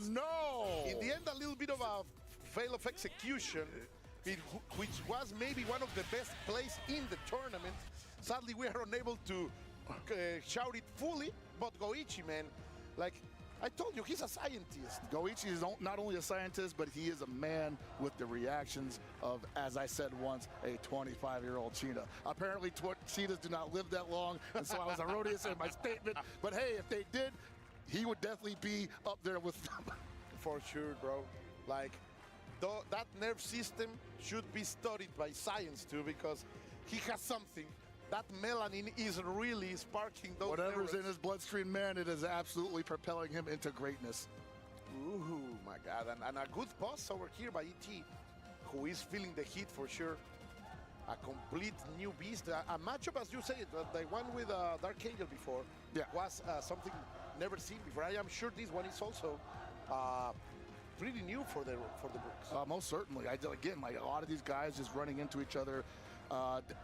no! In the end, a little bit of a fail of execution, which was maybe one of the best plays in the tournament. Sadly, we are unable to shout it fully, but Goichi, man, like, I told you, he's a scientist. Goichi is not only a scientist, but he is a man with the reactions of, as I said once, a 25-year-old cheetah. Apparently, cheetahs do not live that long, and so I was erroneous in my statement. But hey, if they did, he would definitely be up there with them. For sure, bro. Like, that nerve system should be studied by science, too, because he has something. That melanin is really sparking those Whatever's nerves. in his bloodstream, man, it is absolutely propelling him into greatness. Ooh, my God. And a good pass over here by ET, who is feeling the heat for sure. A complete new beast. A matchup, as you say, the one with Dark Angel before was something never seen before. I am sure this one is also pretty new for the books. Most certainly. Again, like a lot of these guys just running into each other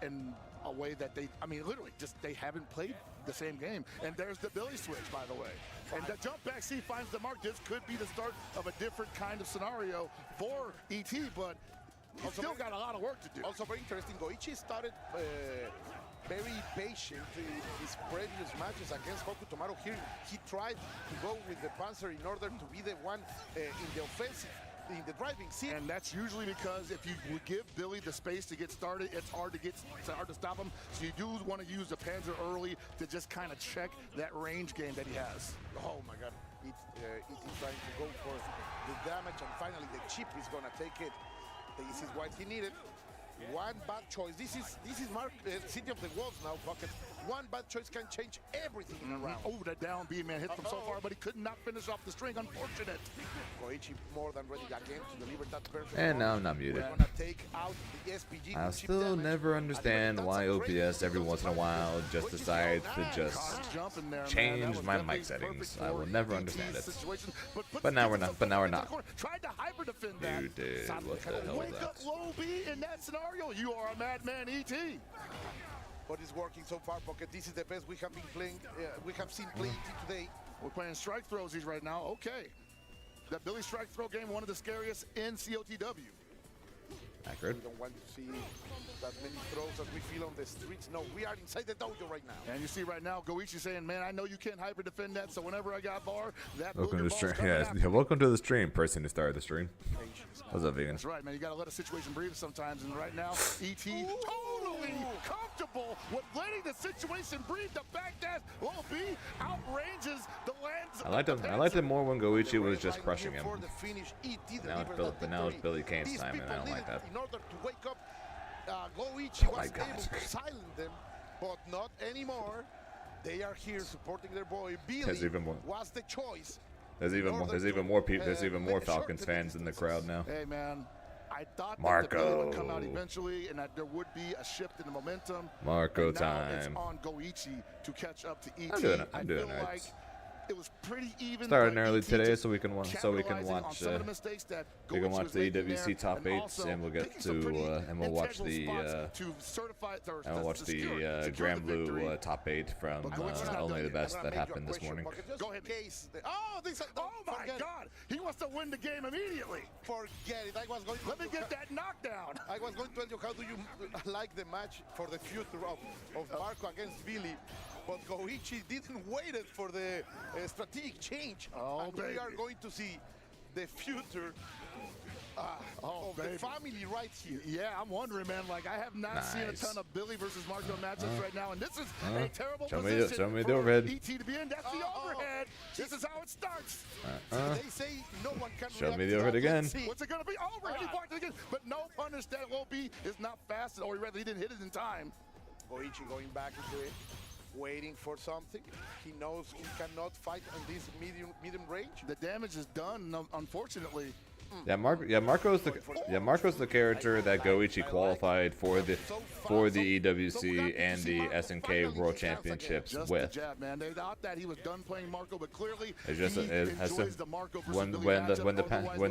in a way that literally just they haven't played the same game. And there's the Billy switch, by the way. And the jump back C finds the mark. This could be the start of a different kind of scenario for ET, but he's still got a lot of work to do. Also very interesting, Goichi started very patient in his previous matches against Hoku Tomaro. Here he tried to go with the Panzer in order to be the one in the offensive, in the driving seat. And that's usually because if you would give Billy the space to get started, it's hard to stop him. So you do want to use the Panzer early to just kind of check that range game that he has. Oh my God, it is trying to go for the damage, and finally the chip is gonna take it. This is what he needed. One bad choice. This is Mark City of the Wolves now, Bucket. One bad choice can change everything around. Oh, the down B, man, hit from so far, but he could not finish off the string. Unfortunate. Goichi more than ready again to deliver that perfect. And now I'm not muted. We're gonna take out the SPG. I still never understand why OPS every once in a while just decides to just change my mic settings. I will never understand it. But now we're not. Tried to hyper defend that. You did. What the hell was Wake up that? low B in that scenario. You are a madman, ET. But it's working so far, Pocket. This is the best we have been playing. We have seen play ET today. We're playing strike throws right now. Okay. That Billy strike throw game, one of the scariest in COTW. Accurate. We don't want to see that many throws as we feel on the streets. No, we are inside the dojo right now. And you see right now, Goichi saying, man, I know you can't hyper defend that, so whenever I got bar, that Welcome to the stream. yeah, Welcome to the stream, person who started the stream. What's up, Vegan? That's right, man. You got to let a situation breathe sometimes. And right now, ET totally comfortable with letting the situation breathe. The backdash low B outranges the lands. I liked him more when Goichi was just crushing him. Now it's Billy Kane's time, and I don't like that. In order to wake up, Goichi was able to silence them, but not anymore. They are here supporting their boy. Billy was the choice. There's even more Falcons fans in the crowd now. Hey man, I thought Marco that the Billy would come out eventually, and that there would be a shift in the momentum. Marco now time. It's on Goichi to catch up to ET. I'm doing it. Like it was pretty even. Starting early today, so we can watch the EWC top 8, and we'll get to and we'll watch the Grand Blue top 8 from Only the Best that happened this morning. Go ahead. Oh my God! He wants to win the game immediately. Forget it. I was going. Let me get that knockdown. I was going to tell you how do you like the match for the future of Marco against Billy, but Goichi didn't wait for the strategic change. And we are going to see the future of the family right here. Yeah, I'm wondering, man. Like, I have not seen a ton of Billy versus Marco matchups right now, and this is a terrible position show me the for overhead. ET to be in. That's the overhead. This is how it starts. They say no one can show me the overhead again. What's it going to be? Overhead. He blocked it again. But no punish. That low B is not fast, or rather, he didn't hit it in time. Goichi going back into it, waiting for something. He knows he cannot fight on this medium range. The damage is done, unfortunately. Marco's the character that Goichi qualified for the EWC and the SNK World Championships with. They thought that he was done playing Marco, but clearly It's just when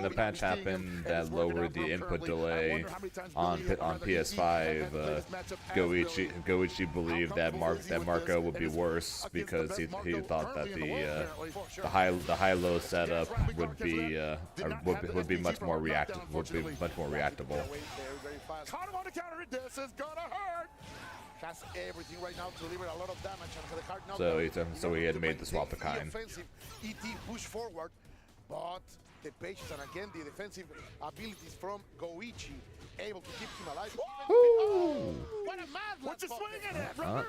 the patch happened that lowered the input delay on PS5, Goichi believed that Marco would be worse because he thought that the high-low setup would be much more reactable. Caught him on the counter. This is gonna hurt. Has everything right now to deliver a lot of damage, and the card now So he had made the swap to kind. ET push forward, but the patience and again the defensive abilities from Goichi able to keep him alive. Woo! What a mad What you swinging at, brother?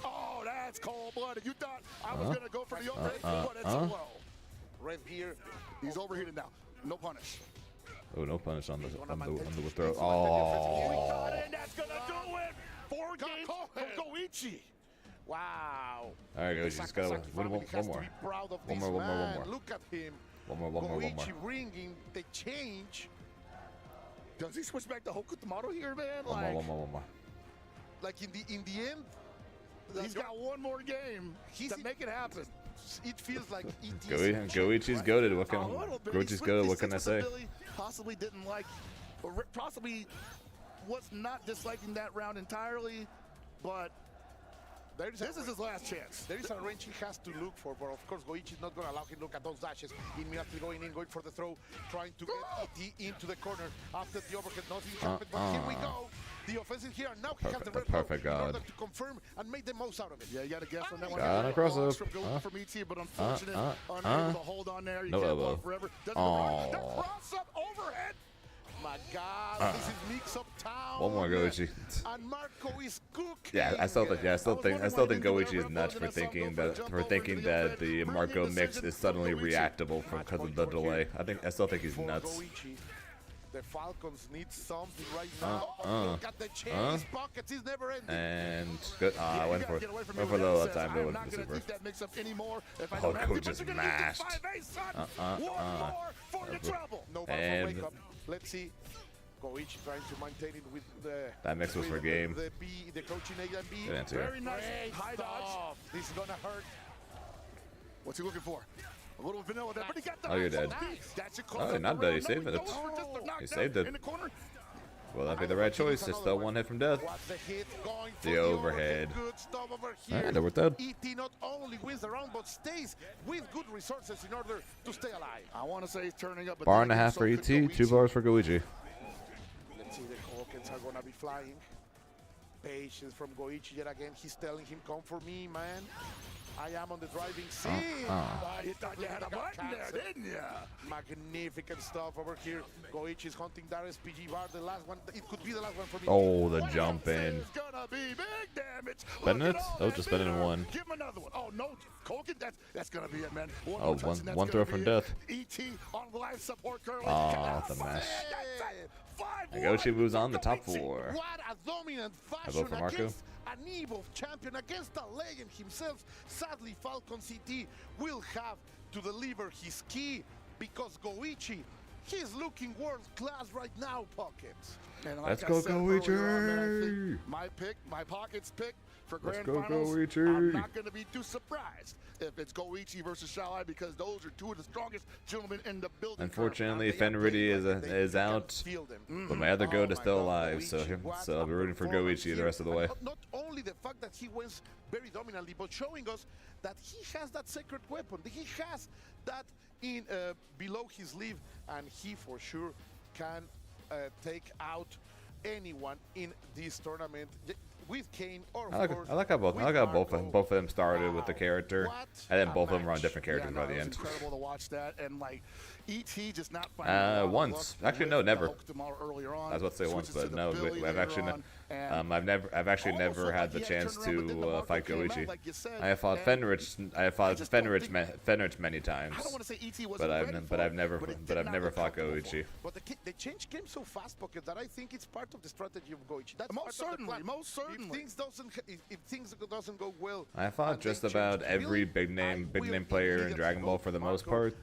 Oh, that's cold-blooded. You thought I was gonna go for the overhead, but it's low. Red here. He's overheated now. No punish. Oh, no punish on the throw. Oh. And that's gonna do it. 4 games from Goichi. Wow. All right, guys, just got one more. One more. Look at him. One more. Goichi bringing the change. Does he switch back to Hokutomato here, man? One more. Like in the end, he's got one more game to make it happen. It feels like Goichi's goated. What can I say? Possibly didn't like, or possibly was not disliking that round entirely, but this is his last chance. There is a range he has to look for, but of course Goichi is not going to allow him to look at those dashes. Immediately going for the throw, trying to get ET into the corner after the overhead. Nothing happened, but here we go. The offensive here, and now he has the red perfect in order guard. to confirm and make the most out of it. Yeah, you got to guess on that one. Got a cross-up. From ET, but unfortunate, unable to hold on there. You No can't elbow. go forever. The Oh. cross-up overhead. My God, this is mix-up town. One more Goichi. And Marco is cooking. Yeah, I still think Goichi is nuts for thinking that the Marco mix is suddenly reactable because of the delay. I still think he's nuts. The Falcons need something right now. Look at the chase pockets. He's never ending. And good. I went for a little time to win the super. Oh, Coach is mashed. And let's see. Goichi trying to maintain it with the. That mix was for game. The coaching A and B. Good answer. Very nice. High dodge. This is gonna hurt. What's he looking for? A little vanilla there, but he got the. Oh, you're dead. Oh, not dead. He saved it. He saved it. Well, that'd be the right choice. It's still one hit from death. The overhead. Alright, we're dead. ET not only wins the round, but stays with good resources in order to stay alive. I want to say he's turning up. Bar and a half for ET, 2 bars for Goichi. Let's see, the Hawkins are going to be flying. Patience from Goichi yet again. He's telling him, come for me, man. I am on the driving seat. You thought you had a button there, didn't you? Magnificent stuff over here. Goichi is hunting that SPG bar. The last one. It could be the last one for me. Oh, the jump in. It's gonna be big damage. Spend it? Oh, just spend it in one. Give him another one. Oh no, Colgan, that's gonna be it, man. One throw from death. ET on life support currently. Oh, the mesh. Goichi moves on the top 4. What a dominant I vote for Marco. An evil champion against a legend himself. Sadly, Falcon CT will have to deliver his key because Goichi, he's looking world class right now, Pockets. And Let's go, Goichi! My Pockets pick for Let's grand go, finals. Goichi. I'm not going to be too surprised if it's Goichi versus Shalai because those are 2 of the strongest gentlemen in the building. Unfortunately, Fenridi is out, but my other goat is still alive, so I'll be rooting for Goichi the rest of the way. Not only the fact that he wins very dominantly, but showing us that he has that secret weapon. He has that in below his sleeve, and he for sure can take out anyone in this tournament with Kane or I like how both of them started with the character, and then both of them were on different characters by the end. It's incredible to watch that, and like ET just not finding once. Actually, no, never. Earlier on, I was about to say once, but no, I've actually never had the chance to fight Goichi. I have fought Fenrich many times. But I've never fought Goichi. But the change came so fast, Pocket, that I think it's part of the strategy of Goichi. That's most certainly. If things doesn't go well. I fought just about every big name player in Dragon Ball for the most part,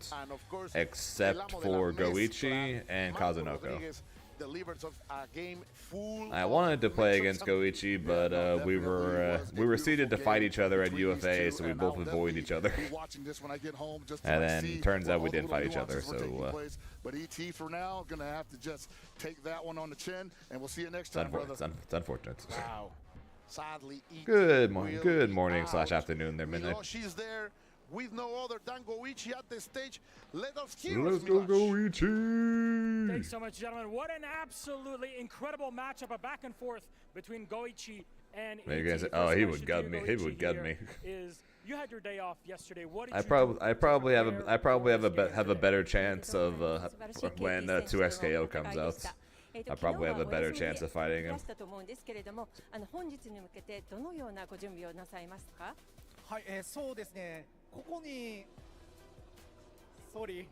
except for Goichi and Kazunoko. I wanted to play against Goichi, but we were seeded to fight each other at UFA, so we both avoid each other. And then turns out we didn't fight each other. So. But ET for now gonna have to just take that one on the chin, and we'll see you next time, brother. It's unfortunate. Wow. Sadly, good morning / afternoon there, midnight. She's there with no other than Goichi at the stage. Let us hear Let's go Goichi! Thanks so much, gentlemen. What an absolutely incredible matchup, a back and forth between Goichi and ET. Oh, he would gut me. He would gut me. You had your day off yesterday. What did I probably have a better chance of when 2XKO comes out. I probably have a better chance of fighting him. はい、そうですね。ここに sorry.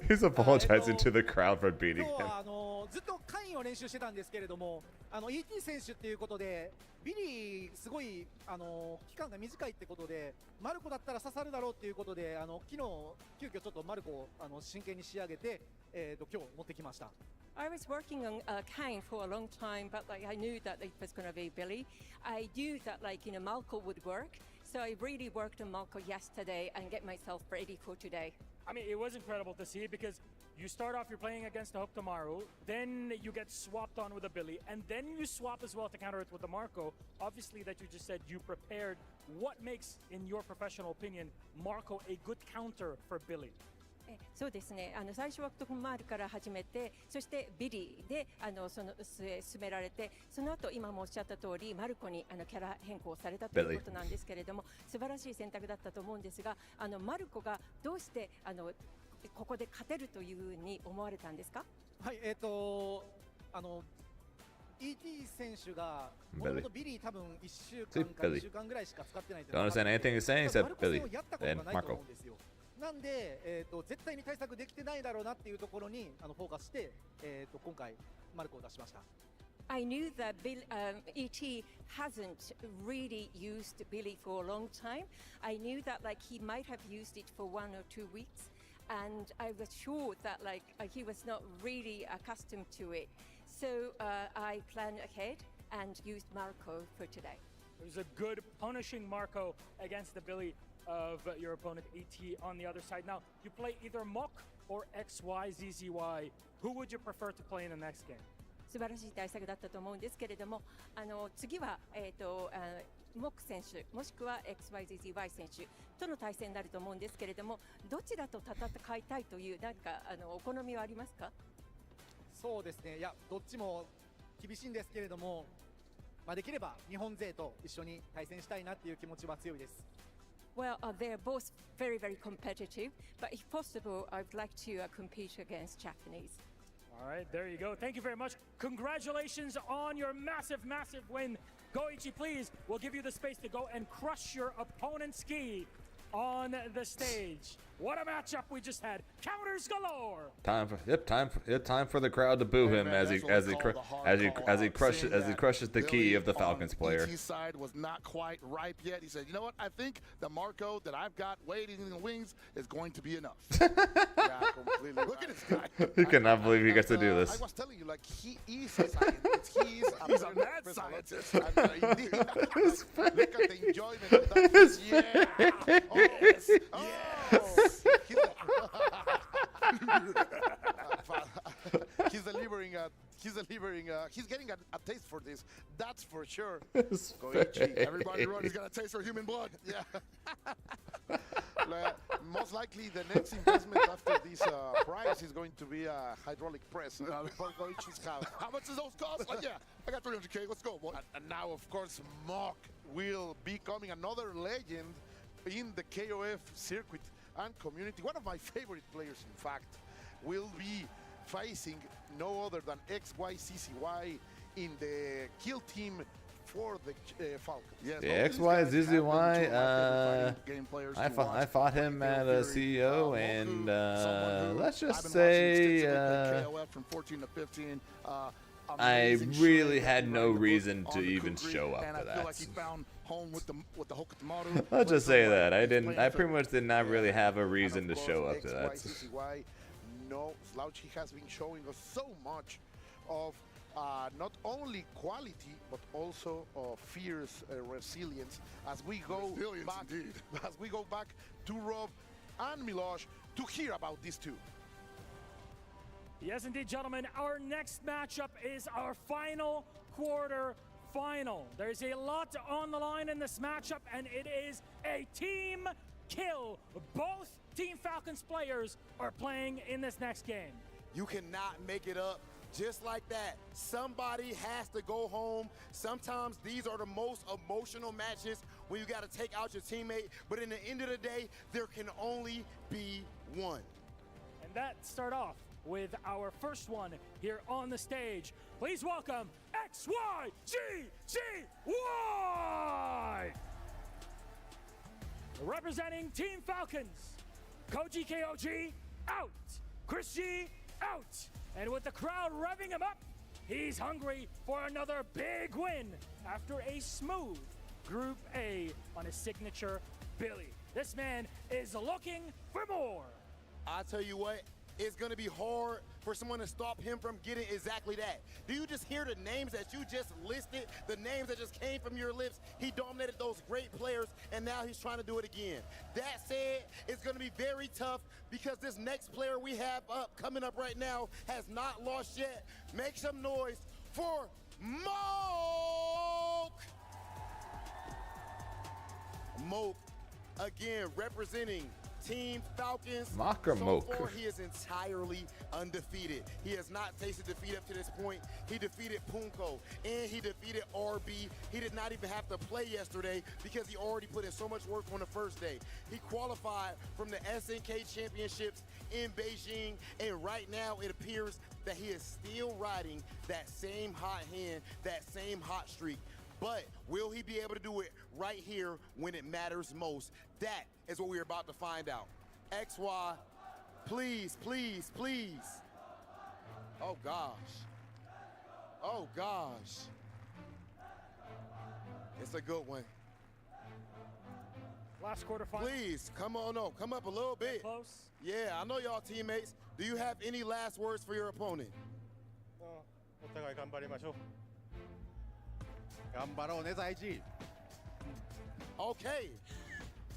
he's apologizing to the crowd for beating 今日 him. はずっとカインを練習してたんですけれども、ET 選手っていうことでビリーすごい期間が短いってことで、マルコだったら刺さるだろうっていうことで、昨日急遽ちょっとマルコを真剣に仕上げて、今日持ってきました。I was working on Kane for a long time, but I knew that it was going to be Billy. I knew that Malco would work, so I really worked on Malco yesterday and get myself ready for today. I mean, it was incredible to see because you start off, you're playing against the Hope Tamaru, then you get swapped on with a Billy, and then you swap as well to counter it with the Marco. Obviously, that you just said you prepared. What makes, in your professional opinion, Marco a good counter for Billy? そうですね。最初はトクマールから始めて、そしてビリーでその進められて、その後今もおっしゃった通りマルコにキャラ変更されたということなんですけれども、素晴らしい選択だったと思うんですが、マルコがどうしてここで勝てるというふうに思われたんですか？はい、ET 選手がもともとビリー多分1週間か2週間ぐらいしか使ってないというのは、Don't understand anything he's saying except Billy やったことが and ないと思 Marco. うんですよ。なんで、絶対に対策できてないだろうなっていうところにフォーカスして、今回マルコを出しました。I knew that ET hasn't really used Billy for a long time. I knew that he might have used it for 1 or 2 weeks, and I was sure that he was not really accustomed to it. So I planned ahead and used Marco for today. It was a good punishing Marco against the Billy of your opponent ET on the other side. Now, you play either Mok or XYZZY. Who would you prefer to play in the next game? 素晴らしい対策だったと思うんですけれども、次はモク選手もしくは XYZZY 選手との対戦になると思うんですけれども、どちらと戦いたいという何かお好みはありますか？そうですね。いや、どっちも厳しいんですけれども、できれば日本勢と一緒に対戦したいなっていう気持ちは強いです。Well, they're both very, very competitive, but if possible, I'd like to compete against Japanese. All right, there you go. Thank you very much. Congratulations on your massive, massive win. Goichi, please, we'll give you the space to go and crush your opponent's ski on the stage. What a matchup we just had. Counters galore. Time for the crowd to boo him as he crushes the key of the Falcons player. ET's side was not quite ripe yet. He said, "You know what? I think the Marco that I've got waiting in the wings is going to be enough." Yeah, completely. Look at this guy. He cannot believe he gets to do this. I was telling you, he is a scientist. He's a mad scientist. Look at the enjoyment of that. Yeah. Oh, yes. Oh. He's getting a taste for this. That's for sure. Goichi, everybody run. He's got a taste for human blood. Yeah. Most likely the next investment after this prize is going to be a hydraulic press for Goichi's house. How much does those cost? Yeah, I got 300K. Let's go, boy. And now, of course, Mok will be becoming another legend in the KOF circuit and community. One of my favorite players, in fact, will be facing no other than XYZZY in the kill team for the Falcons. Yes, The both these guys have been two of my XYZZY, favorite fighting game players I to fought watch. him They're at very, CEO, and someone who let's just I've been say watching extensively play KOF from 14 to 15. I Amazing really shooting, had no running the book reason on to the even Kukri, show up and for I feel that. like he found home with the Hokutomaru. I'll just say that I didn't. Playing I for- pretty much did not really have a And reason of to show up course, to that. XYZZY, no slouch. He has been showing us so much of not only quality but also fierce resilience as we go Resilience back. indeed. As we go back to Rob and Milosh to hear about these two. Yes, indeed, gentlemen. Our next matchup is our final quarter final. There's a lot on the line in this matchup, and it is a team kill. Both Team Falcons players are playing in this next game. You cannot make it up just like that. Somebody has to go home. Sometimes these are the most emotional matches when you got to take out your teammate, but in the end of the day, there can only be one. And that start off with our first one here on the stage. Please welcome XYZZY! Representing Team Falcons, Koji KOG out, Chris G out. And with the crowd revving him up, he's hungry for another big win after a smooth Group A on his signature Billy. This man is looking for more. I tell you what, it's going to be hard for someone to stop him from getting exactly that. Do you just hear the names that you just listed, the names that just came from your lips? He dominated those great players, and now he's trying to do it again. That said, it's going to be very tough because this next player we have coming up right now has not lost yet. Make some noise for Moke! Moke, again, representing Team Falcons. Mock or so Moke? far, he is entirely undefeated. He has not tasted defeat up to this point. He defeated Punko, and he defeated RB. He did not even have to play yesterday because he already put in so much work on the first day. He qualified from the SNK Championships in Beijing, and right now it appears that he is still riding that same hot hand, that same hot streak. But will he be able to do it right here when it matters most? That is what we're about to find out. XY, please, please, please. Oh, gosh. Oh, gosh. It's a good one. Last quarter final. Please, come on up. Come up a little bit. Close. Yeah, I know y'all teammates. Do you have any last words for your opponent? お互い頑張りましょう。頑張ろうね、在地。 Okay.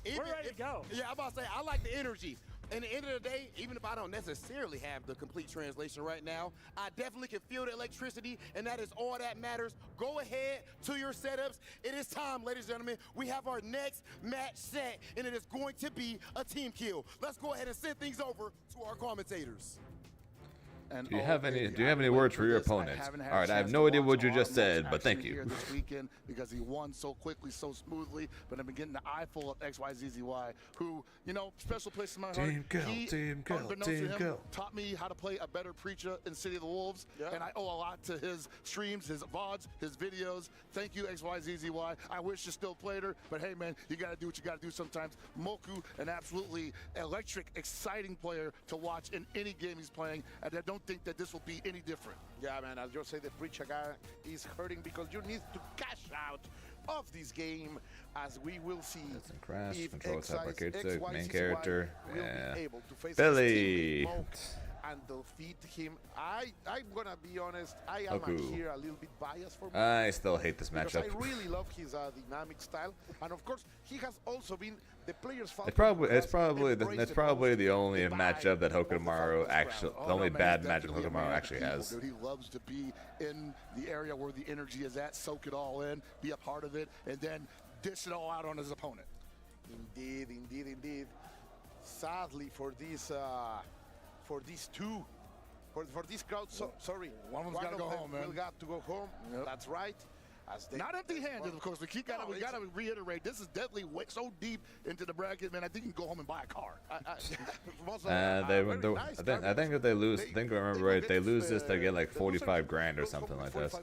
We're ready to go. Yeah, I'm about to say, I like the energy. In the end of the day, even if I don't necessarily have the complete translation right now, I definitely can feel the electricity, and that is all that matters. Go ahead to your setups. It is time, ladies and gentlemen. We have our next match set, and it is going to be a team kill. Let's go ahead and send things over to our commentators. And Do you have any words for your opponent? All right, I have no idea what you just said, but thank you. This weekend because he won so quickly, so smoothly, but I've been getting the eye full of XYZZY, who, you know, special place in my heart. Team kill, He, team kill, unbeknownst to team him, kill. taught me how to play a better preacher in City of the Wolves, and I owe a lot to his streams, his VODs, his videos. Thank you, XYZZY. I wish you still played her, but hey, man, you got to do what you got to do sometimes. Moku, an absolutely electric, exciting player to watch in any game he's playing, and I don't think that this will be any different. Yeah, man, as you say, the preacher guy is hurting because you need to cash out of this game, as we will see That's in Crash, if Control Type Arcade Stick, XYZZY main character. will Yeah. be able to face Billy. his teammate Moke and defeat him. I'm gonna be honest, I am Oku. here a little bit biased for me. I still hate this Because matchup. I really love his dynamic style, and of course he has also been the player's fault. It's probably the only matchup that Hokutomaru actually, the only bad matchup Hokutomaru actually has. Dude, he loves to be in the area where the energy is at, soak it all in, be a part of it, and then dish it all out on his opponent. Indeed, indeed, indeed. Sadly for these two, for this crowd, sorry. One of them's gotta go home, man. Will got to go home. Yep. That's right. Not empty-handed, of course. We gotta reiterate. This is definitely so deep into the bracket, man. I think you can go home and buy a car. I think if they lose, I remember right, they lose this, they get like 45 grand or something like this.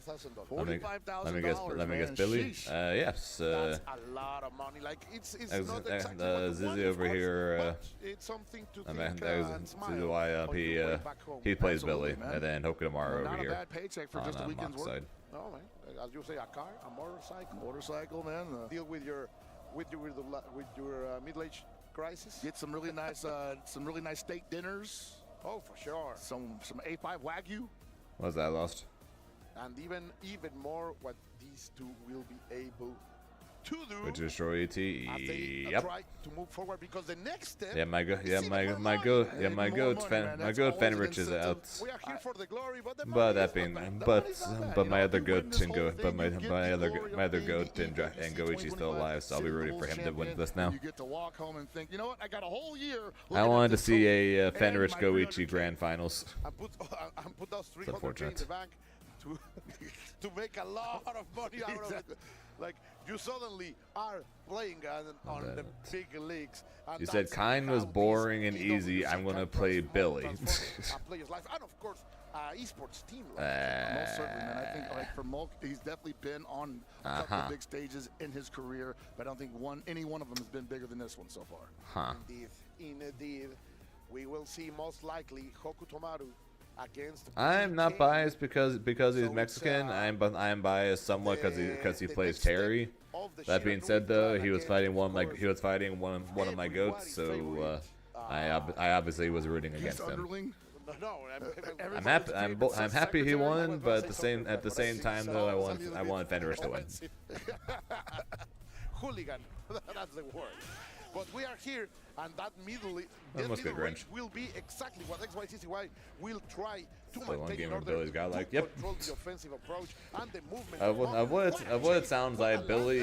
Let me guess, Billy. Yes. That's a lot of money. Like it's not exactly Zizzy over here. It's something to I think mean, and smile. Why he plays Billy, man. and then Hokutomaro over Not here a bad paycheck for just a on weekend's Mock's work. side. No, man. As you say, a car, a motorcycle. Motorcycle, man. Deal with your middle-age crisis. Get some really nice steak dinners. Oh, for sure. Some A5 Wagyu. Was that lost? And even more, what these two will be able to do. Which is destroy ET. Yep. Try to move forward because the next step. My goat Fenrich is out. We are here for the glory, but my other goat and my other goat and Goichi's still alive, so I'll be rooting for him to win this now. You get to walk home and think, you know what? I got a whole year. I wanted to see a Fenrich Goichi Grand Finals. And put those 300K in the bank to make a lot of money out of it. Like, you suddenly are playing on the big leagues. You said Kine was boring and easy. I'm going to play Billy. And of course, esports team. Most certainly, man. I think like for Mulk, he's definitely been on a couple of big stages in his career, but I don't think any one of them has been bigger than this one so far. Indeed. We will see most likely Hokutomaru against. I'm not biased because he's Mexican. I'm biased somewhat because he plays Terry. That being said, though, he was fighting one of my goats, so I obviously was rooting against him. No, I'm happy he won, but at the same time, though, I want Fenrich to win. Hooligan, that's the word. But we are here, and that middle range will be exactly what XYCCY will try to maintain in order to control the offensive approach and the movement. Of what it sounds like, Billy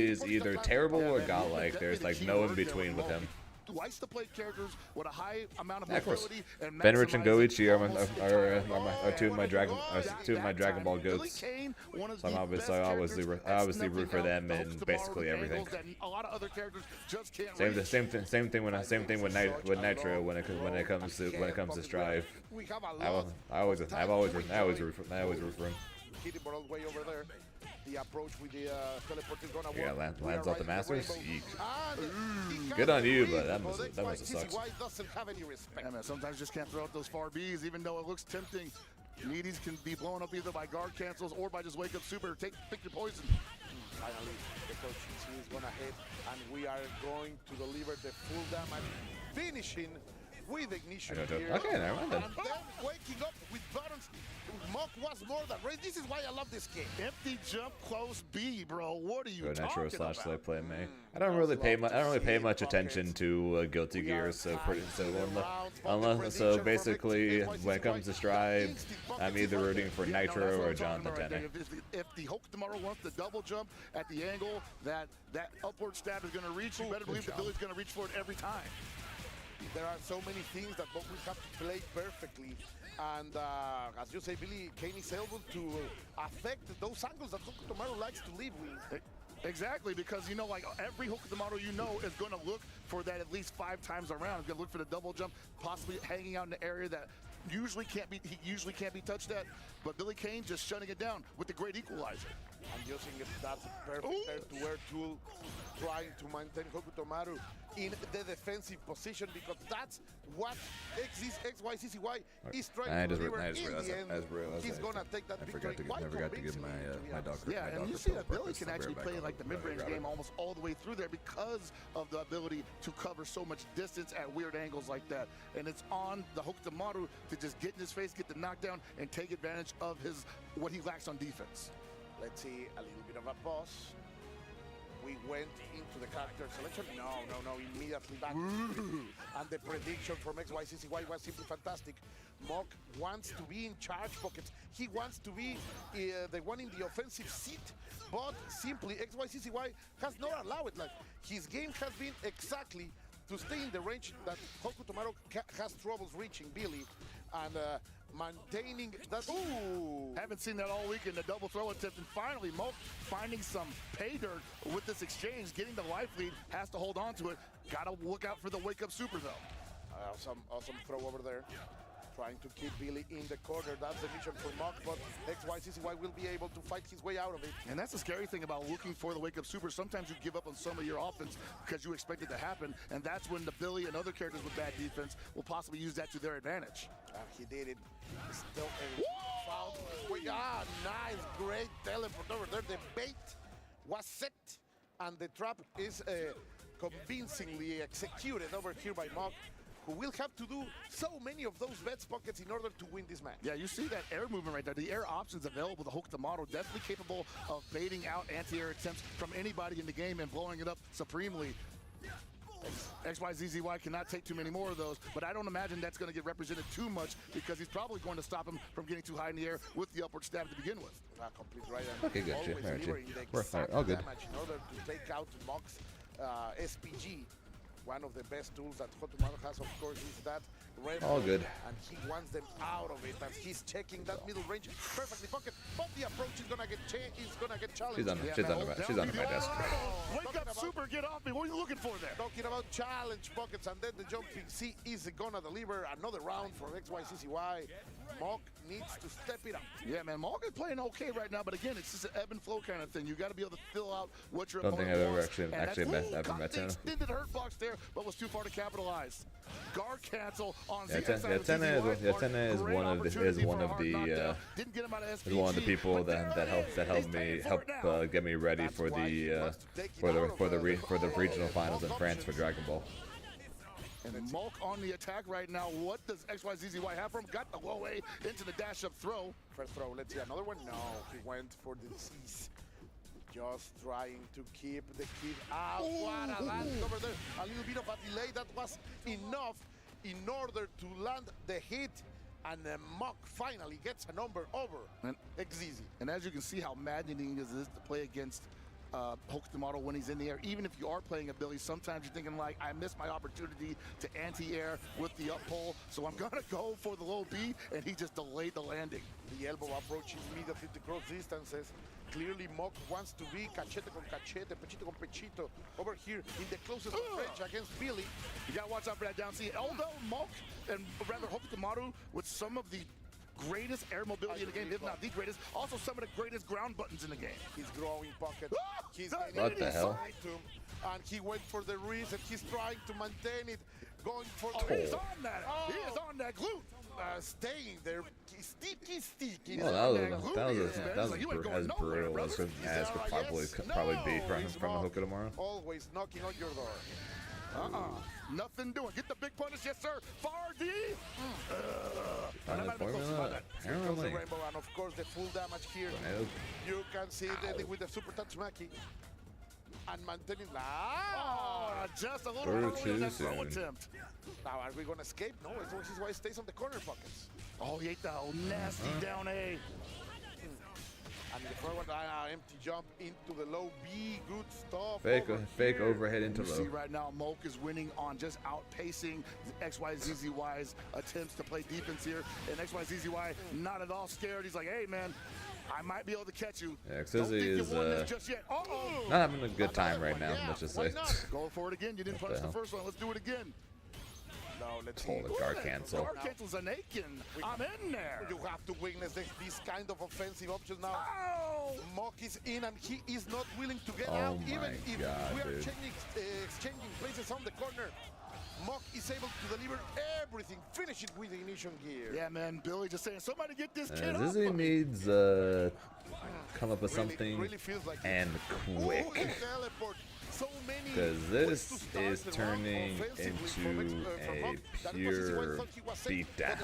is either terrible or godlike. There's like no in between with him. Likes to play characters with a high amount of mobility and Fenrich and Goichi are two of my Dragon Ball goats. So I obviously root for them in basically everything. A lot of other characters just can't. Same thing with Nitro when it comes to Strive. I always root for him. Hitting Broadway over there. The approach with the teleport is gonna work. Yeah, lands off the Masters. Good on you, but that must have sucked. Doesn't have any respect. Yeah, man, sometimes just can't throw out those far Bs, even though it looks tempting. Needies can be blown up either by guard cancels or by just wake up super. Pick your poison. Finally, the coach is gonna hit, and we are going to deliver the full damage, finishing with ignition here. Okay, never mind then. And then waking up with buttons. Mock was more than ready. This is why I love this game. Empty jump close B, bro. What are you Go talking Nitro / about? play May. I don't really pay much attention to Guilty Gear, so basically when it comes to Strive, I'm either rooting for Nitro or Jonathan Tenney. If the Hokutomaro wants the double jump at the angle that upward stab is going to reach, you better believe that Billy's going to reach for it every time. There are so many things that both will have to play perfectly. And as you say, Billy Kane is able to affect those angles that Hokutomaro likes to live with. Exactly, because you know, like every Hokutomaro you know is going to look for that at least 5 times around. He's going to look for the double jump, possibly hanging out in the area that he usually can't be touched at. But Billy Kane just shutting it down with the great equalizer. And using that perfect air-to-air tool, trying to maintain Hokutomaro in the defensive position, because that's what XYCCY is trying to deliver. In the end, he's gonna take that victory quite convincingly. My dog. Yeah, and you see that Billy can actually play like the mid-range game almost all the way through there because of the ability to cover so much distance at weird angles like that. And it's on the Hokutomaro to just get in his face, get the knockdown, and take advantage of what he lacks on defense. Let's see a little bit of a pause. We went into the character selection. No, immediately back. And the prediction from XYCCY was simply fantastic. Mock wants to be in charge pockets. He wants to be the one in the offensive seat, but simply XYCCY has not allowed it. Like, his game has been exactly to stay in the range that Hokutomaro has troubles reaching Billy. And maintaining that. Ooh! Haven't seen that all week in the double throw attempt, and finally Moke finding some pay dirt with this exchange, getting the life lead, has to hold on to it. Gotta look out for the wake-up super, though. Awesome throw over there. Trying to keep Billy in the corner. That's the mission for Mock, but XYCCY will be able to fight his way out of it. And that's the scary thing about looking for the wake-up super. Sometimes you give up on some of your offense because you expect it to happen, and that's when the Billy and other characters with bad defense will possibly use that to their advantage. He did it. Still a foul. Nice, great teleport over there. The bait was set, and the trap is convincingly executed over here by Mock, who will have to do so many of those bets pockets in order to win this match. Yeah, you see that air movement right there. The air options available to hook the model, definitely capable of baiting out anti-air attempts from anybody in the game and blowing it up supremely. XYZZY cannot take too many more of those, but I don't imagine that's going to get represented too much because he's probably going to stop him from getting too high in the air with the upward stab to begin with. Complete right. Okay, good. Always delivering the exact Oh, good. damage in order to take out Mock's SPG. One of the best tools that Hotomaru has, of course, is that red. All good. And he wants them out of it as he's checking that middle range perfectly pocket. But the approach is gonna get challenged. She's under my desk. Wake up, super, get off me. What are you looking for there? Talking about challenge pockets, and then the jumping C is gonna deliver another round for XYCCY. Mock needs to step it up. Yeah, man, Mock is playing okay right now, but again, it's just an ebb and flow kind of thing. You got to be able to fill out what your Don't think opponent I've ever wants. actually met the him. extended hurt box there, but was too far to capitalize. Guard cancel on Tena is one of the people that helped me get me ready for the regional finals in France for Dragon Ball. And Mulk on the attack right now. What does XYZZY have for him? Got the low A into the dash-up throw. First throw, let's see another one. No, he went for the C's. Just trying to keep the kid out. What a land over there. A little bit of a delay. That was enough in order to land the hit. And Mock finally gets a number over XZZ. And as you can see how maddening it is to play against Hokutomaru when he's in the air. Even if you are playing a Billy, sometimes you're thinking like, I missed my opportunity to anti-air with the up pull, so I'm gonna go for the low B, and he just delayed the landing. The elbow approach is immediately to cross distances. Clearly Mock wants to be cachete con cachete, pechito con pechito over here in the closest range against Billy. You gotta watch out for that down C. Although Mock, and rather Hokutomaru, with some of the greatest air mobility in the game, if not the greatest, also some of the greatest ground buttons in the game. He's growing pocket. He's what the hell? And he went for the wrist, and he's trying to maintain it, going for he's on that. He is on that glute. Staying there, sticky. Well, that was as brutal as could probably be from a Hokutomaru. Always knocking on your door. Nothing doing. Get the big punish, yes sir. Far D. Apparently. Rainbow, and of course the full damage here. You can see it with the super touch Maki. And maintaining just a little early in that throw attempt. Now are we gonna escape? No, this is why he stays on the corner pockets. Oh, he ate the nasty down A. And the forward empty jump into the low B. Good stuff. Fake overhead into low. You see right now, Moke is winning on just outpacing XYZZY's attempts to play defense here. And XYZZY not at all scared. He's like, hey, man, I might be able to catch you. Yeah, XYZ is just yet. not having a good time right now, let's just say. Go for it again. You didn't punish the first one. Let's do it again. No, let's hold the guard cancel. Guard cancel's an Aiken. I'm in there. You have to witness this kind of offensive options now. Mock is in and he is not willing to get out. Even if we are exchanging places on the corner, Mock is able to deliver everything, finish it with the ignition gear. Yeah, man, Billy just saying, somebody get this kid up. Zizzy needs come up with something and quick. Because this is turning into a pure beatdown.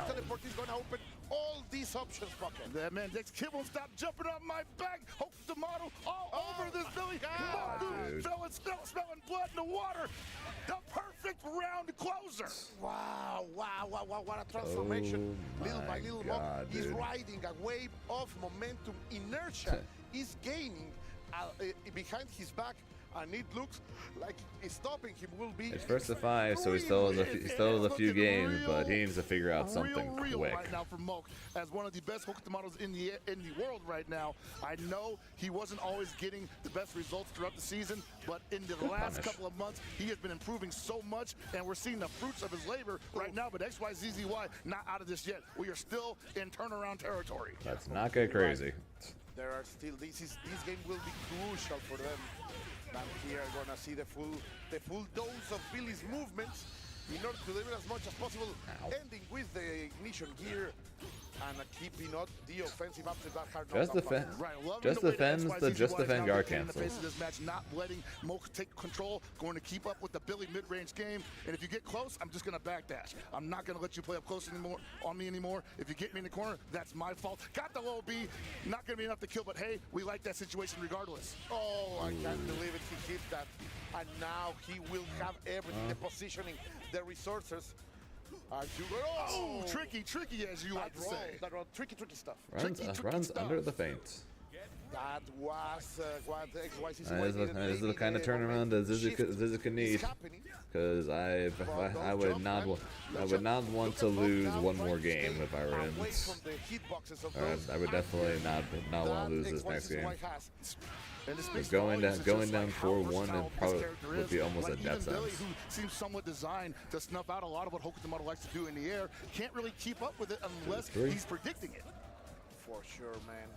All these options, pocket. That man, this kid won't stop jumping on my back. Hope the model all over this Billy. Smelling blood in the water. The perfect round closer. Wow, what a transformation. Little by little, Mock is riding a wave of momentum. Inertia is gaining behind his back and it looks like stopping him will be. It's first to 5, so he still has a few games, but he needs to figure out something quick. Right now for Moke, as one of the best Hokutomaros in the world right now. I know he wasn't always getting the best results throughout the season, but in the last couple of months, he has been improving so much, and we're seeing the fruits of his labor right now. But XYZZY not out of this yet. We are still in turnaround territory. Let's not get crazy. There are still this game will be crucial for them. And here are gonna see the full dose of Billy's movements in order to deliver as much as possible, ending with the ignition gear and keeping up the offensive after that hard Just defend. Right, Just defend guard cancel. This match, not letting Moke take control, going to keep up with the Billy mid-range game. And if you get close, I'm just going to backdash. I'm not going to let you play up close anymore on me anymore. If you get me in the corner, that's my fault. Got the low B, not going to be enough to kill, but hey, we like that situation regardless. Oh, I can't believe it. He hit that. And now he will have everything, the positioning, the resources. Oh, tricky as you like to say. That was tricky stuff. Runs under the feint. That was what XYZ. This is the kind of turnaround that Zizuka need, because I would not want to lose one more game if I were in. I would definitely not want to lose this next game. Going down 4-1 and probably would be almost a death sentence. Who seems somewhat designed to snuff out a lot of what Hokutomaru likes to do in the air. Can't really keep up with it unless he's predicting it. For sure, man.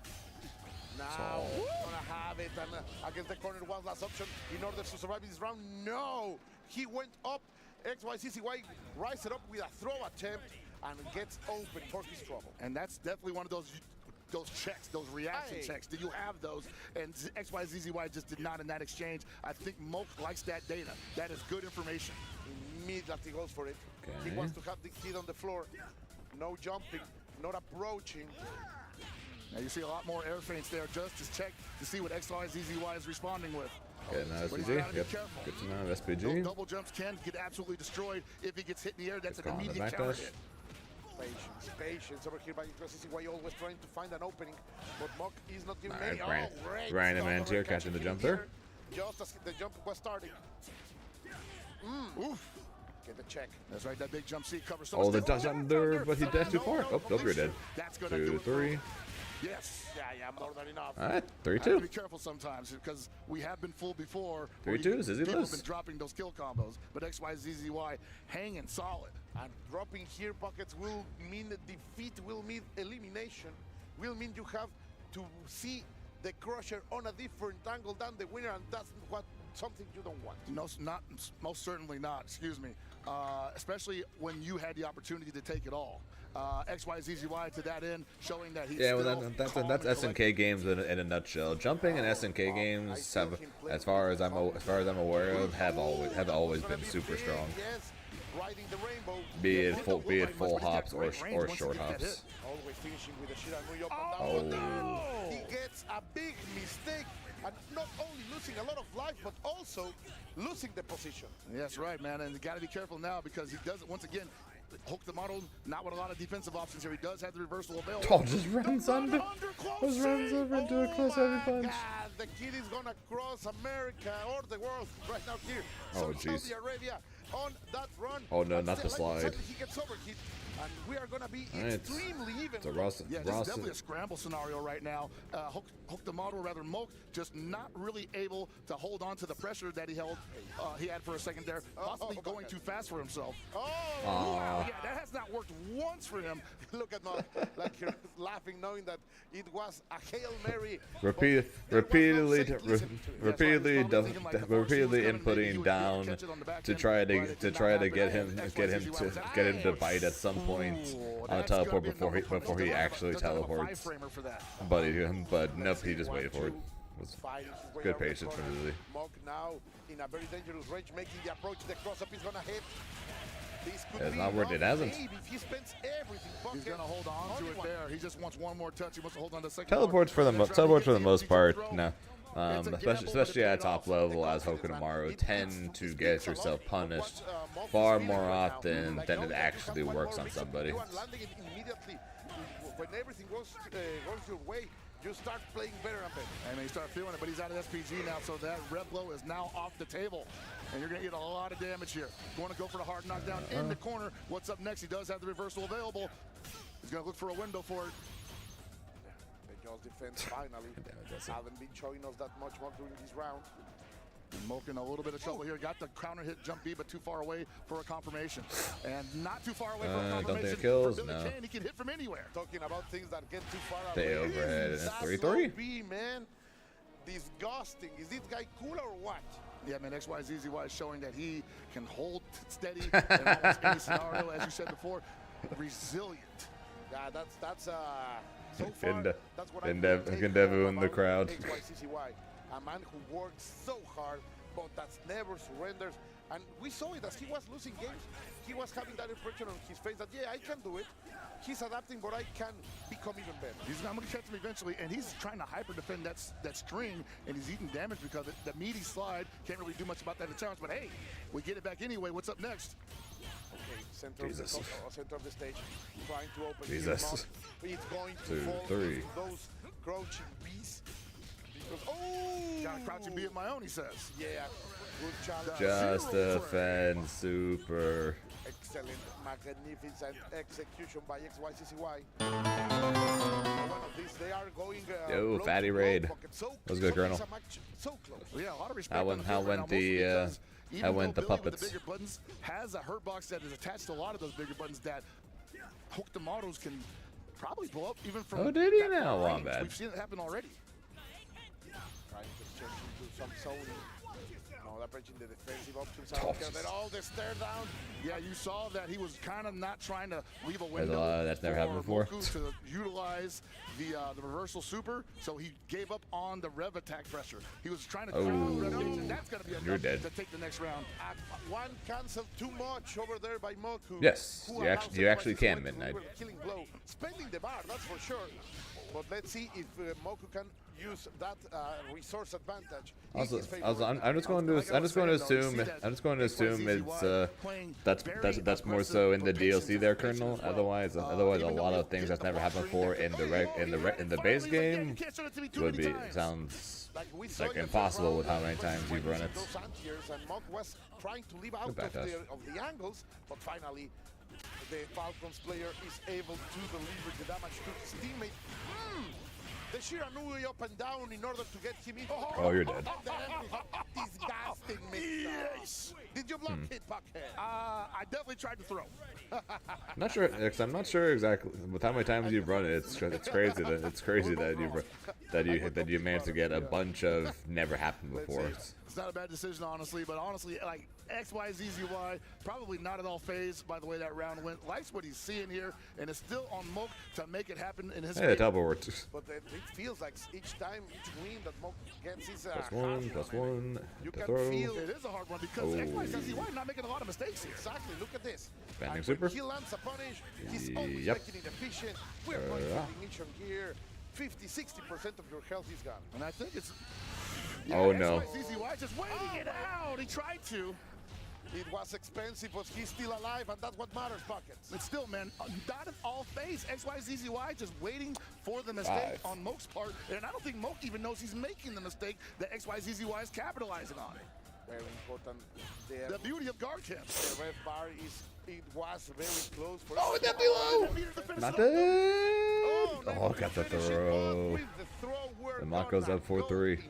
Now, gonna have it and against the corner, one last option in order to survive this round. No, he went up. XYZZY rise it up with a throw attempt and gets open for his trouble. And that's definitely one of those checks, those reaction checks. Did you have those? And XYZZY just did not in that exchange. I think Moke likes that data. That is good information. Immediately goes for it. He wants to have the kid on the floor. No jumping, not approaching. Now you see a lot more air feints there just to check to see what XYZZY is responding with. Okay, now SPG. Yep. Good to know. SPG. Those double jumps can get absolutely destroyed if he gets hit in the air. That's an immediate counter hit. Patience over here by XYZZY, always trying to find an opening, but Moke is not giving any. Ryan and Mantier catching the jump there. Just as the jump was starting. Oof. Get the check. That's right, that big jump seat covers. Oh, the touch under, but he dashed too far. Oh, nope, you're dead. 2-3. Yes. Yeah, more than enough. All right, 3-2. Have to be careful sometimes because we have been fooled before. 3-2, Zizzy people lose. have been dropping those kill combos, but XYZZY hanging solid. And dropping here buckets will mean defeat, will mean elimination, will mean you have to see the crusher on a different angle than the winner, and that's something you don't want. No, most certainly not. Excuse me. Especially when you had the opportunity to take it all. XYZZY to that end, showing that he's that's SNK games in a nutshell. Jumping in SNK games have, as far as I'm aware of, have always been super strong. Be it full hops or short hops. Always finishing with a Shiranui up Oh. and down. He gets a big mistake, and not only losing a lot of life, but also losing the position. Yes, right, man, and you got to be careful now because he does it once again. Hokutomaru, not with a lot of defensive options here. He does have the reversal available. Oh, just runs under. Just runs over into a close heavy punch. God, the kid is gonna cross America or the world right now here. Oh, jeez. Saudi Arabia on that run. Oh no, not the slide. He gets overhit, and we are gonna be extremely even. So Ross, yeah, this is definitely a scramble scenario right now. Hokutomaru, rather Moke, just not really able to hold on to the pressure that he had for a second there, possibly going too fast for himself. Oh, yeah, that has not worked once for him. Look at Moke, like you're laughing, knowing that it was a Hail Mary. Repeatedly inputting down to try to get him to bite at some point on the teleport before he actually teleports. But nope, he just waited for it. Good patience from Zizzy. Moke now in a very dangerous range, making the approach. The cross-up is gonna hit. This could it's be not worth it, hasn't. If he spends everything, he's gonna hold on to it there. He just wants one more touch. He wants to hold on to the second. Teleports for the most part. No. Especially at top level, as Hokutomaru tend to get yourself punished far more often than it actually works on somebody. Landing it immediately when everything goes your way. you start playing better and better. And you start feeling it, but he's out of SPG now, so that red blow is now off the table. And you're going to get a lot of damage here. You want to go for the hard knockdown in the corner. What's up next? He does have the reversal available. He's going to look for a window for it. The Jaws defense finally haven't been showing us that much more during this round. Moke in a little bit of trouble here. Got the counter hit jump B, but too far away for a confirmation. And not too far away for a confirmation. Don't think it kills? For Billy No. Kane, he can hit from anywhere. Talking about things that get too far Stay away. overhead. That's 3-3? OTB, man. Disgusting. Is this guy cool or what? Yeah, man, XYZZY is showing that he can hold steady in almost any scenario, as you said before. Resilient. Yeah, that's so far, Ganda- that's what Gandevu in the crowd. XYZZY, a man who works so hard, but that's never surrenders. And we saw it as he was losing games. He was having that impression on his face that, yeah, I can do it. He's adapting, but I can become even better. I'm going to catch him eventually, and he's trying to hyper defend that string, and he's eating damage because of the meaty slide. Can't really do much about that in the challenge, but hey, we get it back anyway. What's up next? Okay, center of the stage, trying to open. Jesus. It's going to 2, fall 3. into those crouching bees. Because, Got a crouching bee of my own, he says. Yeah, good challenge. Just defend super. Excellent, magnificent execution by XYZZY. One of these, they are going. Yo, blow fatty to blow, raid. pocket. So That was good, Colonel. So close. Well, yeah, a lot of respect. How on went- the how field went right now, the, mostly because even how went though the Billy with puppets? the bigger buttons has a hurt box that is attached to a lot of those bigger buttons that hook the models can probably blow up even from. Oh, did he that now? range. Wombat. We've seen it happen already. Trying to change into some zoning. No, they're breaching the defensive options. I don't care. They're all the stare down. Yeah, you saw that he was kind of not trying to leave a There's window. a lot that's never happened for before. Moku to utilize the reversal super, so he gave up on the rev attack pressure. He was trying to Oh, drown rev attacks, and that's going to be you're enough dead. to take the next round. One canceled too much over there by Moku. Yes, who you allows actually XYZZY can, to Midnight. deliver the killing blow. Spending the bar, that's for sure. But let's see if Moku can use that resource advantage. in his favor. I'm just going to assume it's that's more so in the DLC there, Colonel. Otherwise a lot of things that's never happened before in the base game would be sounds we saw like in the impossible first with how round many times you've run it. those anti-airs, and Mock was trying to leave out Good back dash. of the angles, but finally the Falcons player is able to deliver the damage to his teammate. The Shiranui up and down in order to get him in. Oh, you're dead. Disgusting mix. Did you block it, Puckhead? I definitely tried to throw. Not sure. I'm not sure exactly with how many times you've run it. It's crazy that you managed to get a bunch of never happened before. It's not a bad decision, honestly, but honestly, like XYZZY, probably not at all phased by the way that round went. Likes what he's seeing here, and it's still on Moke to make it happen in his Hey, favor. double worked. But it feels like each time, each win that Mock gets is a Plus one. You To can throw. feel It is a hard one because Oh. XYZZY not making a lot of mistakes here. exactly. Look at this. Banding And super. when he lands a punish, he's always Yep. making it efficient. We're going to ignition gear. 50-60% of your health is gone. And I think it's... Oh, no. XYZZY just waiting it out. He tried to. It was expensive, but he's still alive, and that's what matters, Buckets. But still, man, not at all phase. XYZZY just waiting for the mistake 5. on Moke's part. And I don't think Moke even knows he's making the mistake that XYZZY is capitalizing on. Very important. The beauty of guard camps. The red bar it was very close. For Oh, that below! Not dead. Oh, got the throw. The Mako's up 4-3. Into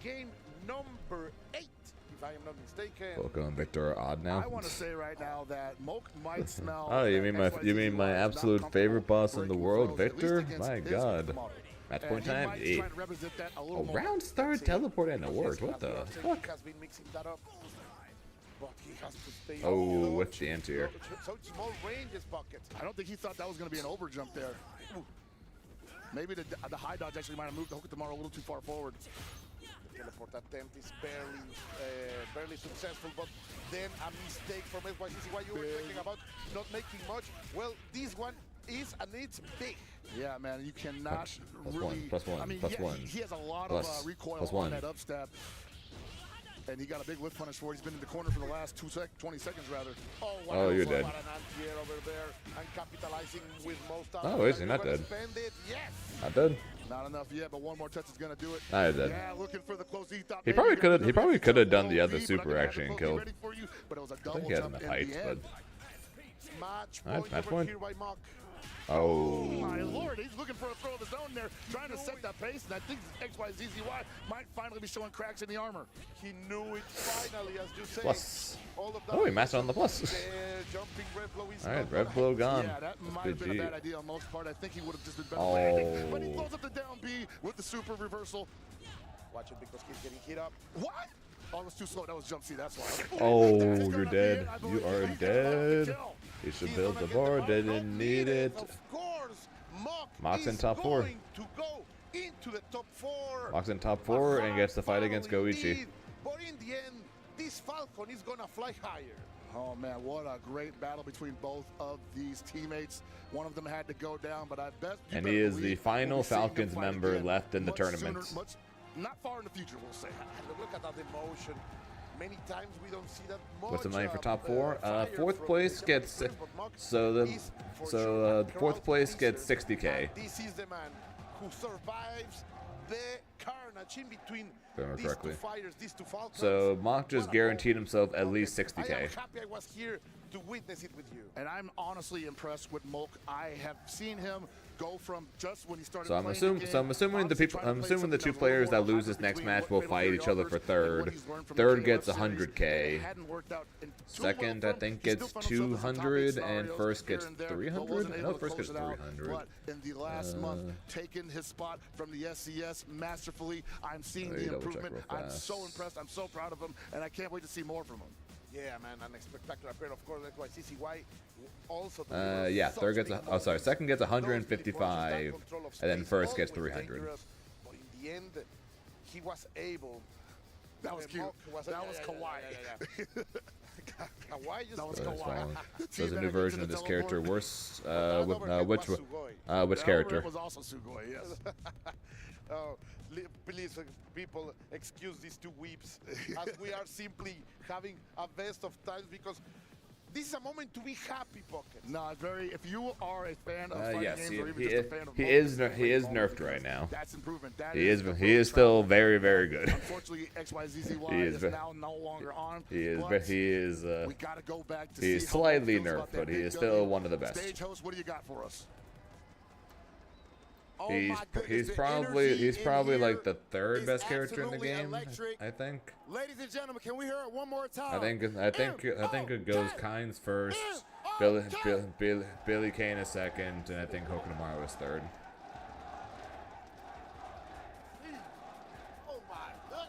game number 8, if I am not mistaken. Volko and Victor are odd now. I want to say right now that Moke might smell. Oh, you that mean my XYZZY is absolute not favorite boss comfortable in the breaking world, flows, at least Victor? against My his God. model. Match And point he time. might 8. try to represent that a A little more. round start teleport and it worked. What the fuck? He has been mixing that up. But he has to stay Oh, with the anti-air. So small ranges, Buckets. I don't think he thought that was going to be an over jump there. Ooh. Maybe the high dodge actually might have moved the hook tomorrow a little too far forward. The teleport attempt is barely successful, but then a mistake from XYZZY. You were talking about not making much. Well, this one is, and it's big. Yeah, man, you cannot Plus really. one, plus one, I mean, plus yeah, one. he has a lot Plus- of recoil plus on one. that upstep. And he got a big whiff punish for it. He's been in the corner for the last 20 seconds, rather. Oh, you're dead. An anti-air over there and capitalizing with most. Oh, is he not dead? Spend it, yes. Not dead. Not enough yet, but one more touch is gonna do it. I did. Yeah, looking for the close. He probably could have. He probably could have done the other super actually and killed. But it was a I double think he had jump enough height, but. Match Alright, point match over point. here by Mock. Oh. My lord, he's looking for a throw of his own there, trying to set that pace, and I think XYZZY might finally be showing cracks in the armor. He knew it finally, as you say. Plus. All of Oh, he matched on the plus. Jumping red blow is Alright, not red gonna blow hit. gone. Yeah, that might have been a bad idea on most part. I think he would have just been better Oh. landing. But he throws up the down B with the super reversal. Watch it because he's getting hit up. What? Oh, it was too slow. That was jump C, that's why. Oh, He's you're gonna be dead. it, I You believe. are He's gonna knock the dead. kill. You should He's build gonna the get board. mark. Didn't need it. Of course, Mock Mock's in is top 4. going to go into the top 4. Mock's in top 4 and gets the fight against Goichi. But in the end, this Falcon is gonna fly higher. Oh man, what a great battle between both of these teammates. One of them had to go down, but I bet. And he is the final Falcons member left in the tournament. Not far in the future, we'll say. Look at that emotion. Many times we don't see that much. What's the money for top 4? fire Fourth from place the gets Japanese players, but Mock so the is for sure a fourth crowd place gets pleaser. 60K. And this is the man who survives the carnage in between Remember these correctly. two fighters, these two Falcons. So Mock just What a guaranteed moment. himself at least I am 60K. happy I was here to witness it with you. And I'm honestly impressed with Moke. I have seen him go from just when he started. So I'm playing assuming. the game, So I'm assuming the obviously people. trying to I'm play assuming the something two that was a little players that more lose this hybrid next between match what will Middle fight each other offers for and third. what he's learned from the Third KOF gets series 100K. that hadn't worked out in too Second, well I for him. think, He gets still found himself in some top 200, eight and scenarios first here gets and there, but 300? wasn't I able know to first close gets it out. 300. But in the last month, taking his spot from the SCS masterfully, I'm seeing Let me the double check improvement. real I'm fast. so impressed. I'm so proud of him, and I can't wait to see more from him. Yeah, man, and a spectacular pair. Of course, that's why CCY also. Yeah, third gets. Second gets 155, and then first gets 300. But in the end, he was able. That was cute. That was Kawhi. Kawhi just. That was So that's Kawhi. fine. The So there's a teammate new into version the of this teleport. character. Worse. That Which overhead was Sugoi. which That character? overhead was also Sugoi, yes. Oh, please, people, excuse these two weeps, as we are simply having a best of times because this is a moment to be happy, Pocket. No, very. If you are a fan of fighting Yes, games he, or even he, just a fan of he Moke, is it's a he great is moment nerfed right now. That's improvement. That He is the he is road still travel. very good. Unfortunately, XYZZY He is is ve- now no longer on. He is but he is we gotta go back to he see is how slightly Moke feels about nerfed, that but he big is W. still one of the best. Stage host, what do you got for us? Oh He's my goodness, he's the probably energy he's in probably here like the third is best character in the absolutely game. electric. I think. Ladies and gentlemen, can we hear it one more time? I think it goes Kynes first, Billy Kane is second, and I think Hokunamaru is third. Oh my God.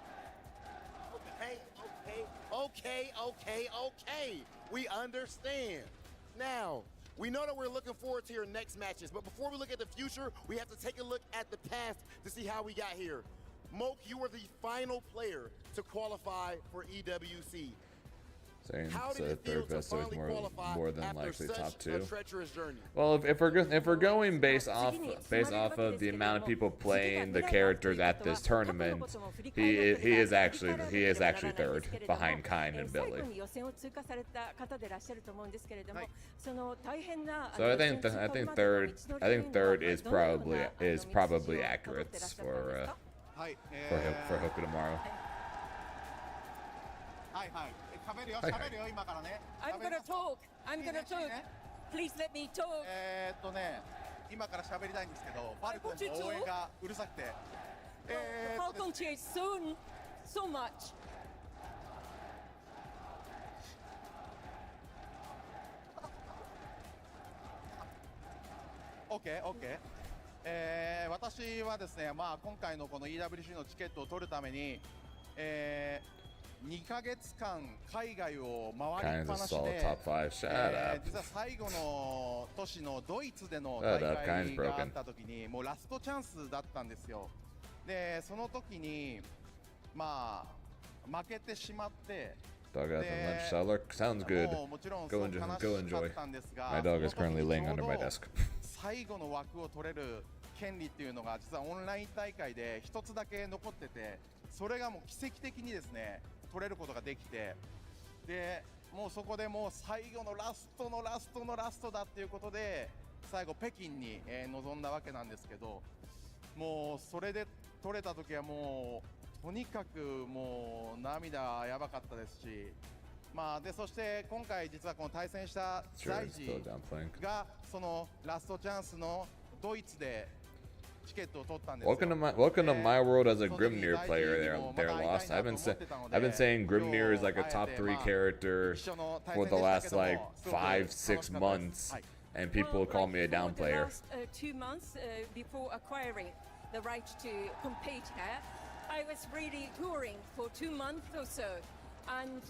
Okay. We understand. Now, we know that we're looking forward to your next matches, but before we look at the future, we have to take a look at the past to see how we got here. Moke, you were the final player to qualify for EWC. Saying How did so it feel third to best, so it's finally qualify more than after likely such top a 2. treacherous journey? Well, if we're going based off of the amount of people playing the characters at this tournament, he is actually third behind Kine and Billy. So I think third is probably accurate for Hokunamaru. I'm gonna talk. Please let me talk. 今から喋りたいんですけど、ファルコンの応援がうるさくて。 Falcon cheers so much. OK。私はですね、まあ今回のこの EWC のチケットを取るために、2ヶ月間海外を回りっぱなしで、実は最後の年のドイツでの大会があった時にもうラストチャンスだったんですよ。でその時にまあ負けてしまって、Dog out the lunch cellar. Sounds good. Go enjoy. My dog is currently laying under my desk. 最後の枠を取れる権利っていうのが実はオンライン大会で一つだけ残ってて、それがもう奇跡的にですね取れることができて、でもうそこでもう最後のラストだっていうことで最後北京に臨んだわけなんですけど、もうそれで取れた時はもうとにかくもう涙やばかったですし、まあでそして今回実はこの対戦したザイジがそのラストチャンスのドイツでチケットを取ったんですよ。Welcome to my world as a Grimnir player. They're lost. I've been saying Grimnir is like a top 3 character for the last like 5-6 months, and people call me a down player. For the last 2 months before acquiring the right to compete here, I was really touring for 2 months or so, and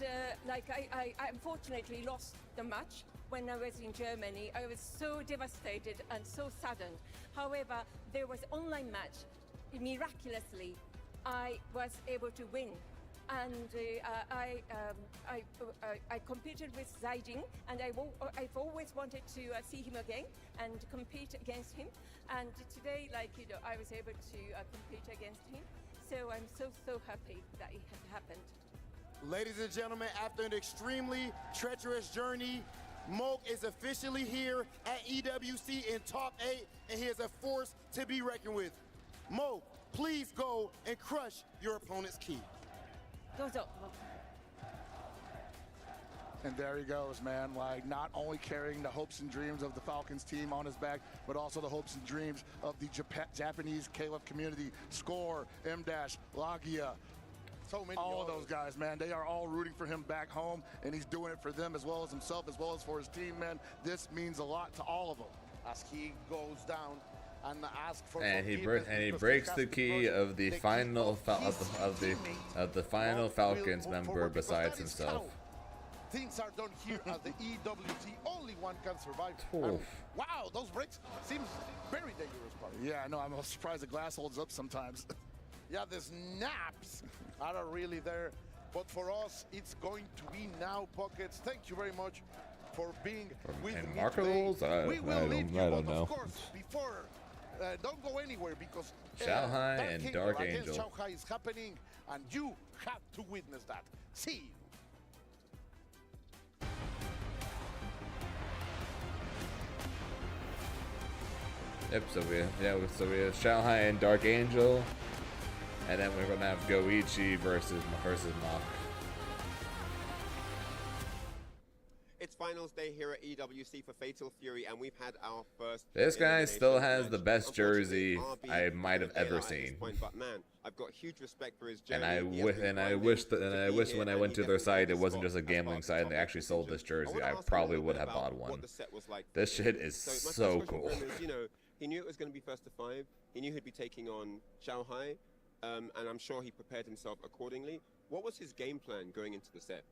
I unfortunately lost the match when I was in Germany. I was so devastated and so saddened. However, there was online match. Miraculously, I was able to win, and I competed with Zaijing, and I've always wanted to see him again and compete against him. And today, I was able to compete against him. So I'm so happy that it has happened. Ladies and gentlemen, after an extremely treacherous journey, Moke is officially here at EWC in top 8, and he is a force to be reckoned with. Moke, please go and crush your opponent's key. どうぞ。 And there he goes, man. Like, not only carrying the hopes and dreams of the Falcons team on his back, but also the hopes and dreams of the Japanese Caleb community. Score, M-Dash, Lagia. So many all of those guys, man, they are all rooting for him back home, and he's doing it for them as well as himself, as well as for his team, man. This means a lot to all of them. As he goes down and asks for and he breaks the key of the final of the final Falcons member besides himself. Things are done here at the EWC. Only one can survive. Oof. Wow, those breaks seems very dangerous, buddy. Yeah, I know. I'm surprised the glass holds up sometimes. Yeah, the snaps are really there. But for us, it's going to be now, Pockets. Thank you very much for being with and me marker today. rules? I don't know. Of course, before, don't go anywhere because Shanghai and Dark Angel. Shanghai is happening, and you have to witness that. See you. Yep, so we have Shanghai and Dark Angel, and then we're gonna have Goichi versus Mach. It's finals day here at EWC for Fatal Fury, and we've had our first. This guy still has the best jersey I might have ever seen. But man, I've got huge respect for his And journey. I wish when I went to their site, it wasn't just a gambling site, and they actually sold this jersey. I probably would have bought one. This shit is so cool. You know, he knew it was going to be first to 5. He knew he'd be taking on Shanghai, and I'm sure he prepared himself accordingly. What was his game plan going into the set?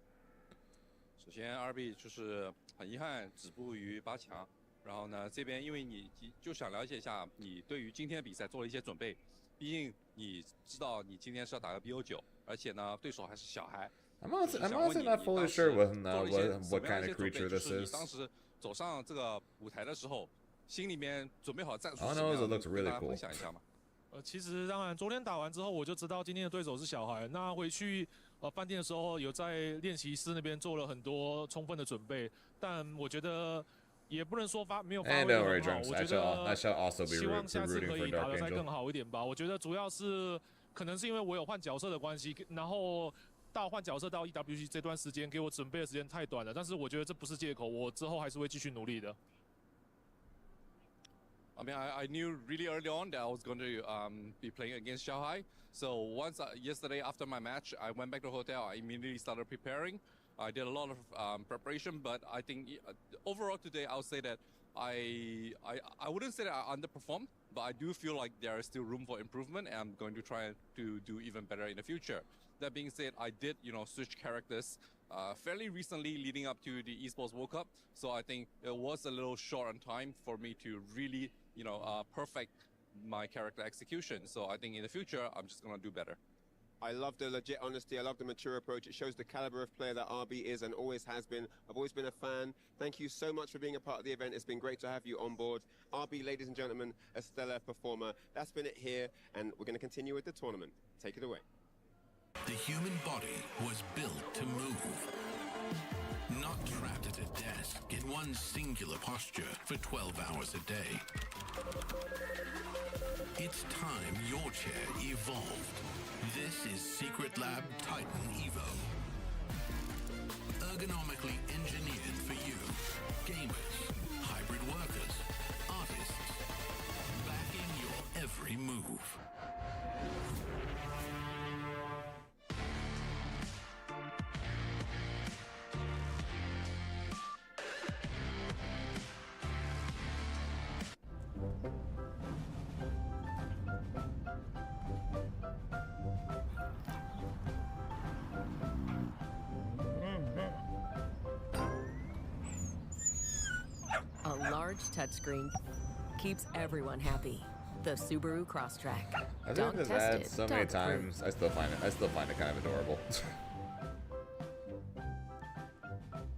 首先，2B 就是很遗憾止步于8强。然后呢，这边因为你就想了解一下你对于今天的比赛做了一些准备，毕竟你知道你今天是要打个 BO9，而且呢对手还是小孩。I'm honestly not fully sure what kind of creature this is. 当时走上这个舞台的时候，心里面准备好战术， All I know is it looks really cool. 分享一下嘛。其实当然，昨天打完之后，我就知道今天的对手是小孩。那回去饭店的时候，有在练习室那边做了很多充分的准备。但我觉得也不能说没有发挥得很好。我觉得希望下次可以打得再更好一点吧。我觉得主要是可能是因为我有换角色的关系，然后到换角色到 EWC 这段时间给我准备的时间太短了。但是我觉得这不是借口，我之后还是会继续努力的。 I mean, I knew really early on that I was going to be playing against Shanghai. So once yesterday after my match, I went back to the hotel. I immediately started preparing. I did a lot of preparation, but I think overall today I would say that I wouldn't say that I underperformed, but I do feel like there is still room for improvement, and I'm going to try to do even better in the future. That being said, I did switch characters fairly recently leading up to the Esports World Cup. So I think it was a little short on time for me to really perfect my character execution. So I think in the future, I'm just going to do better. I love the legit honesty. I love the mature approach. It shows the caliber of player that RB is and always has been. I've always been a fan. Thank you so much for being a part of the event. It's been great to have you on board. RB, ladies and gentlemen, a stellar performer. That's been it here, and we're going to continue with the tournament. Take it away. The human body was built to move. Not trapped at a desk in one singular posture for 12 hours a day. It's time your chair evolved. This is Secret Lab Titan Evo. Ergonomically engineered for you, gamers, hybrid workers, artists, backing your every move. A large touchscreen keeps everyone happy. The Subaru Crosstrack. I think this ad so many times. I still find it kind of adorable.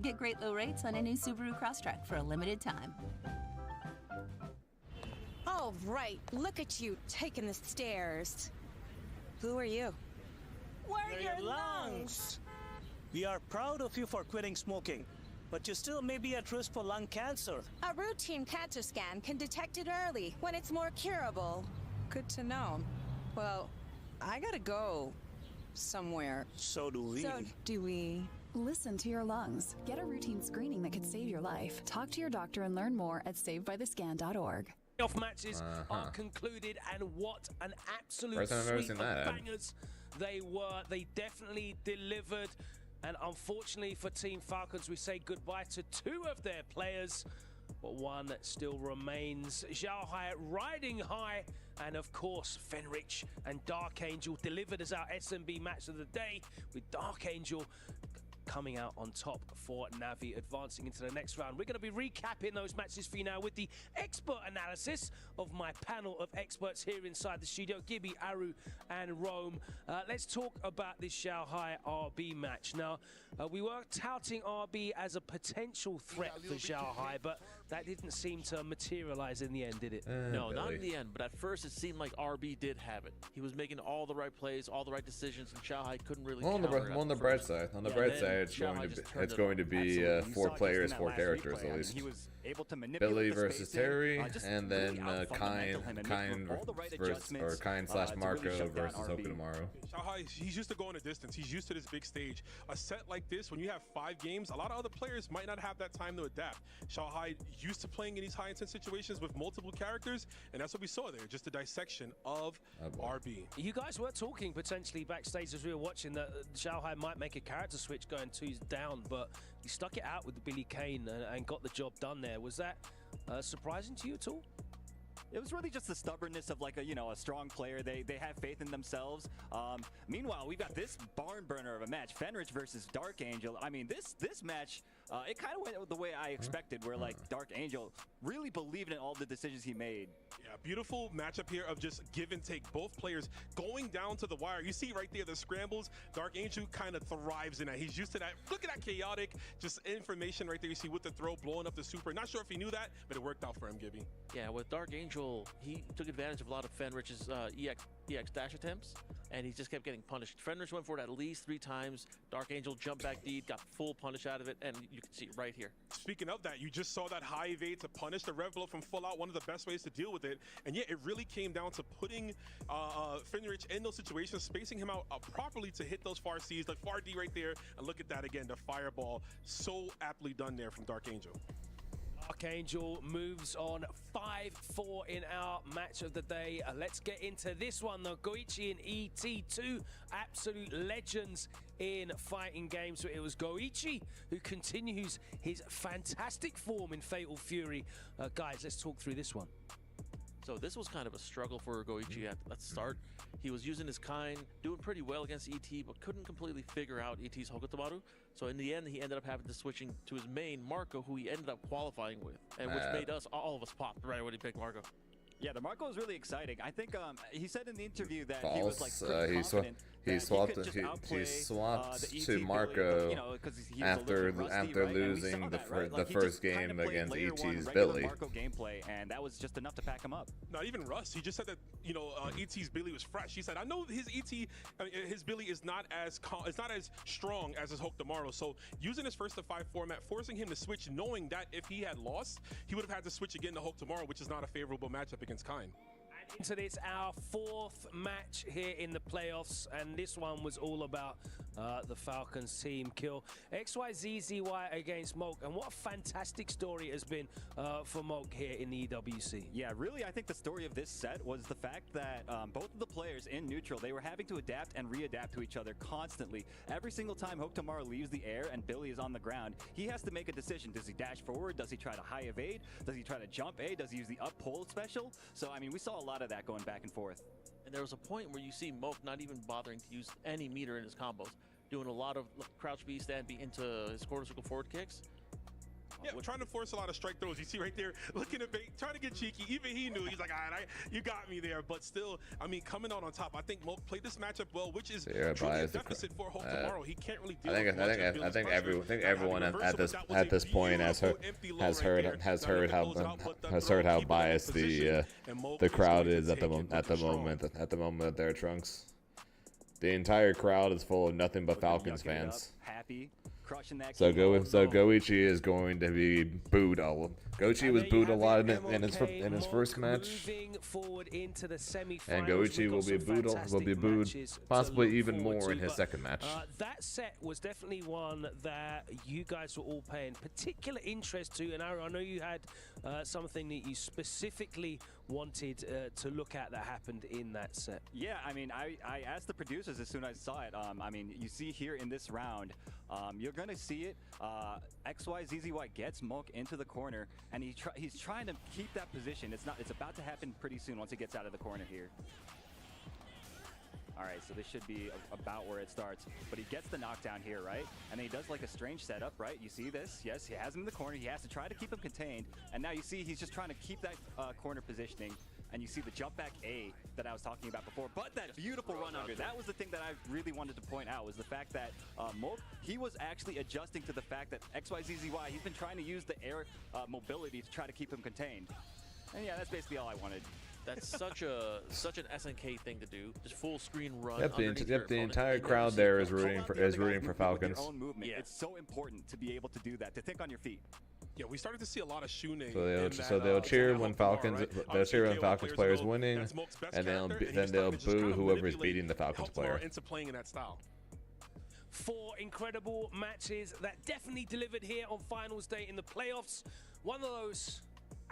Get great low rates on a new Subaru Crosstrack for a limited time. Oh, right. Look at you taking the stairs. Who are you? Where are your lungs? We are proud of you for quitting smoking, but you still may be at risk for lung cancer. A routine cancer scan can detect it early when it's more curable. Good to know. Well, I gotta go somewhere. So do we. So do we. Listen to your lungs. Get a routine screening that could save your life. Talk to your doctor and learn more at savedbythescan.org. Off matches are concluded, and what an absolute First time I've ever suite seen of that. bangers they were. They definitely delivered, and unfortunately for Team Falcons, we say goodbye to two of their players, but one still remains. Zhao Hai riding high, and of course Fenrich and Dark Angel delivered as our SMB match of the day, with Dark Angel coming out on top for Navi, advancing into the next round. We're going to be recapping those matches for you now with the expert analysis of my panel of experts here inside the studio, Gibby, Aru, and Rome. Let's talk about this Shanghai RB match. Now, we were touting RB as a potential threat for Shanghai, but that didn't seem to materialize in the end, did it? No, not in the end, but at first it seemed like RB did have it. He was making all the right plays, all the right decisions, and Shanghai couldn't really On the bright side, it's going to be 4 players, 4 characters at least. He was able to manipulate Billy the versus spacing, Terry, really and then out-fundamental him and Kine make all the right versus adjustments, Kine slash to Marco really shut down versus RB. Hokutomaru. Shanghai, he's used to going a distance. He's used to this big stage. A set like this, when you have 5 games, a lot of other players might not have that time to adapt. Shanghai used to playing in these high intense situations with multiple characters, and that's what we saw there, just a dissection of RB. You guys were talking potentially backstage as we were watching that Shanghai might make a character switch going 2 down, but he stuck it out with Billy Kane and got the job done there. Was that surprising to you at all? It was really just the stubbornness of like a strong player. They have faith in themselves. Meanwhile, we've got this barn burner of a match, Fenrich versus Dark Angel. I mean, this match, it kind of went the way I expected, where like Dark Angel really believed in all the decisions he made. Yeah, beautiful matchup here of just give and take. Both players going down to the wire. You see right there the scrambles. Dark Angel kind of thrives in that. He's used to that. Look at that chaotic, just information right there. You see with the throw, blowing up the super. Not sure if he knew that, but it worked out for him, Gibby. Yeah, with Dark Angel, he took advantage of a lot of Fenrich's EX dash attempts, and he just kept getting punished. Fenrich went for it at least 3 times. Dark Angel jumped back deed, got full punish out of it, and you can see it right here. Speaking of that, you just saw that high evade to punish the rev blow from full out, one of the best ways to deal with it. And yet it really came down to putting Fenrich in those situations, spacing him out properly to hit those far Cs, like far D right there. And look at that again, the fireball, so aptly done there from Dark Angel. Dark Angel moves on 5-4 in our match of the day. Let's get into this one though. Goichi and ET2, absolute legends in fighting games. It was Goichi who continues his fantastic form in Fatal Fury. Guys, let's talk through this one. So this was kind of a struggle for Goichi at the start. He was using his Kine, doing pretty well against ET, but couldn't completely figure out ET's Hokutomaru. So in the end, he ended up having to switching to his main, Marco, who he ended up qualifying with, and which made all of us pop right when he picked Marco. Yeah, the Marco was really exciting. I think he said in the interview that False. he was like pretty confident he swapped to Marco after losing the first game against ET's Billy. Marco gameplay, and that was just enough to pack him up. Not even Russ. He just said that ET's Billy was fresh. He said, "I know his Billy is not as strong as his Hokutomaru." So using his first to 5 format, forcing him to switch, knowing that if he had lost, he would have had to switch again to Hokutomaru, which is not a favorable matchup against Kine. Into this, our fourth match here in the playoffs, and this one was all about the Falcons team kill. XYZZY against Moke, and what a fantastic story it has been for Moke here in the EWC. Yeah, really, I think the story of this set was the fact that both of the players in neutral, they were having to adapt and readapt to each other constantly. Every single time Hope Tomorrow leaves the air and Billy is on the ground, he has to make a decision. Does he dash forward? Does he try to high evade? Does he try to jump A? Does he use the up pull special? So, I mean, we saw a lot of that going back and forth. And there was a point where you see Moke not even bothering to use any meter in his combos, doing a lot of crouch B, stand B into his quarter circle forward kicks. Yeah, trying to force a lot of strike throws. You see right there, looking at bait, trying to get cheeky. Even he knew. He's like, all right, you got me there. But still, I mean, coming out on top. I think Moke played this matchup well, which is truly a deficit for Hope Tomorrow. He can't really deal with much of Bill's pressure. I think everyone at this point has heard how biased the crowd is at the moment at their trunks. The entire crowd is full of nothing but Falcons fans. Happy. So Goichi is going to be booed. Goichi was booed a lot in his first match, and Goichi will be booed possibly even more in his second match. That set was definitely one that you guys were all paying particular interest to, and I know you had something that you specifically wanted to look at that happened in that set. Yeah, I mean, I asked the producers as soon as I saw it. I mean, you see here in this round, you're gonna see it. XYZZY gets Moke into the corner, and he's trying to keep that position. It's about to happen pretty soon once he gets out of the corner here. All right, so this should be about where it starts. But he gets the knockdown here, right? And then he does like a strange setup, right? You see this? Yes, he has him in the corner. He has to try to keep him contained. And now you see he's just trying to keep that corner positioning. And you see the jump back A that I was talking about before. But that beautiful run under, that was the thing that I really wanted to point out, was the fact that Moke, he was actually adjusting to the fact that XYZZY, he's been trying to use the air mobility to try to keep him contained. And yeah, that's basically all I wanted. That's such an SNK thing to do. Just full screen run. Yep, the entire crowd there is rooting for Falcons. Your own movement. Yeah. It's so important to be able to do that, to think on your feet. Yeah, we started to see a lot of shooting. So they'll cheer when Falcons players winning, and then they'll boo whoever is beating the Falcons player. Into playing in that style. 4 incredible matches that definitely delivered here on finals day in the playoffs. One of those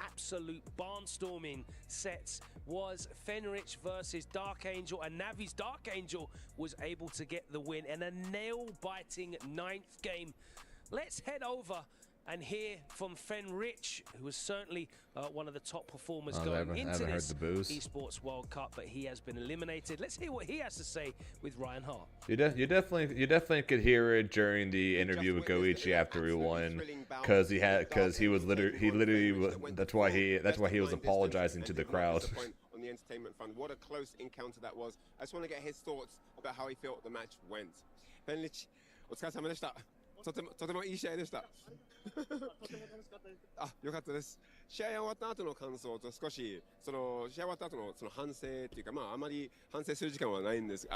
absolute barnstorming sets was Fenrich versus Dark Angel, and Navi's Dark Angel was able to get the win in a nail-biting 9th game. Let's head over and hear from Fenrich, who was certainly one of the top performers going into this Esports World Cup, but he has been eliminated. Let's hear what he has to say with Ryan Hart. You definitely could hear it during the interview with Goichi after he won, because that's why he was apologizing to the crowd. On the entertainment fund, what a close encounter that was. I just want to get his thoughts about how he felt the match went. Fenrich, お疲れ様でした。とてもいい試合でした。よかったです。試合終わった後の感想と少し試合終わった後の反省っていうか、あまり反省する時間はないんです。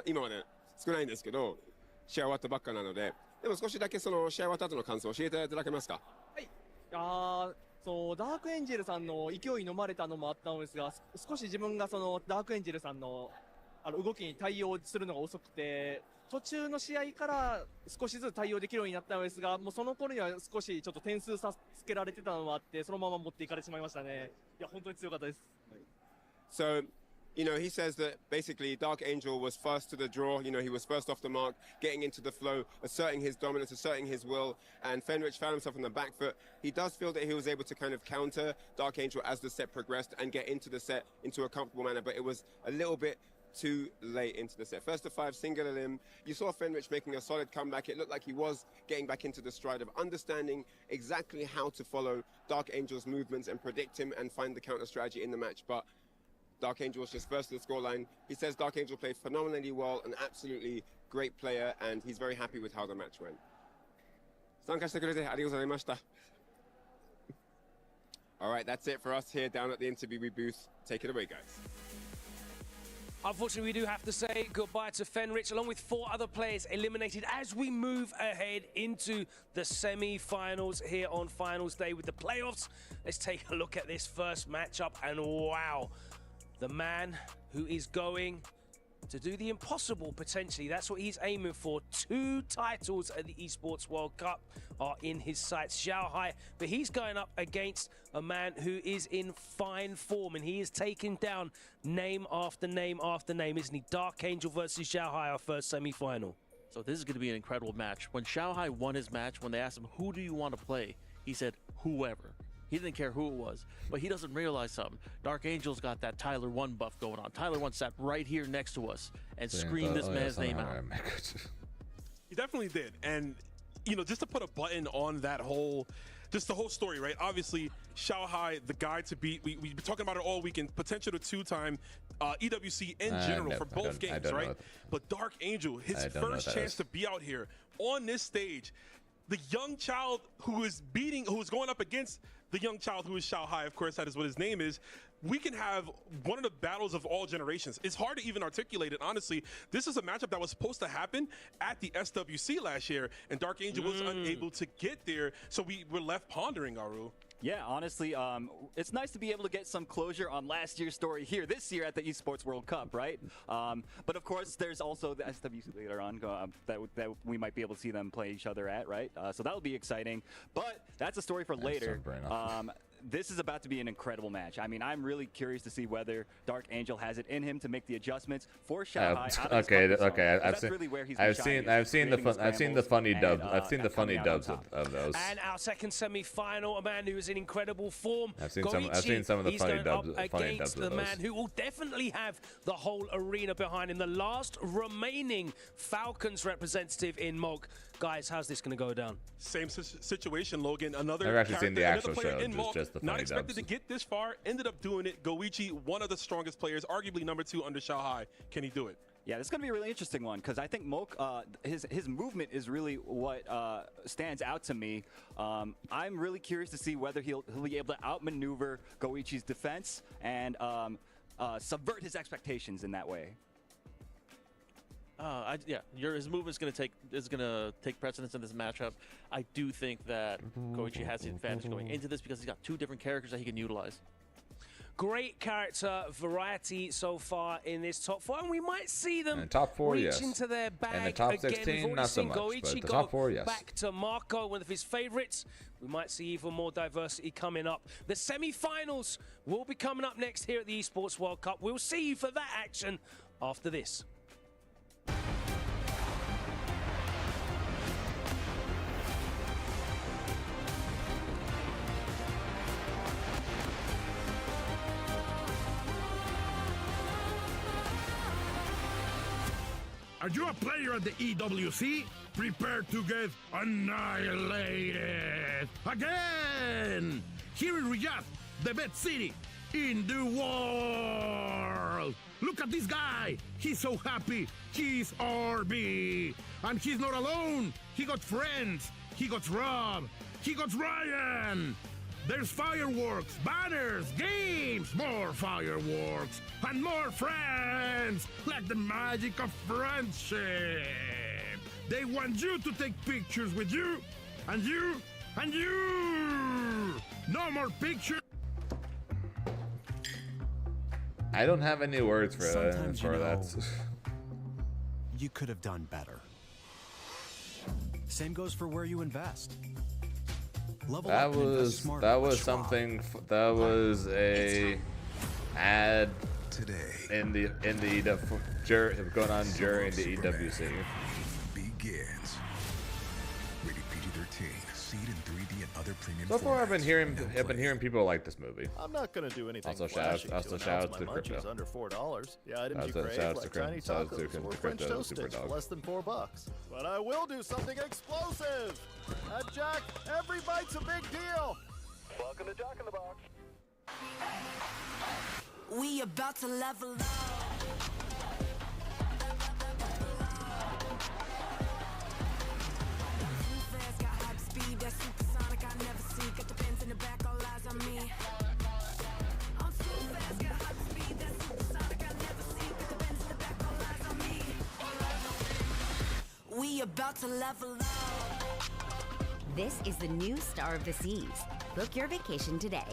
今まで少ないんですけど、試合終わったばっかなので、でも少しだけ試合終わった後の感想を教えていただけますか。はい。ダークエンジェルさんの勢いに飲まれたのもあったのですが、少し自分がダークエンジェルさんの動きに対応するのが遅くて、途中の試合から少しずつ対応できるようになったのですが、もうその頃には少しちょっと点数差つけられてたのもあって、そのまま持っていかれてしまいましたね。いや、本当に強かったです。So, he says that basically Dark Angel was first to the draw. He was first off the mark, getting into the flow, asserting his dominance, asserting his will, and Fenrich found himself on the back foot. He does feel that he was able to kind of counter Dark Angel as the set progressed and get into the set into a comfortable manner, but it was a little bit too late into the set. First to 5, singular limb. You saw Fenrich making a solid comeback. It looked like he was getting back into the stride of understanding exactly how to follow Dark Angel's movements and predict him and find the counter strategy in the match. But Dark Angel was just first to the scoreline. He says Dark Angel played phenomenally well, an absolutely great player, and he's very happy with how the match went. 参加してくれてありがとうございました。All right, that's it for us here down at the InterBB booth. Take it away, guys. Unfortunately, we do have to say goodbye to Fenrich, along with 4 other players eliminated as we move ahead into the semi-finals here on Finals Day with the playoffs. Let's take a look at this first matchup, and wow. the man who is going to do the impossible, potentially. That's what he's aiming for. 2 titles at the Esports World Cup are in his sights. Xiao Hai, but he's going up against a man who is in fine form, and he is taking down name after name after name, isn't he? Dark Angel versus Xiao Hai, our first semi-final. So this is going to be an incredible match. When Xiao Hai won his match, when they asked him, who do you want to play? He said, whoever. He didn't care who it was, but he doesn't realize something. Dark Angel's got that Tyler 1 buff going on. Tyler 1 sat right here next to us and screamed this man's name out. He definitely did. And, you know, just to put a button on that whole, just the whole story, right? Obviously, Xiao Hai, the guy to beat, we've been talking about it all weekend, potential to 2-time EWC in general for both games, right? But Dark Angel, his first chance to be out here on this stage, the young child who is going up against the young child who is Xiao Hai, of course, that is what his name is. We can have one of the battles of all generations. It's hard to even articulate it, honestly. This is a matchup that was supposed to happen at the SWC last year, and Dark Angel was unable to get there, so we were left pondering, Aru. Yeah, honestly, it's nice to be able to get some closure on last year's story here this year at the Esports World Cup, right? But of course, there's also the SWC later on that we might be able to see them play each other at, right? So that'll be exciting. But that's a story for later. This is about to be an incredible match. I mean, I'm really curious to see whether Dark Angel has it in him to make the adjustments for Xiao Hai. Okay. I've seen the funny dubs of those. And our second semi-final, a man who is in incredible form. I've seen some of the funny dubs. Against the man who will definitely have the whole arena behind him. The last remaining Falcons representative in Mog. Guys, how's this going to go down? Same situation, Logan. Another I've actually seen the actual player show, in Mog, just the funny not expected dubs. to get this far, ended up doing it. Goichi, one of the strongest players, arguably number 2 under Xiao Hai. Can he do it? Yeah, this is going to be a really interesting one because I think Moke, his movement is really what stands out to me. I'm really curious to see whether he'll be able to outmaneuver Goichi's defense and subvert his expectations in that way. His movement's going to take precedence in this matchup. I do think that Goichi has the advantage going into this because he's got 2 different characters that he can utilize. Great character variety so far in this top 4, and we might see them in top 4, reach into their bag in the top 16, again. We've already not so seen much, Goichi but the go top 4, yes. back to Marco, one of his favorites. We might see even more diversity coming up. The semi-finals will be coming up next here at the Esports World Cup. We'll see you for that action after this. Are you a player at the EWC? Prepare to get annihilated again! Here in Riyadh, the best city in the world! Look at this guy! He's so happy! He's RB! And he's not alone! He got friends! He got Rob! He got Ryan! There's fireworks, banners, games, more fireworks, and more friends, like the magic of friendship. They want you to take pictures with you, and you, and you. No more pictures. I don't have any words for that. You could have done better. Same goes for where you invest. That was a ad today in the going on during the EWC. Begins. Rated PG-13. Seen in 3D and other premium. So far, I've been hearing people like this movie. I'm not gonna do anything. Also, flashy shout out to my Crypto. munchies under $4. The items you Also, crave, shout out like to tiny Crypto, tacos or French Crypto, toast Super sticks, Dog. for less than $4. But I will do something explosive. At Jack, every bite's a big deal. Welcome to Jack in the Box. We about to level up. We about to level up. This is the new Star of the Seas. Book your vacation today.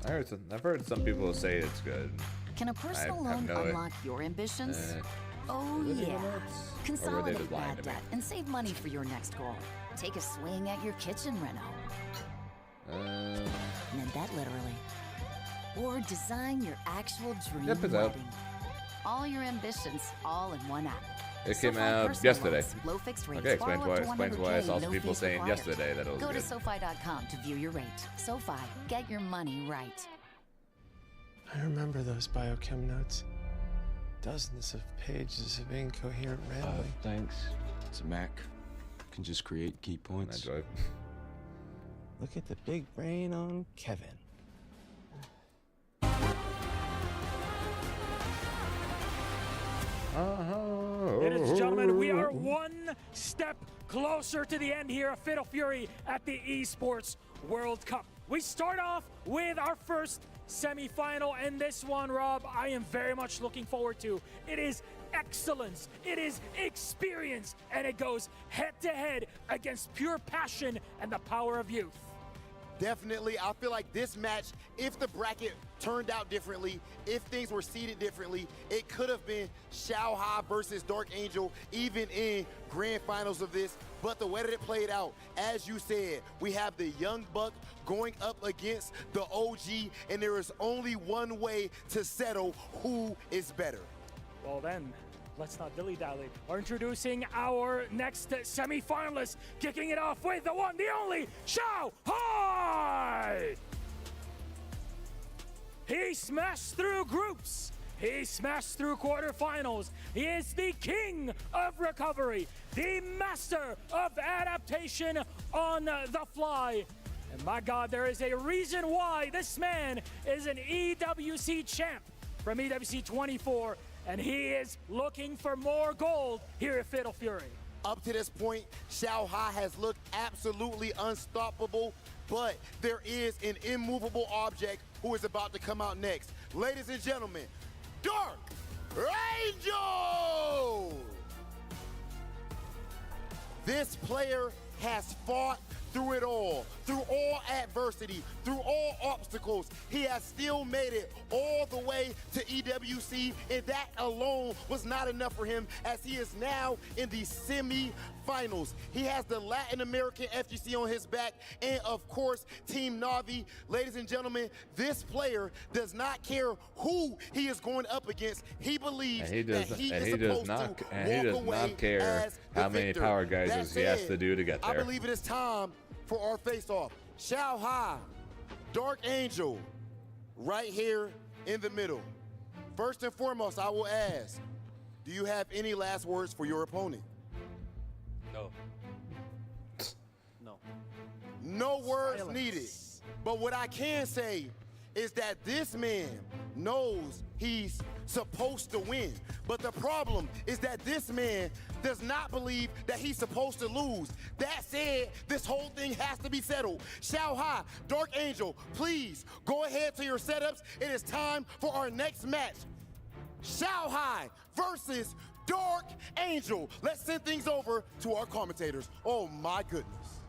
I've heard some people say it's good. Can a personal I have loan no idea. unlock your ambitions? Oh, Were they yeah. lying Consolidate to bad me? debt and save money for your next goal. Take a swing at your kitchen reno. Meant that literally. Or design your actual dream Yep, it's out. wedding. All your ambitions, all in one app. It came SoFi out personal yesterday. loans, low fixed rates, Okay, explains borrow why. up to Explains why I 100K, saw no some people fees saying required. yesterday that it was Go good. to SoFi.com to view your rate. SoFi, get your money right. I remember those biochem notes. Dozens of pages of incoherent rambling. Thanks. It's a Mac. Can just create key points. Look at the big brain on Kevin. Ladies and gentlemen, we are one step closer to the end here of Fatal Fury at the Esports World Cup. We start off with our first semi-final, and this one, Rob, I am very much looking forward to. It is excellence, it is experience, and it goes head-to-head against pure passion and the power of youth. Definitely, I feel like this match, if the bracket turned out differently, if things were seeded differently, it could have been Shao Hai versus Dark Angel, even in grand finals of this. But the way that it played out, as you said, we have the Young Buck going up against the OG, and there is only one way to settle who is better. Well then, let's not dilly-dally. We're introducing our next semi-finalist, kicking it off with the one, the only, Shao Hai! He smashed through groups. He smashed through quarterfinals. He is the king of recovery, the master of adaptation on the fly. And my God, there is a reason why this man is an EWC champ from EWC 24, and he is looking for more gold here at Fatal Fury. Up to this point, Shao Hai has looked absolutely unstoppable, but there is an immovable object who is about to come out next. Ladies and gentlemen, Dark Angel! This player has fought through it all, through all adversity, through all obstacles. He has still made it all the way to EWC, and that alone was not enough for him, as he is now in the semi-finals. He has the Latin American FGC on his back, and of course, Team Na'Vi. Ladies and gentlemen, this player does not care who he is going up against. He believes that he is supposed to walk away care as the how many victor. power geysers That he has said, to do to get I there. believe it is time for our face-off. Shao Hai, Dark Angel, right here in the middle. First and foremost, I will ask, do you have any last words for your opponent? No. No words needed. But what I can say is that this man knows he's supposed to win. But the problem is that this man does not believe that he's supposed to lose. That said, this whole thing has to be settled. Shao Hai, Dark Angel, please go ahead to your setups. It is time for our next match. Shao Hai versus Dark Angel. Let's send things over to our commentators. Oh my goodness.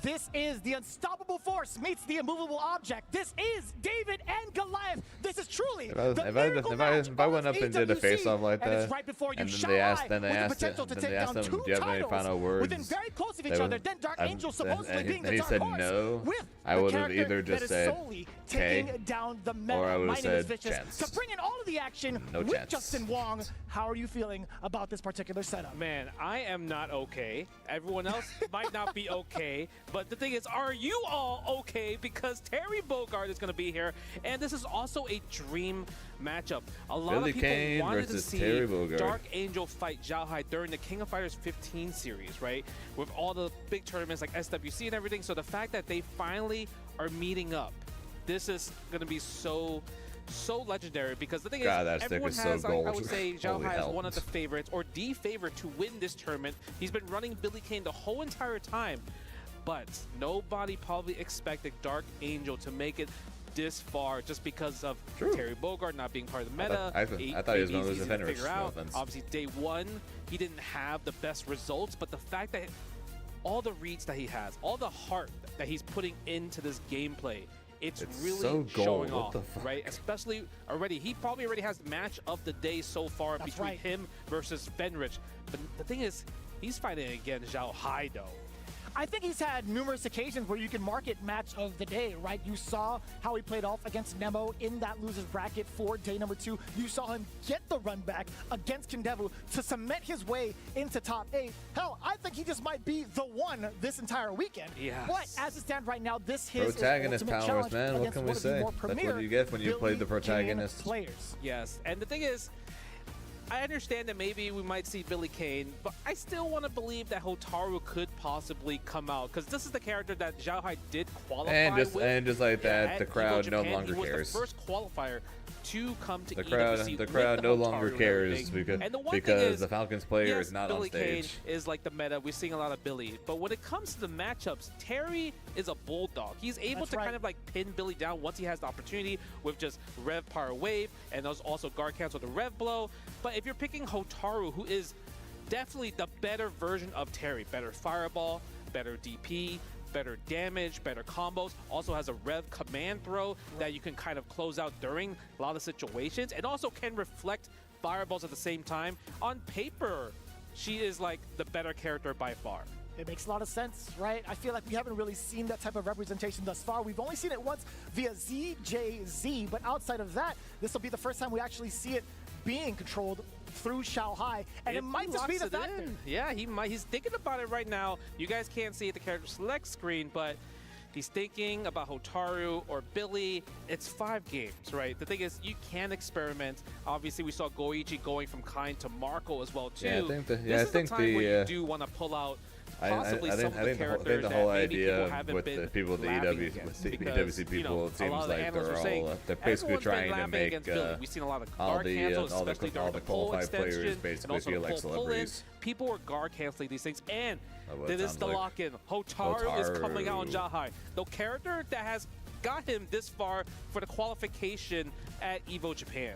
This is the unstoppable force meets the immovable object. This is David and Goliath. This is truly If I went up and did a face-off like that, right before you, and then Shao they Hai, asked, then they with the asked, potential to then take they asked down him, two do you have any titles final words? within very close of each They other. would- Then Dark Angel supposedly being the and he dark said horse no. with I the would have character either that just is said solely K, taking down the meta. or I would My have name is said Vicious. chance. To bring in all of the action No with chance. Justin Wong, how are you feeling about this particular setup? Man, I am not okay. Everyone else might not be okay. But the thing is, are you all okay? Because Terry Bogard is going to be here. And this is also a dream matchup. A lot Billy of people Kane wanted to versus see Terry Bogard. Dark Angel fight Shao Hai during the King of Fighters 15 series, right? With all the big tournaments like SWC and everything. So the fact that they finally are meeting up, this is going to be so legendary, because the thing God, is, that stick everyone is so has, I gold. would say, Shao Holy Hai is hell. one of the favorites, or the favorite to win this tournament. He's been running Billy Kane the whole entire time, but nobody probably expected Dark Angel to make it this far just because of Terry Bogard not being part of the meta. I thought he was going to lose to Easy to Fenris. figure No out. offense. Obviously, day one, he didn't have the best results, but the fact that all the reads that he has, all the heart that he's putting into this gameplay, it's It's really so gold. showing What off, the fuck? right? Especially already, he probably already has the match of the day so far That's between right. him versus Fenrich. But the thing is, he's fighting against Zhao Hai, though. I think he's had numerous occasions where you can mark it match of the day, right? You saw how he played off against Nemo in that loser's bracket for day number 2. You saw him get the run back against Kindevu to cement his way into top 8. Hell, I think he just might be the one this entire weekend. Yes. But as it stands right now, this is Protagonist his ultimate powers, challenge man. What against can we one of the say? more That's premier what you get when you play the Billie Jean protagonist. players. Yes, and the thing is, I understand that maybe we might see Billy Kane, but I still want to believe that Hotaru could possibly come out, because this is the character that Zhao Hai did qualify with. And just like that, at the Evo crowd no Japan. longer He was cares. the first qualifier to come to The EWC crowd with no the longer Hotaru and cares everything. And the one thing because is, the Falcons player yes, is not Billy on stage. Kane is like the meta. We're seeing a lot of Billy. But when it comes to the matchups, Terry is a bulldog. He's able That's to right. kind of like pin Billy down once he has the opportunity with just Rev Power Wave, and there's also guard cancel the Rev Blow. But if you're picking Hotaru, who is definitely the better version of Terry, better Fireball, better DP, better damage, better combos, also has a Rev command throw that you can kind of close out during a lot of situations, and also can reflect fireballs at the same time. On paper, she is like the better character by far. It makes a lot of sense, right? I feel like we haven't really seen that type of representation thus far. We've only seen it once via ZJZ, but outside of that, this will be the first time we actually see it being controlled through Zhao Hai, and it might just be the factor. Yeah, he might. He's thinking about it right now. You guys can't see the character select screen, but he's thinking about Hotaru or Billy. It's 5 games, right? The thing is, you can experiment. Obviously, we saw Goichi going from Kind to Marco as well, too. Yeah, I think this is the time where you do want to pull out possibly some of the characters the whole that maybe idea people haven't with been the people, the labbing EWC against, people, because, it you know, seems a lot of the like analysts they're are all saying they're basically everyone's been trying to labbing make against Billy. We've seen a lot of all guard cancels, especially during the pull qualified players extension, basically and also feel the like pull in. celebrities. People were guard canceling these things, and what this it is sounds the like. lock-in. Hotaru is coming out on Zhao Hai, the character that has got him this far for the qualification at Evo Japan.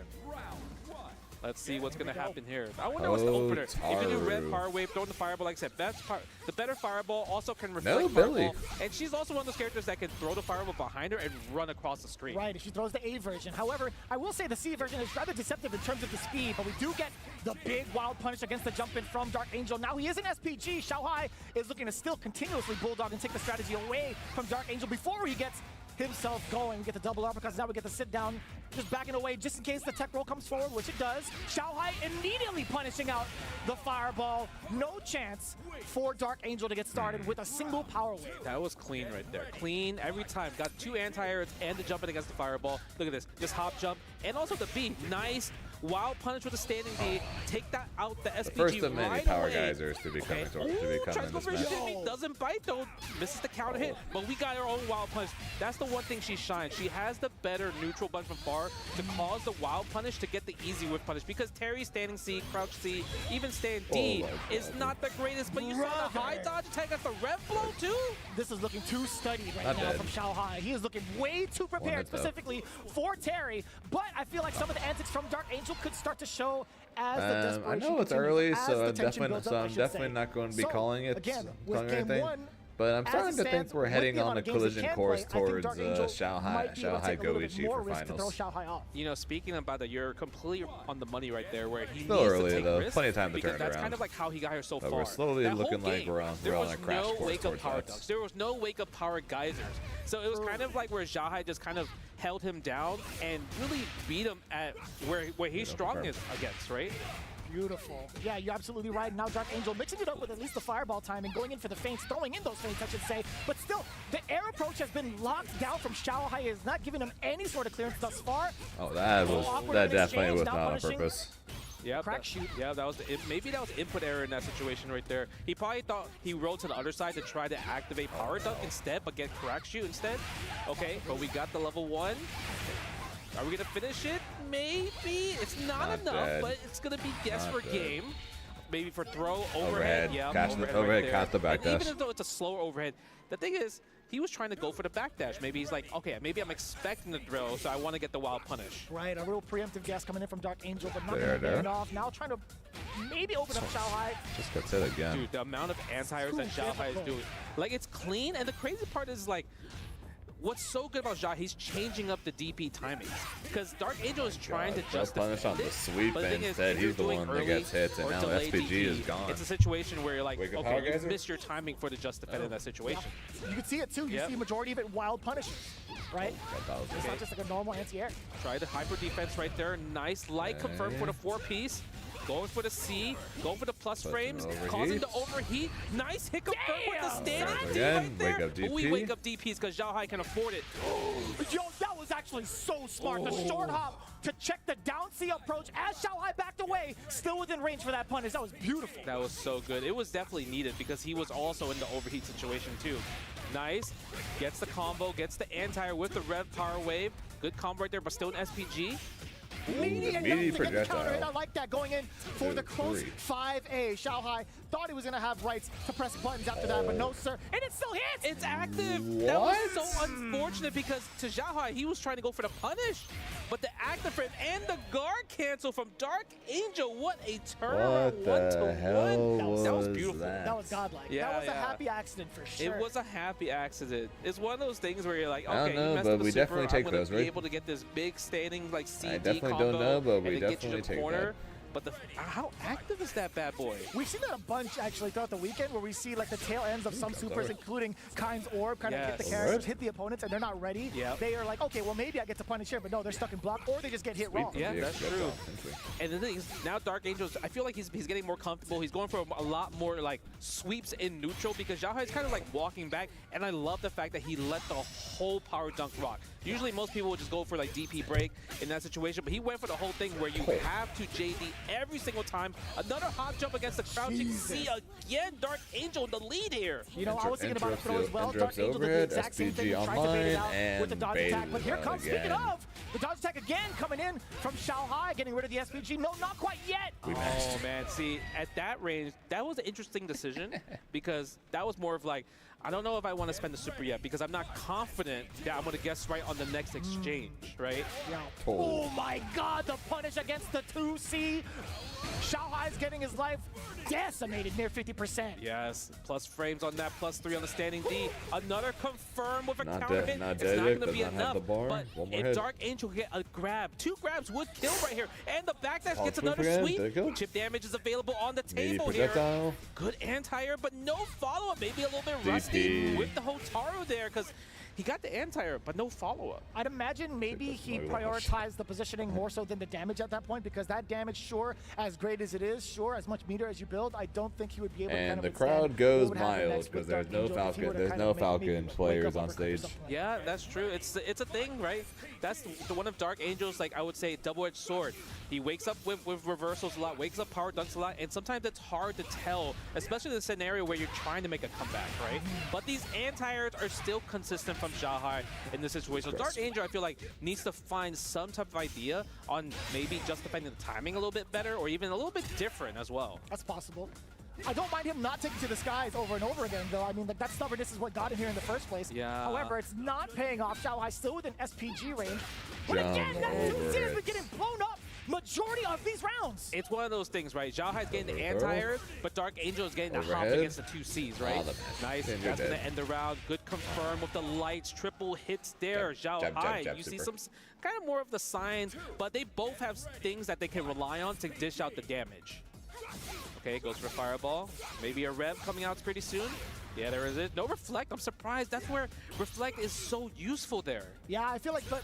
Let's see what's going to happen here. I wonder what's the opener. If you do Red Power Wave, throwing the Fireball, like I said, the better Fireball also can reflect Billy. Fireball. And she's also one of those characters that can throw the Fireball behind her and run across the screen. Right, she throws the A version. However, I will say the C version is rather deceptive in terms of the speed, but we do get the big wild punish against the jump in from Dark Angel. Now he is an SPG. Zhao Hai is looking to still continuously bulldog and take the strategy away from Dark Angel before he gets himself going. We get the double uppercuts. Now we get the sit down, just backing away just in case the tech roll comes forward, which it does. Zhao Hai immediately punishing out the Fireball. No chance for Dark Angel to get started with a single power wave. That was clean right there. Clean every time. Got 2 anti-air and the jumping against the Fireball. Look at this. Just hop jump. And also the B. Nice. Wild punish with a standing D. Take that out the SPG First of many right power away. geysers to be coming Tries in to go this for a match. shimmy. Doesn't bite though. Misses the counter hit. But we got our own wild punish. That's the one thing she shines. She has the better neutral bunch from far to cause the wild punish to get the easy whiff punish. Because Terry standing C, crouch C, even stand D is not the greatest. But you saw the high dodge attack at the Rev Blow too. This is looking too studied right Not now bad. from Zhao Hai. He is looking way too prepared hit, though. specifically for Terry. But I feel like some of the antics from Dark Angel could start to show as the desperation I know it's continues, early, as so the I'm tension builds up, I should definitely say. not going to be So, calling it. again, with calling game anything. 1, But I'm as starting it to think stands, we're with heading the on amount a of games they collision can course play, I think towards Dark Angel Zhao might be able to Hai take a little bit Goichi more for risk to throw finals. Zhao Hai off. You know, speaking about that, you're completely on the money right there, where he Still needs early, to take though. risks, Plenty of time to because turn it that's around. kind of like how he got here so But far. we're slowly That looking whole like game, we're on there a was crash no course wake-up towards power that. ducks. There was no wake-up power geysers. So it was kind of like where Zhao Hai just kind of held him down and really beat him at where he's strong against, right? Beautiful. Yeah, you're absolutely right. Now Dark Angel mixing it up with at least the fireball time and going in for the feints, throwing in those feints, I should say. But still, the air approach has been locked down from Zhao Hai. Is not giving him any sort of clearance thus far. Oh, that definitely was not on punishing. purpose. Yeah, Crack shoot. Yeah, that was maybe that was input error in that situation right there. He probably thought he rolled to the other side to try to activate power dunk instead, but get crack shoot instead. Okay, but we got the level 1. Are we gonna finish it? Maybe. It's not enough, dead. but it's gonna be guess Not for dead. game. Maybe for throw, overhead. Overhead. Yeah, Catch the overhead, right caught the there. back And dash. even though it's a slower overhead, the thing is, he was trying to go for the backdash. Maybe he's like, okay, maybe I'm expecting the drill, so I want to get the wild punish. Right, a real preemptive guess coming in from Dark Angel, but not There. getting it off. Now trying to maybe open up Zhao Hai. Just gets hit again. Dude, the amount of anti-airs that Zhao Hai is doing. Like, it's clean, and the crazy part is, like, what's so good about Ja, he's changing up the DP timings. Because Dark Angel is trying to Just punish on the sweep but the thing is, instead. if you're He's the doing one that early gets hits, and or now delayed SPG is DP, gone. It's a situation where you're like, Wake up, okay, you Power Geyser? missed your timing for the just defend in that situation. You can see it too. You see majority of it wild punishes, right? It's not just like a normal anti-air. Try the hyper defense right there. Nice light confirmed for the 4-piece. Going for the C, going for the plus frames, causing the overheat. Nice hit confirmed with the standing D right there. Wake up DP. We wake up DPs because Xiaohai can afford it. Yo, that was actually so smart. The short hop to check the down C approach as Xiaohai backed away, still within range for that punish. That was beautiful. That was so good. It was definitely needed because he was also in the overheat situation too. Nice. Gets the combo, gets the anti-air with the Rev Power Wave. Good combo right there, but still an SPG. Meaty enough to get the counter hit. I like that. Going in for the close 5A. Xiaohai thought he was going to have rights to press buttons after that, but no, sir. And it still hits! It's active! That was so unfortunate because to Xiaohai, he was trying to go for the punish, but the active frame and the guard cancel from Dark Angel. What a turnaround. What the hell that was beautiful. That was godlike. Yeah, that was a happy accident for sure. It was a happy accident. It's one of those things where you're like, I don't okay, know, you messed but up the we super, definitely take I'm gonna those, be right? able to get this big standing like CD I definitely combo don't know, but we and then get you definitely to the take corner. that. But how active is that bad boy? We've seen that a bunch actually throughout the weekend where we see like the tail ends of some supers, including Kind's Orb, kind of hit the characters, hit the opponents, and they're not ready. They are like, okay, well maybe I get to punish here, but no, they're stuck in block, or they just get hit wrong. Yeah, that's true. And the thing is, now Dark Angels, I feel like he's getting more comfortable. He's going for a lot more like sweeps in neutral because Xiaohai is kind of like walking back, and I love the fact that he let the whole power dunk rock. Usually most people would just go for like DP break in that situation, but he went for the whole thing where you have to JD every single time. Another hop jump against the crouching C again. Dark Angel in the lead here. You know, I was thinking about a throw as well. Dark Angel did the exact same thing. He tried to bait it out with the dodge attack, but here comes, speaking of, the dodge attack again coming in from Xiaohai, getting rid of the SPG. No, not quite yet. Oh man, see, at that range, that was an interesting decision because that was more of like, I don't know if I want to spend the super yet because I'm not confident that I'm going to guess right on the next exchange, right? Yeah. Oh my god, the punish against the 2C. Xiaohai's getting his life decimated near 50%. Yes, plus frames on that, plus 3 on the standing D. Another confirm with a Not counter dead, hit. not It's dead not yet, going to be does not have enough. the bar. But One more if hit. Dark Angel can get a grab, 2 grabs would kill right here. And the backdash Oh, gets sweep another again. sweep. There you go. Chip damage is available on the Meaty table here. projectile. Good anti-air, but no follow-up. Maybe a little bit rusty DP. with the Hotaru there because he got the anti-air, but no follow-up. I'd imagine maybe he prioritized the positioning more so than the damage at that point, because that damage, sure, as great as it is, sure, as much meter as you build, I don't think he would be able to kind And of the withstand crowd what goes would happen mild next because with there's Dark no Angel if he Falcon. were to There's kind no of maybe Falcon wake players up on uppercut or stage. something like Yeah, that's true. It's a thing, right? That's the one of Dark Angel's, like I would say, double-edged sword. He wakes up with reversals a lot, wakes up power dunks a lot, and sometimes it's hard to tell, especially in the scenario where you're trying to make a comeback, right? But these anti-airs are still consistent from Xiaohai in this situation. So Dark Angel, I feel like, needs to find some type of idea on maybe just defending the timing a little bit better or even a little bit different as well. That's possible. I don't mind him not taking to the skies over and over again, though. I mean, that stubbornness is what got him here in the first place. Yeah. However, it's not paying off. Xiaohai still within SPG range. But Jump again, that over 2C has it. been getting blown up majority of these rounds. It's one of those things, right? Xiaohai's getting the anti-air, but Dark Angel is getting the hop Overhead. against the 2Cs, right? Oh, Nice. Then you're That's going dead. to end the round. Good confirm with the lights. Triple hits there. Jab, Xiaohai, jab, you see super. some kind of more of the signs, but they both have things that they can rely on to dish out the damage. Okay, goes for Fireball. Maybe a Rev coming out pretty soon. Yeah, there is it. No Reflect. I'm surprised. That's where Reflect is so useful there. Yeah, I feel like, but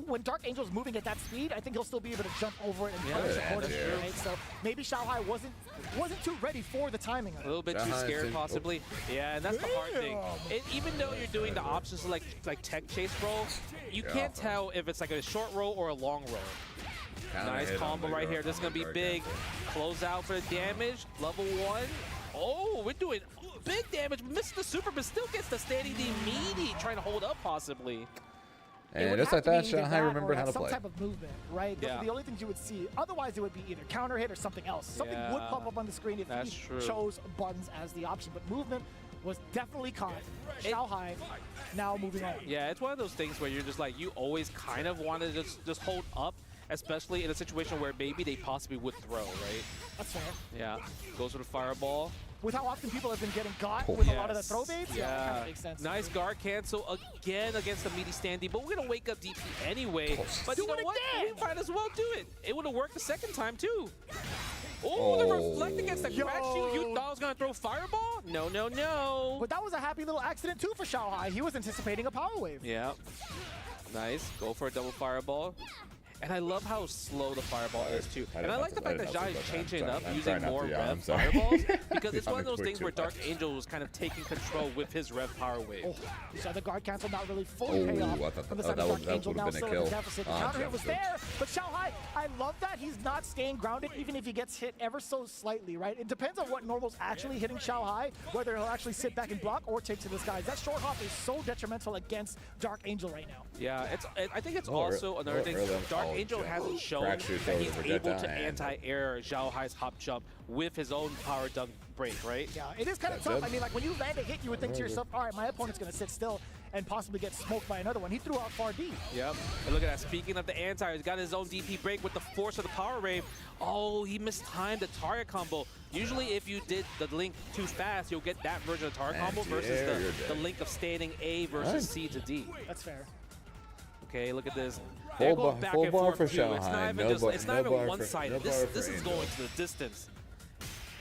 when Dark Angel's moving at that speed, I think he'll still be able to jump over it and punish accordingly, right? So maybe Xiaohai wasn't too ready for the timing of it. A little bit too scared, possibly. Yeah, and that's the hard thing. Even though you're doing the options like tech chase roll, you can't tell if it's like a short roll or a long roll. Nice combo right here. This is going to be big. Close out for the damage. Level 1. Oh, we're doing big damage. Missed the super, but still gets the standing D. Meaty trying to hold up, possibly. And just like that, Xiaohai remembered how to some play. type of movement, right? Those are the only things you would see. Otherwise, it would be either counter hit or something else. Something would pop up on the screen if he chose buttons as the option. But movement was definitely caught. Xiaohai now moving on. Yeah, it's one of those things where you're just like, you always kind of want to just hold up, especially in a situation where maybe they possibly would throw, right? That's fair. Yeah, goes for the Fireball. with how often people have been getting got with a lot of the throw baits, it kind of makes sense. Nice guard cancel again against the meaty standee, but we're gonna wake up DP anyway. But you know what? We might as well do it. It would have worked the second time too. Oh, the reflect against the crack shoot. You thought I was gonna throw fireball? No, no, no. But that was a happy little accident too for Xiaohai. He was anticipating a power wave. Yeah. Nice. Go for a double fireball. And I love how slow the fireball is too. And I like the fact that Xiaohai is changing it up, using more Rev fireballs, because it's one of those things where Dark Angel was kind of taking control with his Rev power wave. Oh, so the guard cancel not really fully pay off from the side of Dark Angel, now still in the deficit. The counter hit was there, but Xiaohai, I love that he's not staying grounded even if he gets hit ever so slightly, right? It depends on what normal's actually hitting Xiaohai, whether he'll actually sit back and block or take to this guy. That short hop is so detrimental against Dark Angel right now. Yeah, I think it's also another thing. Dark Angel hasn't shown that he's able to anti-air Xiaohai's hop jump with his own power dunk break, right? Yeah, it is kind of tough. I mean, like when you land a hit, you would think to yourself, all right, my opponent's going to sit still and possibly get smoked by another one. He threw out far D. Yep. And look at that. Speaking of the anti, he's got his own DP break with the force of the power wave. Oh, he mistimed the Target combo. Usually if you did the link too fast, you'll get that version of the Target combo versus the link of standing A versus C to D. That's fair. Okay, look at this. Full going back full and bar forth for too. It's Xiaohai. not even one-sided. This is going to the distance.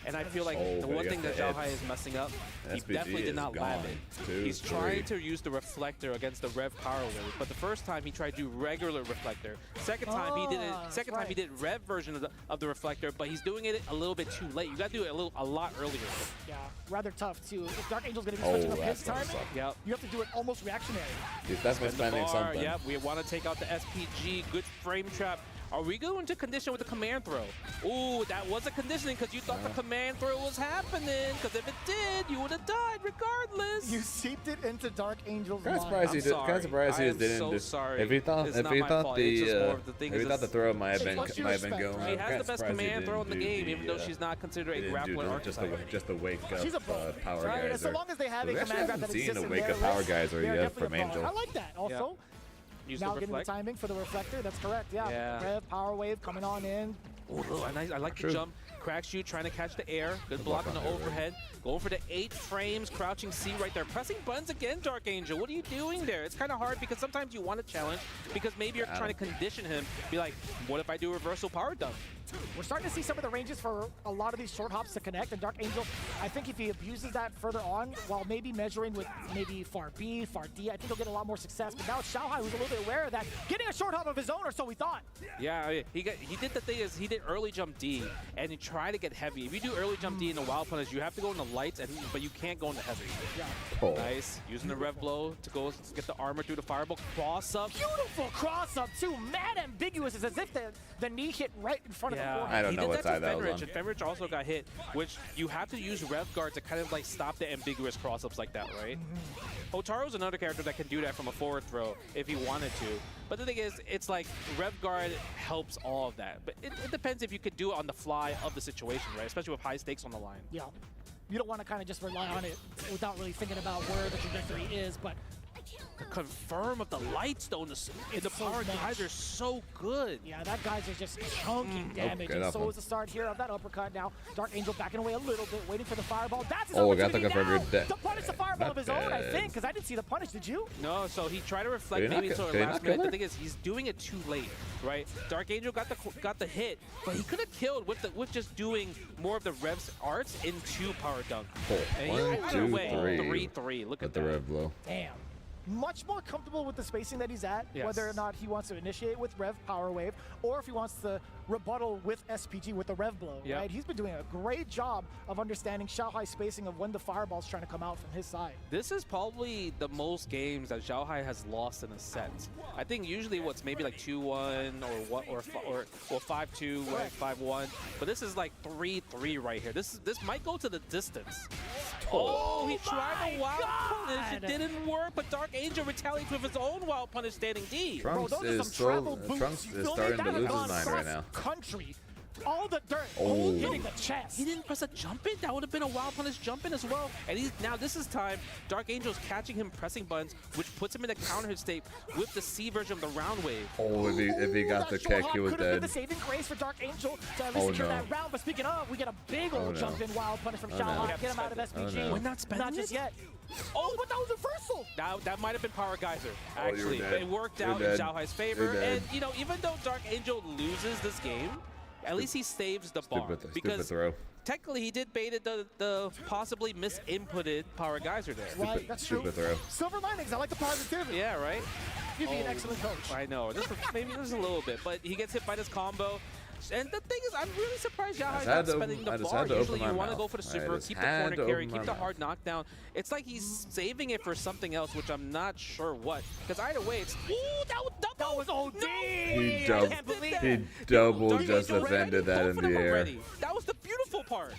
And I feel like the one thing that Xiaohai is messing up, he definitely did not land it. He's trying to use the reflector against the Rev power wave, but the first time he tried to do regular reflector. Second time he did it. Second time he did Rev version of the reflector, but he's doing it a little bit too late. You got to do it a lot earlier. Yeah, rather tough too. If Dark Angel's going to be switching up his timing, you have to do it almost reactionary. He's definitely spending something. Yeah, we want to take out the SPG. Good frame trap. Are we going to condition with the command throw? Ooh, that was a conditioning because you thought the command throw was happening. Because if it did, you would have died regardless. You seeped it into Dark Angel's Kind of mind. surprised he did. Kind of surprised he didn't. So sorry. If he thought the throw might have been going. She has the best command throw in the game, even though she's not considered a grappler archetype. Just the wake up She's a pro. power Right? guys. So long as they have a command grab that exists in the their wake up power guys or they're yet from definitely a pro. Angel. I like that also. Now getting the timing for the reflector, that's correct, yeah. Rev, power wave coming on in. Ooh, I like the jump. Crack shoot, trying to catch the air. Good block on the overhead. Going for the 8 frames, crouching C right there. Pressing buttons again, Dark Angel. What are you doing there? It's kind of hard because sometimes you want to challenge because maybe you're trying to condition him. Be like, what if I do a reversal power dunk? We're starting to see some of the ranges for a lot of these short hops to connect, and Dark Angel, I think if he abuses that further on, while maybe measuring with maybe far B, far D, I think he'll get a lot more success. But now Xiaohai, who's a little bit aware of that, getting a short hop of his own, or so we thought. Yeah, he did the thing is he did early jump D, and he tried to get heavy. If you do early jump D in the wild punish, you have to go in the lights, but you can't go in the heavy. Yeah. Nice, using the rev blow to go get the armor through the fireball. Cross up. Beautiful cross up too. Mad ambiguous. It's as if the knee hit right in front of the forehead. I don't know what side that was on. And Fenrich also got hit, which you have to use rev guard to kind of like stop the ambiguous cross ups like that, right? Hotaro's another character that can do that from a forward throw if he wanted to. But the thing is, it's like rev guard helps all of that. But it depends if you could do it on the fly of the situation, right? Especially with high stakes on the line. Yeah. You don't want to kind of just rely on it without really thinking about where the trajectory is, but the confirm of the lights though in the power guys are so good. Yeah, that guy's are just chunking damage. And so is the start here of that uppercut now. Dark Angel backing away a little bit, waiting for the fireball. That's his opportunity now to punish the fireball of his own, I think, because I didn't see the punish, did you? No, so he tried to reflect maybe until the last minute. The thing is, he's doing it too late, right? Dark Angel got the hit, but he could have killed with just doing more of the Rev's arts into power dunk. And 1, 2, 3. 3-3. Look at the rev blow. Damn. Much more comfortable with the spacing that he's at, yes. Whether or not he wants to initiate with Rev Power Wave, or if he wants to rebuttal with SPG with the Rev Blow, right? He's been doing a great job of understanding Xiaohai's spacing of when the fireball's trying to come out from his side. This is probably the most games that Xiaohai has lost in a set. I think usually what's maybe like 2-1 or 5-2, 5-1, but this is like 3-3 right here. This might go to the distance. Oh, he tried a wild punish. It didn't work, but Dark Angel retaliates with his own wild punish standing D. Trunks is starting to lose his mind right now. Country all the dirt. Oh. Hitting the chest. He didn't press a jump in. That would have been a wild punish jump in as well. And now this is time. Dark Angel's catching him pressing buttons, which puts him in a counter hit state with the C version of the round wave. Oh, if he got the kick, he was dead. The saving grace for Dark Angel to at least secure that round. But speaking of, we get a big old jump in wild punish from Xiaohai. Get him out of SPG. We're not spending Not just it? yet. Oh, but that was reversal. That might have been Power Geyser, actually. Dead. It worked You're out dead. in Xiaohai's favor. You're dead. And, you know, even though Dark Angel loses this game, at least he saves the bar. Stupid throw. Technically, he did baited the possibly misinputted Power Geyser there. Right, that's true. Stupid throw. Silver linings. I like the positivity. Yeah, right? You'd be an excellent coach. I know. Maybe just a little bit, but he gets hit by this combo. And the thing is, I'm really surprised Xiaohai's not spending the bar. Usually you want to go for the super, keep the corner carry, keep the hard knockdown. It's like he's saving it for something else, which I'm not sure what. Because either way, it's... Ooh, that was double! That was OD! No, He double just defended that in the air. That was the beautiful part.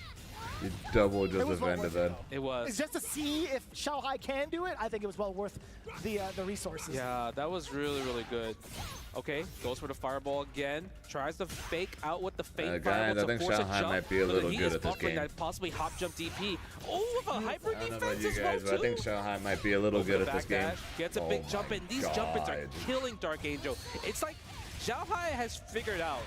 He double just defended that. It was. It's just to see if Xiaohai can do it. I think it was well worth the resources. Yeah, that was really, really good. Okay, goes for the fireball again. Tries to fake out with the fake fireball. Guys, I think Xiaohai might be a little good at this game. That possibly hop jump DP. Oh, with a hyper I don't know defense about you as guys, well, but I think too. Xiaohai might be a little good at this game. Gets a big jump in. These jump ins are killing Dark Angel. It's like Xiaohai has figured out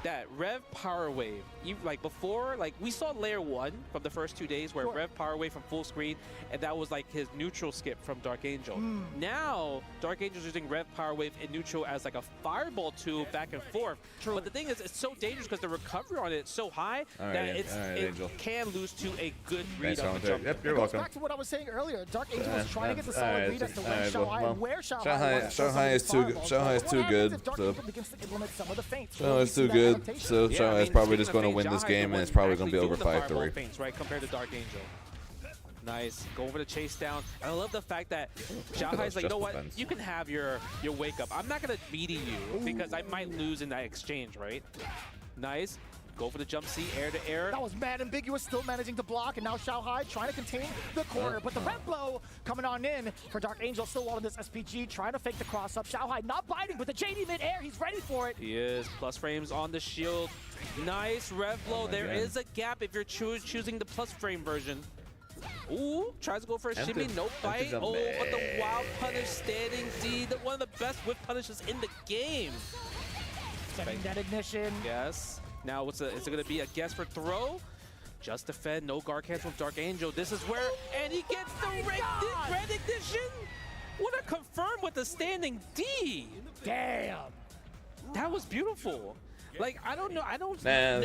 that Rev Power Wave, like before, like we saw layer 1 from the first 2 days where Rev Power Wave from full screen, and that was like his neutral skip from Dark Angel. Now, Dark Angel's using Rev Power Wave in neutral as like a fireball tool back and forth. But the thing is, it's so dangerous because the recovery on it is so high that it can lose to a good read on the jump. Yep, you're It goes welcome. back to what I was saying earlier. Dark Angel was trying to get the solid read as to when Xiaohai and where Xiaohai was. Xiaohai is too good. Xiaohai is too good. So Xiaohai is too good. So Xiaohai is probably just going to win this game, and it's probably going to be over 5-3. Right, compared to Dark Angel. Nice, going for the chase down. And I love the fact that Xiaohai's like, you know what, you can have your wake up. I'm not gonna meaty you because I might lose in that exchange, right? Nice. Go for the jump C, air to air. That was mad ambiguous, still managing to block, and now Xiaohai trying to contain the corner. But the red blow coming on in for Dark Angel, still wall in this SPG, trying to fake the cross up. Xiaohai not biting, but the JD mid-air, he's ready for it. He is. Plus frames on the shield. Nice rev blow. There is a gap if you're choosing the plus frame version. Ooh, tries to go for a shimmy, no bite. Oh, but the wild punish standing D, one of the best whip punishes in the game. Setting that ignition. Yes. Now, is it going to be a guess for throw? Just defend, no guard cancel from Dark Angel. This is where, and he gets the red ignition. What a confirm with the standing D. Damn. That was beautiful. Like, I don't know how he's doing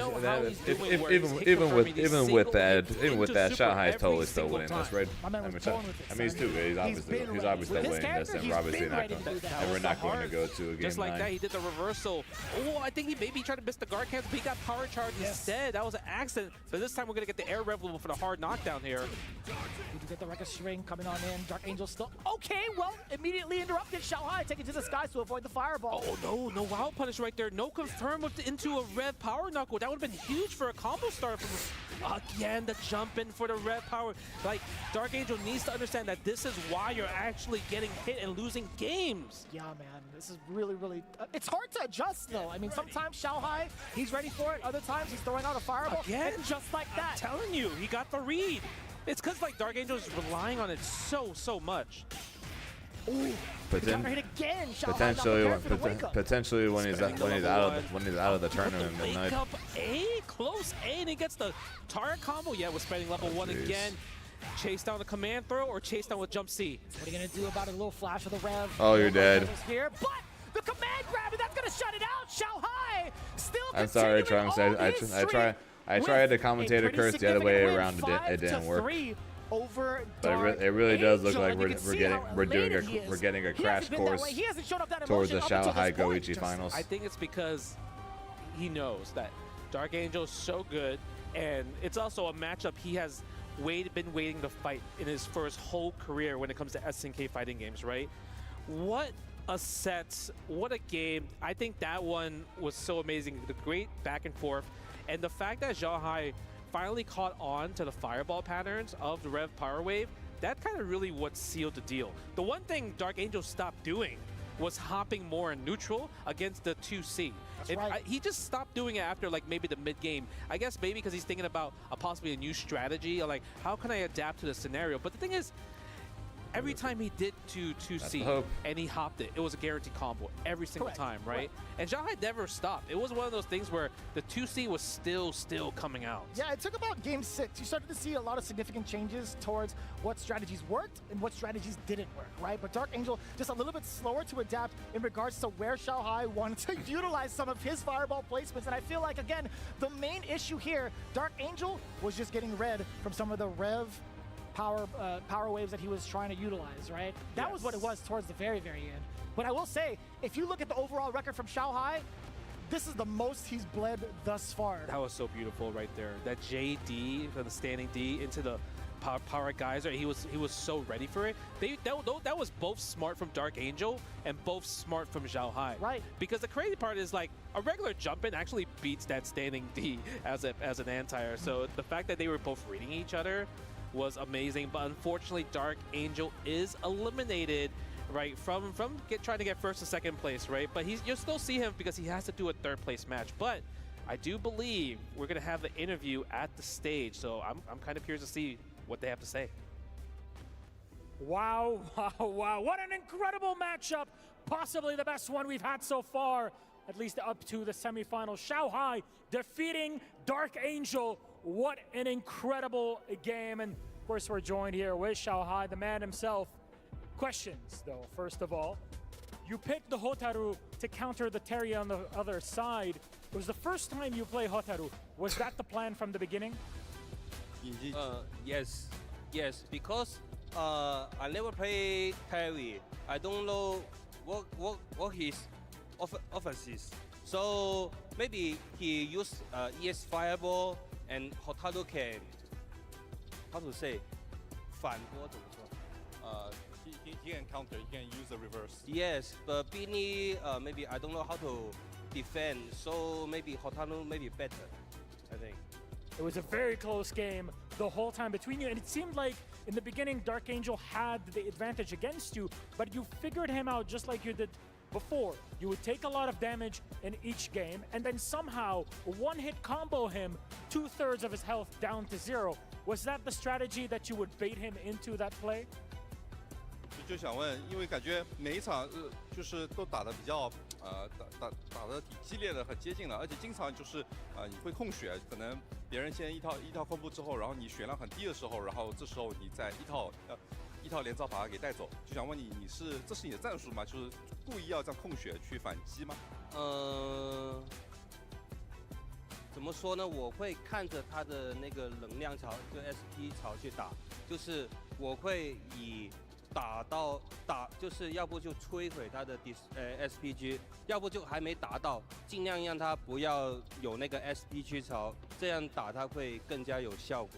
even with that, Xiaohai is totally still winning this, right? I mean, he's too good. He's obviously still winning this, and we're obviously not going, and we're not going to go to a game Just like 9. that, he did the reversal. Oh, I think he maybe tried to miss the guard cancel, but he got power charge instead. That was an accident. But this time we're going to get the air rev level for the hard knockdown here. We do get the record string coming on in. Dark Angel still okay. Well, immediately interrupted. Xiaohai taking to the skies to avoid the fireball. Oh no wild punish right there. No confirm into a rev power knuckle. That would have been huge for a combo start from again the jump in for the rev power. Like Dark Angel needs to understand that this is why you're actually getting hit and losing games. Yeah, man, this is really it's hard to adjust though. I mean, sometimes Xiaohai, he's ready for it. Other times he's throwing out a fireball. Again, and just like that. I'm telling you, he got the read. It's because like Dark Angel is relying on it so much. Ooh, potentially when he's out of the tournament. Wake up A, close A, and he gets the target combo. Yeah, with spending level 1 again. Chase down the command throw or chase down with jump C. What are you gonna do about a little flash of the rev? Oh, you're dead. Here, but the command grab, and that's gonna shut it out. Xiaohai still. I'm sorry, Trunks. I tried to commentator curse the other way around. It didn't work. Over but it really does look like we're getting a crash course towards the Xiaohai Goichi finals. I think it's because he knows that Dark Angel is so good, and it's also a matchup he has been waiting to fight for his whole career when it comes to SNK fighting games, right? What a set, what a game. I think that one was so amazing. The great back and forth, and the fact that Xiaohai finally caught on to the fireball patterns of the Rev Power Wave, that kind of really what sealed the deal. The one thing Dark Angel stopped doing was hopping more in neutral against the 2C. He just stopped doing it after like maybe the mid game. I guess maybe because he's thinking about possibly a new strategy, or like how can I adapt to the scenario. But the thing is, every time he did 2C and he hopped it, it was a guaranteed combo every single time, right? And Xiaohai never stopped. It was one of those things where the 2C was still coming out. Yeah, it took about game 6. You started to see a lot of significant changes towards what strategies worked and what strategies didn't work, right? But Dark Angel just a little bit slower to adapt in regards to where Xiaohai wanted to utilize some of his fireball placements. And I feel like, again, the main issue here, Dark Angel was just getting red from some of the Rev power waves that he was trying to utilize, right? That was what it was towards the very end. But I will say, if you look at the overall record from Xiaohai, this is the most he's bled thus far. That was so beautiful right there. That JD from the standing D into the power geyser, he was so ready for it. That was both smart from Dark Angel and both smart from Xiaohai. Right. Because the crazy part is like a regular jump in actually beats that standing D as an anti-air. So the fact that they were both reading each other was amazing, but unfortunately Dark Angel is eliminated, right, from trying to get first and second place, right? But you'll still see him because he has to do a third place match. But I do believe we're gonna have the interview at the stage, so I'm kind of curious to see what they have to say. Wow, what an incredible matchup, possibly the best one we've had so far, at least up to the semifinal. Xiaohai defeating Dark Angel. What an incredible game. And of course, we're joined here with Xiaohai, the man himself. Questions, though. First of all, you picked the Hotaru to counter the Terry on the other side. It was the first time you play Hotaru. Was that the plan from the beginning? Yes, because I never play Terry. I don't know what his offenses. So maybe he used ES Fireball, and Hotaru can, how to say, 反驳怎么说? He can counter, he can use the reverse. Yes, but Beanie, maybe I don't know how to defend, so maybe Hotaru may be better, I think. It was a very close game the whole time between you, and it seemed like in the beginning Dark Angel had the advantage against you, but you figured him out just like you did before. You would take a lot of damage in each game, and then somehow one-hit combo him 2/3 of his health down to 0. Was that the strategy that you would bait him into that play? 就想问，因为感觉每一场就是都打得比较打得挺激烈的，很接近了，而且经常就是你会控血，可能别人先一套控步之后，然后你血量很低的时候，然后这时候你再一套连招把它给带走。就想问你，这是你的战术吗？就是故意要这样控血去反击吗？怎么说呢？我会看着他的那个能量槽，就 SP 槽去打，就是我会以就是要不就摧毁他的SPG， 要不就还没达到，尽量让他不要有那个 SPG 槽，这样打他会更加有效果。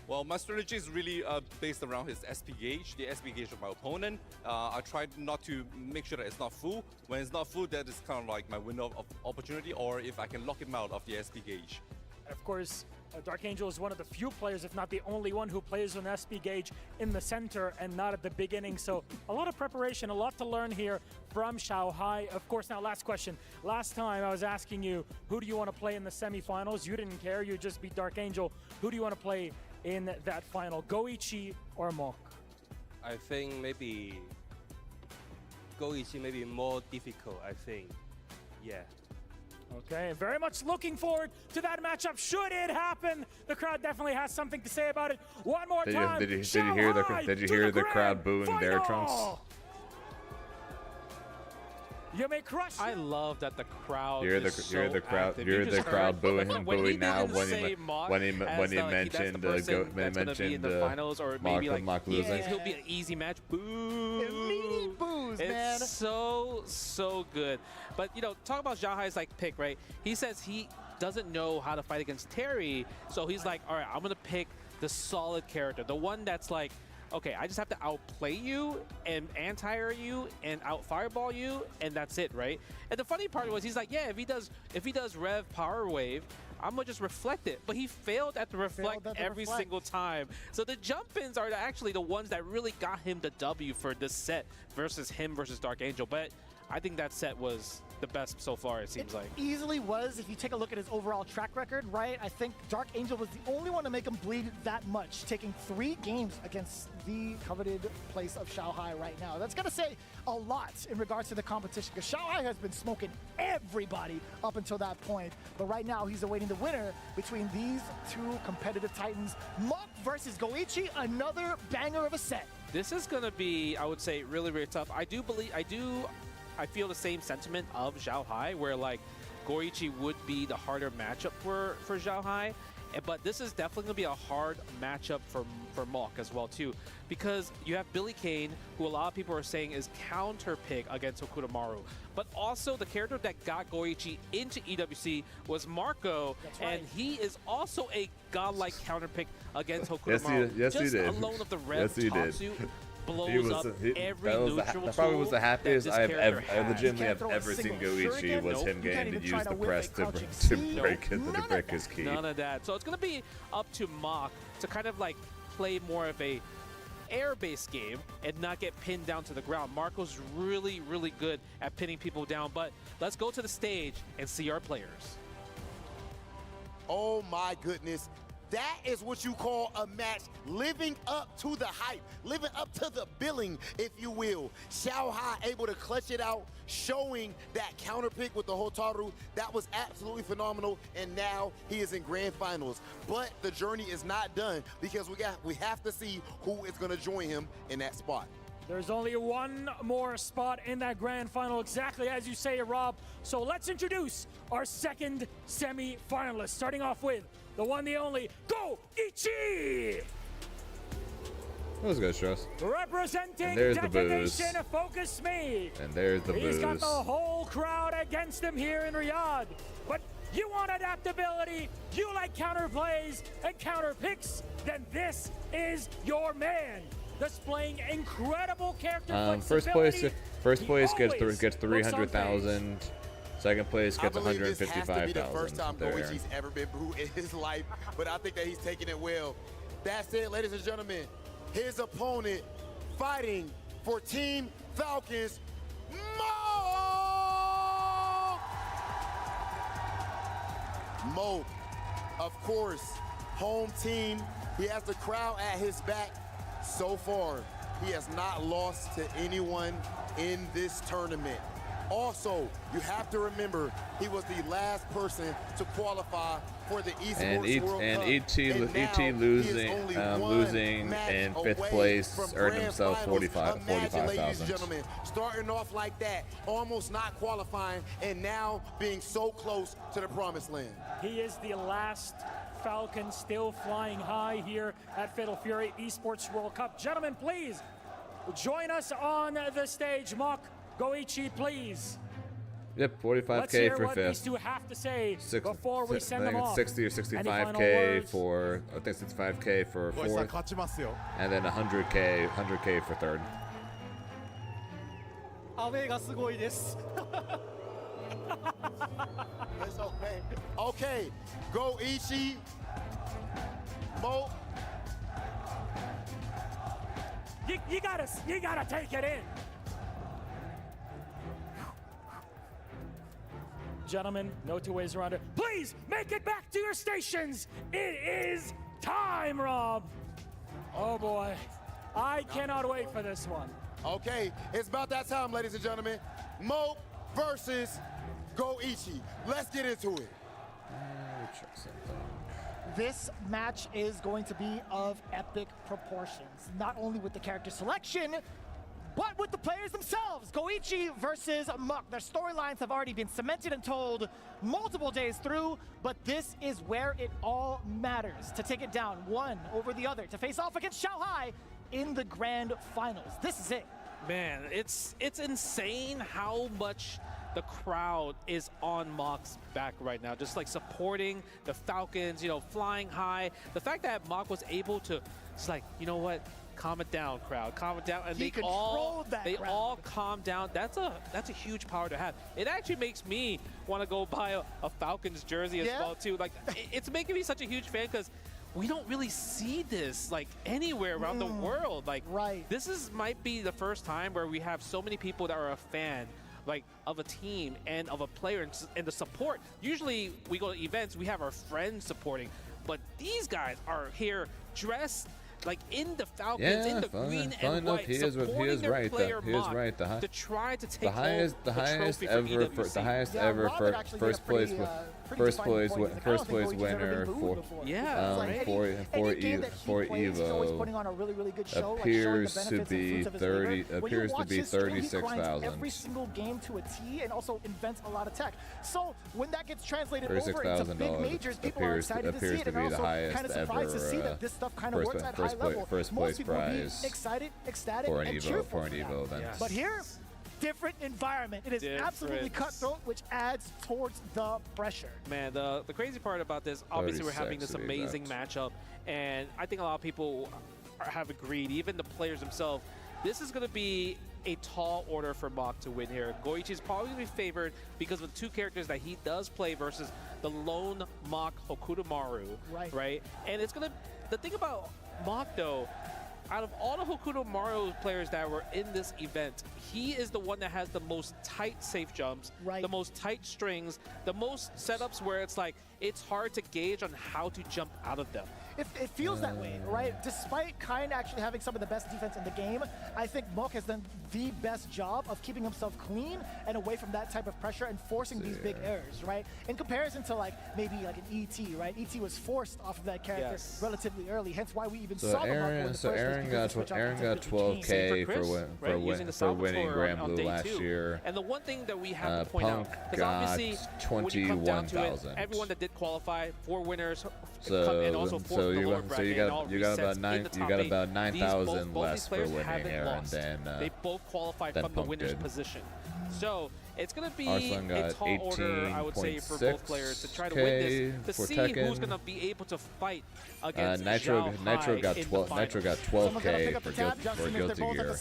Well, my strategy is really based around his SP gauge, the SP gauge of my opponent. I tried not to make sure that it's not full. When it's not full, that is kind of like my window of opportunity, or if I can lock him out of the SP gauge. And of course, Dark Angel is one of the few players, if not the only one, who plays with an SP gauge in the center and not at the beginning. So a lot of preparation, a lot to learn here from Xiaohai. Of course, now last question. Last time I was asking you, who do you want to play in the semifinals? You didn't care, you just beat Dark Angel. Who do you want to play in that final, Goichi or Mok? I think maybe Goichi may be more difficult, I think. Yeah. Okay, very much looking forward to that matchup. Should it happen, the crowd definitely has something to say about it. One more time. Did you hear the crowd booing their Trunks? You may crush. I love that the crowd. You're the crowd. You're the crowd booing him, booing now. When he mentioned the finals, or maybe like Mock losing. He'll be an easy match. Boo! Immediate boos, man. It's so good. But you know, talk about Xiaohai's like pick, right? He says he doesn't know how to fight against Terry, so he's like, all right, I'm gonna pick the solid character, the one that's like, okay, I just have to outplay you and anti-air you and out-fireball you, and that's it, right? And the funny part was he's like, yeah, if he does Rev Power Wave, I'm gonna just reflect it. But he failed at the reflect every single time. So the jump-ins are actually the ones that really got him the W for this set versus him versus Dark Angel. But I think that set was the best so far, it seems like. Easily was, if you take a look at his overall track record, right? I think Dark Angel was the only one to make him bleed that much, taking 3 games against the coveted place of Shanghai right now. That's gonna say a lot in regards to the competition, because Shanghai has been smoking everybody up until that point. But right now, he's awaiting the winner between these 2 competitive titans. Mok versus Goichi, another banger of a set. This is gonna be, I would say, really, really tough. I feel the same sentiment of Zhao Hai, where like Goichi would be the harder matchup for Zhao Hai, but this is definitely gonna be a hard matchup for Mok as well too, because you have Billy Kane, who a lot of people are saying is counter pick against Hokutomaru, but also the character that got Goichi into EWC was Marco, and he is also a godlike counter pick against Hokutomaru. Yes, he did. Just alone of the red Tatsu blows up every neutral that probably was the happiest that I this have character has. legitimately have ever seen Goichi was him getting to use the press to break his key. None of that. So it's going to be up to Mok to kind of like play more of a air-based game and not get pinned down to the ground. Marco's really, really good at pinning people down, but let's go to the stage and see our players. Oh my goodness. That is what you call a match living up to the hype, living up to the billing, if you will. Zhao Hai able to clutch it out, showing that counter pick with the Hotaru. That was absolutely phenomenal, and now he is in grand finals. But the journey is not done, because we have to see who is going to join him in that spot. There's only one more spot in that grand final, exactly as you say, Rob. So let's introduce our second semi-finalist, starting off with the one, the only, Goichi! Let's go, Strauss. Representing there's the booze. Detonation Focus Me. And there's the He's booze. got the whole crowd against him here in Riyadh. But you want adaptability, you like counter plays and counter picks, then this is your man. Displaying incredible character flexibility. First place gets 300,000. Second place gets 155,000. This has to be the first time Goichi's ever been booed in his life, but I think that he's taking it well. That's it, ladies and gentlemen. His opponent fighting for Team Falcons, Mo. Of course, home team. He has the crowd at his back. So far, he has not lost to anyone in this tournament. Also, you have to remember, he was the last person to qualify for the Esports World Cup. ET losing in 5th place earned himself 45,000. Ladies and gentlemen, starting off like that, almost not qualifying, and now being so close to the promised land. He is the last Falcon still flying high here at Fatal Fury Esports World Cup. Gentlemen, please join us on the stage. Mok, Goichi, please. Yep, 45K Let's hear for what 5th. these two have to say before we send them off. 60 or 65K for, I think 65K for 4th, and then 100K for 3rd. It's okay. Okay, Goichi, Mo. You gotta take it in. Gentlemen, no two ways around it. Please make it back to your stations. It is time, Rob. Oh boy, I cannot wait for this one. Okay, it's about that time, ladies and gentlemen. Mo versus Goichi. Let's get into it. This match is going to be of epic proportions, not only with the character selection, but with the players themselves. Goichi versus Mok. Their storylines have already been cemented and told multiple days through, but this is where it all matters. To take it down one over the other, to face off against Zhao Hai in the grand finals. This is it. Man, it's insane how much the crowd is on Mok's back right now, just like supporting the Falcons, you know, flying high. The fact that Mok was able to, it's like, you know what, calm it down, crowd. Calm it down. And He controlled that crowd. all calm down. That's a huge power to have. It actually makes me want to go buy a Falcons jersey as well too. Like it's making me such a huge fan because we don't really see this like anywhere around the world. Like this might be the first time where we have so many people that are a fan like of a team and of a player and the support. Usually we go to events, we have our friends supporting, but these guys are here dressed like in the Falcons, in the green and white, supporting their player Mock to try to take the highest ever first place winner for Evo appears to be 36,000. Every single game to a T and also invents a lot of tech. So when that gets translated over into big majors, people are excited to see it, and also kind of surprised to see that this stuff kind of works at high level. First place prize excited, ecstatic, for an and Evo event. But here, different environment. It is absolutely cutthroat, which adds towards the pressure. Man, the crazy part about this, obviously we're having this amazing matchup, and I think a lot of people have agreed, even the players themselves, this is going to be a tall order for Mock to win here. Goichi is probably going to be favored because of the two characters that he does play versus the lone Mock Hokutomaru, right? And it's going to, the thing about Mock though, out of all the Hokutomaru players that were in this event, he is the one that has the most tight safe jumps, the most tight strings, the most setups where it's like, it's hard to gauge on how to jump out of them. It feels that way, right? Despite Kind actually having some of the best defense in the game, I think Mock has done the best job of keeping himself clean and away from that type of pressure and forcing these big errors, right? In comparison to like maybe like an ET, right? ET was forced off of that character relatively early, hence why we even saw the Mock in the first place. Aaron got 12K for winning Grand Blue last year. And the one thing that we have to point out, because obviously 21,000. Everyone that did qualify, 4 winners, and also 4 you got about 9,000 less for winning here, and then they both qualified from the winner's position. So it's going to be a tall order, I would say, for both players to try to win this, to see who's going to be able to fight against Nitro got 12K for Guilty Gear.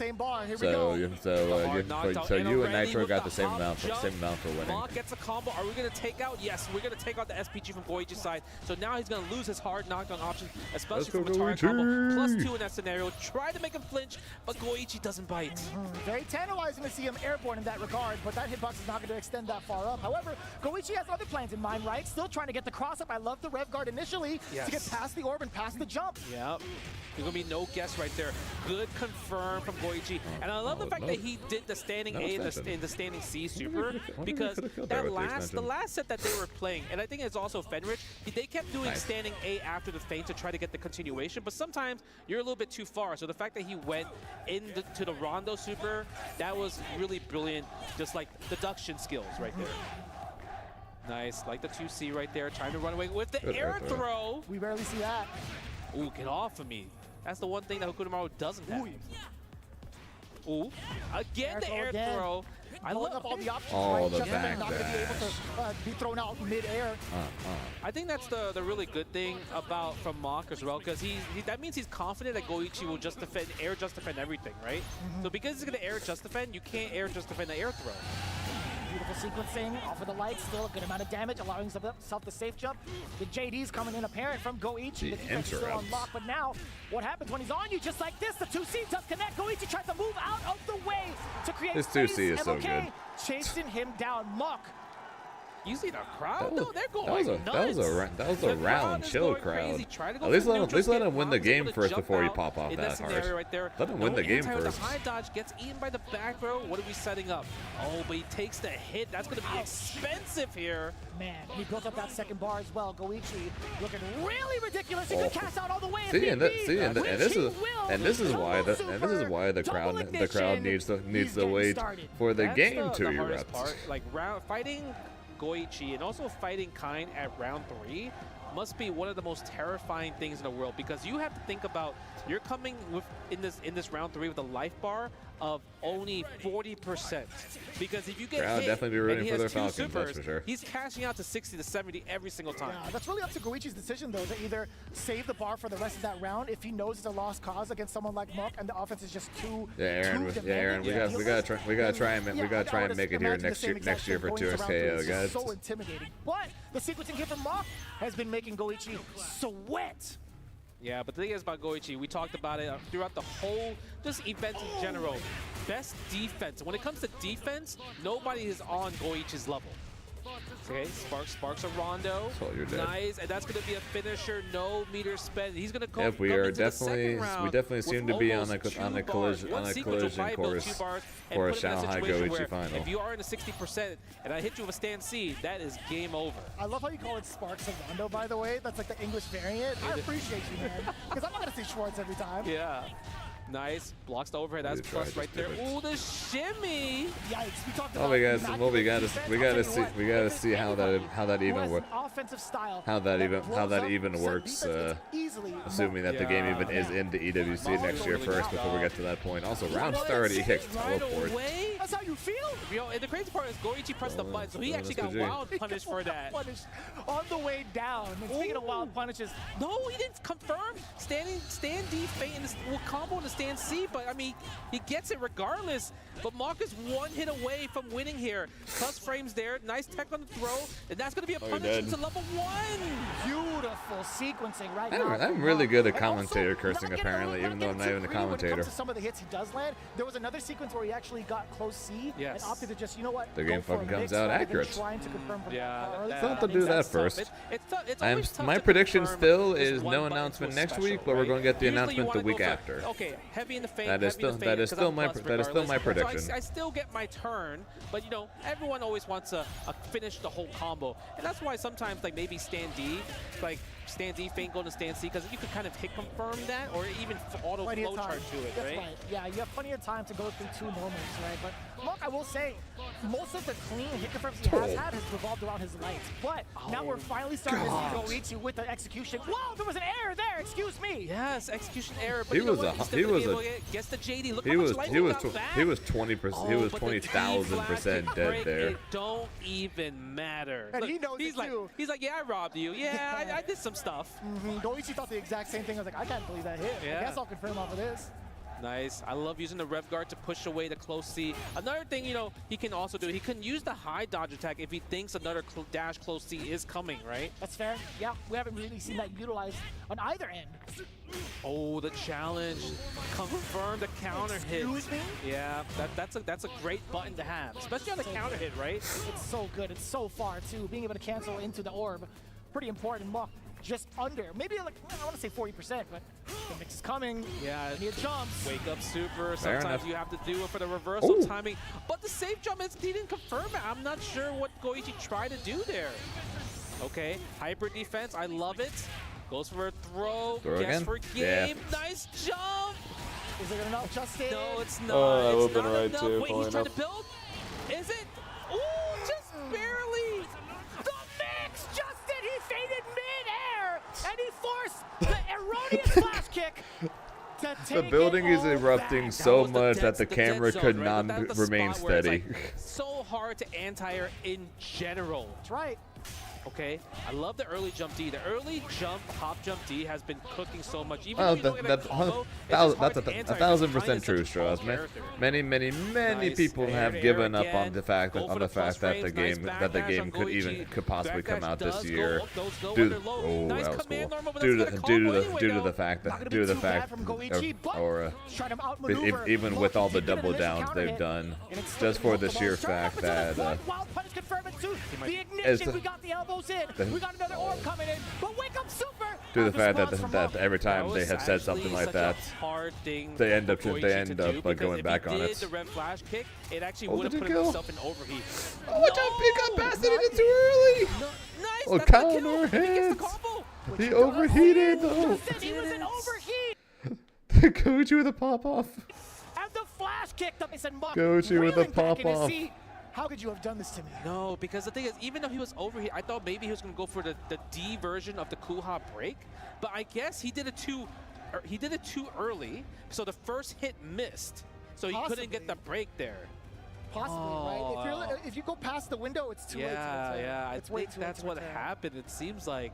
So you and Nitro got the same amount for winning. Mock gets a combo. Are we going to take out? Yes, we're going to take out the SPG from Goichi's side. So now he's going to lose his hard knockdown option, especially from a target combo. +2 in that scenario. Try to make him flinch, but Goichi doesn't bite. Very tantalizing to see him airborne in that regard, but that hitbox is not going to extend that far up. However, Goichi has other plans in mind, right? Still trying to get the cross up. I love the rev guard initially to get past the orb and past the jump. Yep. There's going to be no guess right there. Good confirm from Goichi. And I love the fact that he did the standing A in the standing C super, because the last set that they were playing, and I think it's also Fenrich, they kept doing standing A after the feint to try to get the continuation, but sometimes you're a little bit too far. So the fact that he went into the Rondo super, that was really brilliant. Just like deduction skills right there. Nice, like the 2C right there, trying to run away with the air throw. We barely see that. Ooh, get off of me. That's the one thing that Hokutomaru doesn't have. Ooh, again the air throw. I love up all the options. The back not going to be able to be thrown out mid-air. I think that's the really good thing from Mock as well, because that means he's confident that Goichi will just defend, air just defend everything, right? So because he's going to air just defend, you can't air just defend the air throw. Beautiful sequencing, off of the light, still a good amount of damage, allowing himself the safe jump. The JD's coming in apparent from Goichi. The defense is still unlocked, but now what happens when he's on you just like this? The 2C does connect. Goichi tries to move out of the way to create this space. 2C is so good. Chasing him down. Mock. You see the crowd though? They're going nuts. That was a round, chill crowd. At least let him win the game first before you pop off that hard. Right there. Let him win the game first. The high dodge gets eaten by the back row. What are we setting up? Oh, but he takes the hit. That's going to be expensive here. Man, he built up that second bar as well. Goichi looking really ridiculous. He could cast out all the way. And this is why the crowd needs to wait for the game to erupt. Like fighting Goichi and also fighting Kind at round 3 must be one of the most terrifying things in the world, because you have to think about you're coming in this round 3 with a life bar of only 40%. Because if you get I'll hit definitely be and rooting he for has their 2 Falcons, supers, that's for sure. he's cashing out to 60 to 70 every single time. Yeah, that's really up to Goichi's decision, though, to either save the bar for the rest of that round if he knows it's a lost cause against someone like Muck and the offense is just too. Aaron, we gotta try and make it here next year for 2XKO, guys. So intimidating, but the sequencing here from Muck has been making Goichi sweat. Yeah, but the thing is about Goichi, we talked about it throughout the whole just event in general. Best defense. When it comes to defense, nobody is on Goichi's level. Okay, sparks a rondo. Nice, and that's going to be a finisher. No meter spent. He's going to go. Yep, we definitely seem to be on a collision course for a Shanghai Goichi final. If you are in a 60% and I hit you with a stand C, that is game over. I love how you call it sparks a rondo, by the way. That's like the English variant. I appreciate you, man, because I'm not going to say Schwartz every time. Yeah. Nice. Blocks the overhead. That's plus right there. Ooh, the shimmy. Yikes. We talked about we gotta see how that even works. Offensive style. How that even works. Assuming that the game even is into EWC next year first before we get to that point. Also, round 30 hits teleport. That's how you feel? You know, and the crazy part is Goichi pressed the button, so he actually got wild punished for that. On the way down. And speaking of wild punishes, no, he didn't confirm. Stand D feint will combo to stand C, but I mean, he gets it regardless. But Mark is one hit away from winning here. Plus frames there, nice tech on the throw, and that's going to be a punish to level 1. Beautiful sequencing right now. I'm really good at commentator cursing, apparently, even though I'm not even a commentator. When it comes to some of the hits he does land, there was another sequence where he actually got close C and opted to just, you know what? The game fucking comes out accurate. Yeah, to do that first. My prediction still is no announcement next week, but we're going to get the announcement the week after. Okay, heavy in the feint. That is still my prediction. So I still get my turn, but you know, everyone always wants to finish the whole combo, and that's why sometimes like maybe stand D, like stand D feint go to stand C, because you can kind of hit confirm that, or even auto flow chart to it, right? Yeah, you have plenty of time to go through 2 normals, right? But look, I will say, most of the clean hit confirms he has had has revolved around his lights. But now we're finally starting to see Goichi with the execution. Whoa, there was an error there. Excuse me. Yes, execution error. But He was gets the JD. Look he how was much light he was got back. he was 20%. He was 20,000% dead there. It don't even matter. And Look, he knows he's it too. He's like, yeah, I robbed you. Yeah, I did some stuff. Goichi thought the exact same thing. I was like, I can't believe that hit. Yeah. I guess I'll confirm off of this. Nice. I love using the rev guard to push away the close C. Another thing, you know, he can also do, he can use the high dodge attack if he thinks another dash close C is coming, right? That's fair. Yeah, we haven't really seen that utilized on either end. Oh, the challenge. Confirm the counter hit. Excuse me? Yeah, that's a great button to have, especially on the counter hit, right? It's so good. It's so far, too. Being able to cancel into the orb, pretty important. Muck just under. Maybe, like, I want to say 40%, but the mix is coming. Yeah. And he jumps. Wake up super. Fair Sometimes enough. you have to do it for the reversal timing. But the safe jump, he didn't confirm it. I'm not sure what Goichi tried to do there. Okay, hyper defense. I love it. Goes for a throw. Guess for game. Yeah. Nice jump. Is it enough, Justin? No, it's not. Oh, that it's would've been not right enough. too, Wait, pulling he's trying up. to build? Is it? Ooh, just barely. The mix! Justin, he faded mid-air, and he forced the erroneous flash kick. The building is erupting so much that the camera could not remain steady. So hard to anti-air in general. That's right. Okay, I love the early jump D. The early jump, hop jump D has been cooking so much. Even Well, if you don't get a combo, that's it's just hard to anti-air. 1,000% true, Strauss. Many people have given up on the fact that the game could possibly come out this year due to the fact that even with all the double downs they've done, just for the sheer fact that the ignition, we got the elbows in. We got another orb coming in. But wake up super. To the fact that every time they have said something like that, they end up by going back on it. The red flash kick, it actually would have put himself in overheat. Oh, watch out! He got blasted in too early. Nice. Oh, counter hit. He overheated though. He was an overheat. Goichi with a pop off. And the flash kicked up. He said, Goichi with a pop off. How could you have done this to me? No, because the thing is, even though he was overheat, I thought maybe he was going to go for the D version of the Kuha break, but I guess he did it too early, so the first hit missed. so he couldn't get the break there. Possibly, right? If you go past the window, it's too late. Yeah, It's I way think too late that's to what return. happened. It seems like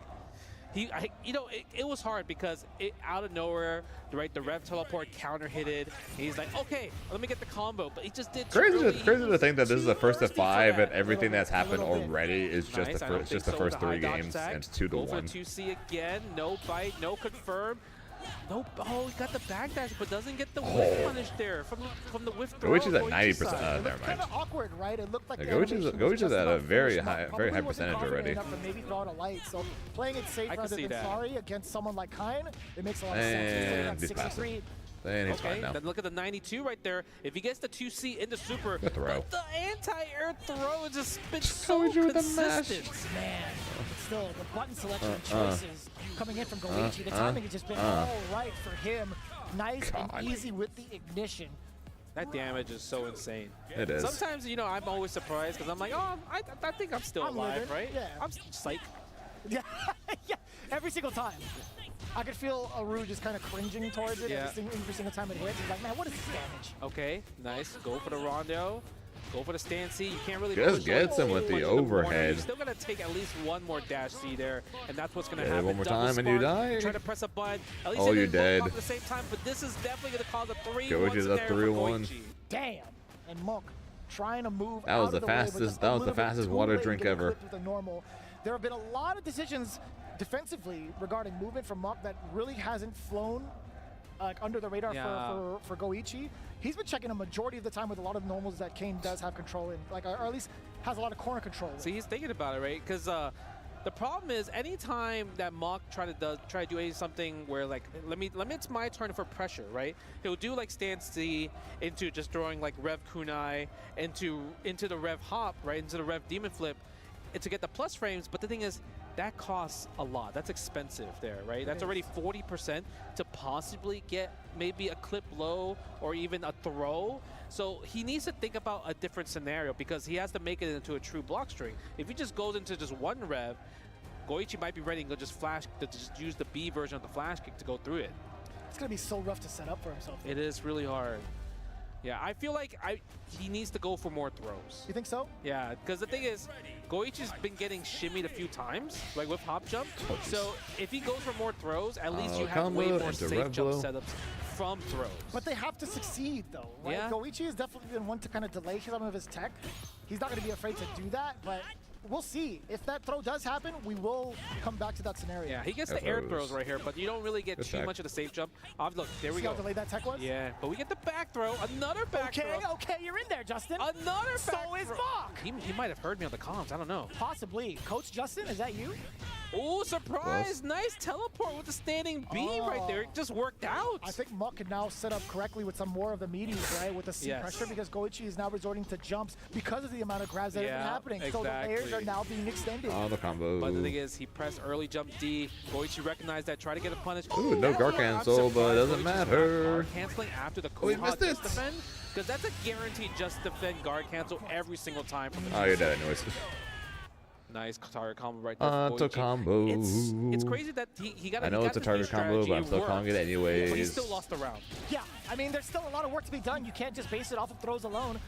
it was hard because out of nowhere, right? The Rev teleport counter hitted. He's like, okay, let me get the combo, but he just did. Crazy to think that this is the first of 5 and everything that's happened already is just Nice, the first 3 games and it's 2 to Go for 1. the 2C again. No bite, no confirm. No, oh, he got the backdash, but doesn't get the whiff punish there from the whiff throw. Goichi's at Goichi's 90%. side. Never mind. Kind of awkward, right? It looked like Goichi's at a very high percentage already. Enough to maybe throw out a light. So playing it safe rather than sorry against someone like Kine, it makes a lot of sense. And he's passive. And he's fine now. Then look at the 92 right there. If he gets the 2C into super, Good throw. but the anti-air throw has just been so consistent. Man, but still, the button selection and choices coming in from Goichi, the timing has just been all right for him. Nice and easy with the ignition. That damage is so insane. It is. Sometimes, I'm always surprised because I'm like, oh, I think I'm still alive, living. right? Yeah. I'm psych. Yeah, yeah, every single time. I could feel Aru just kind of cringing towards it every single time it hits. He's like, man, what is this damage? Okay, nice. Go for the rondo. Go for the stand C. You can't really Just gets him with the overhead. You're still going to take at least one more dash C there, and that's what's going to happen. One more Double time and you spark, die. Try to press a button. At least Oh, you're dead. At the same time, but this is definitely going to cause a 3-1 Goichi's at 3-1. Damn. And Monk trying to move That was out the of the way, but fastest. just That a was the little bit fastest too water late to drink get ever. clipped with a normal. There have been a lot of decisions defensively regarding movement from Monk that really hasn't flown under the radar for Goichi. He's been checking a majority of the time with a lot of normals that Kane does have control in, or at least has a lot of corner control. See, he's thinking about it, right? Because the problem is, anytime that Mach try to do something where it's my turn for pressure, right? He'll do like stand C into just throwing like Rev Kunai into the Rev Hop, right? Into the Rev Demon Flip, and to get the plus frames. But the thing is, that costs a lot. That's expensive there, right? That's already 40% to possibly get maybe a clip low or even a throw. So he needs to think about a different scenario because he has to make it into a true block string. If he just goes into just one rev, Goichi might be ready to just use the B version of the flash kick to go through it. It's going to be so rough to set up for himself. It is really hard. Yeah, I feel like he needs to go for more throws. You think so? Yeah, because the thing is, Goichi's been getting shimmied a few times, like with hop jump. So if he goes for more throws, at least you have way more safe jump setups from throws. But they have to succeed, though, right? Yeah. Goichi has definitely been one to kind of delay some of his tech. He's not going to be afraid to do that, but we'll see. If that throw does happen, we will come back to that scenario. Yeah, he gets the air throws right here, but you don't really get too much of the safe jump. Look, there we See go. how delayed that tech was? Yeah, but we get the back throw, another back throw. Okay, you're in there, Justin. Another so back is throw. Mach. He might have heard me on the comms, I don't know. Possibly. Coach Justin, is that you? Oh, surprise! Nice teleport with the standing B right there. It just worked out. I think Mach can now set up correctly with some more of the meaties, right? With the C pressure, because Goichi is now resorting to jumps because of the amount of grabs that have been happening. Exactly. So the layers are now being extended. Oh, the combo. But the thing is, he pressed early jump D. Goichi recognized that, try to get a punish. Ooh, no guard cancel, but it doesn't matter. Guard canceling after the Kuha just defend, because that's a guaranteed just defend guard cancel every single time. Oh, you're dead anyways. Nice target combo right there. It's a combo. It's crazy that he got. I know it's a target combo, but I'm still calling it anyways. But he still lost the round. Yeah, I mean, there's still a lot of work to be done. You can't just base it off of throws alone.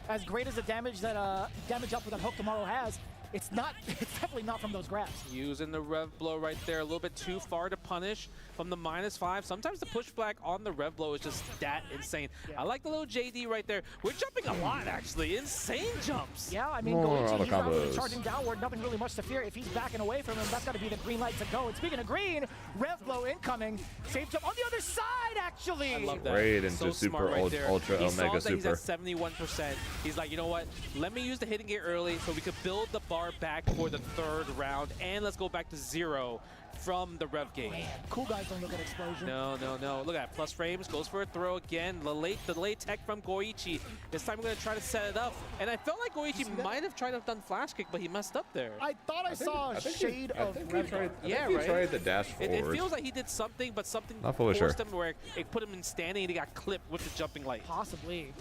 As great as the damage that damage up that Hook Tomorrow has, it's not. It's definitely not from those grabs. Using the rev blow right there, a little bit too far to punish from the -5. Sometimes the pushback on the rev blow is just that insane. I like the little JD right there. We're jumping a lot, actually. Insane jumps. Yeah, I mean, Goichi, he's not really charging downward. Nothing really much to fear. If he's backing away from him, that's got to be the green light to go. And speaking of green, rev blow incoming. Safe jump on the other side, actually. I love that. Great into so super, right there. ultra, he omega, saw that super. He's at 71%. He's like, you know what? Let me use the hitting gear early so we could build the bar back for the third round, and let's go back to 0 from the rev game. Man, cool guys don't look at explosion. No. Look at that. Plus frames, goes for a throw again. The late tech from Goichi. This time we're going to try to set it up. And I felt like Goichi might have tried to have done flash kick, but he messed up there. I thought I saw a shade of rev. He tried the dash forward. It feels like he did something, but something Not fully forced sure. him where it put him in standing and he got clipped with the jumping light. Possibly.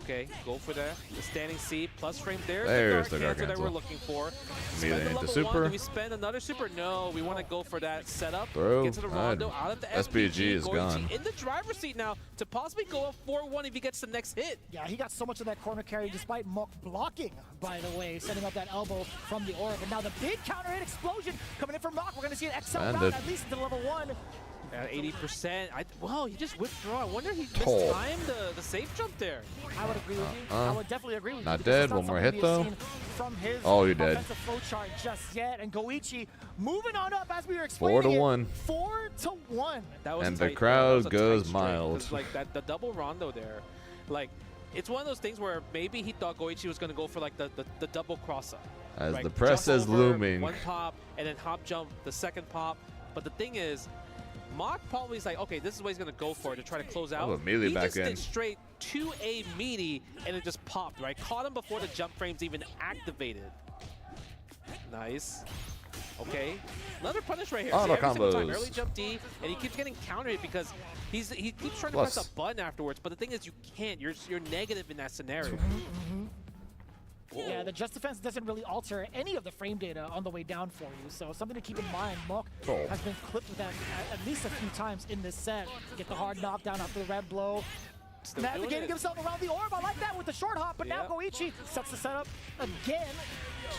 Okay, go for the standing C plus frame. There's the the dark dark cancel that we're cancel. looking for. Immediately Spend the into level super. one. Do we spend another super? No, we want to go for that setup. Throw. Get to the rondo. Out of the SPG is Goichi gone. in the driver's seat now to possibly go up 4-1 if he gets the next hit. Yeah, he got so much of that corner carry despite Mock blocking, by the way, setting up that elbow from the orb. And now the big counter hit explosion coming in from Mock. We're going to see an XL round at least into level 1. At 80%. Well, he just withdrew. I wonder if he mistimed the safe jump there. I would agree with you. I would definitely agree with you. Not dead. One more hit though. Oh, you're dead. Flow chart just yet, and Goichi moving on up as we were explaining. 4-1. 4-1. That was and tight, the crowd goes straight, mild. like that, the double rondo there, like it's one of those things where maybe he thought Goichi was going to go for like the double cross up. As right? the press Jump is over, looming. One pop and then hop jump the second pop. But the thing is, Mock probably is like, okay, this is what he's going to go for to try to close out. Oh, melee he back just in. did straight 2A meaty and it just popped, right? Caught him before the jump frames even activated. Nice. Okay, another punish right here. Auto See, every single time, combos. early jump D, and he keeps getting countered because he keeps trying to press a button afterwards. But the thing is, you can't. You're negative in that scenario. Yeah, the just defense doesn't really alter any of the frame data on the way down for you, so something to keep in mind. Mock has been clipped with that at least a few times in this set. Get the hard knockdown after the red blow. Still Navigating himself around the orb. I like that with the short hop, but now Goichi sets the setup again.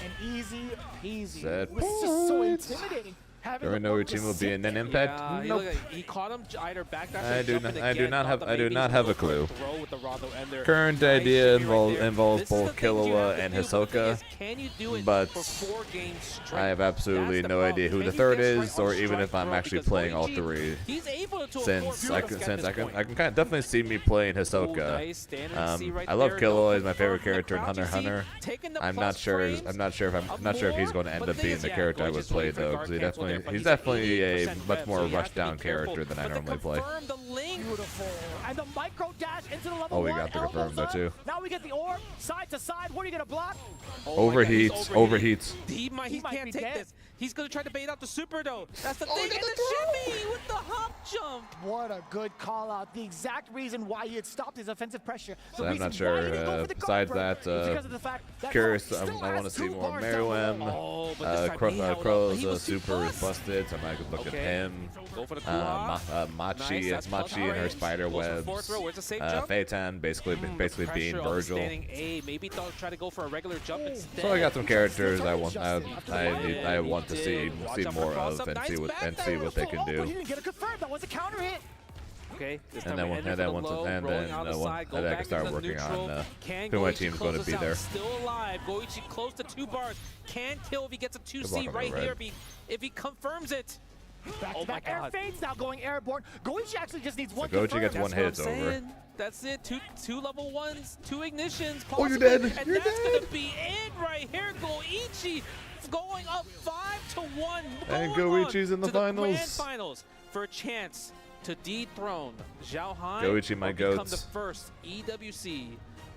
And easy peasy. Set It was just so intimidating. Do we know which team will be in an impact? Yeah, Nope. He caught him either backdash I or do jumping not. I do again, not caught have. the I do maybe not have a clue. throw with the Rondo and their Current nice idea shimmy right there. involves This is both the thing you Killua have to and do, but the thing Hisoka, is, can you do it but for 4 games straight? I have absolutely That's the no problem. idea who Can the you third get is, strike or on even strike if I'm throw? actually Because playing all Goichi, three. he's able to Since I afford can, Furyk since at I can, this I can kind of definitely see me playing Hisoka. nice. Standing C right I love there. Killua. No He's my favorite confirm the character in crouch, Hunter you x see, Hunter. taking the I'm plus not sure. frames I'm not sure if he's going to end but up the being thing the is, character I Goichi's would play waiting for though, Dark because Cancel there, but he's he's at definitely a 80% much rev, more so you have rushed to be down careful. character than I But to normally play. confirm the link. Beautiful. And the micro dash into the level Oh, we 1. got the confirm elbows though up. too. Now we get the orb side to side. What are you going to block? Oh my God, he's Overheats. He might can't be take dead. this. He's going to try to bait out the super though. That's the thing. And the shimmy with the hop jump. What a good call out. The exact reason why he had stopped his offensive pressure. The So I'm reason not sure. why he didn't go for the Besides guard that, break is because of the fact that curious. Mock I still want to has see 2 more bars down Meruem. below. Oh, but this time he held up. He Crow's was too super is fast. busted, so I might look at Okay. him. Go for the Kuha. Machi, Nice, that's plus and her range. spider Goes for webs. fourth row. Where's the safe jump? Phaeton, basically being Pressure Virgil. on the standing A. Maybe they'll try to go for a regular jump instead. So I got some characters I want. I want to see Watch more out of for and cross-up. see Nice what they can Oh, but he do. didn't get a confirm. That was a counter hit. Okay, this And time then we once enter for the once low, and rolling then out the side, go I back can start into the working neutral. on Can who my Goichi team's close going to this be out? there. Still alive. Goichi close to 2 bars. Can kill if he gets a 2C block on right the red. here if he confirms it. Back Oh to my back air God. fades now going airborne. Goichi actually just needs one Goichi confirm. gets one That's hit, what it's I'm over. saying. That's it. Two level 1s, 2 ignitions. Oh, you're possibly, dead. And You're that's dead. gonna be it right here. Goichi going up 5-1. And going Goichi's on in the to Grand finals. finals for a chance to dethrone Zhao Hai Goichi, my or become goats. the first EWC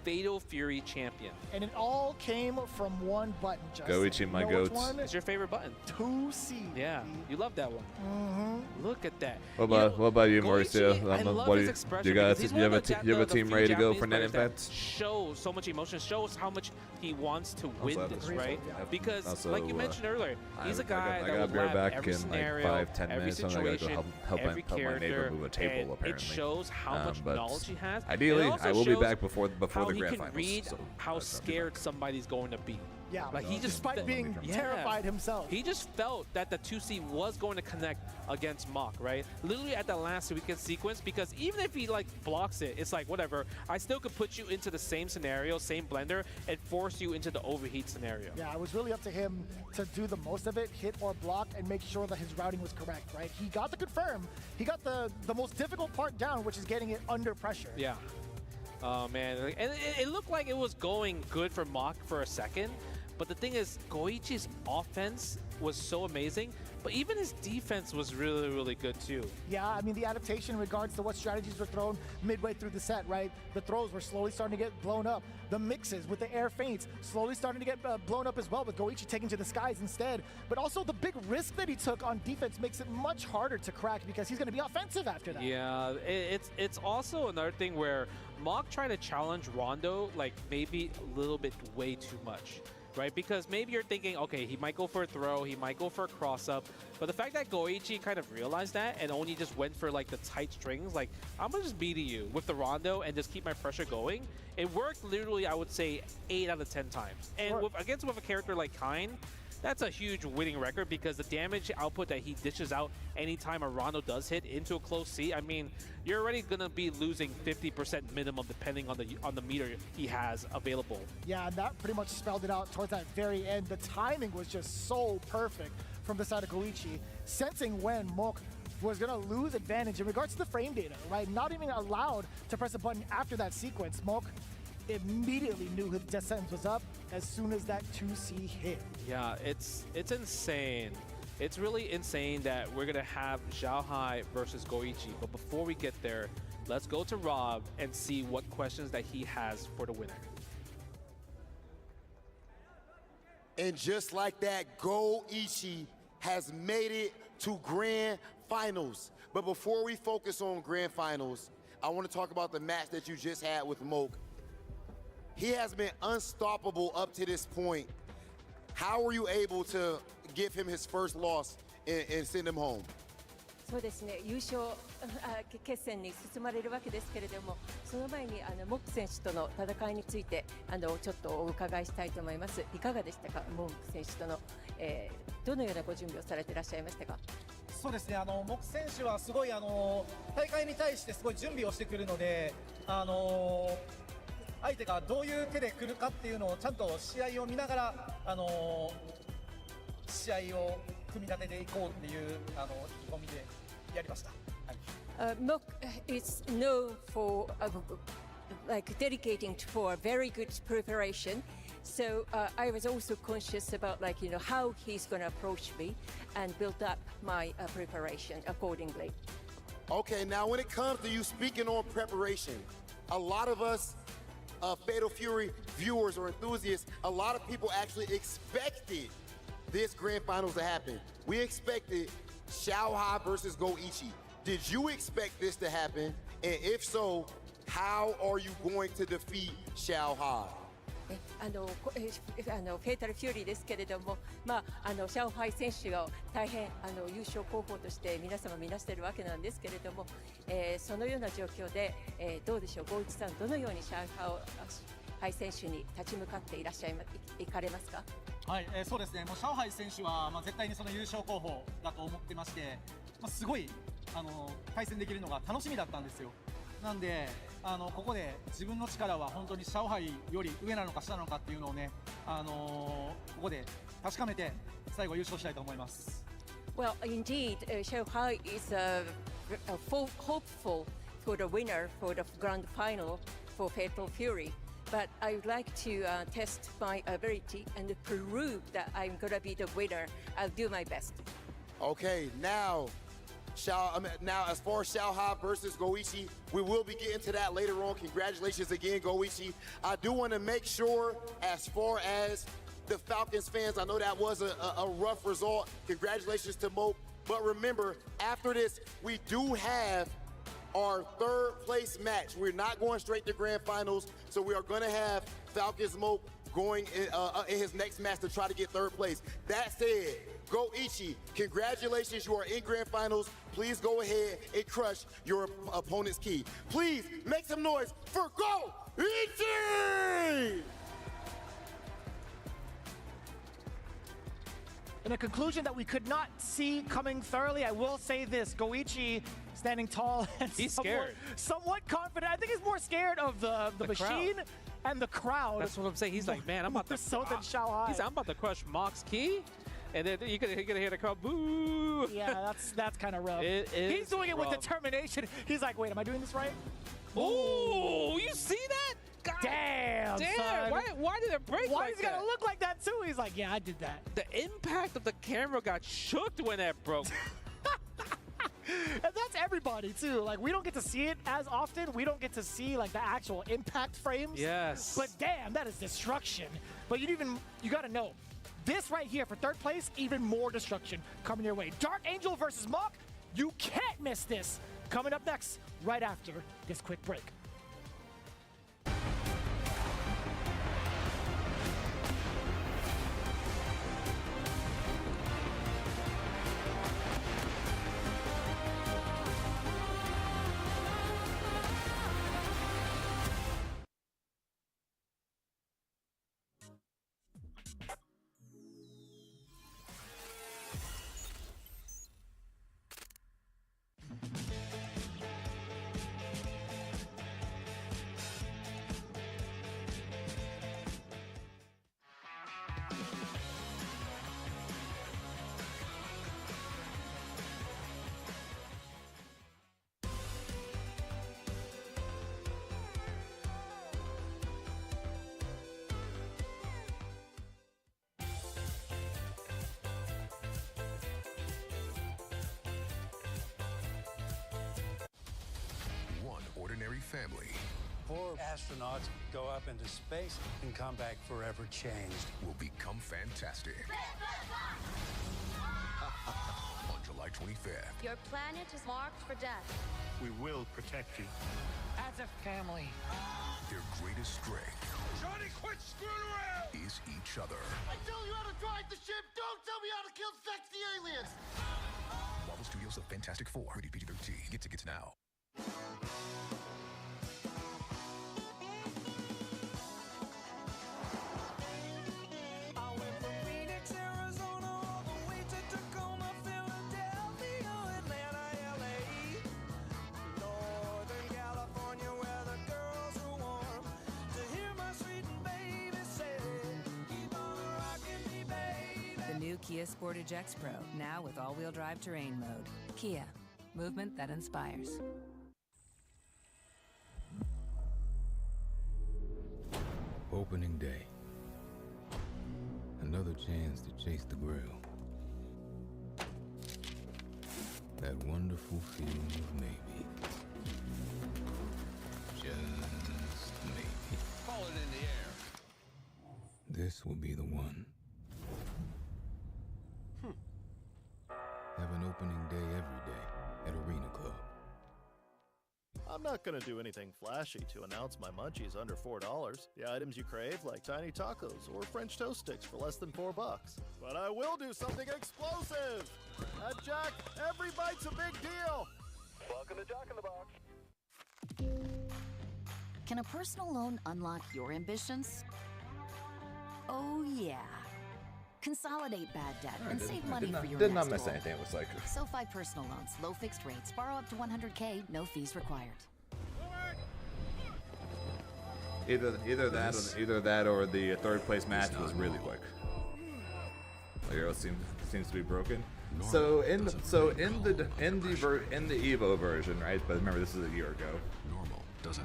Fatal Fury champion. And it all came from one button, Justin. Goichi, my You know which goats. one? It's your favorite button. 2C. Yeah, you love that one. Look at that. What about you, Goichi, Mauricio? I love What his do expression you got? because he's You have one a of the you have a the team few ready to go Japanese for net players that impact? shows so much emotion, shows how much he wants to win Also, this, right? Because, also, like you mentioned earlier, he's a I guy gotta that be will right lab back every in like scenario, 5-10 every minutes. I'm gonna go situation, help every my neighbor character, move a table. and Apparently, it shows how much but knowledge he has. Ideally, It also I will be shows back before how the he grand can finals. read so how I'll be scared back. somebody's going to be. Yeah, Like he just despite being terrified himself. He just felt that the 2C was going to connect against Mock, right? Literally at that last weekend sequence, because even if he like blocks it, it's like whatever. I still could put you into the same scenario, same blender, and force you into the overheat scenario. Yeah, it was really up to him to do the most of it, hit or block, and make sure that his routing was correct, right? He got the confirm. He got the most difficult part down, which is getting it under pressure. Yeah. Oh man, and it looked like it was going good for Mock for a second, but the thing is, Goichi's offense was so amazing, but even his defense was really, really good too. Yeah, I mean, the adaptation in regards to what strategies were thrown midway through the set, right? The throws were slowly starting to get blown up. The mixes with the air feints slowly starting to get blown up as well, with Goichi taking to the skies instead. But also the big risk that he took on defense makes it much harder to crack because he's going to be offensive after that. Yeah, it's also another thing where Mok tried to challenge Rondo like maybe a little bit way too much. Right, because maybe you're thinking, okay, he might go for a throw, he might go for a cross-up, but the fact that Goichi kind of realized that and only just went for like the tight strings, like, I'm gonna just beat you with the Rondo and just keep my pressure going, it worked literally, I would say, 8 out of 10 times. And with a character like Kain, that's a huge winning record because the damage output that he dishes out anytime a Rondo does hit into a close seat, I mean, you're already gonna be losing 50% minimum depending on the meter he has available. Yeah, and that pretty much spelled it out towards that very end. The timing was just so perfect from the side of Goichi, sensing when Mok was going to lose advantage in regards to the frame data, right? Not even allowed to press a button after that sequence. Mok immediately knew his death sentence was up as soon as that 2C hit. Yeah, it's insane. It's really insane that we're gonna have Xiaohai versus Goichi, but before we get there, let's go to Rob and see what questions that he has for the winner. And just like that, Goichi has made it to Grand Finals. But before we focus on Grand Finals, I want to talk about the match that you just had with Mok. He has been unstoppable up to this point. How were you able to give him his first loss and send him home? そうですね、優勝決戦に進まれるわけですけれども、その前にモック選手との戦いについてちょっとお伺いしたいと思います。いかがでしたか、モック選手との、どのようなご準備をされていらっしゃいましたか。そうですね、モック選手はすごい大会に対してすごい準備をしてくるので、相手がどういう手で来るかっていうのをちゃんと試合を見ながら試合を組み立てていこうっていう意気込みでやりました。Mok is known for like dedicating for a very good preparation. So I was also conscious about how he's going to approach me and build up my preparation accordingly. Okay, now when it comes to you speaking on preparation, a lot of us Fatal Fury viewers or enthusiasts, a lot of people actually expected this Grand Finals to happen. We expected Xiaohai versus Goichi. Did you expect this to happen? And if so, how are you going to defeat Xiaohai? フェイタルフューリーですけれども、シャオハイ選手が大変優勝候補として皆様見なしているわけなんですけれども、そのような状況で、どうでしょう、ゴイチさん、どのようにシャオハイ選手に立ち向かっていかれますか。はい、そうですね、もうシャオハイ選手は、絶対にその優勝候補だと思ってまして、すごい対戦できるのが楽しみだったんですよ。なんでここで自分の力は本当にシャオハイより上なのか下なのかっていうのをね、ここで確かめて最後優勝したいと思います。Well, indeed, Xiaohai is hopeful for the winner for the grand final for Fatal Fury. But I would like to test my ability and prove that I'm going to be the winner. I'll do my best. Okay, now as far as Xiaohai versus Goichi, we will be getting to that later on. Congratulations again, Goichi. I do want to make sure, as far as the Falcons fans, I know that was a rough result. Congratulations to Mok. But remember, after this, we do have our third place match. We're not going straight to Grand Finals, so we are going to have Falcons Mok going in his next match to try to get third place. That said, Goichi, congratulations, you are in Grand Finals. Please go ahead and crush your opponent's key. Please make some noise for Goichi! In a conclusion that we could not see coming thoroughly, I will say this: Goichi standing tall and somewhat confident. I think he's more scared of the machine crowd. And the crowd. That's what I'm saying. He's like, man, I'm about to I'm about to crush Mok's key. And then you're gonna hear the crowd boo. Yeah, that's kind of rough. He's doing it with determination. He's like, wait, am I doing this right? Oh, you see that? God Damn, damn! son. Why did it break Why like does it gotta that? look like that too? He's like, yeah, I did that. The impact of the camera got shook when that broke. And that's everybody too. Like, we don't get to see it as often. We don't get to see like the actual impact frames. Yes. But damn, that is destruction. But you gotta know, this right here for third place, even more destruction coming your way. Dark Angel versus Mach. You can't miss this. Coming up next, right after this quick break. Ordinary family 4 astronauts go up into space and come back forever changed. will become fantastic. On July 25th, Your planet is marked for death. We will protect you. As a family. their greatest strength Johnny, quit screwing around! is each other. I tell you how to drive the ship, don't tell me how to kill sexy aliens! Marvel Studios' The Fantastic Four, rated PG-13. Get tickets now. The new Kia Sportage X Pro, now with all-wheel drive terrain mode. Kia, movement that inspires. Opening day. Another chance to chase the grail. That wonderful feeling of maybe. Just maybe. Call it in the air. This will be the one. Have an opening day every day at Arena Club. I'm not gonna do anything flashy to announce my munchies under $4. The items you crave, like tiny tacos or French toast sticks for less than $4. But I will do something explosive! At Jack, every bite's a big deal! Welcome to Jack in the Box. Can a personal loan unlock your ambitions? Oh yeah. Consolidate bad debt and save money for your Did not next miss goal. anything, it looks like. SoFi personal loans, low fixed rates, borrow up to $100K, no fees required. Either that or the third place match was really quick. The arrow seems to be broken. So in the Evo version, right? But remember, this is a year ago.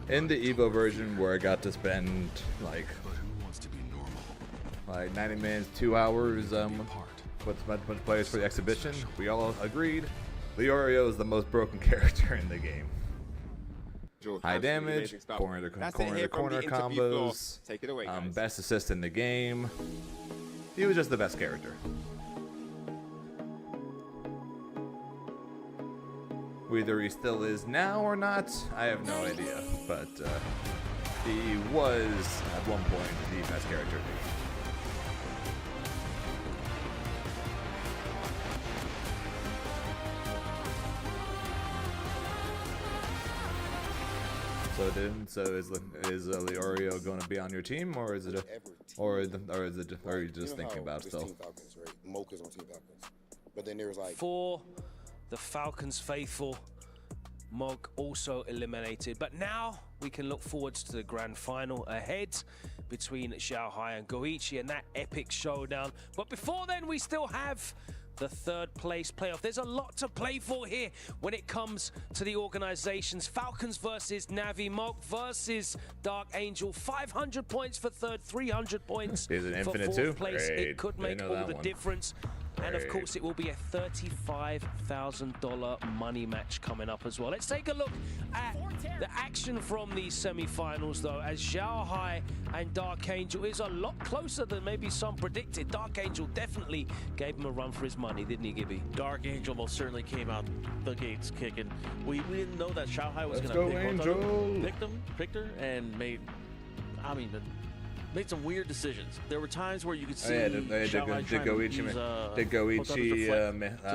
In the Evo version, where I got to spend like 90 minutes, 2 hours with a bunch of players for the exhibition, we all agreed Leorio is the most broken character in the game. High damage, corner to corner combos, Take it away, guys. best assist in the game. He was just the best character. Whether he still is now or not, I have no idea. But he was, at one point, the best character in the game. So is Leorio going to be on your team, or is it, or are you just thinking about it still? Team Falcons, right? Mocha's on Team Falcons, but then there's like For the Falcons faithful, Mog also eliminated. But now we can look forward to the grand final ahead between Xiaohai and Goichi and that epic showdown. But before then, we still have the third place playoff. There's a lot to play for here when it comes to the organizations. Falcons versus Navi, Mock versus Dark Angel. 500 points for third, 300 points He's an for infinite fourth too? place. Great. It could make all the difference. And of course, it will be a $35,000 money match coming up as well. Let's take a look at the action from these semi-finals, though, as Xiao Hai and Dark Angel is a lot closer than maybe some predicted. Dark Angel definitely gave him a run for his money, didn't he, Gibby? Dark Angel most certainly came out the gates kicking. We didn't know that Xiao Hai was Let's going to go, pick Angel. picked her, and made some weird decisions. There were times where you could see did Xiao Hai trying to use, Goichi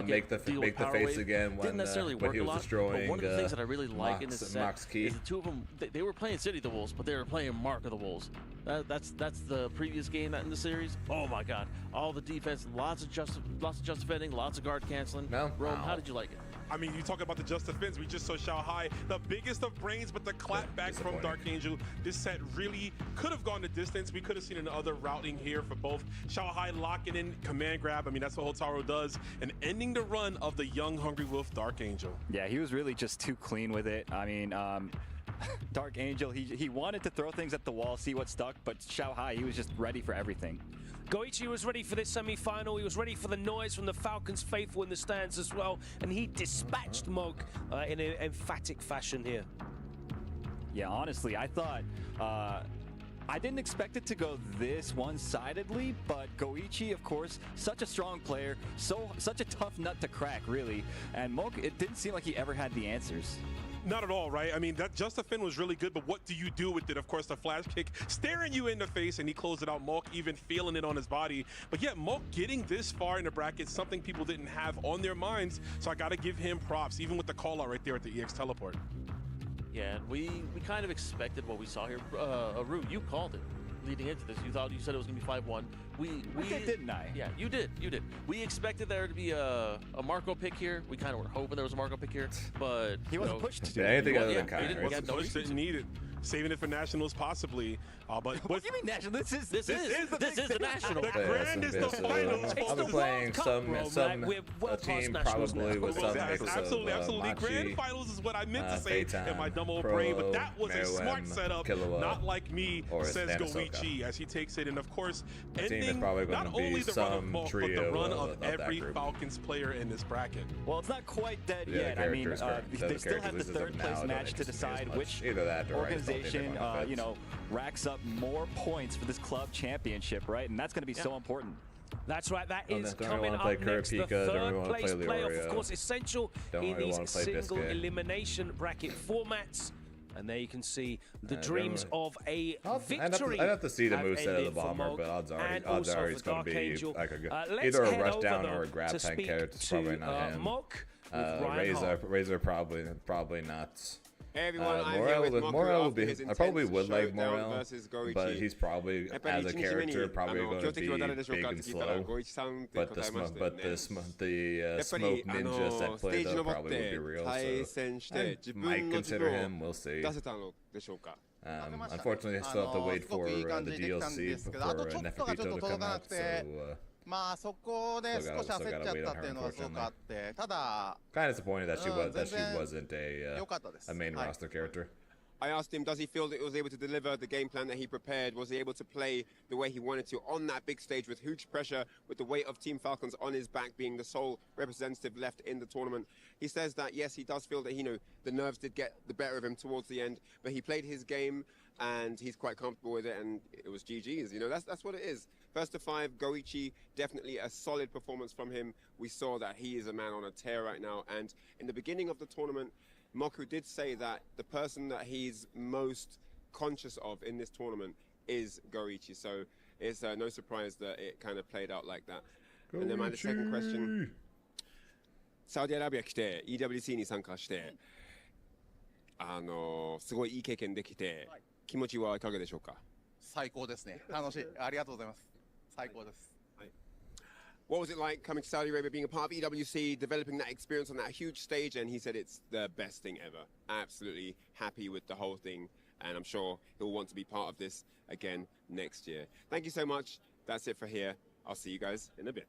make the face again when didn't necessarily when work he was a lot, destroying but one of the things that I really like in this set Mock's key. is the two of them, they were playing City of the Wolves, but they were playing Mark of the Wolves. That's the previous game in the series. Oh my God, all the defense, lots of defending, lots of guard canceling. Rome, how did you like it? I mean, you talk about the just defense. We just saw Xiao Hai, the biggest of brains, but the clap back from Dark Angel. This set really could have gone the distance. We could have seen another routing here for both. Xiao Hai locking in, command grab. I mean, that's what Hotaru does, and ending the run of the young Hungry Wolf Dark Angel. Yeah, he was really just too clean with it. I mean, Dark Angel, he wanted to throw things at the wall, see what stuck, but Xiao Hai, he was just ready for everything. Goichi was ready for this semi-final. He was ready for the noise from the Falcons faithful in the stands as well, and he dispatched Mog in an emphatic fashion here. Yeah, honestly, I thought I didn't expect it to go this one-sidedly, but Goichi, of course, such a strong player, such a tough nut to crack, really, and Mog, it didn't seem like he ever had the answers. Not at all, right? I mean, that just defend was really good, but what do you do with it? Of course, the flash kick staring you in the face, and he closed it out. Malk even feeling it on his body. But yeah, Malk getting this far in the bracket, something people didn't have on their minds. So I got to give him props, even with the call out right there at the EX teleport. Yeah, we kind of expected what we saw here. Aru, you called it leading into this. You said it was going to be 5-1. Didn't I? Yeah, you did. We expected there to be a Marco pick here. We kind of were hoping there was a Marco pick here, but he wasn't pushed to do anything other than kind. Didn't need it. Saving it for nationals, possibly. But what do you mean national? This is the national. The grand is the finals. I've been playing some team probably with some mix of absolutely. Grand finals is what I meant to say in my dumb old brain, but that was a smart setup. Not like me, says Goichi, as he takes it. And of course, ending not only the run of Malk, but the run of every Falcons player in this bracket. Well, it's not quite dead yet. I mean, they still have the third place match to decide which organization racks up more points for this club championship, right? And that's going to be so important. That's right, that is coming up next, the third place playoff, of course, essential in these single elimination bracket formats. And there you can see the dreams of a victory. I'd have to see the moveset of the bomber, but odds are it's going to be like either a rush down or a grab tank character. It's probably not him. Razor probably not. Hey everyone, Morel will be. I probably would like Morel, but he's probably as a character probably going to be big and slow. But the smoke ninja set play though probably would be real. So I might consider him. We'll see. Unfortunately, I still have to wait for the DLC for Nefagito to come out. So. まあそこで少し焦っちゃったっていうのはすごくあって、ただ kind of disappointed that she wasn't a main roster character. I asked him, does he feel that he was able to deliver the game plan that he prepared? Was he able to play the way he wanted to on that big stage with huge pressure, with the weight of Team Falcons on his back, being the sole representative left in the tournament? He says that, yes, he does feel that, the nerves did get the better of him towards the end, but he played his game and he's quite comfortable with it, and it was GG's, that's what it is. First to 5, Goichi, definitely a solid performance from him. We saw that he is a man on a tear right now, and in the beginning of the tournament, Moku did say that the person that he's most conscious of in this tournament is Goichi, so it's no surprise that it kind of played out like that. Goichi. And then my second question, Saudi Arabia 来て EWC に参加してすごいいい経験できて気持ちはいかがでしょうか？最高ですね。楽しい。ありがとうございます。最高です。What was it like coming to Saudi Arabia, being a part of EWC, developing that experience on that huge stage? And he said it's the best thing ever. Absolutely happy with the whole thing. And I'm sure he'll want to be part of this again next year. Thank you so much. That's it for here. I'll see you guys in a bit.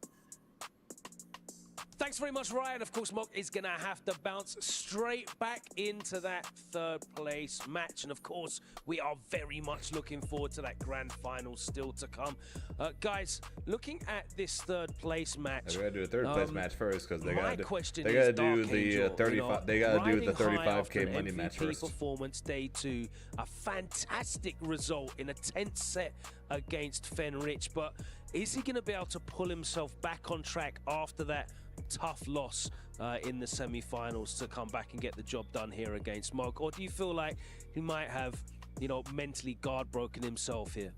Thanks very much, Ryan. Of course, Mock is going to have to bounce straight back into that third place match. And of course, we are very much looking forward to that grand final still to come. Guys, looking at this third place match. They got to do a third place match first because they got to do the 35. They got to do the 35K money match first. Performance day 2, a fantastic result in a tense set against Fenrich, but is he going to be able to pull himself back on track after that tough loss in the semi-finals to come back and get the job done here against Mock? Or do you feel like he might have, mentally guard broken himself here?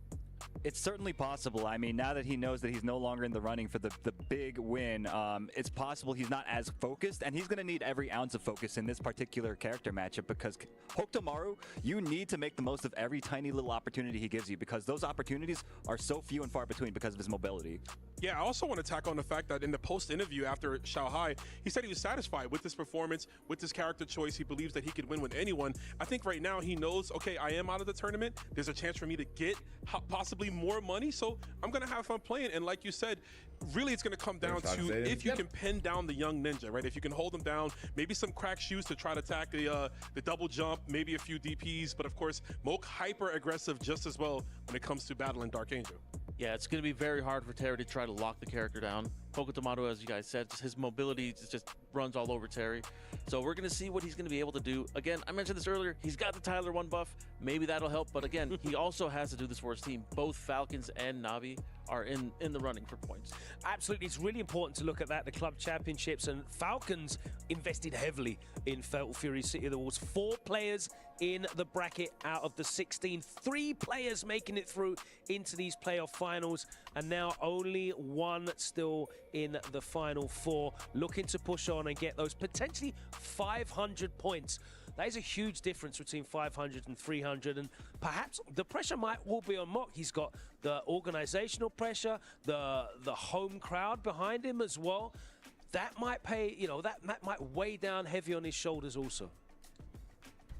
It's certainly possible. I mean, now that he knows that he's no longer in the running for the big win, it's possible he's not as focused, and he's going to need every ounce of focus in this particular character matchup because Hokutomaru, you need to make the most of every tiny little opportunity he gives you because those opportunities are so few and far between because of his mobility. Yeah, I also want to tack on the fact that in the post-interview after Shanghai, he said he was satisfied with his performance, with his character choice. He believes that he could win with anyone. I think right now he knows, okay, I am out of the tournament. There's a chance for me to get possibly more money, so I'm going to have fun playing. And like you said, really it's going to come down to if you can pin down the young ninja, right? If you can hold him down, maybe some crack shoes to try to attack the double jump, maybe a few DPs, but of course, Moke hyper aggressive just as well when it comes to battling Dark Angel. Yeah, it's going to be very hard for Terry to try to lock the character down. Hokutomaru, as you guys said, his mobility just runs all over Terry. So we're going to see what he's going to be able to do. Again, I mentioned this earlier, he's got the Tyler 1 buff. Maybe that'll help. But again, he also has to do this for his team. Both Falcons and Navi are in the running for points. Absolutely. It's really important to look at that, the club championships. And Falcons invested heavily in Fatal Fury City of the Wolves. 4 players in the bracket out of the 16. 3 players making it through into these playoff finals. And now only 1 still in the final 4, looking to push on and get those potentially 500 points. That is a huge difference between 500 and 300, and perhaps the pressure will be on Mock. He's got the organizational pressure, the home crowd behind him as well. That might pay, that might weigh down heavy on his shoulders also.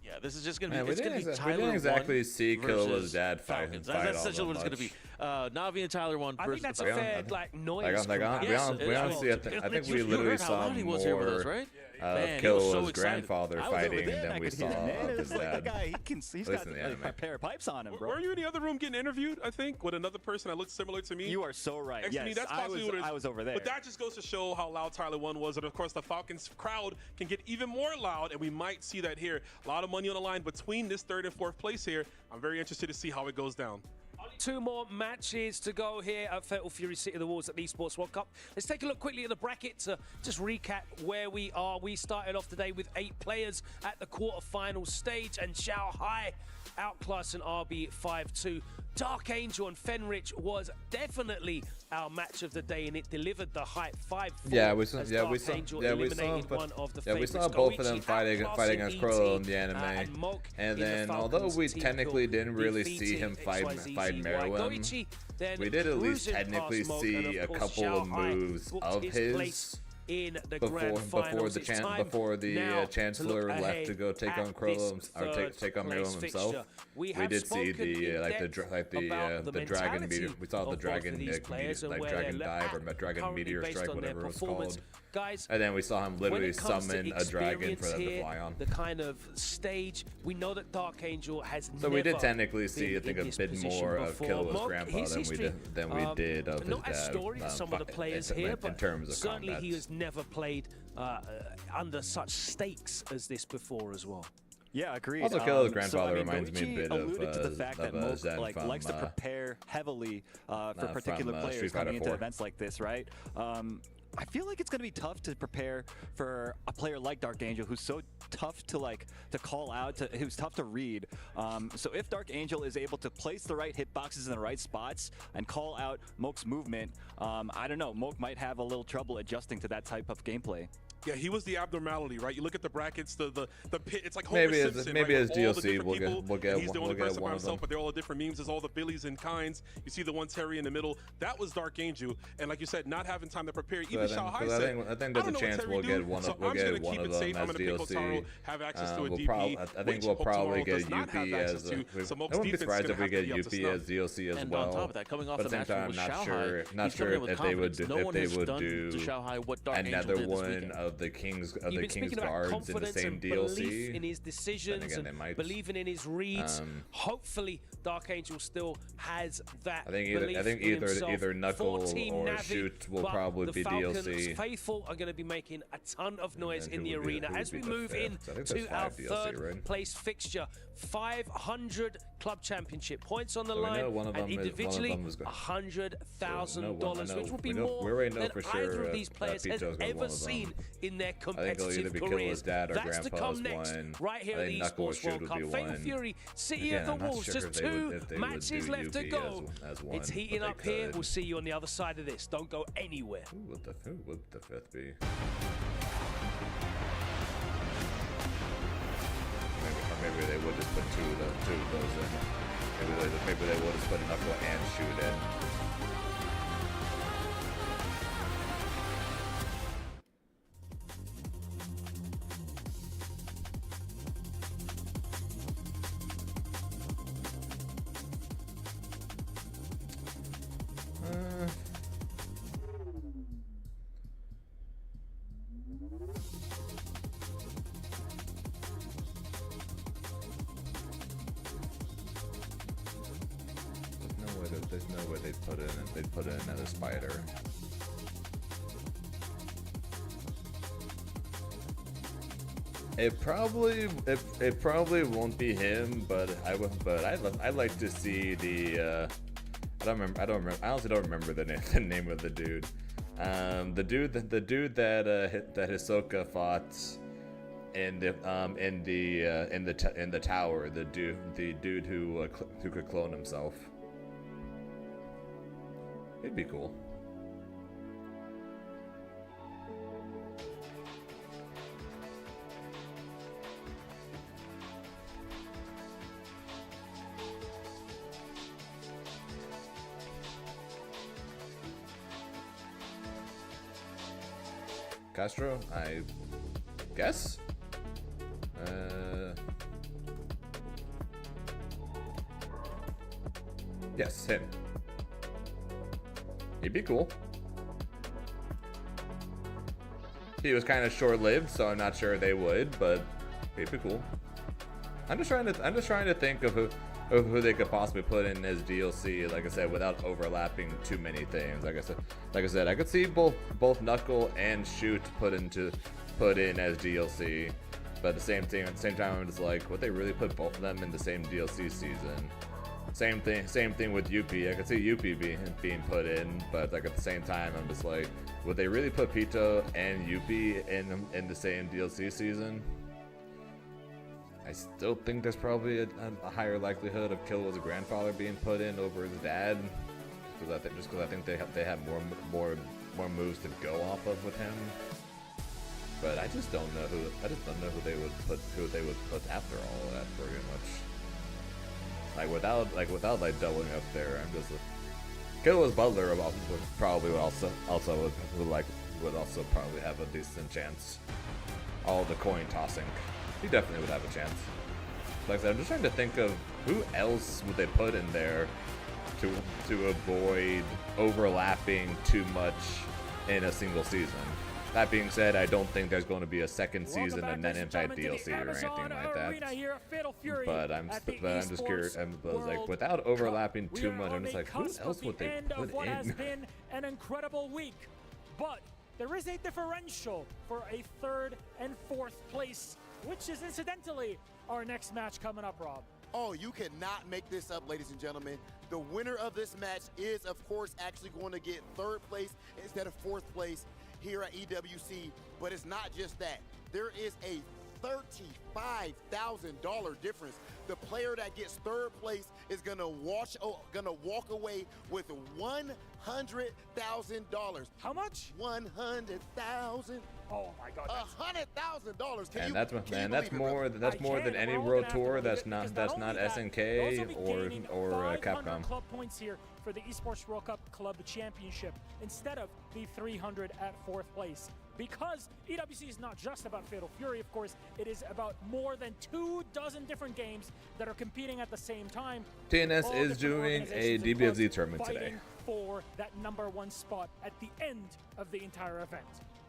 Yeah, this is just going to be. We didn't exactly see Killa's dad fight. That's essentially what it's going to be. Navi and Tyler 1 versus. I think that's a fair noise. We honestly, I think we literally saw more of Killa's grandfather fighting than we saw of his dad. He's got a pair of pipes on him, bro. Were you in the other room getting interviewed, I think, with another person that looked similar to me? You are so right. Yes, that's I was over there. But that just goes to show how loud Tyler 1 was. And of course, the Falcons crowd can get even more loud, and we might see that here. A lot of money on the line between this 3rd and 4th place here. I'm very interested to see how it goes down. 2 more matches to go here at Fatal Fury City of the Wolves at the Esports World Cup. Let's take a look quickly at the bracket to just recap where we are. We started off today with 8 players at the quarterfinal stage, and Shanghai outclassing RB 5-2. Dark Angel and Fenrich was definitely our match of the day, and it delivered the hype. 5-4. We saw both of them fighting against Crow in the anime. And then, although we technically didn't really see him fight Meruem, we did at least technically see a couple of moves of his before the Chancellor left to go take on Krillum or take on Meruem himself. We did see the dragon meteor. We saw the dragon dragon dive or dragon meteor strike, whatever it was called. Guys, and then we saw him literally summon a dragon for them to fly on. The kind of stage, we know that Dark Angel has so we did technically see, I think, a bit more of Killa's grandpa than we did of his dad. Not as story to some of the players here, but in terms of certainly combat. he has never played under such stakes as this before as well. Yeah, agreed. Also, Killa's grandfather reminds me a bit alluded to the fact that Moke Zen likes to prepare heavily for particular players coming into events like this, right? I feel like it's going to be tough to prepare for a player like Dark Angel, who's so tough to call out, who's tough to read. So if Dark Angel is able to place the right hitboxes in the right spots and call out Moke's movement, I don't know, Moke might have a little trouble adjusting to that type of gameplay. Yeah, he was the abnormality, right? You look at the brackets, the pit. It's like Homer Maybe Simpson, maybe right? as All the DLC different we'll people, get and he's the only person by one of himself, them. but they're all the different memes. There's all the Billies and Kinds. You see the one Terry in the middle. That was Dark Angel, and like you said, not having time to prepare. Even Shanghai said, I think there's a chance we'll get one of them as DLC. Have access to a DP. I think we'll probably get UP as. I wouldn't be surprised if we get UP as DLC as well. And on top of that, coming off but the at the same match time, with not sure if they would do another one of the King's guards in the same DLC. Belief in his decisions and believing in his reads. Hopefully, Dark Angel still has that. I think either Knuckle or Shoot will probably be Falcons DLC. Faithful are going to be making a ton of noise in the arena as we move in to our third place fixture. 500 club championship points on the line, and individually $100,000, which will be more than either of these players has ever seen in their competitive careers. That's to come next, right here at the Esports World Cup. Fatal Fury, City of the Wolves, just 2 matches left to go. It's heating up here. We'll see you on the other side of this. Don't go anywhere. Who would the fifth be? Maybe they would just put two of those in. Maybe they would just put Knuckle and Shoot in. There's no way they'd put in another Spider. It probably won't be him, but I'd like to see the I honestly don't remember the name of the dude. The dude that Hisoka fought in the tower. The dude who could clone himself. It'd be cool. Castro, I guess? Yes, him. He'd be cool. He was kind of short-lived, so I'm not sure they would, but he'd be cool. I'm just trying to think of who they could possibly put in as DLC, like I said, without overlapping too many things. Like I said, I could see both Knuckle and Shoot put in as DLC, but at the same time, I'm just like, would they really put both of them in the same DLC season? Same thing with UP. I could see UP being put in, but like at the same time, I'm just like, would they really put Pito and UP in the same DLC season? I still think there's probably a higher likelihood of Kill's grandfather being put in over his dad, just because I think they have more moves to go off of with him. But I just don't know who they would put after all of that, pretty much. Without doubling up there, I'm just Kill's Butler would probably also probably have a decent chance. All the coin tossing, he definitely would have a chance. Like I said, I'm just trying to think of who else would they put in there to avoid overlapping too much in a single season. That being said, I don't think there's going to be a second season of Net Impact DLC or anything like that. But I'm just curious. I was like, without overlapping too much, I'm just like, who else would they put what in? Has been an incredible week, but there is a differential for a 3rd and 4th place, which is incidentally our next match coming up, Rob. Oh, you cannot make this up, ladies and gentlemen. The winner of this match is, of course, actually going to get 3rd place instead of 4th place here at EWC, but it's not just that. There is a $35,000 difference the player that gets third place is gonna walk away with $100,000. How much? 100,000. Oh my God! $100,000. And that's more than any world tour that's not SNK or Capcom. Club points here for the Esports World Cup Club Championship instead of the 300 at 4th place. Because EWC is not just about Fatal Fury, of course, it is about more than 24 different games that are competing at the same time. TNS is doing a DBFZ tournament today. For that #1 spot at the end of the entire event.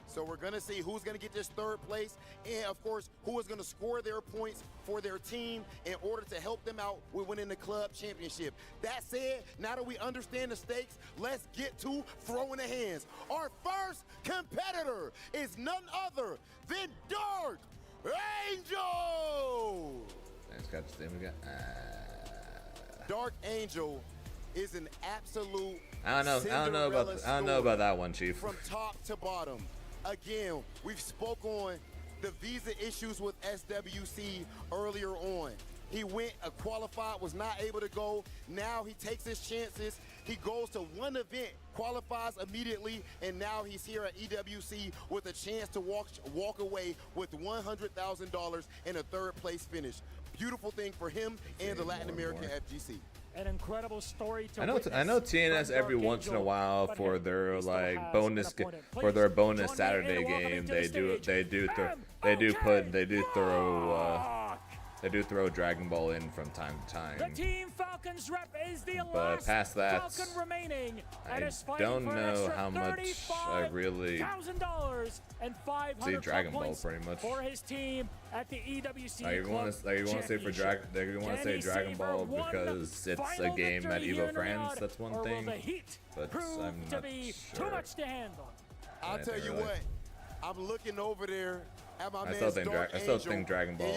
So we're going to see who's going to get this third place and, of course, who is going to score their points for their team in order to help them out with winning the club championship. That said, now that we understand the stakes, let's get to throwing the hands. Our first competitor is none other than Dark Angel. Dark Angel is an absolute I don't know about that one, Chief. From top to bottom. Again, we've spoke on the visa issues with SWC earlier on. He went, qualified, was not able to go. Now he takes his chances. He goes to one event, qualifies immediately, and now he's here at EWC with a chance to walk away with $100,000 and a third place finish. Beautiful thing for him and the Latin American FGC. An incredible story to I know TNS every once in a while for their like bonus Saturday game they do throw Dragon Ball in from time to time. The Team Falcons rep is the But past that, Falcon remaining. I don't know how much I really see Dragon Ball pretty much. For his team at the EWC want to say for Dragon Ball because it's a game at Evo France. That's one thing. But I'm not sure. Too much to handle. I'll tell you what. I'm looking over there at my I still think Dragon Ball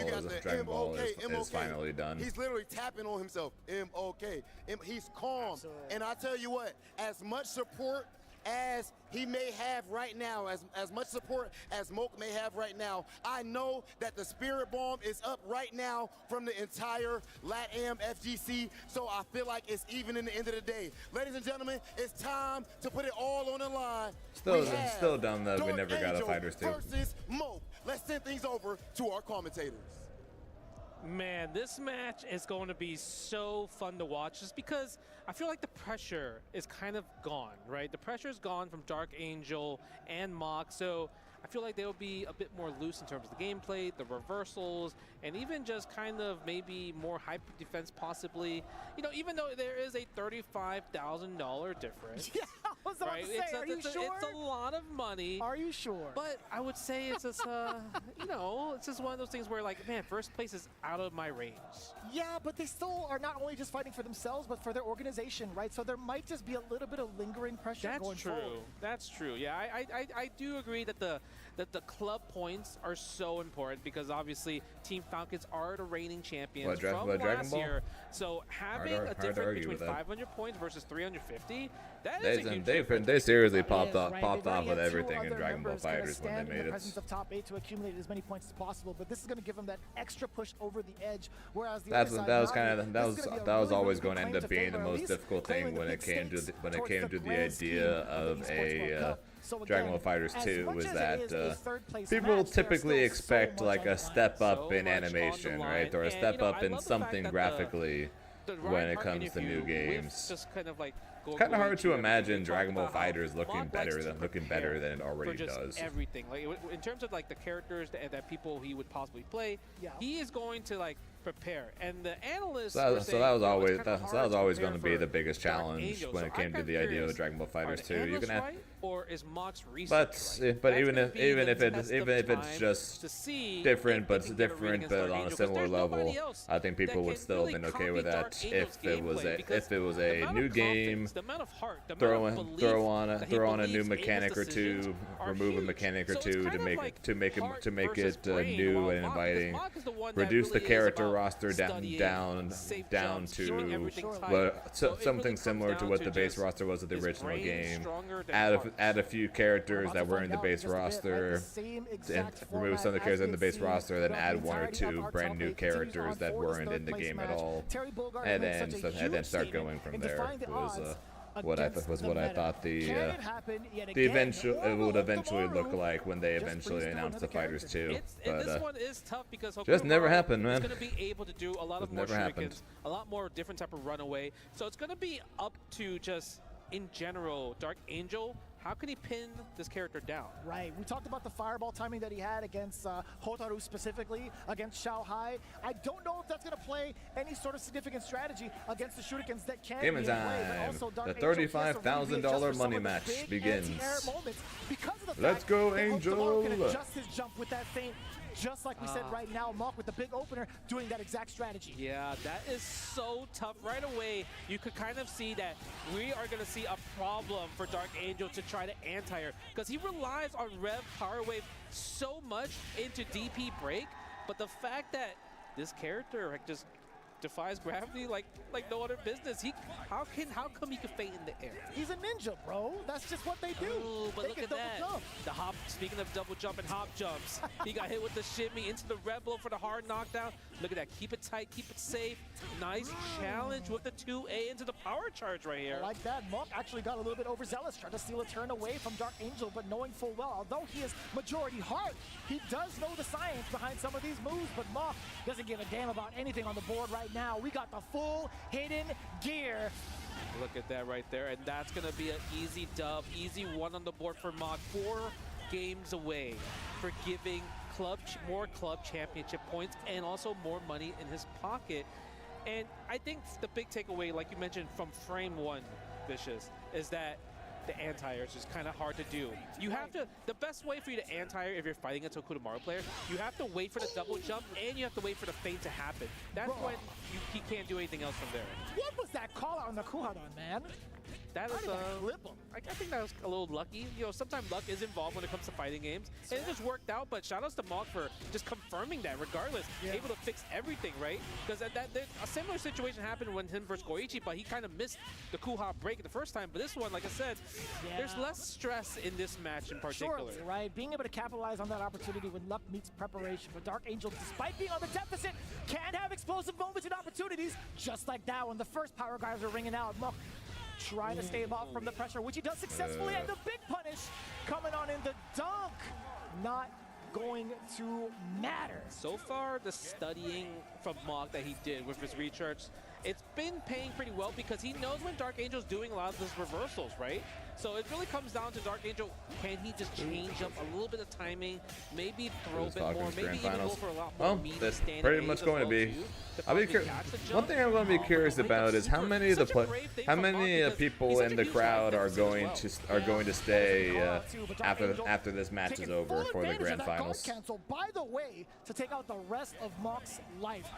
is MOK. finally done. He's literally tapping on himself. MOK. He's calm. Absolutely. And I tell you what, as much support as he may have right now, as much support as Moke may have right now, I know that the spirit bomb is up right now from the entire LATAM FGC, so I feel like it's even in the end of the day. Ladies and gentlemen, it's time to put it all on the line. Still dumb that we never got a Fighters 2. Versus Moke. Let's send things over to our commentators. Man, this match is going to be so fun to watch just because I feel like the pressure is kind of gone, right? The pressure is gone from Dark Angel and Mock, so I feel like they'll be a bit more loose in terms of the gameplay, the reversals, and even just kind of maybe more hyper defense possibly. You know, even though there is a $35,000 difference. Yeah, I was about to say, are you sure? It's a lot of money. Are you sure? But I would say it's just, you know, it's just one of those things where like, man, first place is out of my range. Yeah, but they still are not only just fighting for themselves, but for their organization, right? So there might just be a little bit of lingering pressure going forward. That's true. Yeah, I do agree that the club points are so important because obviously Team Falcons are the reigning champions from last year. So having a difference between 500 points versus 350, that is a huge difference. They seriously popped off with everything in Dragon Ball FighterZ when they made it. In the presence of top 8 to accumulate as many points as possible, but this is going to give them that extra push over the edge. Whereas the that was always going to end up being the most difficult thing when it came to the idea of a Dragon Ball FighterZ 2 was that people typically expect like a step up in animation, right, or a step up in something graphically when it comes to new games. It's kind of hard to imagine Dragon Ball FighterZ looking better than it already does. Everything, like in terms of like the characters that people he would possibly play, he is going to like prepare, and the analysts. So that was always going to be the biggest challenge when it came to the idea of Dragon Ball FighterZ 2. You can have. Or is Mock's research but even if it's just different but on a similar level, I think people would still have been okay with that if it was a new game, throw on a new mechanic or two, remove a mechanic or two to make it new and inviting, reduce the character roster down to something similar to what the base roster was of the original game, add add a few characters that were in the base roster, and remove some of the characters in the base roster, then add 1 or 2 brand new characters that weren't in the game at all, and then start going from there. Was what I thought it would eventually look like when they eventually announced the Fighters 2. But this one is tough because just never happened, man. It's going to be able to do a lot of more shurikens, a lot more different type of runaway. So it's going to be up to just, in general, Dark Angel. How can he pin this character down? Right. We talked about the fireball timing that he had against Hotaru specifically, against Xiaohai. I don't know if that's going to play any sort of significant strategy against the shurikens that can Game time. The $35,000 money match begins. Let's go, Angel! Adjust his jump with that feint. Just like we said right now, Mach with the big opener doing that exact strategy. Yeah, that is so tough. Right away, you could kind of see that we are going to see a problem for Dark Angel to try to anti-her, because he relies on Rev Power Wave so much into DP break, but the fact that this character just defies gravity like no other business. How come he can feint in the air? He's a ninja, bro. That's just what they do. Oh, but they look at that. Jump. The hop, speaking of double jump and hop jumps, he got hit with the shimmy into the red blow for the hard knockdown. Look at that. Keep it tight, keep it safe. Nice challenge with the 2A into the power charge right here. I like that. Monk actually got a little bit overzealous, trying to steal a turn away from Dark Angel, but knowing full well, although he is majority heart, he does know the science behind some of these moves, but Monk doesn't give a damn about anything on the board right now. We got the full hidden gear. Look at that right there, and that's going to be an easy dub, easy one on the board for Mach. 4 games away for giving more club championship points and also more money in his pocket. And I think the big takeaway, like you mentioned from frame 1, Vicious, is that the anti-air is just kind of hard to do. You have to, the best way for you to anti-air if you're fighting a Tokudomaru player, you have to wait for the double jump and you have to wait for the feint to happen. That's when he can't do anything else from there. What was that call out on the Kuhadan, man? That is, I think that was a little lucky. You know, sometimes luck is involved when it comes to fighting games. And it just worked out, but shout outs to Mach for just confirming that regardless. Yeah. Able to fix everything, right? Because a similar situation happened when him versus Goichi, but he kind of missed the Kuha break the first time. But this one, like I said, there's less stress in this match in particular. Surely, right? Being able to capitalize on that opportunity when luck meets preparation. But Dark Angel, despite being on the deficit, can have explosive moments and opportunities, just like that when the first power guys are ringing out. Mach trying to stave off from the pressure, which he does successfully, and the big punish coming on in the dunk. Not going to matter. So far, the studying from Mach that he did with his recharge, it's been paying pretty well because he knows when Dark Angel's doing a lot of those reversals, right? So it really comes down to Dark Angel. Can he just change up a little bit of timing, maybe throw a bit more, maybe even go for a lot more meaty standing pretty much going to be. I'll be curious. One thing I'm going to be curious about is how many of the people in the crowd are going to stay after this match is over for the grand finals. Cancel, by the way, to take out the rest of Mach's life.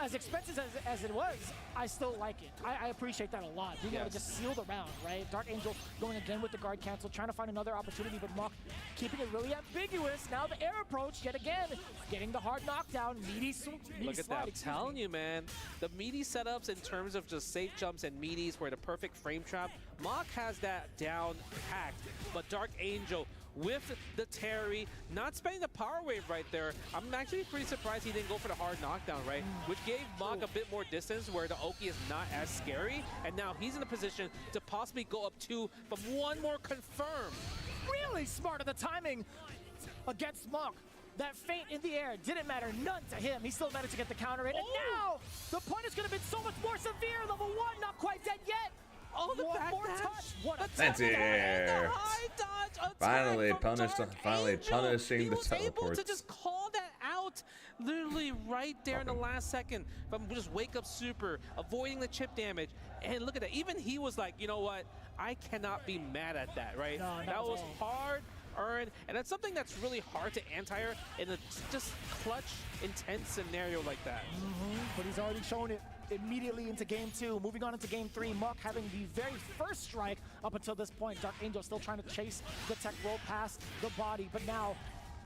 As expensive as it was, I still like it. I appreciate that a lot. Being able to just seal the round, right? Dark Angel going again with the guard cancel, trying to find another opportunity, but Mach keeping it really ambiguous. Now the air approach yet again, getting the hard knockdown, meaty Look at that, I'm telling you, man. The meaty setups in terms of just safe jumps and meaties where the perfect frame trap, Mach has that down packed, but Dark Angel with the Terry, not spending the power wave right there. I'm actually pretty surprised he didn't go for the hard knockdown, right? Which gave Mach a bit more distance where the Oki is not as scary. And now he's in a position to possibly go up 2 from one more confirm. Really smart of the timing against Mach. That feint in the air didn't matter none to him. He still managed to get the counter in. And now the punish could have been so much more severe. Level 1, not quite dead yet. Oh, the back touch. What a anti-air. Finally punishing the teleports. He was able to just call that out literally right there in the last second from just wake up super, avoiding the chip damage. And look at that. Even he was like, you know what? I cannot be mad at that, right? No, that was hard earned, and that's something that's really hard to anti-air in a just clutch, intense scenario like that. But he's already shown it immediately into game 2. Moving on into game 3, Mach having the very first strike up until this point. Dark Angel still trying to chase the tech roll past the body, but now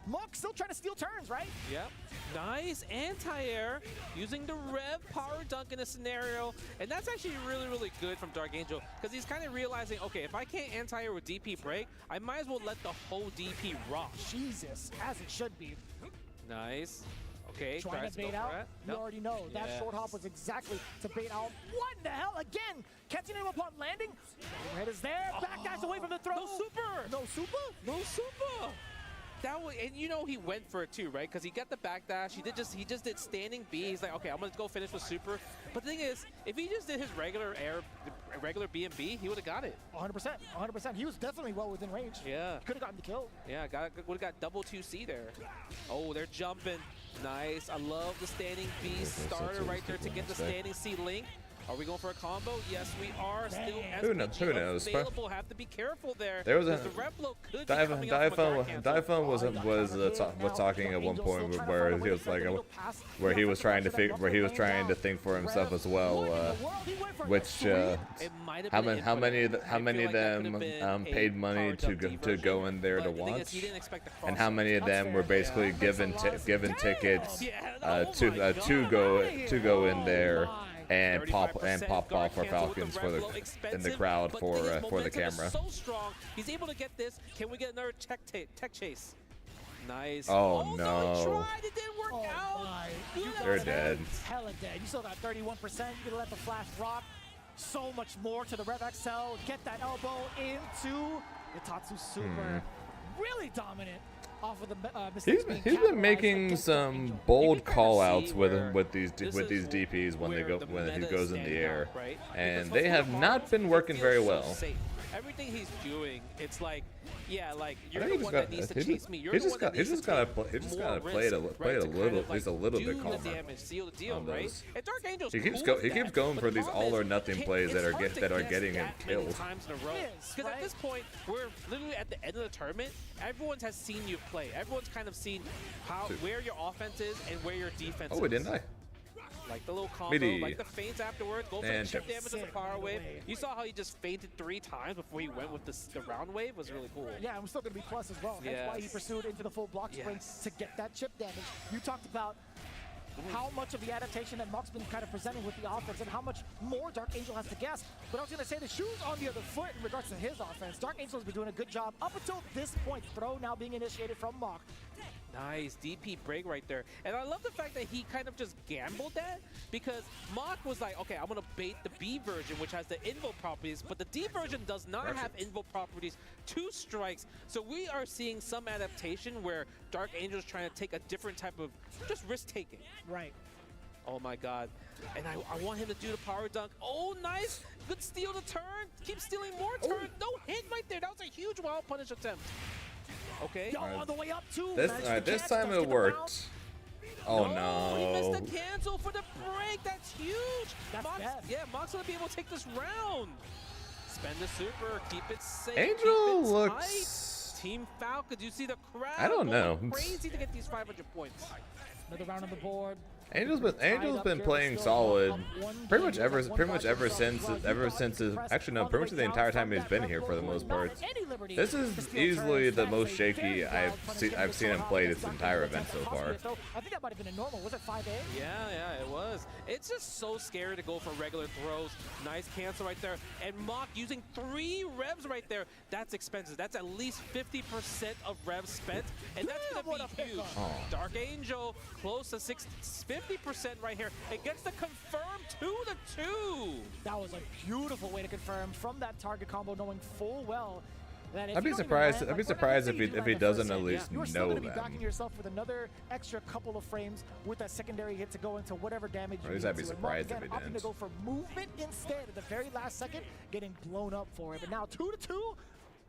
Mock still trying to steal turns, right? Yep. Nice anti-air using the Rev power dunk in a scenario. And that's actually really, really good from Dark Angel because he's kind of realizing, okay, if I can't anti-air with DP break, I might as well let the whole DP rock. Jesus, as it should be. Nice. Okay, trying to bait out. You already know that short hop was exactly to bait out. What in the hell? Again, catching him upon landing. Overhead is there. Backdash away from the throw. No super. No super. No super. That was, and you know he went for it too, right? Because he got the backdash. He just did standing B. He's like, okay, I'm gonna go finish with super. But the thing is, if he just did his regular B and B, he would have got it. 100%. 100%. He was definitely well within range. Yeah. Could have gotten the kill. Yeah, would have got double 2C there. Oh, they're jumping. Nice. I love the standing B starter right there to get the standing C link. Are we going for a combo? Yes, we are. Still Who knows? Available. Have to be careful there. There was a the rep blow could be coming up from a Diphone was talking at one point where he was like where he was trying to think for himself as well, which how many of them paid money to go in there to watch, and how many of them were basically given tickets to go in there and pop off for Falcons in the crowd for the camera. So strong, he's able to get this. Can we get another tech chase? Nice. Oh no! He tried. It didn't work out. They're dead. Hella dead. You still got 31%. You can let the flash rock. So much more to the Rev XL. Get that elbow into the Tatsu Super. Really dominant. Off of the he's been making some bold call-outs with these DPs when he goes in the air, and they have not been working very well. Everything he's doing, it's like, yeah, like you're the one that needs to chase me. You're the one that needs to he just gotta play it a little, at least a little bit calmer. Seal the deal, right? And Dark Angel's he keeps going for these all or nothing plays that are getting him killed. Times in a row. Because at this point, we're literally at the end of the tournament. Everyone has seen you play. Everyone's kind of seen where your offense is and where your defense is. Oh, didn't I? Like the little combo, like the feints afterwards, go for the chip damage with the power wave. You saw how he just feinted 3 times before he went with the round wave. Was really cool. Yeah, I'm still going to be plus as well. That's why he pursued into the full block sprint to get that chip damage. You talked about how much of the adaptation that Mock's been kind of presenting with the offense and how much more Dark Angel has to guess. But I was going to say the shoe's on the other foot in regards to his offense. Dark Angel has been doing a good job up until this point. Throw now being initiated from Mock. Nice DP break right there. And I love the fact that he kind of just gambled that because Mock was like, okay, I'm going to bait the B version, which has the invo properties, but the D version does not have invo properties. 2 strikes. So we are seeing some adaptation where Dark Angel is trying to take a different type of just risk-taking. Right. Oh my god. And I want him to do the power dunk. Oh, nice. Good steal to turn. Keep stealing more turns. No hit right there. That was a huge wild punish attempt. Okay. On the way up too. This time it worked. Oh no. He missed the cancel for the break. That's huge. That's bad. Yeah, Mock's gonna be able to take this round. Spend the super. Keep it safe. Angel looks tight. Team Falcons. You see the crowd. I don't know. Crazy to get these 500 points. Another round on the board. Angel's been playing solid pretty much ever since actually no, pretty much the entire time he's been here for the most part. This is easily the most shaky I've seen him play this entire event so far. I think that might have been a normal. Was it 5A? Yeah, it was. It's just so scary to go for regular throws. Nice cancel right there. And Mock using 3 revs right there. That's expensive. That's at least 50% of revs spent, and that's gonna be huge. Dark Angel close to 50% right here. It gets the confirm 2-2. That was a beautiful way to confirm from that target combo, knowing full well that I'd be surprised if he doesn't at least know You're still going to be them. backing yourself with another extra couple of frames with that secondary hit to go into whatever damage you At least need I'd be to. surprised if he opting didn't. to go for movement instead at the very last second, getting blown up for it. But now 2-2.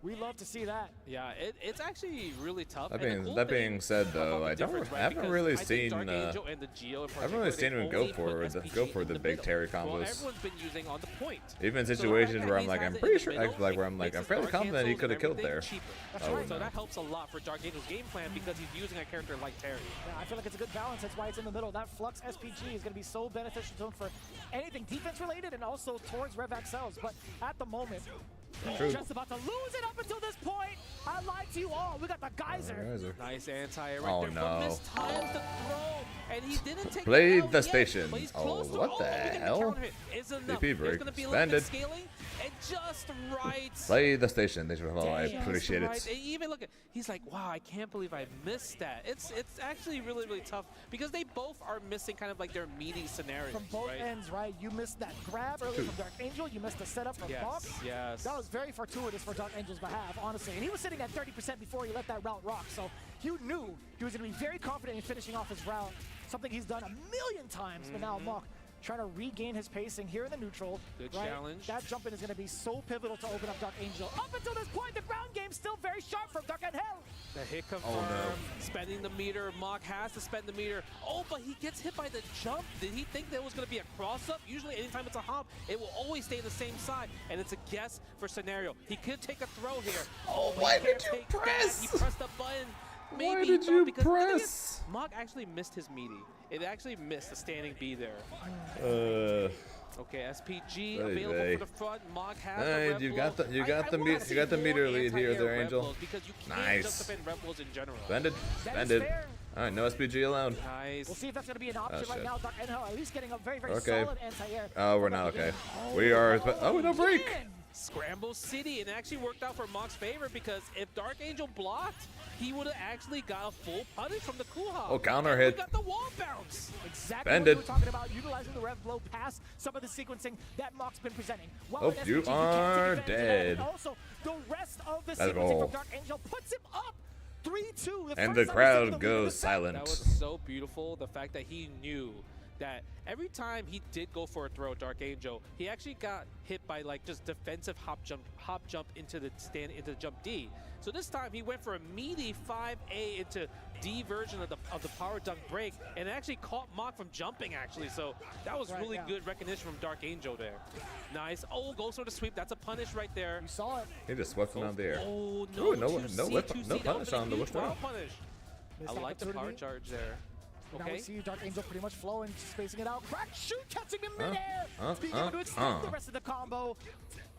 We love to see that. Yeah, it's actually really tough. That being said, though, I haven't really seen him go for the big Terry combos. Everyone's been using on the point. Even in situations where I'm like, I'm pretty sure, I'm fairly confident he could have killed there. So that helps a lot for Dark Angel's game plan because he's using a character like Terry. Yeah, I feel like it's a good balance. That's why it's in the middle. That Flux SPG is going to be so beneficial to him for anything defense related and also towards Rev XLs. But at the moment, True. Just about to lose it up until this point. I lied to you all. We got the geyser. Nice anti-air right Oh, there. no. But mistimes the throw, and he didn't take Played it out the yet, station. but he's Oh, close to- what the we get hell? counter hit. It's enough. DP There's break. gonna be a little bit Suspended. of scaling, and just right. Play the station. They should have. I Just appreciate right. it. And even look at, he's like, wow, I can't believe I missed that. It's actually really, really tough because they both are missing kind of like their meaty scenarios. From both right? ends, right? You missed that grab earlier from Dark Angel. You missed the setup from Bach. Yes. That was very fortuitous for Dark Angel's behalf, honestly. And he was sitting at 30% before he let that route rock. So you knew he was going to be very confident in finishing off his route. Something he's done a million times. But now Mach trying to regain his pacing here in the neutral. Good right? challenge. That jump in is going to be so pivotal to open up Dark Angel. Up until this point, the ground game's still very sharp from Dark Angel. The hit confirmed. Spending the meter. Mach has to spend the meter. Oh, but he gets hit by the jump. Did he think there was going to be a cross-up? Usually, anytime it's a hop, it will always stay the same side. And it's a guess for scenario. He could take a throw here. Oh, why did you press? He pressed the button. Maybe Why he did thought you because press? Mach actually missed his meaty. It actually missed the standing B there. Okay, SPG available for the front. Mach has the rev you blow. got the I wanna see meter more lead here anti-air there, rev Angel. blows because you can't Nice. just defend rev blows in general. Spended. All right, no SPG allowed. Nice. We'll see if that's going to be an option right shit. now. Dark Angel at least getting a very, very Okay. solid anti-air. Oh, we're not okay. We are. Oh, no break. Scramble City, and it actually worked out for Mach's favor because if Dark Angel blocked, he would have actually got a full punish from the Kuha. Oh, counter And hit. We got the wall bounce. Exactly Bended. what we were talking about, utilizing the rev blow past some of the sequencing that Mach's been presenting. While Oh, with you SPG, can't are take advantage of that. dead. And also, the rest of the That's sequencing all. from Dark Angel puts him up 3-2. And first the time crowd we've seen the lead in the goes set. silent. That was so beautiful. The fact that he knew that every time he did go for a throw, Dark Angel, he actually got hit by like just defensive hop jump into the jump D. So this time he went for a meaty 5A into D version of the power dunk break, and it actually caught Mach from jumping actually. So that was really good recognition from Dark Angel there. Nice. Oh, goes for the sweep. That's a punish right there. You saw it. He just swept him out there. Oh no! Ooh, no 2C, punish on the huge withdraw. wild punish. I like the power charge there. Now we Okay. see Dark Angel pretty much flowing, spacing it out. Crack shoot, catching him midair. Being able to extend the rest of the combo.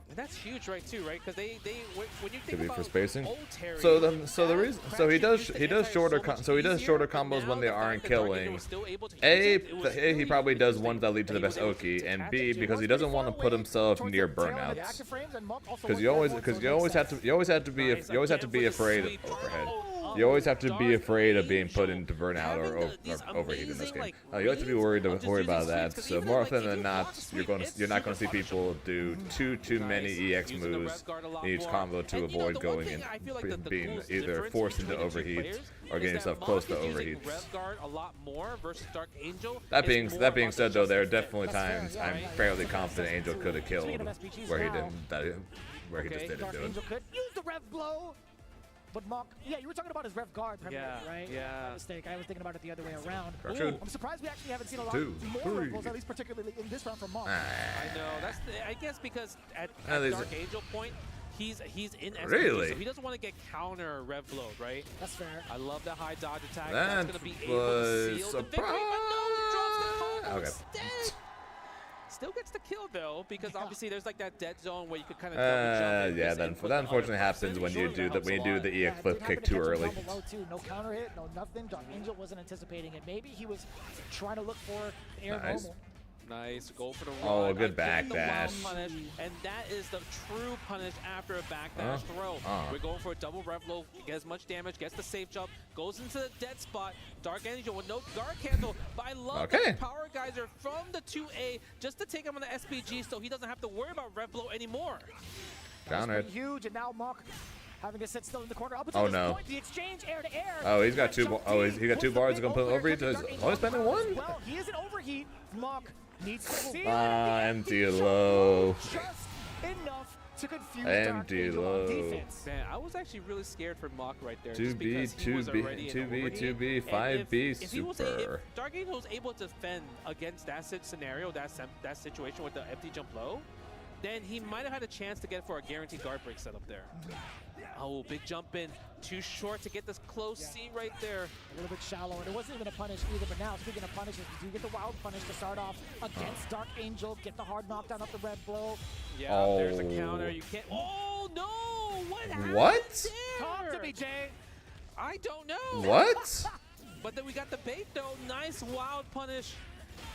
And that's huge, right? Too, right? Because they when you think Could be about for spacing. old Terry, So the reason he does shorter easier, combos but when they now the aren't fact that Dark Angel killing. was still able to use A, it was he really probably does interesting ones that lead to the that he best was able to Oki, and catch B, it. because he doesn't want to put himself near burnouts. Because you always have to be afraid of overhead. You always have to be afraid of being put into burnout or overheat in this game. You have to be worried about that. So more often than not, you're not going to see people do too many EX moves in each combo to avoid going and being either forced into overheat or getting yourself close to overheat. That being said, though, there are definitely times I'm fairly confident Angel could have killed where he didn't. Where he just didn't do it. Angel could use the rev blow. But Mach, yeah, you were talking about his rev guard primarily, right? Yeah. My mistake. I was thinking about it the other way around. Cartoon. I'm surprised we actually haven't seen a lot Two, more three. rev blows, at least particularly in this round from Mach. I know. I guess because at Dark Angel point, he's in SPG, Really? so he doesn't want to get counter rev blow, right? That's fair. I love the high dodge attack. That That's going to be able to was seal the victory, but no, he drops the combo Okay. instead. Still gets the kill though, because obviously there's like that dead zone where you could kind of double jump. And Yeah, miss that input unfortunately on the happens when you do the EX flip it kick happened to too catch him early. down below, too. No counter hit, no nothing. Dark Angel wasn't anticipating it. Maybe he was trying to look for air Nice. normal. Nice, go for the run. Oh, good Again, the wild backdash. punish, and that is the true punish after a backdash throw. We're going for a double rev low, get as much damage, gets the safe jump, goes into the dead spot. Dark Angel with no guard cancel, but I love the power geyser from the 2A just to take him on the SPG so he doesn't have to worry about rev blow anymore. Down That's it. pretty huge, and now Mach having to sit still in the corner. Up until this point, the exchange air to air. Oh, he's got two. He got two bars. He's gonna put overheat. Oh, he's spending one. Well, he is an overheat. Mach needs to seal Empty low. just enough to confuse Empty Dark Angel on low. defense. Man, I was actually really scared for Mach right there. 2B, just because he was 2B, already in 2B, overheat. 2B, And 5B, if he was super. if Dark Angel was able to defend against that scenario, that situation with the empty jump low, then he might have had a chance to get for a guaranteed guard break setup there. Oh, big jump in. Too short to get this close C right there. A little bit shallow, and it wasn't even a punish either. But now, speaking of punishes, we do get the wild punish to start off against Dark Angel. Get the hard knockdown up the red blow. Yeah, there's a counter. You can't. Oh, no! What happened What? there? Talk to me, Jay. I don't know. What? But then we got the bait, though. Nice wild punish.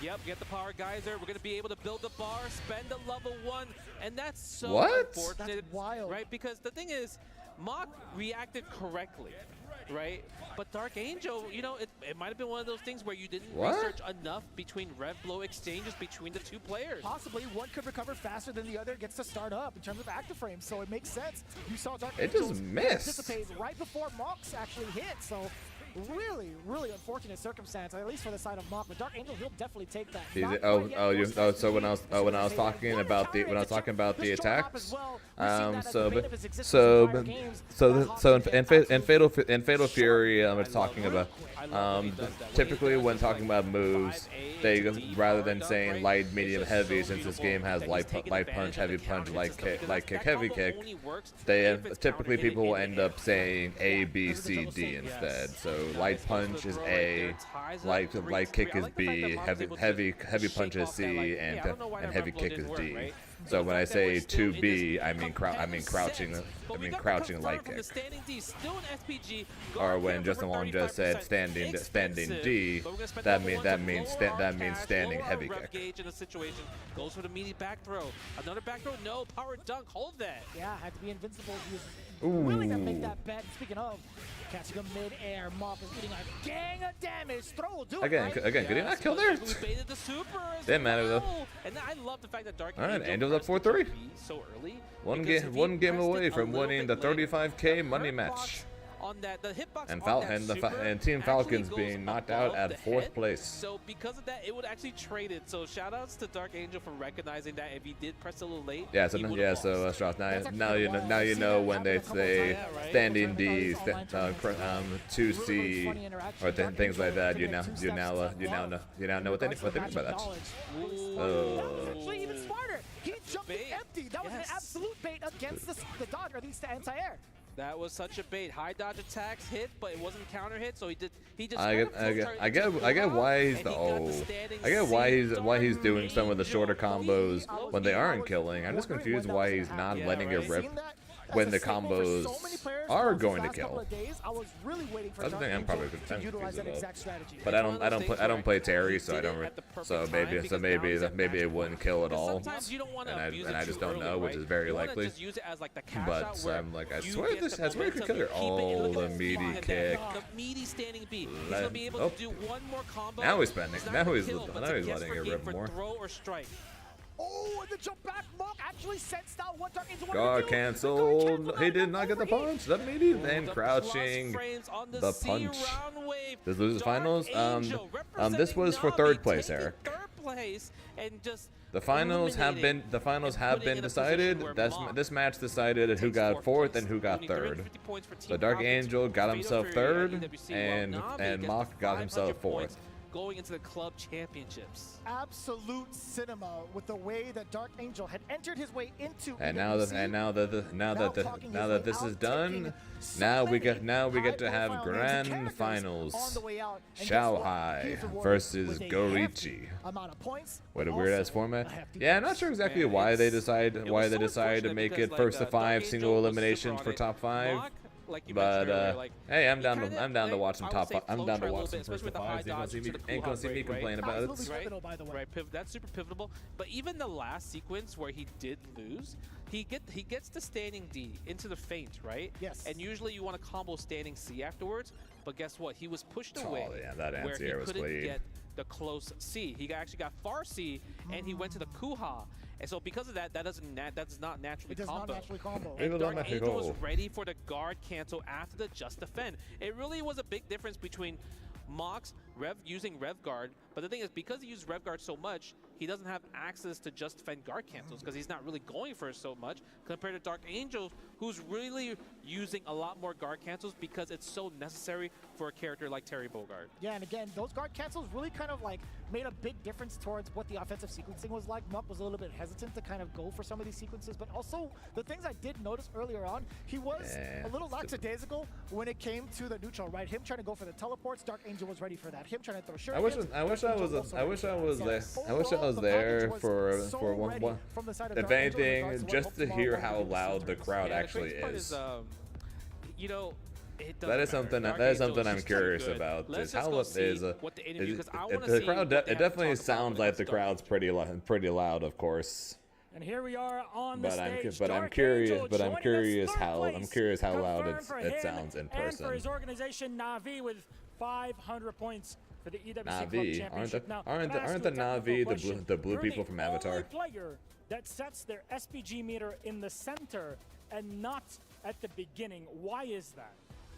Yep, get the power geyser. We're going to be able to build the bar, spend a level 1, and that's so unfortunate. That's wild. Right? Because the thing is, Mach reacted correctly, right? But Dark Angel, you know, it might have been one of those things where you didn't research enough between rev blow exchanges between the two players. Possibly one could recover faster than the other, gets to start up in terms of active frames, so it makes sense. You saw Dark Angel anticipate right before Mox actually hit, so really, really unfortunate circumstance, at least for the side of Mock. But Dark Angel, he'll definitely take that. So when I was talking about the attacks, in Fatal Fury, it's talking about typically when talking about moves, they rather than saying light, medium, heavy, since this game has light punch, heavy punch, light kick, heavy kick, they typically people will end up saying A, B, C, D instead. So light punch is A, light kick is B, heavy punch is C, and heavy kick is D. So when I say 2B, I mean crouching light kick. Or when Justin Long just said standing D, that means standing heavy kick. Goes for the meaty back throw. Another back throw. No power dunk. Hold that. Yeah, had to be invincible. He was willing to make that bet. Speaking of catching him mid-air, Mock is eating a gang of damage. Throw will do it. Again, could he not kill there? Didn't matter though. And I love the fact that Dark All right, Angel's up 4-3. So early. One game away from winning the 35K money match. On that, the hitbox and Team Falcons being knocked out at 4th place. So because of that, it would actually trade it. So shout outs to Dark Angel for recognizing that if he did press a little late. Yeah, Strauss, now you know when they say standing D, 2C, or things like that. You now know what they mean by that. Actually, even smarter. He jumped empty. That was an absolute bait against the dodge, or at least the anti-air. That was such a bait. High dodge attacks hit, but it wasn't counter hit, so he just. I get why he's doing some of the shorter combos when they aren't killing. I'm just confused why he's not letting it rip when the combos are going to kill. That's the thing I'm probably confused about. But I don't play Terry, so I don't. So maybe it wouldn't kill at all, and I just don't know, which is very likely. But I'm like, I swear it could kill her. Oh, the meaty kick. The meaty standing B. He's gonna be able to do one more combo. Now he's spending. Now he's letting it rip more. Throw or strike. Oh, and the jump back, Monk actually sensed out what Dark Angel wanted Guard to do. canceled. He did not get the punch. That meaty then crouching. The punch. Does lose the finals? This was for 3rd place, Eric. The finals have been decided. This match decided who got 4th and who got 3rd. So Dark Angel got himself 3rd, and Mock got himself 4th. Going into the club championships. Absolute cinema with the way that Dark Angel had entered his way into. And now that this is done, now we get to have grand finals. Xiaohai versus Goichi. What a weird ass format. Yeah, I'm not sure exactly why they decide to make it first to 5 single eliminations for top 5. But hey, I'm down to watch some top. I'm down to watch some first to 5s. Ain't gonna see me complain about it. Right, that's super pivotal. But even the last sequence where he did lose, he gets the standing D into the feint, right? Yes. And usually you want to combo standing C afterwards. But guess what? He was pushed away. Oh yeah, that where anti-air he was couldn't clean. get the close C. He actually got far C, and he went to the Kuha. And so because of that, that does not naturally combo. And Dark Angel was ready for the guard cancel after the just defend. It really was a big difference between Mox using Rev Guard, but the thing is, because he used Rev Guard so much, he doesn't have access to just defend guard cancels because he's not really going for it so much compared to Dark Angel, who's really using a lot more guard cancels because it's so necessary for a character like Terry Bogard. Yeah, and again, those guard cancels really kind of like made a big difference towards what the offensive sequencing was like. Muck was a little bit hesitant to kind of go for some of these sequences, but also the things I did notice earlier on, he was a little lackadaisical when it came to the neutral, right? Him trying to go for the teleports, Dark Angel was ready for that. Him trying to throw shurikens. I wish I was there for one. If anything, just to hear how loud the crowd actually is. You know, that is something I'm curious about. Is how the crowd? It definitely sounds like the crowd's pretty loud, of course. And here we are on the stage. But I'm curious how loud it sounds in person. And for his organization, Na'Vi with 500 points for the EWC Club Championship. Aren't the Na'Vi the blue people from Avatar? Only player that sets their SPG meter in the center and not at the beginning. Why is that?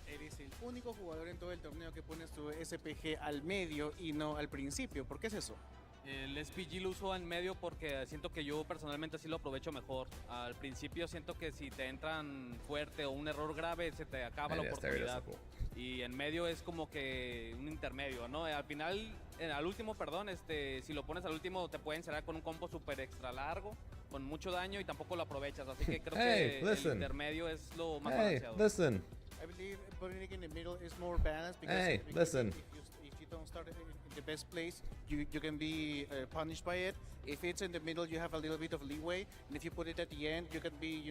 Eres el único jugador en todo el torneo que pone su SPG al medio y no al principio. ¿Por qué es eso? El SPG lo uso en medio porque siento que yo personalmente sí lo aprovecho mejor. Al principio siento que si te entran fuerte o un error grave se te acaba la oportunidad. Y en medio es como que un intermedio, ¿no? Al final, al último, perdón, si lo pones al último te pueden cerrar con un combo súper extra largo, con mucho daño y tampoco lo aprovechas. Así que creo que el intermedio es lo más balanceado. Listen. I believe putting it in the middle is more balanced because if you don't start in the best place, you can be punished by it. If it's in the middle, you have a little bit of leeway, and if you put it at the end, you can be,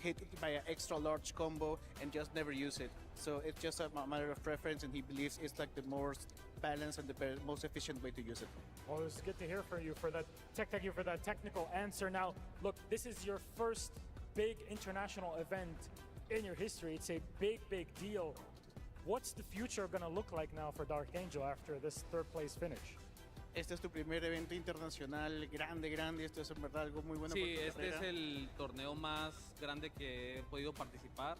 hit by an extra large combo and just never use it. So it's just a matter of preference, and he believes it's like the most balanced and the most efficient way to use it. Well, it's good to hear from you for that. Thank you for that technical answer. Now, look, this is your first big international event in your history. It's a big deal. What's the future going to look like now for Dark Angel after this third place finish? Este es tu primer evento internacional grande. Esto es en verdad algo muy bueno. Sí, este es el torneo más grande que he podido participar.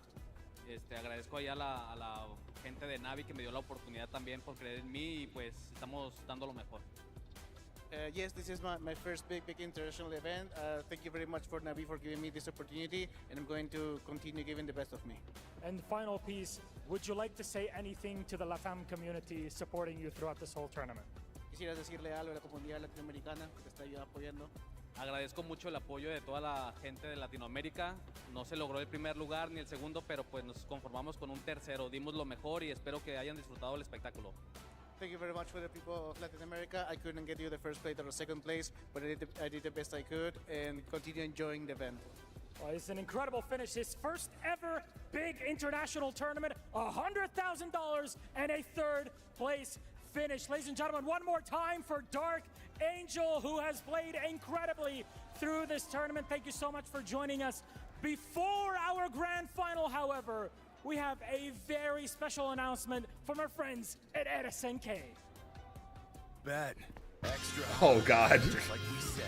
Agradezco allá a la gente de Navi que me dio la oportunidad también por creer en mí y pues estamos dando lo mejor. Yes, this is my first big international event. Thank you very much for Navi for giving me this opportunity, and I'm going to continue giving the best of me. And final piece, would you like to say anything to the LATAM community supporting you throughout this whole tournament? Quisiera decirle algo a la comunidad latinoamericana que te está apoyando. Agradezco mucho el apoyo de toda la gente de Latinoamérica. No se logró el primer lugar ni el segundo, pero pues nos conformamos con un tercero. Dimos lo mejor y espero que hayan disfrutado el espectáculo. Thank you very much for the people of Latin America. I couldn't get you the first place or the second place, but I did the best I could and continue enjoying the event. Well, it's an incredible finish. His first ever big international tournament, $100,000 and a third place finish. Ladies and gentlemen, one more time for Dark Angel, who has played incredibly through this tournament. Thank you so much for joining us. Before our grand final, however, we have a very special announcement from our friends at RSNK. Bet extra. Oh God. Just like we said.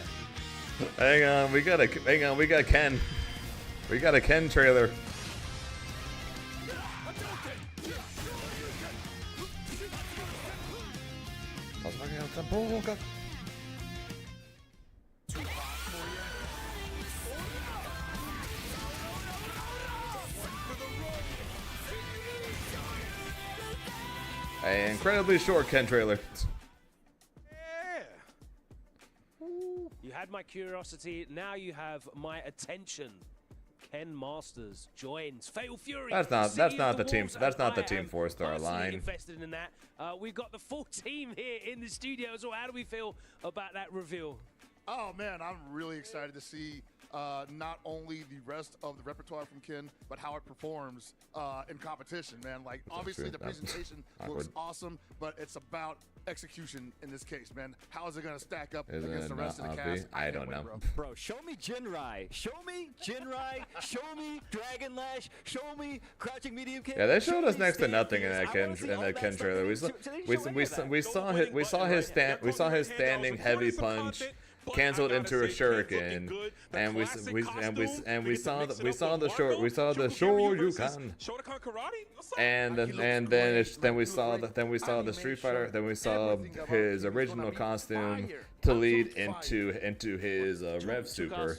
Hang on, we got Ken. We got a Ken trailer. An incredibly short Ken trailer. You had my curiosity, now you have my attention. Ken Masters joins Fatal Fury. That's not the team. That's not the Team 4-star line. Invested in that. We've got the full team here in the studio as well. How do we feel about that reveal? Oh man, I'm really excited to see not only the rest of the repertoire from Ken, but how it performs in competition, man. Like, obviously the presentation looks awesome, but it's about execution in this case, man. How is it going to stack up against the rest of the cast? I don't know. Bro, show me Jinrai. Show me Jinrai. Show me Dragon Lash. Show me Crouching Medium Kick. Yeah, they showed us next to nothing in that Ken trailer. We saw his standing heavy punch canceled into a shuriken, and we saw the Shoryuken, and then we saw the Street Fighter, then we saw his original costume to lead into his Rev Super,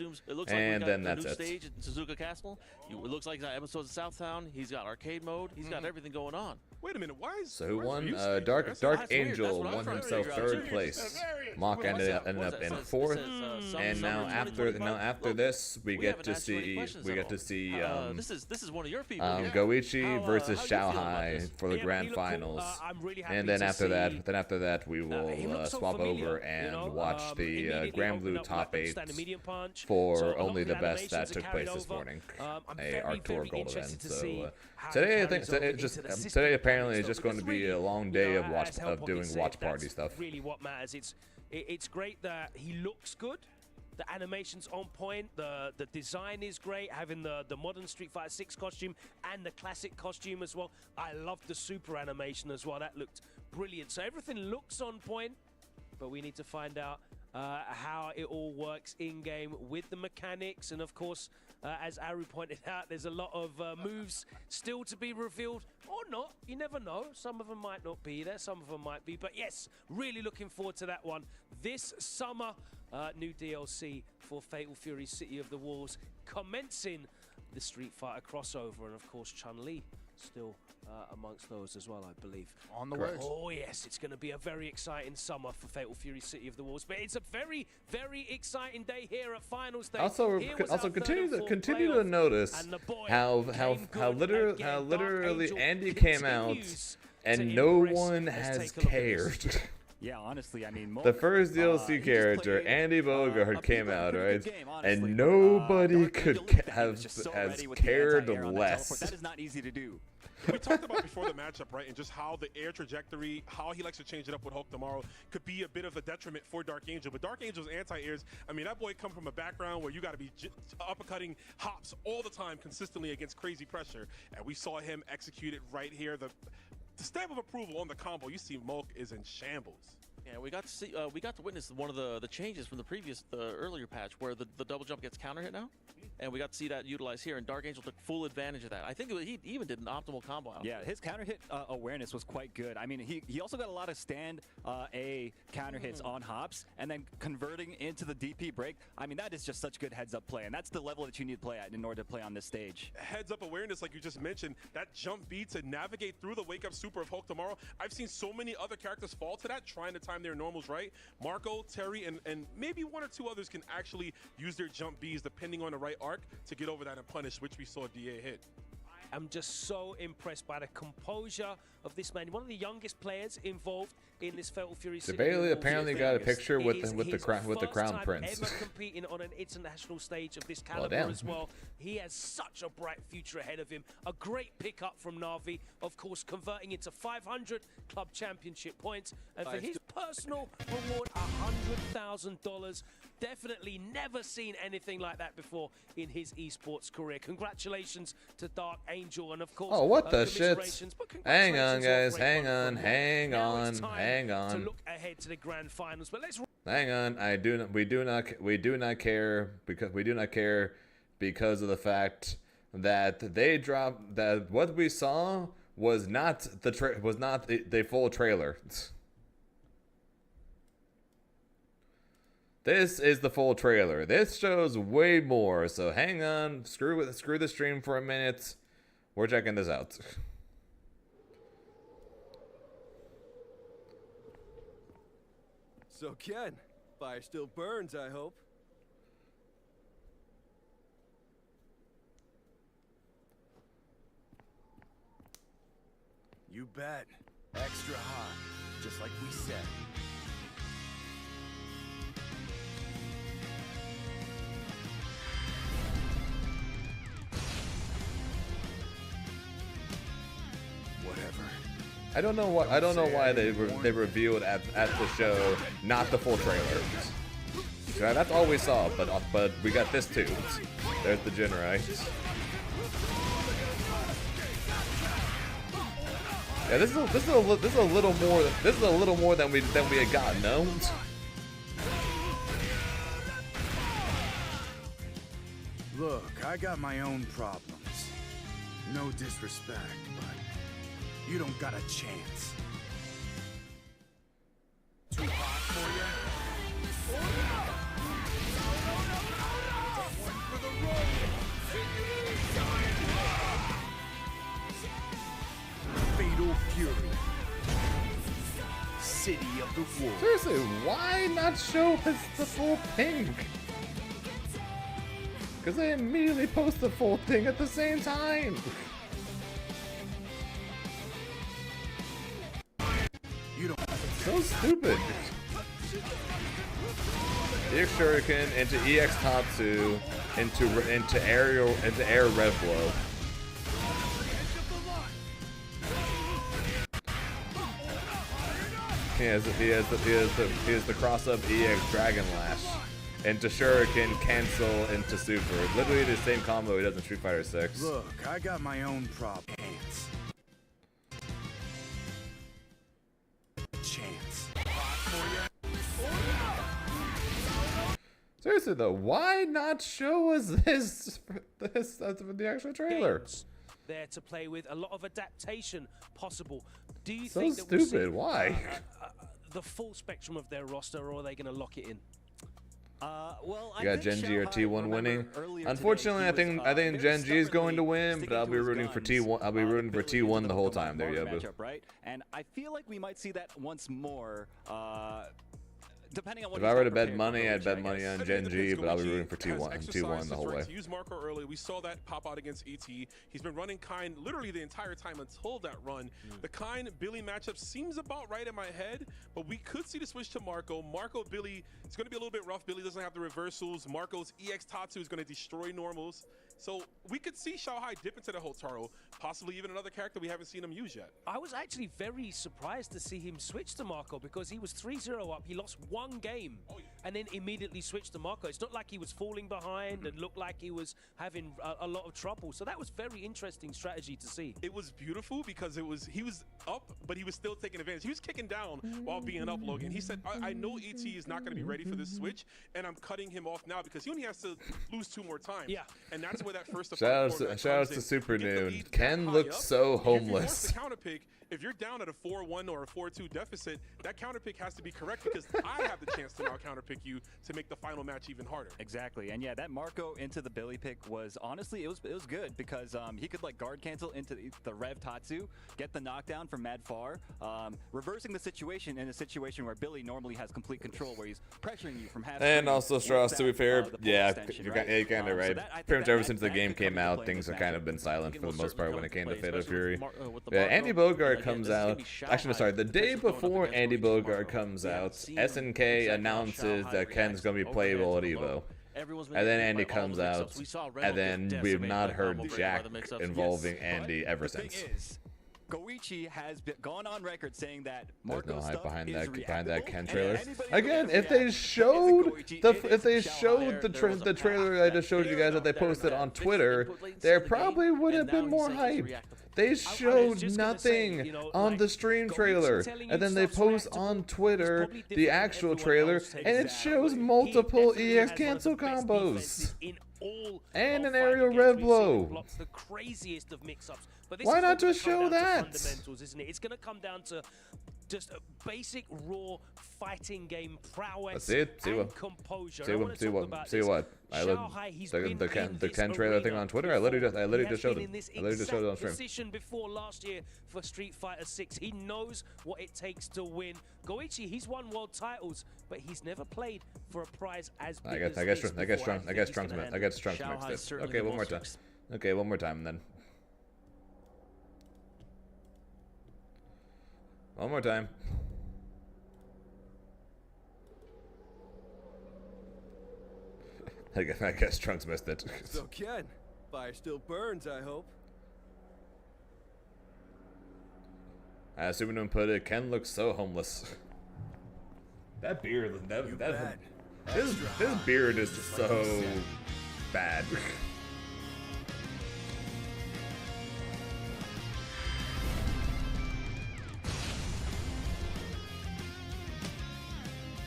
and then that's it. Stage at Suzuka Castle. It looks like episodes of Southtown. He's got arcade mode. He's got everything going on. Wait a minute, why is so who won? Dark Angel won himself third place. Mach ended up in 4th, and now after this we get to see this is one of your people. Goichi versus Xiaohai for the grand finals, and then after that we will swap over and watch the Grand Blue top 8 for only the best that took place this morning, our tour gold event. So today I think today apparently is just going to be a long day of doing watch party stuff. Really, what matters. It's great that he looks good. The animation's on point. The design is great. Having the modern Street Fighter 6 costume and the classic costume as well. I loved the super animation as well. That looked brilliant. So everything looks on point, but we need to find out how it all works in-game with the mechanics. And of course, as Aru pointed out, there's a lot of moves still to be revealed, or not. You never know. Some of them might not be there. Some of them might be. But yes, really looking forward to that one. This summer, new DLC for Fatal Fury City of the Wolves, commencing the Street Fighter crossover. And of course, Chun-Li still amongst those as well, I believe. On the way. Oh yes, it's going to be a very exciting summer for Fatal Fury City of the Wolves, but it's a very, very exciting day here at Finals Day. Also continue to notice how literally Andy came out and no one has cared. Yeah, honestly, I mean, the first DLC character, Andy Bogard, came out, right? And nobody could has cared less. That is not easy to do. We talked about before the matchup, right, and just how the air trajectory, how he likes to change it up with Hulk tomorrow could be a bit of a detriment for Dark Angel. But Dark Angel's anti-airs, I mean, that boy come from a background where you got to be uppercutting hops all the time consistently against crazy pressure. And we saw him execute it right here. The stamp of approval on the combo. You see Mulk is in shambles. Yeah, we got to witness one of the changes from the earlier patch where the double jump gets counter hit now. And we got to see that utilized here, and Dark Angel took full advantage of that. I think he even did an optimal combo out. Yeah, his counter hit awareness was quite good. I mean, he also got a lot of stand A counter hits on hops, and then converting into the DP break. I mean, that is just such good heads-up play, and that's the level that you need to play at in order to play on this stage. Heads-up awareness, like you just mentioned, that jump B to navigate through the wake-up super of Hulk tomorrow. I've seen so many other characters fall to that, trying to time their normals right. Marco, Terry, and maybe one or two others can actually use their jump Bs depending on the right arc to get over that and punish, which we saw DA hit. I'm just so impressed by the composure of this man. One of the youngest players involved in this Fatal Fury City. Bailey apparently got a picture with the Crown Prince. Ever competing on an international stage of this caliber as well. He has such a bright future ahead of him. A great pickup from Na'Vi, of course, converting into 500 club championship points, and for his personal reward, $100,000. Definitely never seen anything like that before in his esports career. Congratulations to Dark Angel, and of course, oh, what the shit? Hang on, guys. Hang on. To look ahead to the grand finals, but let's. Hang on. We do not care because of the fact that they dropped that what we saw was not the full trailer. This is the full trailer. This shows way more. So hang on. Screw the stream for a minute. We're checking this out. So Ken, fire still burns, I hope. You bet. Extra hot, just like we said. I don't know why they revealed at the show not the full trailer. That's all we saw, but we got this too. There's the Jin, right? Yeah, this is a little more than we had gotten, no? I got my own problems. No disrespect, but you don't got a chance. Too hot for you? One for the road! Fatal Fury. City of the Wolves. Seriously, why not show us the full pink? Because they immediately post the full thing at the same time. You don't so stupid. EX Shuriken into EX Tatsu into air rev blow. He has the cross up EX Dragon Lash into Shuriken cancel into Super. Literally the same combo he does in Street Fighter 6. Look, I got my own problems. Chance. Seriously though, why not show us this the actual trailer? There to play with, a lot of adaptation possible. Do you So think that stupid, we'll see, why? The full spectrum of their roster, or are they going to lock it in? Well, You got Gen G or T1 winning. Unfortunately, I think Gen G is going to win, but I'll be rooting for T1. I'll be rooting for T1 the whole time. There you go. Right? And I feel like we might see that once more. Depending on what If I were to bet money, I'd bet money on Gen G, but I'll be rooting for T1 the whole way. To use Marco early, we saw that pop out against ET. He's been running Kind literally the entire time until that run. The Kind Billy matchup seems about right in my head, but we could see the switch to Marco. Marco Billy, it's going to be a little bit rough. Billy doesn't have the reversals. Marco's EX Tatsu is going to destroy normals. So we could see Xiaohai dip into the Hotaru, possibly even another character we haven't seen him use yet. I was actually very surprised to see him switch to Marco because he was 3-0 up. He lost one game and then immediately switched to Marco. It's not like he was falling behind and looked like he was having a lot of trouble. So that was very interesting strategy to see. It was beautiful because he was up, but he was still taking advantage. He was kicking down while being up, Logan. He said, I know ET is not going to be ready for this switch, and I'm cutting him off now because he only has to lose 2 more times. Yeah. And that's where that first Shout out to Super Noon. Ken looks so homeless. If you force the counterpick, if you're down at a 4-1 or a 4-2 deficit, that counterpick has to be correct because I have the chance to now counterpick you to make the final match even harder. Exactly, and yeah, that Marco into the Billy pick was honestly it was good because he could like guard cancel into the Rev Tatsu, get the knockdown from Mad Far, reversing the situation in a situation where Billy normally has complete control, where he's pressuring you from half. And also, Strauss, to be fair, yeah, you're kind of right. Pretty much ever since the game came out, things have kind of been silent for the most part when it came to Fatal Fury. Yeah, Andy Bogart comes out. Actually, no, sorry. The day before Andy Bogart comes out, SNK announces that Ken's going to be playable at EVO. And then Andy comes out, and then we've not heard jack involving Andy ever since. Goichi has gone on record saying that There's no hype behind that Ken trailer. Again, if they showed the trailer I just showed you guys that they posted on Twitter, there probably would have been more hype. They showed nothing on the stream trailer, and then they post on Twitter the actual trailer, and it shows multiple EX cancel combos and an aerial rev blow. The craziest of mix-ups. Why not just show that? Fundamentals, isn't it? It's going to come down to just a basic raw fighting game prowess and composure. See what? The Ken trailer thing on Twitter. I literally just showed it. I literally just showed it on stream. Position before last year for Street Fighter 6. He knows what it takes to win. Goichi, he's won world titles, but he's never played for a prize as big as this. I guess Trunks mixed it. Okay, one more time. Okay, one more time then. One more time. I guess Trunks missed it. So Ken, fire still burns, I hope. As Superman put it, Ken looks so homeless. That beard, his beard is just so bad.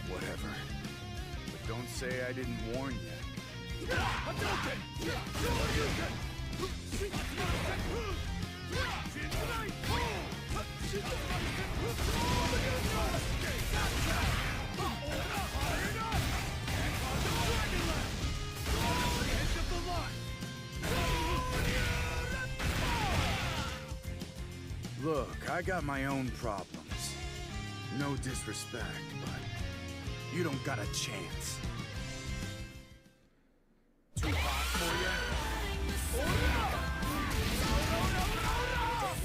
Whatever. But don't say I didn't warn you. Look, I got my own problems. No disrespect, but you don't got a chance. Too hot for you?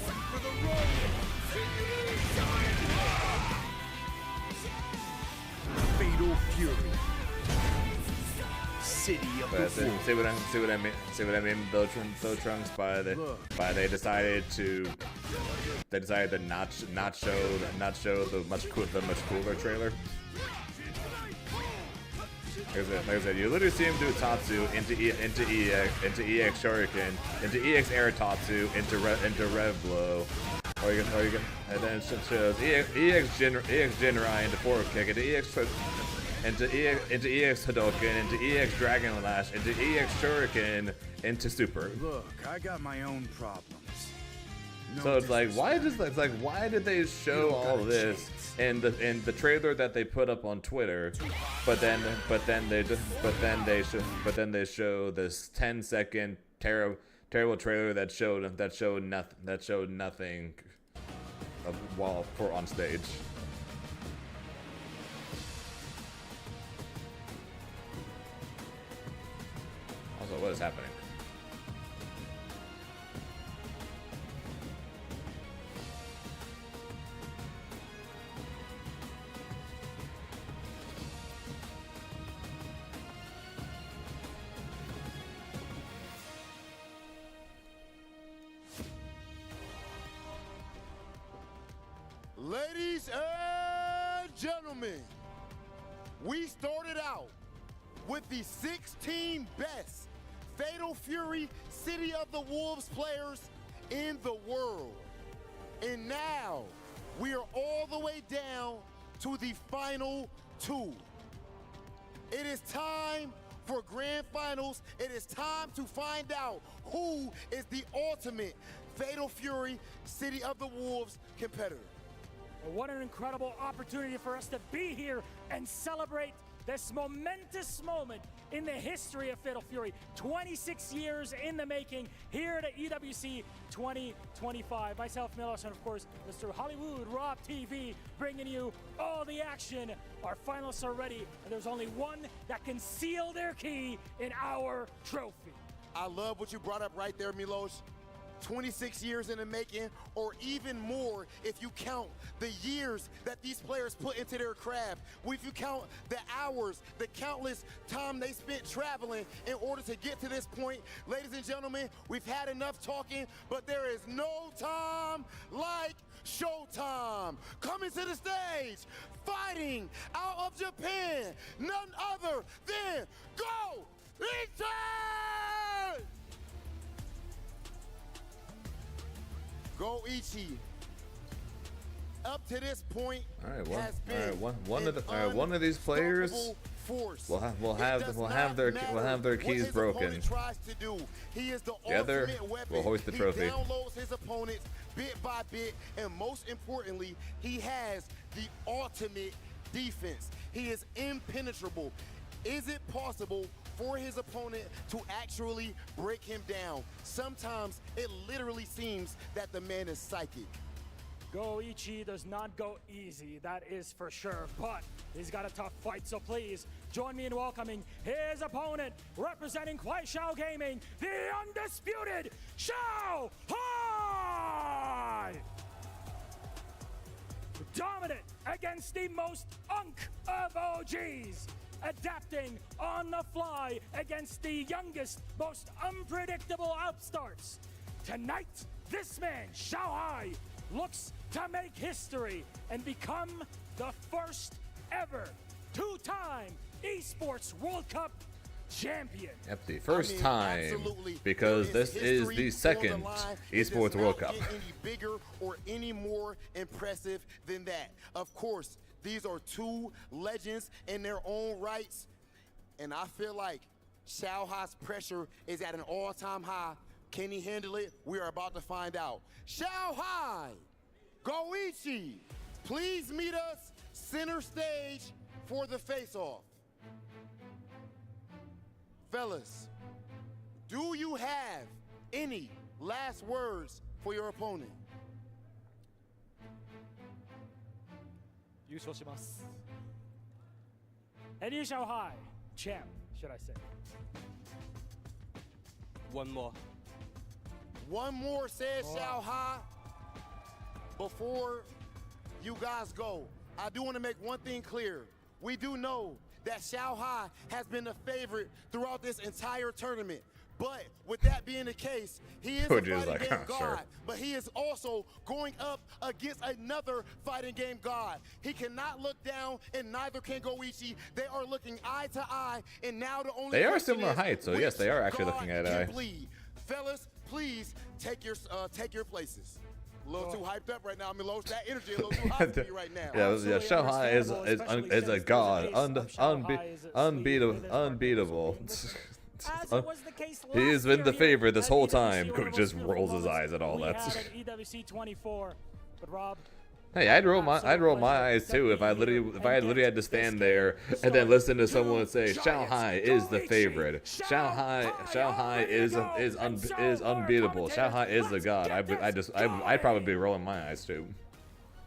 One for the road! Fatal Fury. City of the Wolves. See what I mean? Though Trunks, they decided to not show the much cooler trailer. Like I said, you literally see him do Tatsu into EX Shuriken, into EX Air Tatsu, into Rev Blow, or you can, and then it shows EX Jinrai into Forward Kick, into EX Hadouken, into EX Dragon Lash, into EX Shuriken, into Super. Look, I got my own problems. No So it's like, why did they show all this in the trailer that they put up on Twitter, but then they show this 10-second terrible trailer that showed nothing while on stage. Also, what is happening? Ladies and gentlemen, we started out with the 16 best Fatal Fury City of the Wolves players in the world. And now we are all the way down to the final two. It is time for grand finals. It is time to find out who is the ultimate Fatal Fury City of the Wolves competitor. What an incredible opportunity for us to be here and celebrate this momentous moment in the history of Fatal Fury. 26 years in the making here at EWC 2025. Myself, Milos, and of course, Mr. Hollywood Rob TV, bringing you all the action. Our finalists are ready, and there's only one that can seal their key in our trophy. I love what you brought up right there, Milos. 26 years in the making, or even more if you count the years that these players put into their craft. If you count the hours, the countless time they spent traveling in order to get to this point. Ladies and gentlemen, we've had enough talking, but there is no time like showtime. Coming to the stage, fighting out of Japan, none other than Go Ichi! Go Ichi, up to this point, has been one of these players will have their keys broken. He is the other ultimate weapon. will hoist the trophy. He downloads his opponents bit by bit, and most importantly, he has the ultimate defense. He is impenetrable. Is it possible for his opponent to actually break him down? Sometimes it literally seems that the man is psychic. Go Ichi does not go easy, that is for sure, but he's got a tough fight, so please join me in welcoming his opponent, representing Kuaishou Gaming, the undisputed Xiao Hai! Dominant against the most of OGs, adapting on the fly against the youngest, most unpredictable upstarts. Tonight, this man, Xiao Hai, looks to make history and become the first ever two-time Esports World Cup champion. Yep, the first time, because this is the second Esports World Cup. Any bigger or any more impressive than that. Of course, these are two legends in their own rights, and I feel like Xiao Hai's pressure is at an all-time high. Can he handle it? We are about to find out. Xiao Hai, Goichi, please meet us center stage for the face-off. Fellas, do you have any last words for your opponent? 優勝します。And you Xiao Hai, champ, should I say? One more. One more, says Xiao Hai. Before you guys go, I do want to make one thing clear. We do know that Xiao Hai has been the favorite throughout this entire tournament. But with that being the case, he is a fighting game god, but he is also going up against another fighting game god. He cannot look down, and neither can Goichi. They are looking eye to eye, and now the only they are similar height, so yes, they are actually looking at eye. Fellas, please take your places. A little too hyped up right now. I mean, that energy a little too hot for me right now. Yeah, Xiao Hai is a god, unbeatable. As it was the case last he has been the favorite this whole time. EWC Just rolls his eyes at all that. EWC 24, but Rob. Hey, I'd roll my eyes too if I literally had to stand there and then listen to someone say Xiao Hai is the favorite. Xiao Hai is unbeatable. Xiao Hai is the god. I'd probably be rolling my eyes too.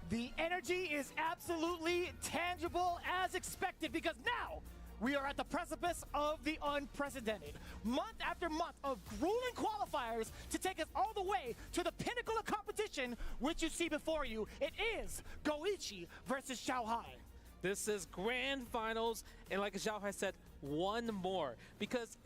The energy is absolutely tangible as expected, because now we are at the precipice of the unprecedented. Month after month of grueling qualifiers to take us all the way to the pinnacle of competition, which you see before you. It is Goichi versus Xiao Hai. This is grand finals, and like Xiao Hai said, one more, because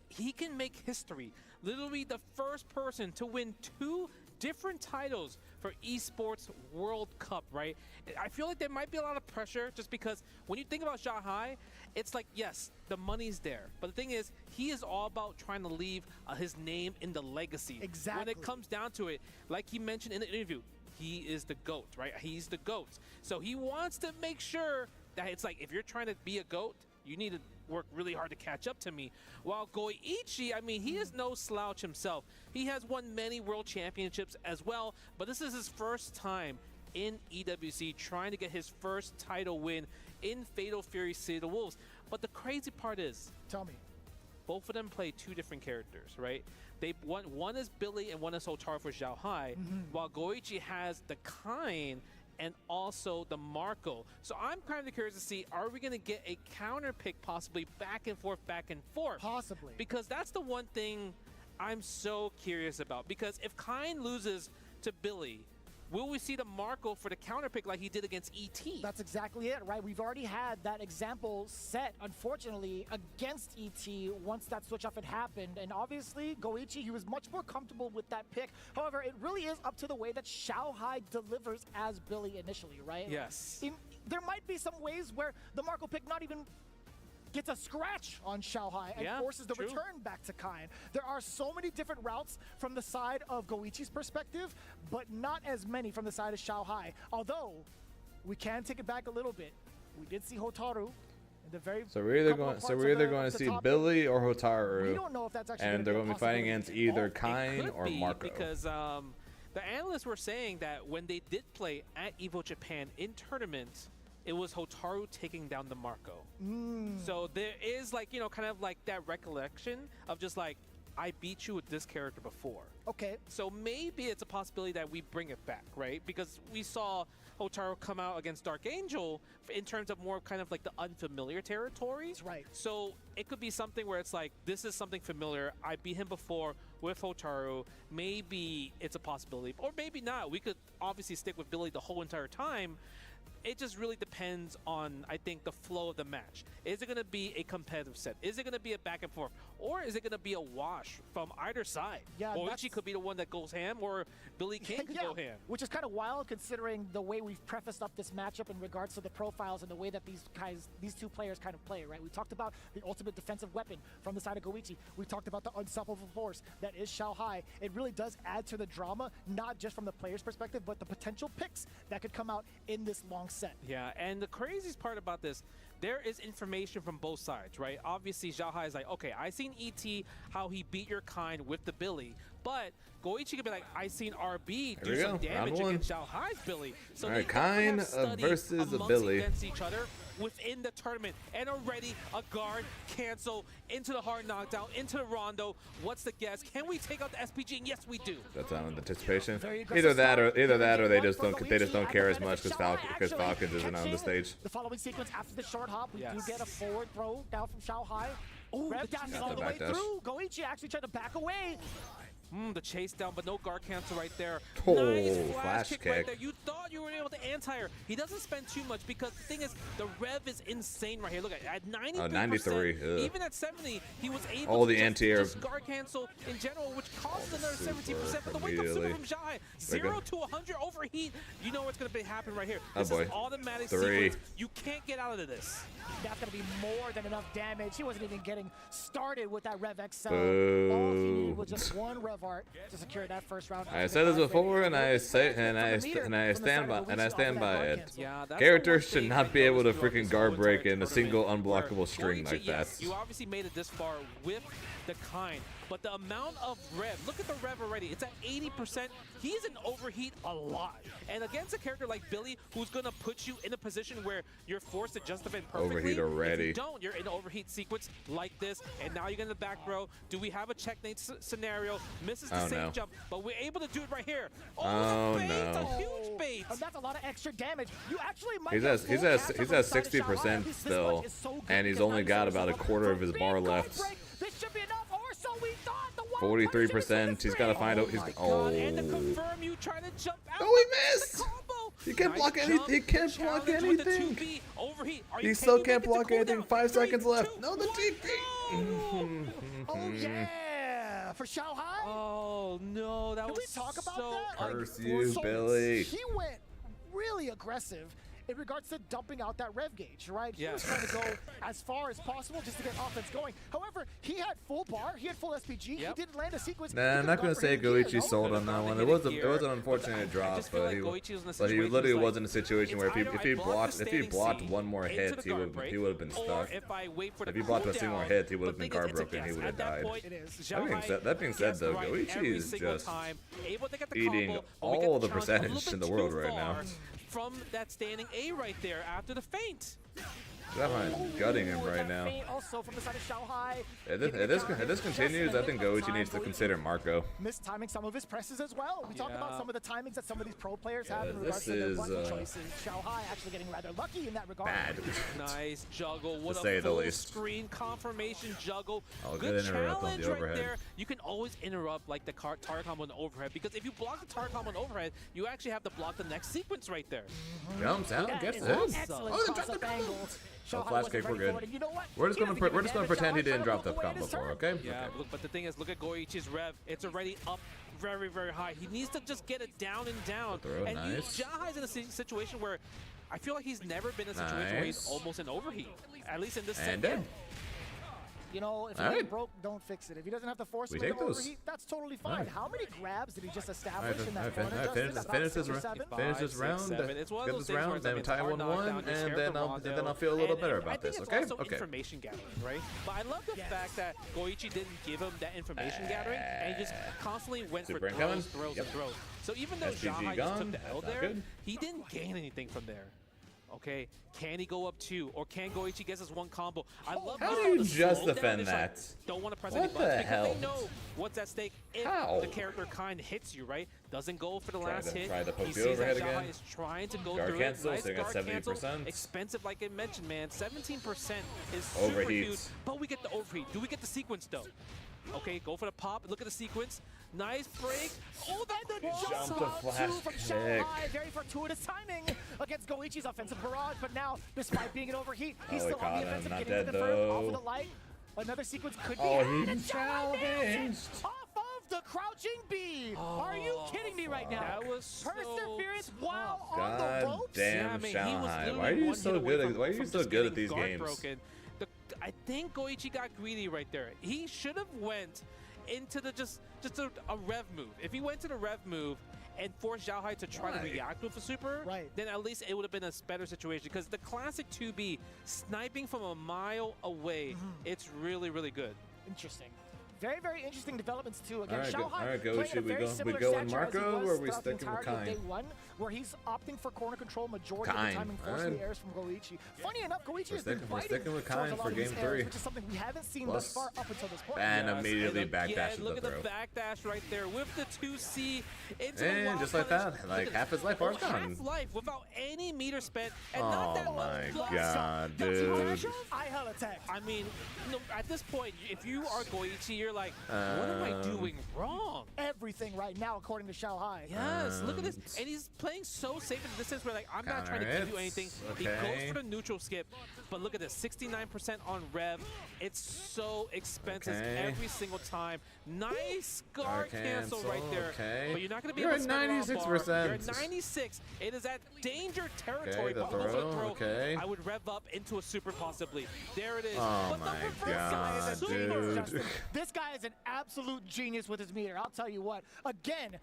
he can make history. Literally the first person to win 2 different titles for Esports World Cup, right? I feel like there might be a lot of pressure just because when you think about Xiao Hai, it's like, yes, the money's there. But the thing is, he is all about trying to leave his name in the legacy. Exactly. When it comes down to it, like he mentioned in the interview, he is the GOAT, right? He's the GOAT. So he wants to make sure that it's like, if you're trying to be a GOAT, you need to work really hard to catch up to me. While Goichi, I mean, he is no slouch himself. He has won many world championships as well, but this is his first time in EWC trying to get his first title win in Fatal Fury City of the Wolves. But the crazy part is, tell me, both of them play 2 different characters, right? One is Billy and one is Hotaru for Xiao Hai, while Goichi has the Kain and also the Marco. So I'm kind of curious to see, are we going to get a counter pick possibly back and forth? Possibly. Because that's the one thing I'm so curious about. Because if Kain loses to Billy, will we see the Marco for the counter pick like he did against ET? That's exactly it, right? We've already had that example set, unfortunately, against ET once that switch off had happened. And obviously, Goichi, he was much more comfortable with that pick. However, it really is up to the way that Xiao Hai delivers as Billy initially, right? Yes. There might be some ways where the Marco pick not even gets a scratch on Xiao Hai and forces the return back to Kain. There are so many different routes from the side of Goichi's perspective, but not as many from the side of Xiao Hai. Although, we can take it back a little bit. We did see Hotaru in the very So we're either going to see Billy or Hotaru. We don't know if that's actually and they're going to be fighting against either Kain or Marco. Because the analysts were saying that when they did play at EVO Japan in tournament, it was Hotaru taking down the Marco. So there is like, kind of like that recollection of just like, I beat you with this character before. Okay. So maybe it's a possibility that we bring it back, right? Because we saw Hotaru come out against Dark Angel in terms of more kind of like the unfamiliar territory. That's right. So it could be something where it's like, this is something familiar. I beat him before with Hotaru. Maybe it's a possibility, or maybe not. We could obviously stick with Billy the whole entire time. It just really depends on, I think, the flow of the match. Is it going to be a competitive set? Is it going to be a back and forth? Or is it going to be a wash from either side? Yeah, Goichi could be the one that goes ham, or Billy King could go ham. Which is kind of wild considering the way we've prefaced up this matchup in regards to the profiles and the way that these 2 players kind of play, right? We talked about the ultimate defensive weapon from the side of Goichi. We talked about the unstoppable force that is Xiao Hai. It really does add to the drama, not just from the player's perspective, but the potential picks that could come out in this long set. Yeah, and the craziest part about this, there is information from both sides, right? Obviously, Xiaohai is like, okay, I seen ET, how he beat your kind with the Billy, but Goichi could be like, I seen RB do some damage against Xiaohai's Billy. So all right, kind versus a Billy against each other within the tournament, and already a guard cancel into the hard knockdown, into the rondo. What's the guess? Can we take out the SPG? And yes, we do. That's on anticipation. Either that or they just don't care as much because Falcons isn't on the stage. The following sequence after the short hop, we do get a forward throw down from Xiaohai. Rev dashing all the way through. Goichi actually tried to back away. The chase down, but no guard cancel right there. Oh, nice flash kick right there. You thought you were able to anti-air. He doesn't spend too much because the thing is, the rev is insane right here. Look at 93%. 93. Even at 70, he was able to just guard cancel in general, which costs another 17%. But the wake up super from Xiaohai, 0 to 100 overheat. You know what's going to happen right here. This is automatic sequence. You can't get out of this. That's going to be more than enough damage. He wasn't even getting started with that Rev XL. All he needed was just one Rev Art to secure that first round. I said this before, and I stand by it. Yeah, characters should not be able to freaking guard break in a single unblockable string like that. You obviously made it this far with the kind, but the amount of rev, look at the rev already. It's at 80%. He's in overheat a lot. And against a character like Billy, who's going to put you in a position where you're forced to just defend perfectly. Overheat already. If you don't, you're in an overheat sequence like this, and now you're in the back row. Do we have a checkmate scenario? Misses the safe jump, but we're able to do it right here. Oh, bait, no. a huge bait. And that's a lot of extra damage. You actually might he's at 60% still, and he's only got about a quarter of his bar left. This should be enough, or so we thought. 43%. He's got to find out. And to confirm, you try to jump out. Oh, he missed. He can't block anything. He can't block anything. He still can't block anything. 5 seconds left. No, the TP. Oh yeah, for Xiaohai. Oh no, that was Can we talk about that? Curse you, Billy. He went really aggressive in regards to dumping out that rev gauge, right? He Yeah. was trying to go as far as possible just to get offense going. However, he had full bar, he had full SPG, he didn't land a sequence. Nah, I'm not gonna say Goichi sold on that one. It was an unfortunate drop, but he literally was in a situation where if he blocked one more hit, he would have been stuck. If he blocked a single hit, he would have been guard broken. He would have died. That being said, though, Goichi is just eating all the percentage in the world right now. From that standing A right there after the feint. I'm gutting him right now. Also from the side of Xiaohai. If this continues, I think Goichi needs to consider Marco. Mistiming some of his presses as well. We talked about some of the timings that some of these pro players have in regards this to their is, button choices. Xiaohai actually getting rather lucky in that regard. Bad. Nice juggle. What say a the full least. screen confirmation juggle. Good challenge on the right overhead. there. You can always interrupt like the tar combo on the overhead, because if you block the tar combo on overhead, you actually have to block the next sequence right there. Jumps out, gets it. Oh, they dropped the combo. Flash kick, we're good. You know what? We're just gonna pretend he didn't drop the combo for, okay? Yeah, look, but the thing is, look at Goichi's rev. It's already up very, very high. He needs to just get it down and down. And Xiaohai's in a situation where I feel like he's never been in a situation where he's almost in overheat, at least in this set. You know, if it ain't broke, don't fix it. If he doesn't have to force it to overheat, that's totally fine. How many grabs did he just establish in that corner? Finish this round, get this round, then tie 1-1, and then I'll feel a little better about this, okay? It's also information gathering, right? But I love the fact that Goichi didn't give him that information gathering, and he just constantly went for throws. So even though Xiaohai just took the L there, he didn't gain anything from there. Okay, can he go up 2, or can Goichi get his 1 combo? I love how do you just defend that? Don't want to press what any buttons because hell? they know what's at stake if the character kind hits you, right? Doesn't go for the last hit. He sees that Xiaohai is trying to go through it. Nice guard cancel. Expensive, like I mentioned, man. 17% is super huge, but we get the overheat. Do we get the sequence though? Okay, go for the pop. Look at the sequence. Nice break. Oh, that jump to flash from Xiaohai. Very fortuitous timing against Goichi's offensive barrage, but now, despite being in overheat, he's still on the offensive, getting to confirm off of the light. Another sequence could be he's challenged. Off of the crouching B. Are you kidding me right now? That was perseverance while on the ropes. Damn, Xiaohai. Why are you so good? Why are you so good at these games? I think Goichi got greedy right there. He should have went into the just a rev move. If he went to the rev move and force Xiaohai to try to react with a super, then at least it would have been a better situation. Because the classic 2B, sniping from a mile away, it's really, really good. Interesting. Very, very interesting developments too. Again, All right, Xiaohai go. playing Should a very similar we go in stature Marco, as he was or are we throughout the sticking with entirety of Kain? day one, where he's opting for corner control majority of the time and forcing the airs from Goichi. Funny enough, Goichi has been We're sticking with Kain for game 3. Which is something we haven't seen thus far up until this point. And immediately backdashes look the at throw. the backdash right there with the 2C into And the wild just like punish. that, like half his life bar's gone. Half life without any meter spent, and not that Oh my much god, dude. I hella tech. I mean, no, at this point, if you are Goichi, you're like, what am I doing wrong? Everything right now, according to Xiaohai. Yes, look at this. And he's playing so safe in the distance where, like, I'm not trying to give you anything. He goes for the neutral skip. But look at this, 69% on Rev. It's so expensive every single time. Nice guard cancel right there. But you're not going to be able to spend it on bar. You're at 96. It is at danger territory. The But over the throw, throw, I would rev up into a super possibly. There it is. Oh but my god, dude. This guy is an absolute genius with his meter. I'll tell you what. Again,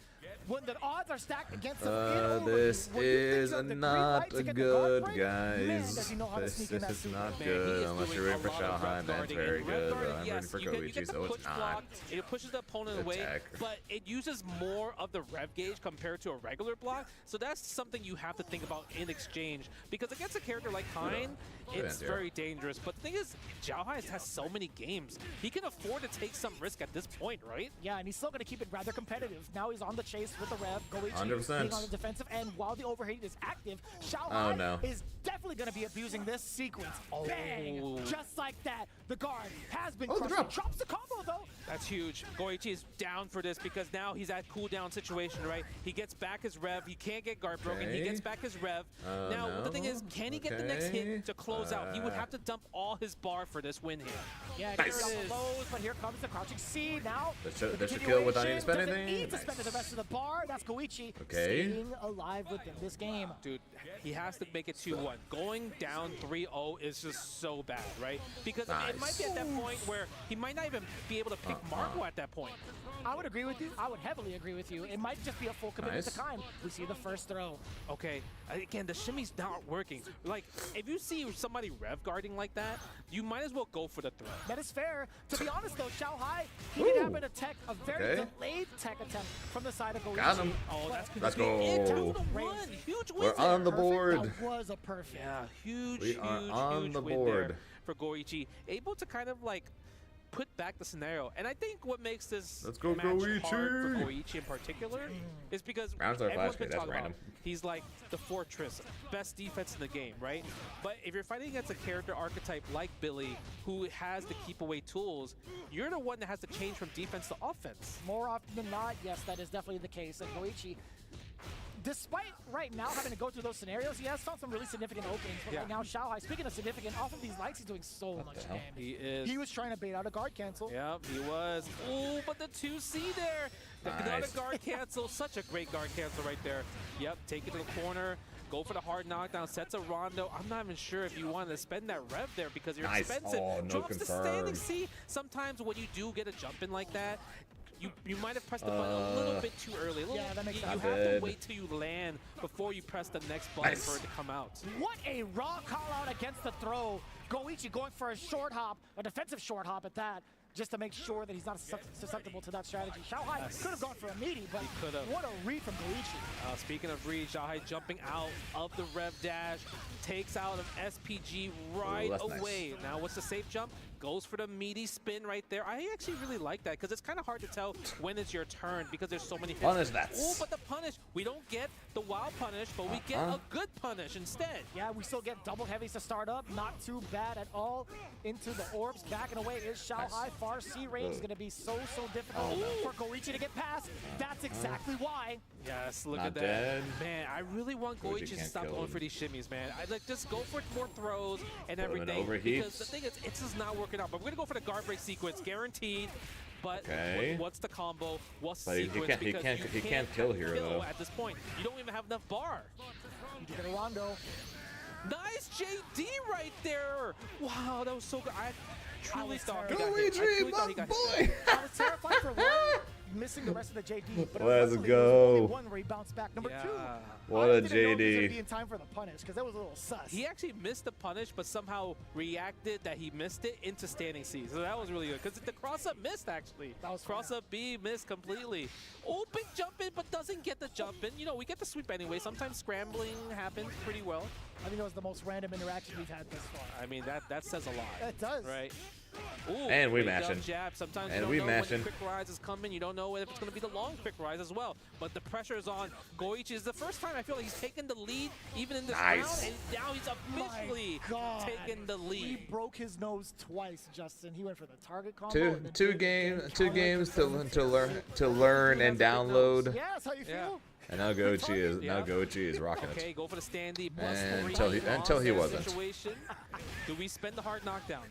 when the odds are stacked against him, this is not good, guys. This is not good unless you're rooting for Xiaohai. That's very good. I'm rooting for Goichi, so it's not. It pushes the opponent away, but it uses more of the rev gauge compared to a regular block. So that's something you have to think about in exchange. Because against a character like Kain, it's very dangerous. But the thing is, Xiaohai has so many games. He can afford to take some risk at this point, right? Yeah, and he's still going to keep it rather competitive. Now he's on the chase with the rev. Goichi 100%. being on the defensive end while the overheat is active. Xiaohai is definitely going to be abusing this sequence. Bang! Just like that. The guard has been crushed. Drops the combo, though. That's huge. Goichi is down for this because now he's at cooldown situation, right? He gets back his rev. He can't get guard broken. He gets back his rev. Now, the thing is, can he get the next hit to close out? He would have to dump all his bar for this win here. Yeah, nice. Here it is. But here comes the crouching C. Now, That should kill without needing to spend doesn't anything. need to spend the rest of the bar. That's Goichi staying alive within this game. Dude, he has to make it 2-1. Going down 3-0 is just so bad, right? Because it might be at that point where he might not even be able to pick Marco at that point. I would agree with you. I would heavily agree with you. It might just be a full commitment to time. We see the first throw. Okay, again, the shimmy's not working. Like, if you see somebody rev guarding like that, you might as well go for the throw. That is fair. To be honest, though, Xiaohai, he did have a very delayed tech attempt from the side of Goichi. Got him. Oh, that's Let's go. Huge win. We're on the board. That was a perfect. Yeah, huge on the win board there for Goichi. Able to kind of like put back the scenario. And I think what makes this match hard for Goichi in particular is because everyone's been talking about he's like the fortress, best defense in the game, right? But if you're fighting against a character archetype like Billy, who has the keep away tools, you're the one that has to change from defense to offense. More often than not, yes, that is definitely the case. And Goichi, despite right now having to go through those scenarios, he has found some really significant openings. But right now, Xiaohai, speaking of significant, off of these likes, he's doing so much damage. He is. He was trying to bait out a guard cancel. Yep, he was. Ooh, but the 2C there. The guard cancel. Such a great guard cancel right there. Yep, take it to the corner. Go for the hard knockdown. Sets a rondo. I'm not even sure if you want to spend that rev there because you're expensive. Drops the standing C. Sometimes when you do get a jump in like that, you might have pressed the button a little bit too early. Yeah, that makes sense. You have to wait till you land before you press the next button for it to come out. What a raw call out against the throw. Goichi going for a short hop, a defensive short hop at that, just to make sure that he's not susceptible to that strategy. Xiaohai could have gone for a meaty, but what a read from Goichi. Speaking of read, Xiaohai jumping out of the rev dash, takes out of SPG right away. Now what's the safe jump? Goes for the meaty spin right there. I actually really like that because it's kind of hard to tell when it's your turn because there's so many hits. Punish that. Oh, but the punish, we don't get the wild punish, but we get a good punish instead. Yeah, we still get double heavies to start up. Not too bad at all. Into the orbs, back and away is Xiaohai. Far C range is going to be so difficult for Goichi to get past. That's exactly why. Yes, look at that. Dead. Man, I really want Goichi to stop going for these shimmies, man. I'd like just go for more throws and everything. Because the thing is, it's just not working out. But we're going to go for the guard break sequence, guaranteed. But what's the combo? What's the sequence? He can't kill here, though. At this point, you don't even have enough bar. You do get a rondo. Nice JD right there. Wow, that was so good. I truly thought he got hit. Goichi, my boy. I was terrified for one. missing the rest of the JD. But Let's unfortunately, go. there was only one where he bounced back. Number 2. What a didn't know he was JD. gonna be in time for the punish because that was a little sus. He actually missed the punish, but somehow reacted that he missed it into standing C. So that was really good because the cross-up missed, actually. That was cross-up B missed completely. Oh, big jump in, but doesn't get the jump in. You know, we get the sweep anyway. Sometimes scrambling happens pretty well. I think it was the most random interaction we've had this far. I mean, that says a lot. It does. Right? Ooh, And we big mashing. up jab. Sometimes And you we don't know when mashing. the quick rise is coming. You don't know if it's going to be the long quick rise as well. But the pressure is on Goichi. It's the first time I feel like he's taken the lead, even in this round. And now he's officially taken the lead. He broke his nose twice, Justin. He went for the target combo. Two games to learn and download. Yeah, that's how you feel. And now Goichi is rocking it. Okay, go for the standee. Until he wasn't. Situation. Do we spend the hard knockdown?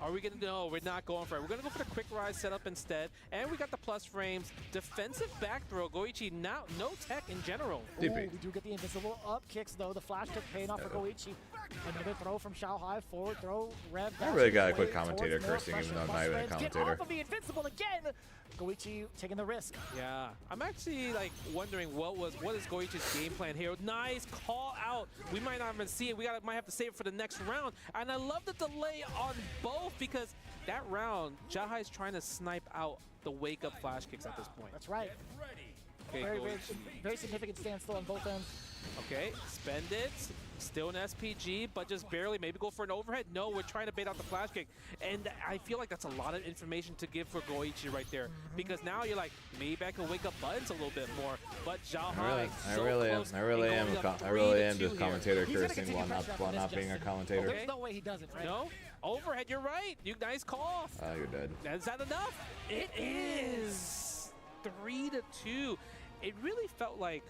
Are we going to? No, we're not going for it. We're going to go for the quick rise setup instead. And we got the plus frames. Defensive back throw. Goichi now no tech in general. Ooh, we do get the invisible up kicks though. The flash kick paying off for Goichi. Another throw from Xiaohai. Forward throw. Rev. I really got a quick commentator cursing, even though I'm not even a Get commentator. off of the invincible again. Goichi taking the risk. Yeah, I'm actually like wondering what is Goichi's game plan here. Nice call out. We might not even see it. Might have to save it for the next round. And I love the delay on both because that round, Xiaohai's trying to snipe out the wake up flash kicks at this point. That's right. Okay, very significant standstill on both ends. Okay, spend it. Still an SPG, but just barely. Maybe go for an overhead. No, we're trying to bait out the flash kick. And I feel like that's a lot of information to give for Goichi right there. Because now you're like, maybe I can wake up buttons a little bit more. But Xiaohai, I really am just commentator cursing while not being a commentator. There's no way he does it, right? No? Overhead, you're right. Nice call. Oh, you're dead. Is that enough? It is. 3-2. It really felt like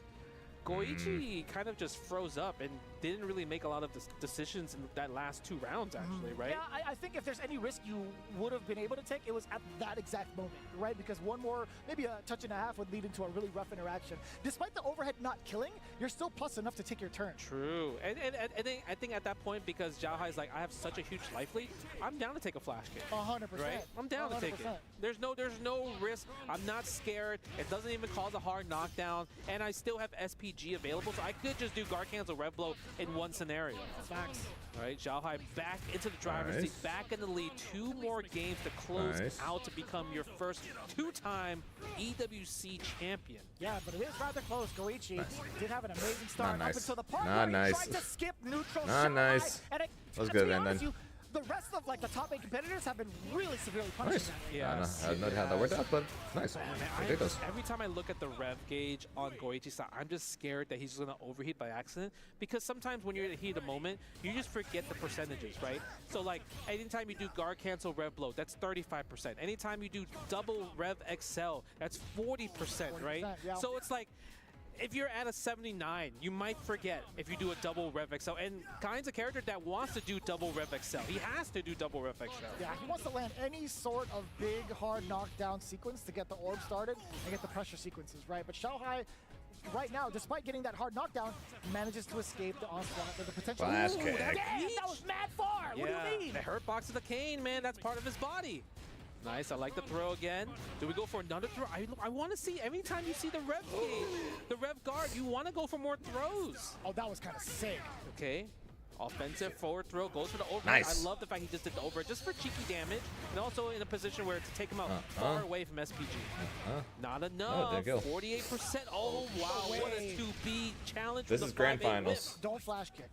Goichi kind of just froze up and didn't really make a lot of decisions in that last 2 rounds, actually, right? Yeah, I think if there's any risk you would have been able to take, it was at that exact moment, right? Because one more, maybe a touch and a half would lead into a really rough interaction. Despite the overhead not killing, you're still plus enough to take your turn. True. And I think at that point, because Xiaohai's like, I have such a huge life lead, I'm down to take a flash kick. 100%. Right? I'm down 100%. To take it. There's no risk. I'm not scared. It doesn't even cause a hard knockdown. And I still have SPG available, so I could just do guard cancel rev blow in one scenario. Facts. All right, Xiaohai back into the driver's seat, back in the lead. 2 more games to close out to become your first 2-time EWC champion. Yeah, but it is rather close. Goichi did have an amazing start Not up until the part Not where he nice. tried to skip neutral. Not Xiaohai, nice. And That's good, man. Then. The rest of like the top 8 competitors have been really severely punished. Nice. I don't know how that worked out, but nice. Ridiculous. Every time I look at the rev gauge on Goichi's side, I'm just scared that he's going to overheat by accident. Because sometimes when you're in the heat of the moment, you just forget the percentages, right? So like anytime you do guard cancel rev blow, that's 35%. Anytime you do double rev excel, that's 40%, right? Yeah. So it's like, if you're at a 79, you might forget if you do a double Rev XL. And Kai's a character that wants to do double Rev XL. He has to do double Rev XL. Yeah, he wants to land any sort of big, hard knockdown sequence to get the orb started and get the pressure sequences, right? But Xiaohai, right now, despite getting that hard knockdown, manages to escape the onslaught with the potential. Flash kick. That was mad far. Yeah, what do you mean? The hurt box of the cane, man. That's part of his body. Nice, I like the throw again. Do we go for another throw? I want to see, every time you see the rev gauge, the rev guard, you want to go for more throws. Oh, that was kind of sick. Okay. Offensive forward throw, goes for the overhead. Nice. I love the fact he just did the overhead just for cheeky damage, and also in a position where to take him out far away from SPG. Not enough. 48%. Oh, wow. What a 2B challenge. This is grand finals. Don't flash kick.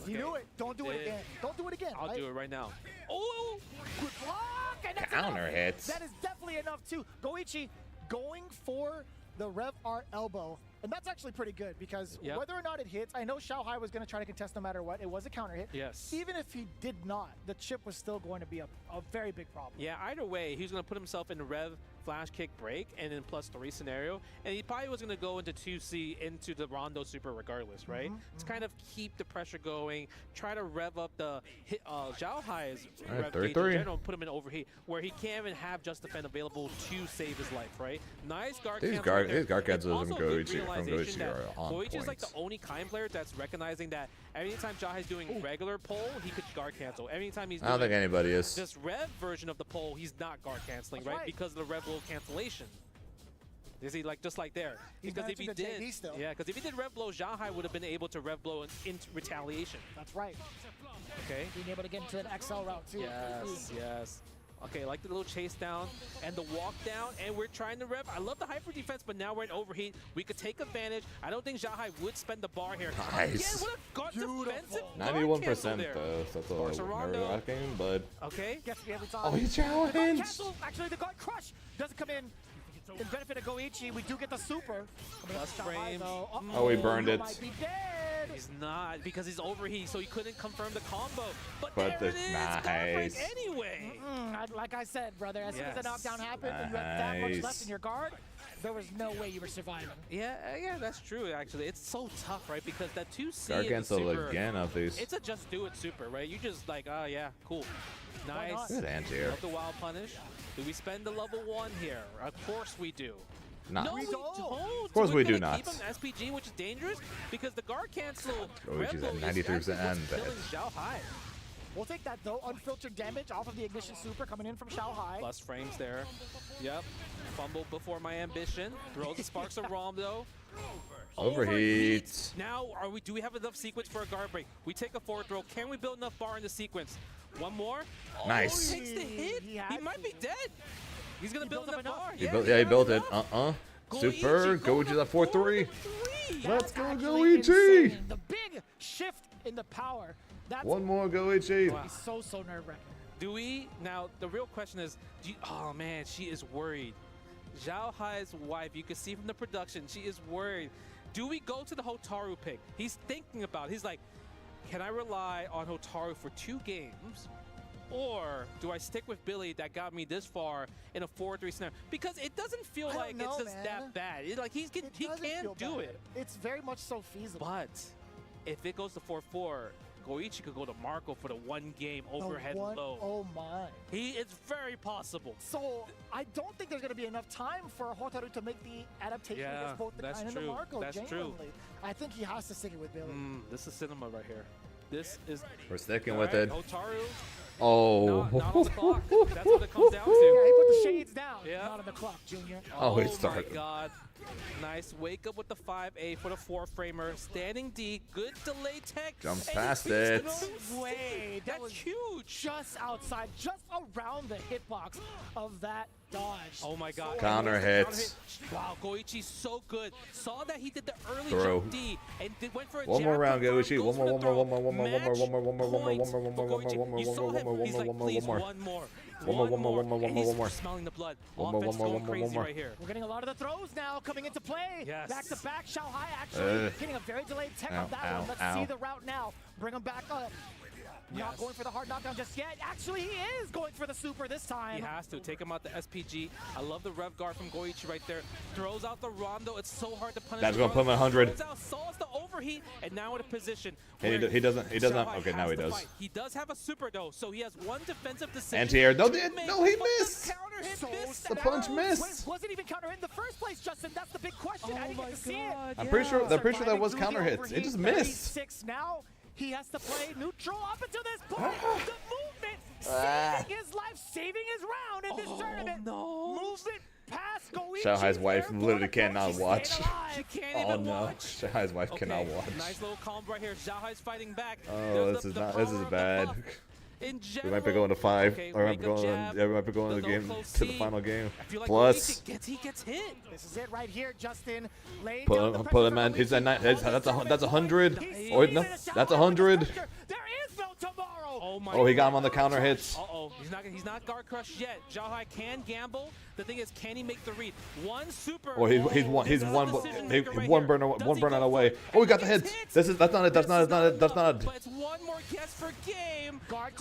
You knew it. Don't do it again. Don't do it again. I'll do it right now. Oh! Good block! And that's Counter enough. hits. That is definitely enough, too. Goichi going for the Rev Art elbow. And that's actually pretty good because whether or not it hits, I know Xiaohai was going to try to contest no matter what. It was a counter hit. Yes. Even if he did not, the chip was still going to be a very big problem. Yeah, either way, he was going to put himself in a Rev flash kick break and then +3 scenario. And he probably was going to go into 2C into the Rondo Super regardless, right? To kind of keep the pressure going, try to rev up the Xiaohai's rev gauge in general and put him in overheat where he can't even have Just Defend available to save his life, right? Nice guard cancel. His guard cancels from Goichi are on Goichi is like points. the only Kain player that's recognizing that anytime Xiaohai's doing regular pull, he could guard cancel. Anytime he's doing I don't think anybody is. this rev version of the pull, he's not guard canceling, right? Because of the rev low cancellation. Is he like just like there? He's because if he managing the did, JD still. yeah, because if he did rev blow, Xiaohai would have been able to rev blow in retaliation. That's right. Okay. Being able to get into an XL route too. Yes, yes. Okay, like the little chase down and the walk down, and we're trying to rev. I love the hyper defense, but now we're in overheat. We could take advantage. I don't think Xiaohai would spend the bar here. Nice. Again, what a defensive 91% though, so that's a little nerve-wracking, but... Okay. Gets me every time. Oh, he challenged! Actually, the guard crush doesn't come in. In benefit of Goichi, we do get the super. Plus frame. Oh, he burned it. Might be dead. He's not, because he's overheat, so he couldn't confirm the combo. But But there it is, nice. anyway. Like I said, brother, as soon as the knockdown happened and you had that much left in your guard, there was no way you were surviving. Yeah, that's true, actually. It's so tough, right? Because that 2C Guard is cancel super, again of these. It's a just do it super, right? You just like, oh yeah, cool. Nice. Good anti-air. Love the wild punish. Do we spend the level 1 here? Of course we do. Not. No, we don't. Of course We're we do gonna not. keep him SPG, which is dangerous, because the guard cancel. Which is at 93% and bad. Xiaohai. We'll take that though. Unfiltered damage off of the ignition super coming in from Xiaohai. Plus frames there. Yep. Fumble before my ambition. Throws the sparks of Rom though. Overheat. Now, do we have enough sequence for a guard break? We take a forward throw. Can we build enough bar in the sequence? One more. Nice. Oh, he takes the hit. He might be dead. He's gonna build enough bar. He built it. Super. Goichi that 4-3. Let's go, Goichi. The big shift in the power. That's One more Goichi. He's so nerve-wracking. Do we now? The real question is, oh man, she is worried. Xiaohai's wife, you can see from the production, she is worried. Do we go to the Hotaru pick? He's thinking about it. He's like, can I rely on Hotaru for 2 games? Or do I stick with Billy that got me this far in a 4-3 scenario? Because it doesn't feel like it's just that bad. He can do it. It's very much so feasible. But if it goes to 4-4, Goichi could go to Marco for the 1 game overhead low. Oh my. It's very possible. So I don't think there's going to be enough time for Hotaru to make the adaptation against both the Kain and the Marco. That's genuinely. true. I think he has to stick it with Billy. This is cinema right here. This is. We're sticking with it. Hotaru. Oh. Not on the clock. That's what it comes down to. Yeah, he put the shades down. Yeah. Not on the clock, Junior. Oh, it started. My God. Nice wake up with the 5A for the 4-framer. Standing D, good delay tech. Jumps past it. No way. That was huge. Just outside, just around the hitbox of that dodge. Oh my God. Counter hits. Wow, Goichi's so good. Saw that he did the early Throw. jump D and went for a One more jab round, confirm, Goichi. goes One for the more. You saw him, he's like, please, one more. He's smelling the blood. Offense going crazy right here. We're getting a lot of the throws now coming into play. Yes. Back to back, Xiaohai actually hitting a very delayed tech on that one. Let's see the route now. Bring him back up. Not going for the hard knockdown just yet. Actually, he is going for the super this time. He has to. Take him out the SPG. I love the rev guard from Goichi right there. Throws out the Rondo. It's so hard to punish. That's going to put him at 100. Saws the overheat, and now in a position. He doesn't. Okay, now he does. Fight. He does have a super, though, so he has 1 defensive decision. Anti-air. No, he missed. The punch missed. Wasn't even counter hit in the first place, Justin. That's the big question. I didn't get to see it. I'm pretty sure that was counter hits. It just missed. 36 now. He has to play neutral up until this point. The movement saving his life, saving his round in this tournament. No. Movement past Goichi. Xiaohai's wife literally cannot watch. She can't even watch. Xiaohai's wife cannot watch. Nice little combo right here. Xiaohai's fighting back. Oh, this is bad. In general, We might be going to 5, okay, or we might be going to the final game. Plus, he gets hit. This is it right here, Justin. put him in. He's at 9. That's 100. Or no, that's 100. There is no tomorrow. Oh he got him on the counter hits. He's not guard crushed yet. Xiaohai can gamble. The thing is, can he make the read? One super. He's one burnout away. Oh, he got the hits. That's not it. That's not it. But it's one more guess per game. Guard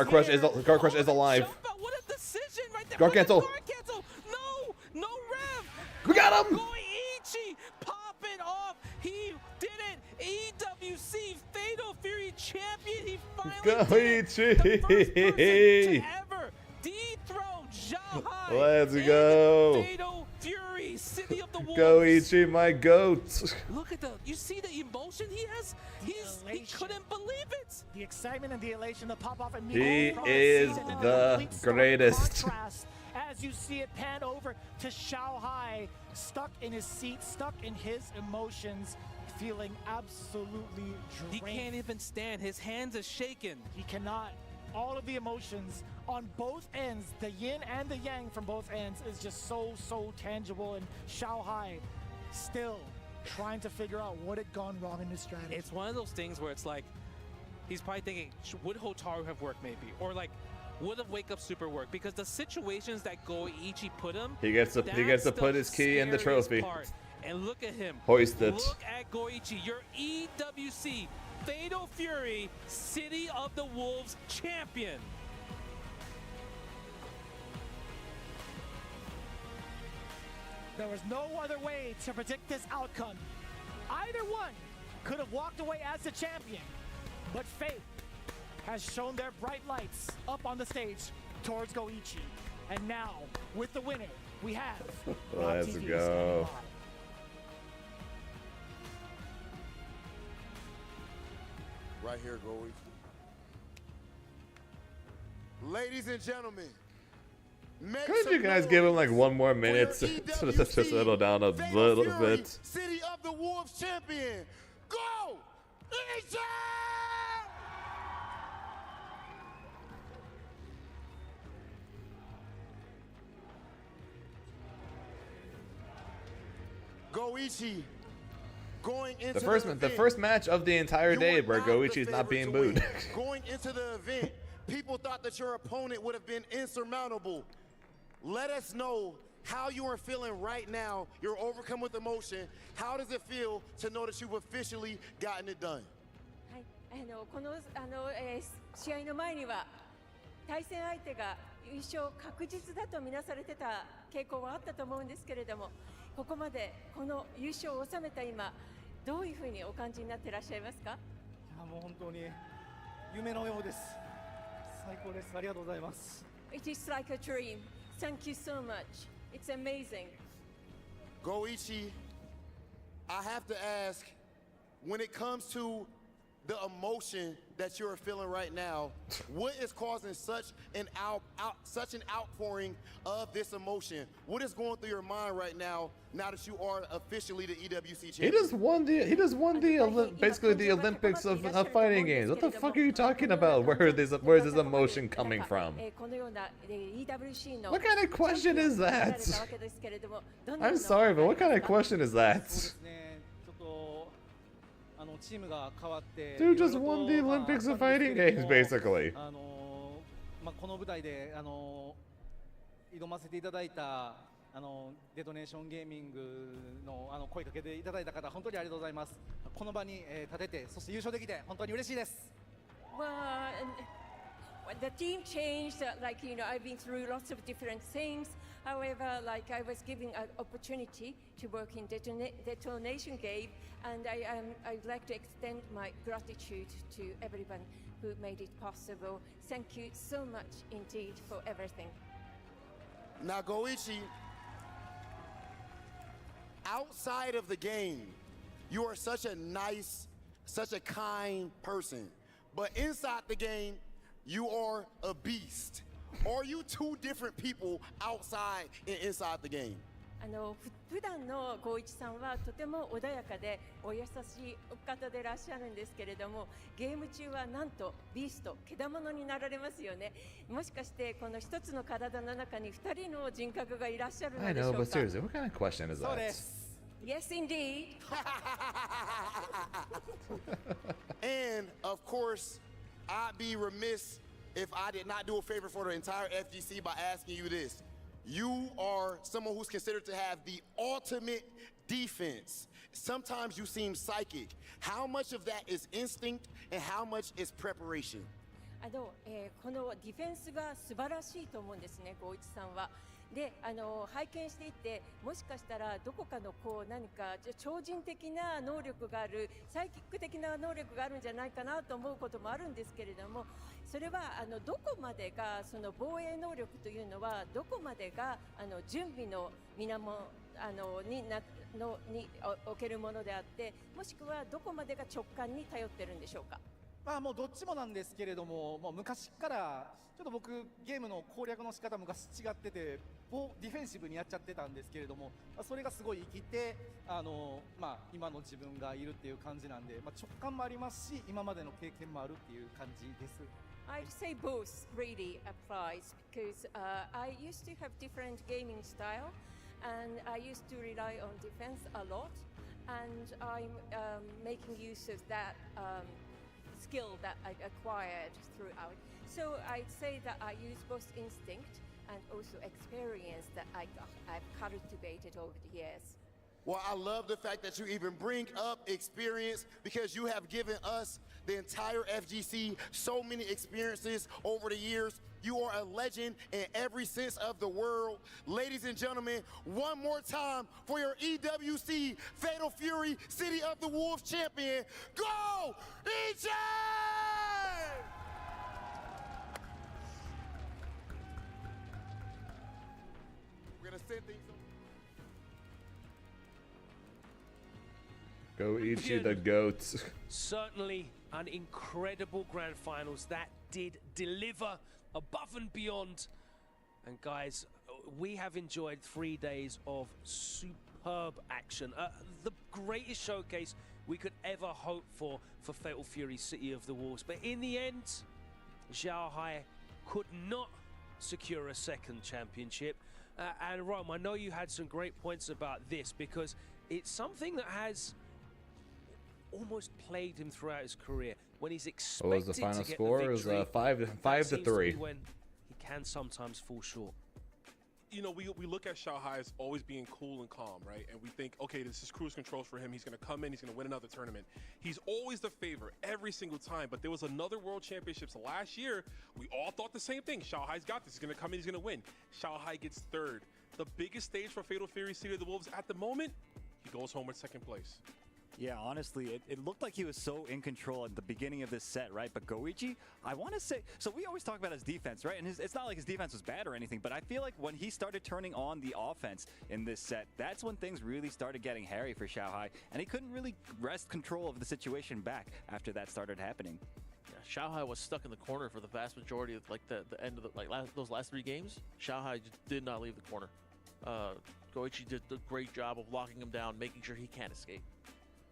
crush is alive. What a decision right there. Guard cancel. No rev. We got him. Goichi popping off. He did it. EWC Fatal Fury champion. He finally did it. The first person to ever dethrone Xiaohai. Let's go. Fatal Fury, City of the Wolves. Goichi, my goat. Look at you see the emotion he has? He couldn't believe it. The excitement and the elation, the pop off He is the greatest. As as you see it pan over to Xiaohai, stuck in his seat, stuck in his emotions, feeling absolutely drained. He can't even stand. His hands are shaking. He cannot. All of the emotions on both ends, the yin and the yang from both ends, is just so tangible. And Xiaohai still trying to figure out what had gone wrong in his strategy. It's one of those things where it's like, he's probably thinking, would Hotaru have worked maybe? Or like, would have Wake Up Super worked? Because the situations that Goichi put him, he gets to put his key in the trophy. And look at him. Hoisted. Look at Goichi, your EWC Fatal Fury City of the Wolves champion. There was no other way to predict this outcome. Either one could have walked away as the champion, but fate has shown their bright lights up on the stage towards Goichi. And now, with the winner, we have Let's go. Right here, Goichi. Ladies and gentlemen, couldn't you guys give him like one more minute to settle down a little bit? City of the Wolves champion, Goichi! Goichi going into the first match of the entire day where Goichi's not being booed. Going into the event, people thought that your opponent would have been insurmountable. Let us know how you are feeling right now. You're overcome with emotion. How does it feel to know that you've officially gotten it done? この試合の前には対戦相手が優勝確実だとみなされてた傾向はあったと思うんですけれども、ここまでこの優勝を収めた今、どういうふうにお感じになっていらっしゃいますか？もう本当に夢のようです。最高です。ありがとうございます。It is like a dream. Thank you so much. It's amazing. Goichi, I have to ask, when it comes to the emotion that you're feeling right now, what is causing such an outpouring of this emotion? What is going through your mind right now that you are officially the EWC champion? He just won basically the Olympics of fighting games. What the fuck are you talking about? Where is this emotion coming from? What kind of question is that? I'm sorry, but what kind of question is that? Dude just won the Olympics of fighting games, basically. この舞台で挑ませていただいたデトネーションゲーミングの声かけていただいた方、本当にありがとうございます。この場に立てて、そして優勝できて本当に嬉しいです。The team changed, like, you know, I've been through lots of different things. However, like, I was given an opportunity to work in detonation game, and I'd like to extend my gratitude to everyone who made it possible. Thank you so much indeed for everything. Now, Goichi, outside of the game, you are such a nice, such a kind person. But inside the game, you are a beast. Are you two different people outside and inside the game? 普段のゴイチさんはとても穏やかでお優しいお方でいらっしゃるんですけれども、ゲーム中はなんとビースト、けだものになられますよね。もしかしてこの一つの体の中に2人の人格がいらっしゃるのでしょうか。 I know, but seriously, what kind of question is that? そうです。Yes, indeed. And of course, I'd be remiss if I did not do a favor for the entire FGC by asking you this. You are someone who's considered to have the ultimate defense. Sometimes you seem psychic. How much of that is instinct and how much is preparation? このディフェンスが素晴らしいと思うんですね、ゴイチさんは。で、拝見していて、もしかしたらどこかの何か超人的な能力がある、サイキック的な能力があるんじゃないかなと思うこともあるんですけれども、それはどこまでがその防衛能力というのはどこまでが準備の源におけるものであって、もしくはどこまでが直感に頼ってるんでしょうか。まあもうどっちもなんですけれども、もう昔からちょっと僕ゲームの攻略の仕方昔違ってて、ディフェンシブにやっちゃってたんですけれども、それがすごい生きて、まあ今の自分がいるっていう感じなんで、まあ直感もありますし、今までの経験もあるっていう感じです。I'd say both really applies because I used to have different gaming style and I used to rely on defense a lot, and I'm making use of that skill that I acquired throughout. So I'd say that I use both instinct and also experience that I've cultivated over the years. Well, I love the fact that you even bring up experience because you have given us, the entire FGC, so many experiences over the years. You are a legend in every sense of the word. Ladies and gentlemen, one more time for your EWC Fatal Fury City of the Wolves champion, Go EJ! We're going to send things over. Go Ichi the goats. Certainly an incredible grand finals that did deliver above and beyond. And guys, we have enjoyed 3 days of superb action. The greatest showcase we could ever hope for Fatal Fury City of the Wolves. But in the end, Xiaohai could not secure a second championship. And Rome, I know you had some great points about this because it's something that has almost plagued him throughout his career when he's expected What was the final to get score? The victory, it was 5 to 3. When he can sometimes fall short. You know, we look at Xiaohai as always being cool and calm, right? And we think, okay, this is cruise control for him. He's going to come in, he's going to win another tournament. He's always the favorite every single time. But there was another World Championships last year. We all thought the same thing. Xiaohai's got this. He's going to come in, he's going to win. Xiaohai gets third. The biggest stage for Fatal Fury City of the Wolves at the moment, he goes home with second place. Yeah, honestly, it looked like he was so in control at the beginning of this set, right? But Goichi, I want to say, so we always talk about his defense, right? And it's not like his defense was bad or anything, but I feel like when he started turning on the offense in this set, that's when things really started getting hairy for Xiaohai, and he couldn't really wrest control of the situation back after that started happening. Yeah, Xiaohai was stuck in the corner for the vast majority of the end of those last 3 games. Xiaohai just did not leave the corner. Goichi did a great job of locking him down, making sure he can't escape.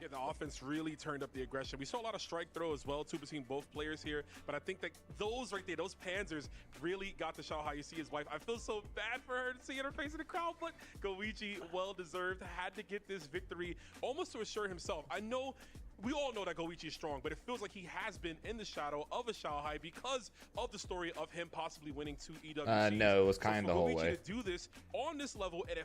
Yeah, the offense really turned up the aggression. We saw a lot of strike throw as well, too, between both players here. But I think that those right there, those panzers really got to Xiaohai. You see his wife. I feel so bad for her to see her face in the crowd, but Goichi, well-deserved, had to get this victory almost to assure himself. I know we all know that Goichi is strong, but it feels like he has been in the shadow of a Xiaohai because of the story of him possibly winning 2 EWCs. No, it was kind of the whole way. To do this on this level at a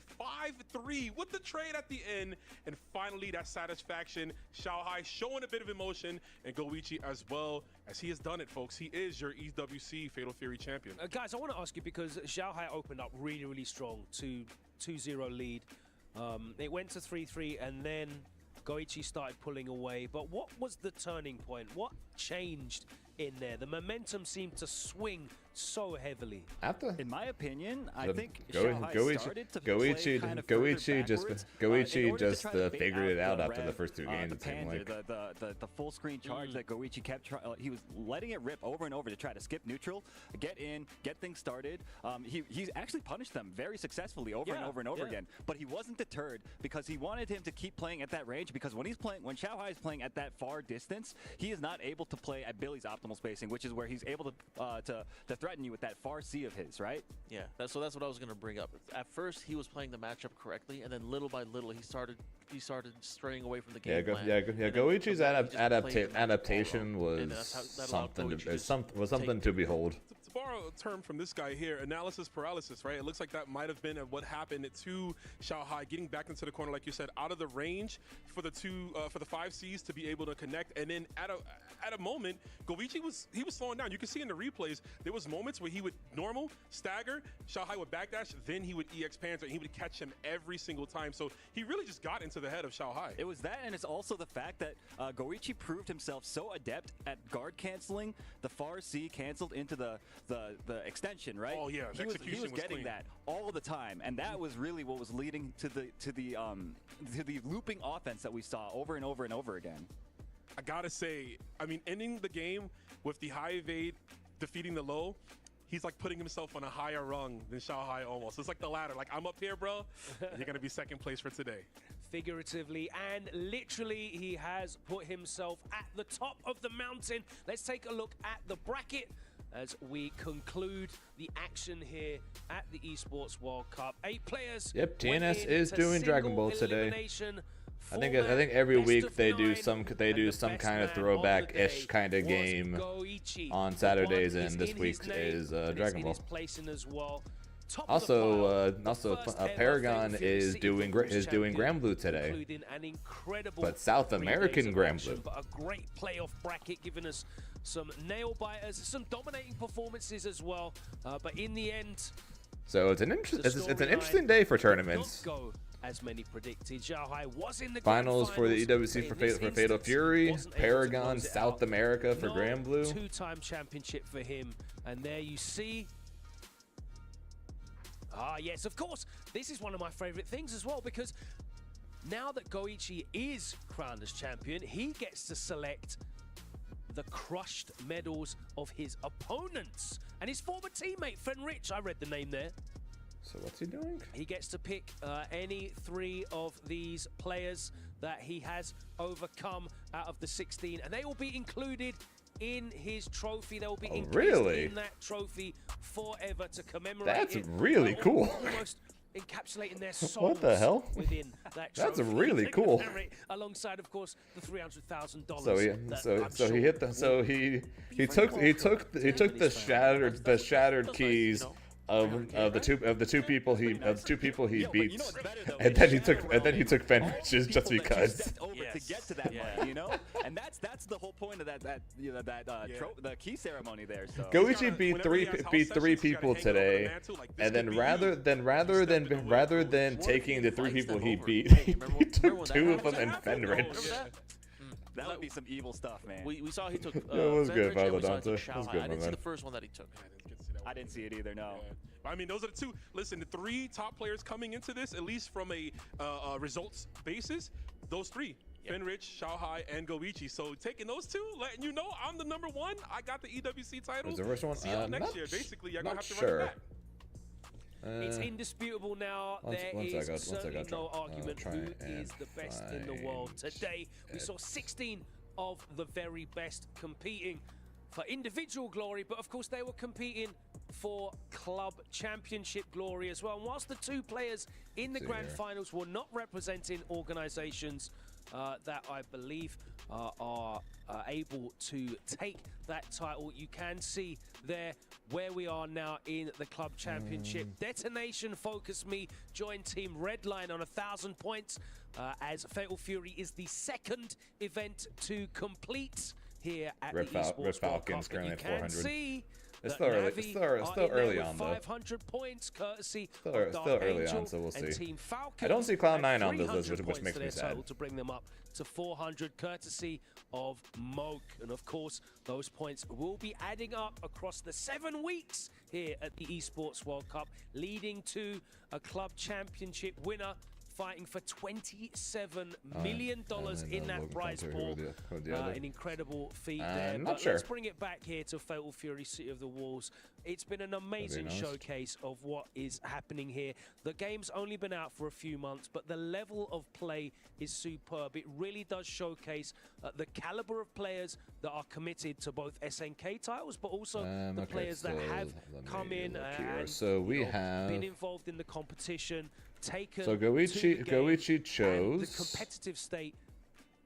5-3 with the trade at the end, and finally that satisfaction. Xiaohai showing a bit of emotion, and Goichi as well, as he has done it, folks. He is your EWC Fatal Fury champion. Guys, I want to ask you because Xiaohai opened up really, really strong to 2-0 lead. It went to 3-3, and then Goichi started pulling away, but what was the turning point? What changed in there? The momentum seemed to swing so heavily. In my opinion, I think Xiaohai started to play kind of Goichi just figured it out after the first 2 games. The panzer, the full screen charge that Goichi kept he was letting it rip over and over to try to skip neutral, get in, get things started. He actually punished them very successfully over and over and over again. But he wasn't deterred because he wanted him to keep playing at that range, because when Xiaohai is playing at that far distance, he is not able to play at Billy's optimal spacing, which is where he's able to threaten you with that far C of his, right? Yeah, so that's what I was going to bring up. At first, he was playing the matchup correctly, and then little by little, he started straying away from the game plan. Goichi's adaptation was something to behold. To borrow a term from this guy here, analysis paralysis, right? It looks like that might have been what happened to Xiaohai, getting back into the corner, like you said, out of the range for the 5 Cs to be able to connect, and then at a moment, Goichi was slowing down. You can see in the replays, there was moments where he would normal, stagger, Xiaohai would backdash, then he would EX Panzer, and he would catch him every single time. So he really just got into the head of Xiaohai. It was that, and it's also the fact that Goichi proved himself so adept at guard canceling. The far C canceled into the extension, right? Oh yeah, he was getting that all the time, and that was really what was leading to the looping offense that we saw over and over and over again. I gotta say, I mean, ending the game with the high evade, defeating the low, he's like putting himself on a higher rung than Xiaohai almost. It's like the ladder. Like, I'm up here, bro. You're gonna be second place for today. Figuratively and literally, he has put himself at the top of the mountain. Let's take a look at the bracket as we conclude the action here at the Esports World Cup. 8 players. Yep, TNS is doing Dragon Ball today. I think every week they do some kind of throwback-ish kind of game on Saturdays, and this week's is Dragon Ball. Also, Paragon is doing Granblue today, but South American Granblue. But a great playoff bracket, giving us some nail biters, some dominating performances as well. But in the end, so it's an interesting day for tournaments. Go as many predicted. Xiaohai was in the finals for the EWC for Fatal Fury, Paragon, South America for Granblue. 2-time championship for him, and there you see. Ah, yes, of course. This is one of my favorite things as well, because now that Goichi is crowned as champion, he gets to select the crushed medals of his opponents. And his former teammate, Fenrich, I read the name there. So what's he doing? He gets to pick any 3 of these players that he has overcome out of the 16, and they will be included in his trophy. They will be included in that trophy forever to commemorate. That's it. really cool. Almost encapsulating their souls. What the hell? Within that trophy. That's really cool. Alongside, of course, the $300,000. So he took the shattered keys of the two people he beat, and then he took Fenrich's just because. To get to that money, you know, and that's the whole point of the key ceremony there. So Goichi beat three people today, and then rather than taking the 3 people he beat, he took 2 of them and Fenrich. That would be some evil stuff, man. We saw he took. It was good, Viola Dante. I didn't see the first one that he took. I didn't see it either. No. Yeah. I mean, those are the 2. Listen, the 3 top players coming into this, at least from a results basis, those 3. Fenrich, Xiaohai, and Goichi. So taking those 2, letting you know I'm the number 1. I got the EWC title. Was the first one? See y'all next year. Basically, you're gonna have to run it back. It's indisputable now. There is certainly no argument who is the best in the world today. We saw 16 of the very best competing for individual glory, but of course they were competing for club championship glory as well. And whilst the 2 players in the grand finals were not representing organizations that I believe are able to take that title, you can see there where we are now in the club championship. Detonation Focus Me joined Team Redline on 1,000 points as Fatal Fury is the 2nd event to complete here at the Esports Red Falcons currently at 400. See it's still early. It's still early on though. 500 points courtesy still early on, so we'll see. Team Falcons. I don't see Cloud9 on this list, which makes me sad. To bring them up to 400 courtesy of Moke, and of course those points will be adding up across the 7 weeks here at the Esports World Cup, leading to a club championship winner fighting for $27 million in that prize pool. An incredible feat there. But let's bring it back here to Fatal Fury City of the Wolves. It's been an amazing showcase of what is happening here. The game's only been out for a few months, but the level of play is superb. It really does showcase the caliber of players that are committed to both SNK titles, but also the players that have come in and so we have been involved in the competition. So Goichi chose the competitive state.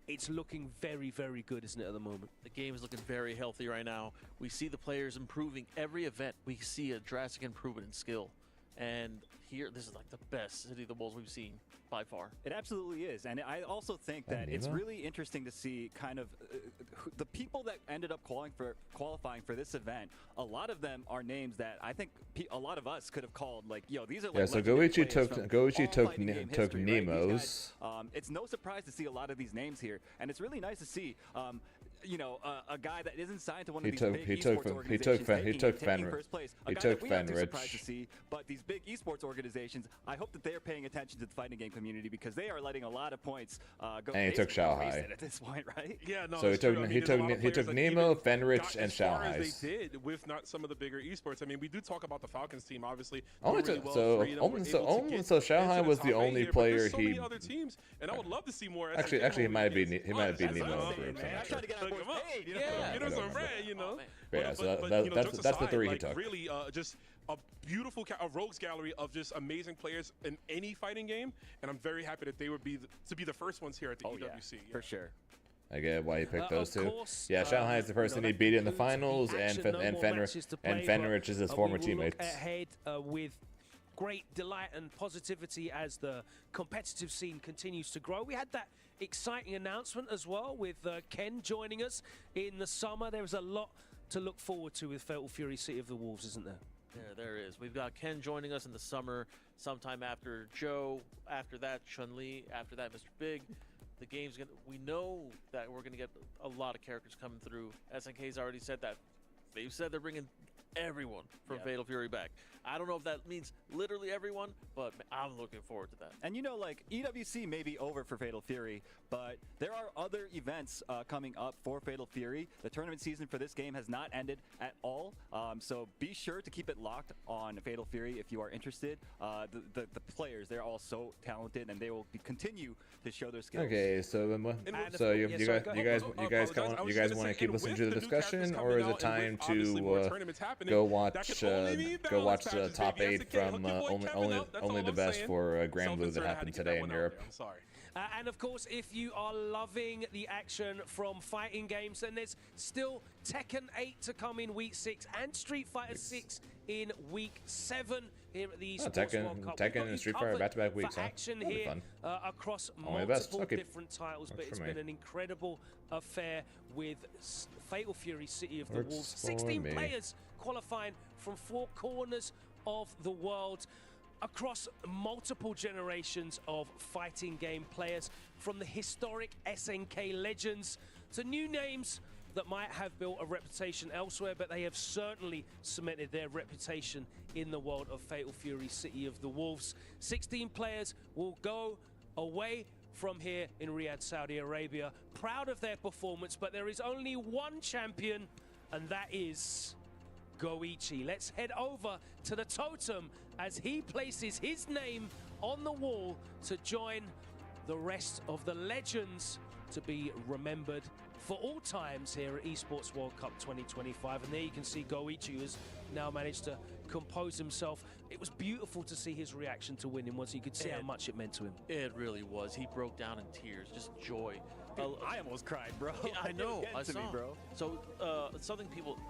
It's looking very, very good, isn't it, at the moment? The game is looking very healthy right now. We see the players improving every event. We see a drastic improvement in skill. And here, this is like the best City of the Wolves we've seen by far. It absolutely is. And I also think that it's really interesting to see kind of the people that ended up qualifying for this event. A lot of them are names that I think a lot of us could have called like, yo, these are like so Goichi took Nemo's. Right? It's no surprise to see a lot of these names here, and it's really nice to see. you know, a guy that isn't signed to one of these big esports organizations taking first place. A guy that we have to surprise to see. But these big esports organizations, I hope that they're paying attention to the fighting game community because they are letting a lot of points go. And he took Xiaohai at this point, right? Yeah, no. So he took Nemo, Fenrich, and Xiaohai. Xiaohai. They did with not some of the bigger esports. I mean, we do talk about the Falcons team, obviously. So Xiaohai was the only player so many other teams, and I would love to see more. Actually, he might be Nemo. I'm trying to get on paid, you know, some bread, you know. Yeah, so that's the three he took. Really, just a beautiful rogues gallery of just amazing players in any fighting game, and I'm very happy that they would be the first ones here at the EWC. For sure. I get why you picked those two. Yeah, Xiaohai is the person he beat in the finals, and Fenrich is his former teammates. Ahead with great delight and positivity as the competitive scene continues to grow. We had that exciting announcement as well with Ken joining us in the summer. There was a lot to look forward to with Fatal Fury City of the Wolves, isn't there? There is. We've got Ken joining us in the summer, sometime after Joe, after that Chun-Li, after that Mr. Big. The game's gonna. We know that we're gonna get a lot of characters coming through. SNK's already said that. They've said they're bringing everyone from Fatal Fury back. I don't know if that means literally everyone, but I'm looking forward to that. And you know, like, EWC may be over for Fatal Fury, but there are other events coming up for Fatal Fury. The tournament season for this game has not ended at all, so be sure to keep it locked on Fatal Fury if you are interested. The players, they're all so talented, and they will continue to show their skills. Okay, so you guys want to keep listening to the discussion, or is it time to go watch top 8 from only the best for Grand Blue that happened today in Europe? I'm sorry. And of course, if you are loving the action from fighting games, then there's still Tekken 8 to come in week 6 and Street Fighter 6 in week 7 here at the Esports World Cup. Tekken and Street Fighter back-to-back weeks, huh? Action That'll be here fun. Across multiple different titles, but it's been an incredible affair with Fatal Fury City of the Wolves. 16 players qualifying from 4 corners of the world, across multiple generations of fighting game players, from the historic SNK legends to new names that might have built a reputation elsewhere, but they have certainly cemented their reputation in the world of Fatal Fury City of the Wolves. 16 players will go away from here in Riyadh, Saudi Arabia, proud of their performance, but there is only one champion, and that is Goichi. Let's head over to the totem as he places his name on the wall to join the rest of the legends to be remembered for all times here at Esports World Cup 2025. And there you can see Goichi, who has now managed to compose himself. It was beautiful to see his reaction to winning once you could see how much it meant to him. It really was. He broke down in tears, just joy. I almost cried, bro. Yeah, I know. I saw. Me, bro. So something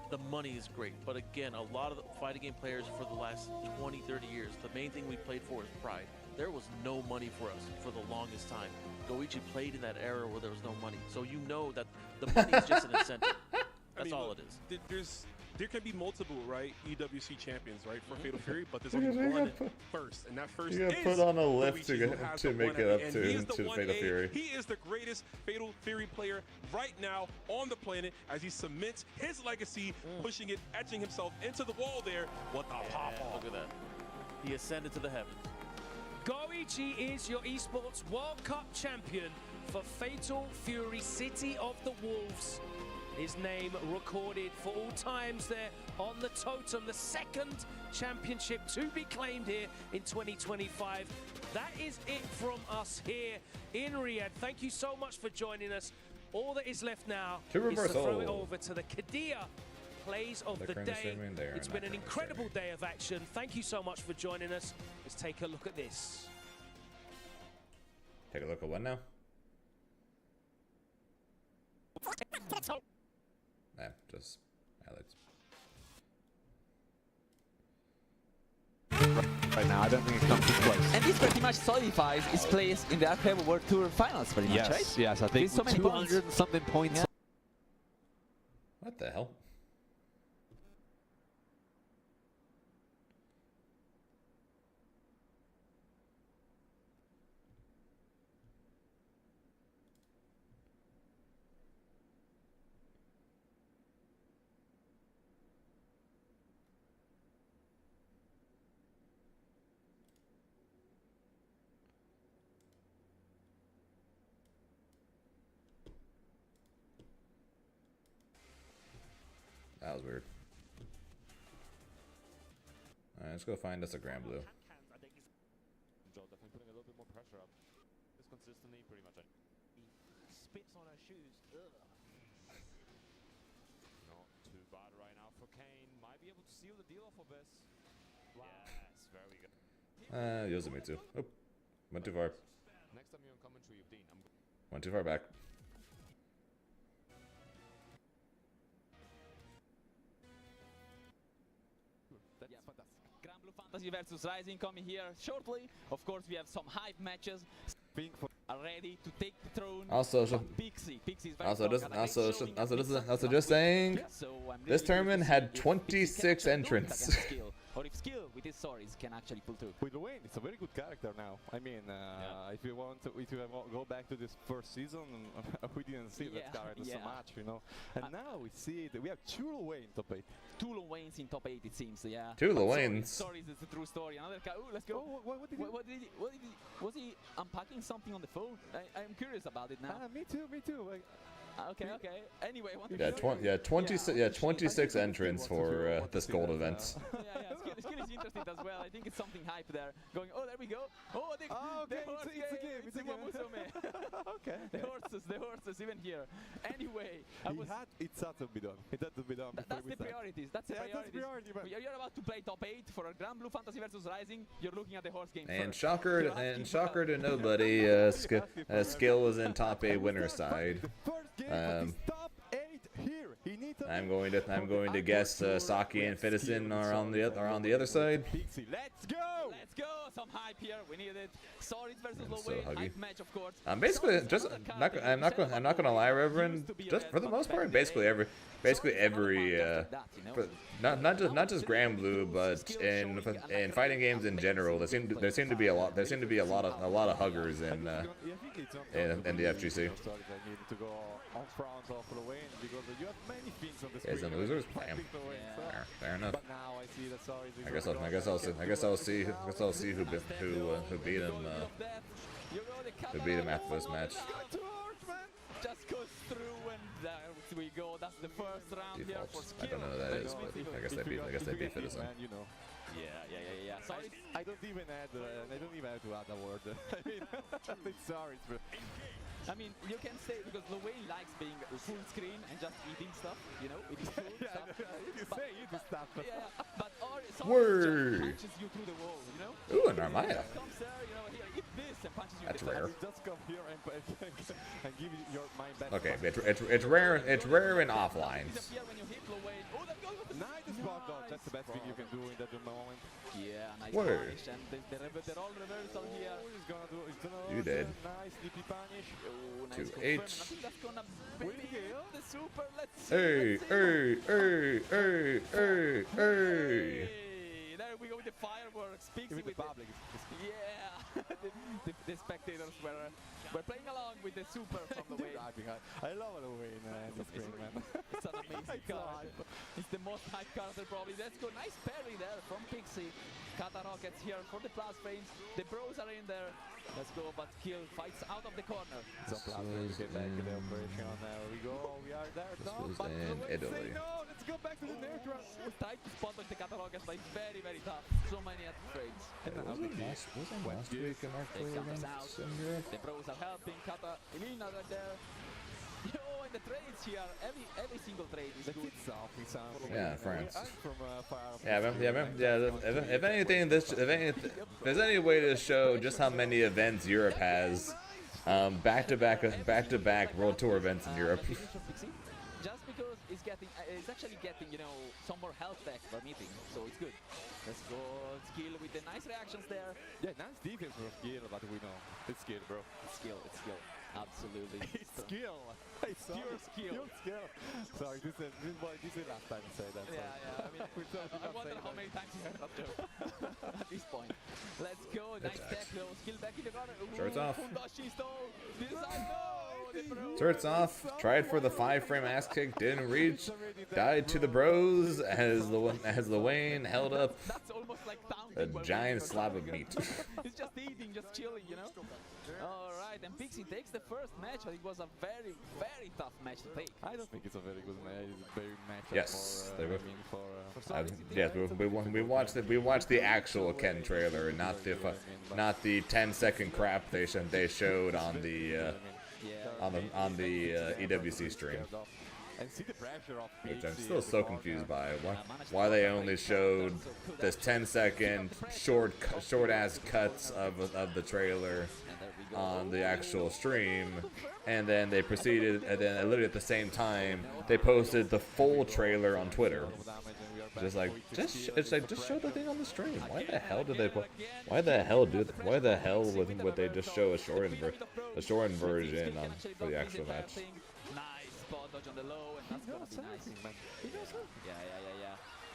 the money is great, but again, a lot of the fighting game players for the last 20, 30 years, the main thing we played for is pride. There was no money for us for the longest time. Goichi played in that era where there was no money. So you know that the money is just an incentive. That's all it is. There can be multiple, right, EWC champions, right, for Fatal Fury, but there's only one first, and that first is put on a lift Goichi, to make it up to Fatal Fury. He is the greatest Fatal Fury player right now on the planet as he cements his legacy, pushing it, etching himself into the wall there. What the pop-off. Look at that. He ascended to the heavens. Goichi is your Esports World Cup champion for Fatal Fury City of the Wolves. His name recorded for all times there on the totem, the second championship to be claimed here in 2025. That is it from us here in Riyadh. Thank you so much for joining us. All that is left now is to throw it over to the Kadir plays of the day. It's been an incredible day of action. Thank you so much for joining us. Let's take a look at this. Take a look at what now? Just highlights. Right now, I don't think it comes to close. And this pretty much solidifies its place in the Archive World Tour Finals, pretty much, right? Yes, I think so many 200 and something points. Yeah. What the hell? That was weird. Alright, let's go find us a Grand Blue. Joe definitely putting a little bit more pressure up. Just consistently, pretty much. Spits on her shoes. Ugh. Not too bad right now for Kane. Might be able to seal the deal off of this. Wow. Yes, very good. Yozumi too. Oh, went too far. Next time you're on commentary with Dean, Went too far back. Yeah, Grand Blue Fantasy versus Rising coming here shortly. Of course, we have some hype matches. Are ready to take the throne. Also, Pixie is very also just saying, this tournament had 26 entrants. Or if skill with his swords can actually pull through. With Wayne, it's a very good character now. I mean, if you want to, go back to this first season, we didn't see that character so much, you know. And now we see that we have two Wayne in top 8. Two Waynes in top 8, it seems. Yeah. Two Waynes. Sorry, it's a true story. Another guy. Let's go. What did he? Was he unpacking something on the phone? I'm curious about it now. Me too. Like, okay. Anyway, 26 entrants for this gold event. Skill is interesting as well. I think it's something hype there. Going, oh, there we go. Oh, the horse game. It's a game. Okay. The horses, even here. Anyway, it had to be done. It had to be done. That's the priorities. That's the priorities. You're about to play top 8 for a Grand Blue Fantasy versus Rising. You're looking at the horse game. And shocker to nobody, Skill was in top 8 winner's side. I'm going to guess Saki and Fitison are on the other side. Let's go! Some hype here. We need it. Sorry versus Low hype match, of course. I'm basically just I'm not gonna lie, Reverend. Just for the most part, basically every not just Grand Blue, but in fighting games in general, there seem to be a lot of huggers in the FGC. Guys and losers, fair enough. I guess I'll see who beat him after this match. Just goes through and there we go. That's the first round here for Skill. I don't know who that is, but I guess they beat Fitison. Yeah. Sorry. I don't even have to add a word. I mean, it's sorry. I mean, you can say because Lowain likes being full screen and just eating stuff, you know, eating food. You say eating stuff. But Word. punches you through the wall, you know. Ooh, an Armada. Comes there, you know, here, eat this and punches you. That's in the rare. Just come here and give you your mind back. Okay, it's rare. It's rare in offlines. Nice spot dodge. That's the best thing you can do in that moment. Yeah, nice Word. punish, and they're all reversal here. He's gonna You did. Nice sneaky punish. Oh, nice 2H. confirm. I think that's gonna be the super. Let's see. Hey. There we go with the fireworks. Pixie With the public. Yeah. the spectators were playing along with the super from the way. I love the way in the screen, man. It's an amazing card. It's the most hype character probably. Let's go. Nice parry there from Pixie. Kata Rockets here for the plus frames. The bros are in there. Let's go, but Kill fights out of the corner. Some plus frames get back to the operation. There we go. We are there. This was in Italy. No, let's go back to the neutral. Tight to spot with the Kata Rockets, but it's very, very tough. So many frames. Wasn't last week in October against Europe? The bros are helping. Kata, Elina right there. Yo, in the trades here, every single trade is good. Yeah, France. If anything, if there's any way to show just how many events Europe has, back-to-back World Tour events in Europe. Just because it's actually getting, you know, some more health back by meeting, so it's good. Let's go, Skill with the nice reactions there. Yeah, nice defense from Skill, but we know it's skill, bro. It's skill. Absolutely. It's skill. It's pure skill. Sorry, this is the last time I say that. Yeah. I mean, I wonder how many times you heard that joke at this point. Let's go. Nice tech though. Skill back in the corner. Shirts off. No. Shirts off. Tried for the 5-frame ass kick. Didn't reach. Died to the bros as the Wayne held up. That's almost like A giant slab of meat. He's just eating, just chilling, you know? Alright, and Pixie takes the first match, but it was a very, very tough match to take. I don't think it's a very good match. Yes, for, yes. We watched the actual Ken trailer, not the 10-second crap they showed on the EWC stream. And see the pressure of Which I'm still so confused by. Why they only showed this 10-second short-ass cuts of the trailer on the actual stream, and then they proceeded, and then literally at the same time they posted the full trailer on Twitter. Just show the thing on the stream. Why the hell did they put? Why the hell would they just show a shortened version for the actual match? Spot dodge on the low, and that's gonna be nice. Yeah.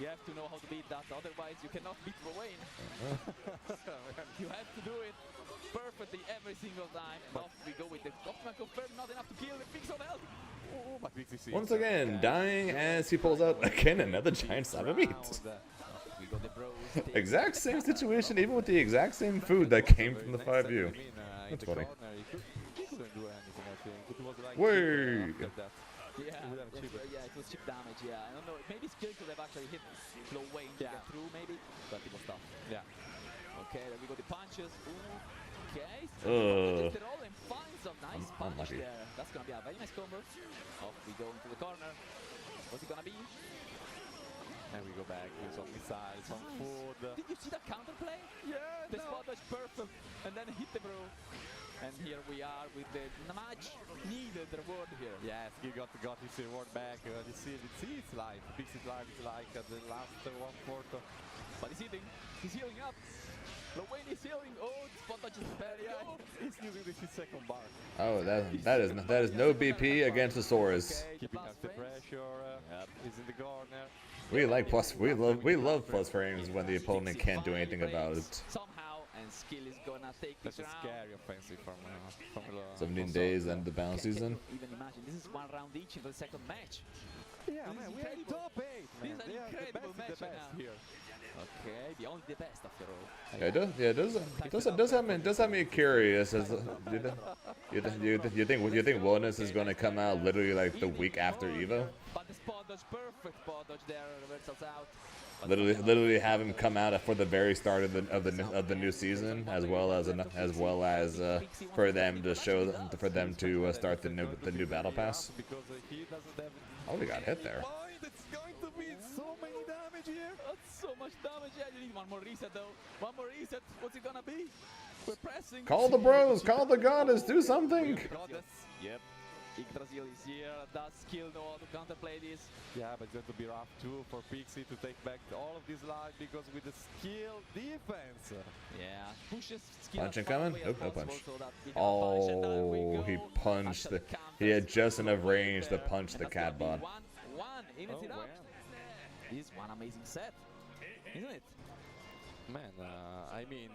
You have to know how to beat that, otherwise you cannot beat Rowan. You have to do it perfectly every single time. And off we go with the Goffman confirmed, not enough to kill the Pix on health. Once again, dying as he pulls out again another giant slab of meat. Exact same situation, even with the exact same food that came from the 5U. That's funny. Wait. Yeah, it was chip damage, I don't know, maybe skill could have actually hit low Wayne to get through, maybe, but it was tough. Yeah. Okay, then we got the punches. Ooh. Okay, so the roll and finds a nice punch there. That's gonna be a very nice combo. Off we go into the corner. What's it gonna be? And we go back with some missiles, some food. Did you see that counterplay? Yeah, the spot was perfect, and then hit the bro. And here we are with the much needed reward here. Yes, he got his reward back. You see it's life. Pixie's life is like the last 1/4. But he's healing up. Wayne is healing. Oh, spot touch is bad. He's using his second bar. Oh, that is no BP against the Soras. Okay, keeping up the pressure. He's in the corner. We love plus frames when the opponent can't do anything about it. Somehow, and skill is gonna take this round. That's a scary offensive from 17 days and the balance season. Even imagine this is 1 round each in the second match. Yeah, man, we are top 8, man. This is an incredible match now. Here. Okay, the only the best after all. It does have me curious. As you think Wellness is going to come out literally like the week after Evo? But the spot dodge, perfect spot dodge there, reversals out. Literally have him come out for the very start of the new season, as well as for them to start the new battle pass. Oh, we got hit there. It's going to be so many damage here. That's so much damage. Yeah, you need one more reset though. One more reset. What's it gonna be? We're pressing. Call the bros. Call the goddess. Do something. Yep. Yggdrasil is here, does skill know how to counterplay this. Yeah, but it's going to be rough too for Pixie to take back all of this life, because with the skill defense. Yeah, pushes skill. Punching coming? Nope, no punch. Oh, he punched the. He had just enough range to punch the cat bot. One, evens it up. This is one amazing set, isn't it? Man, I mean.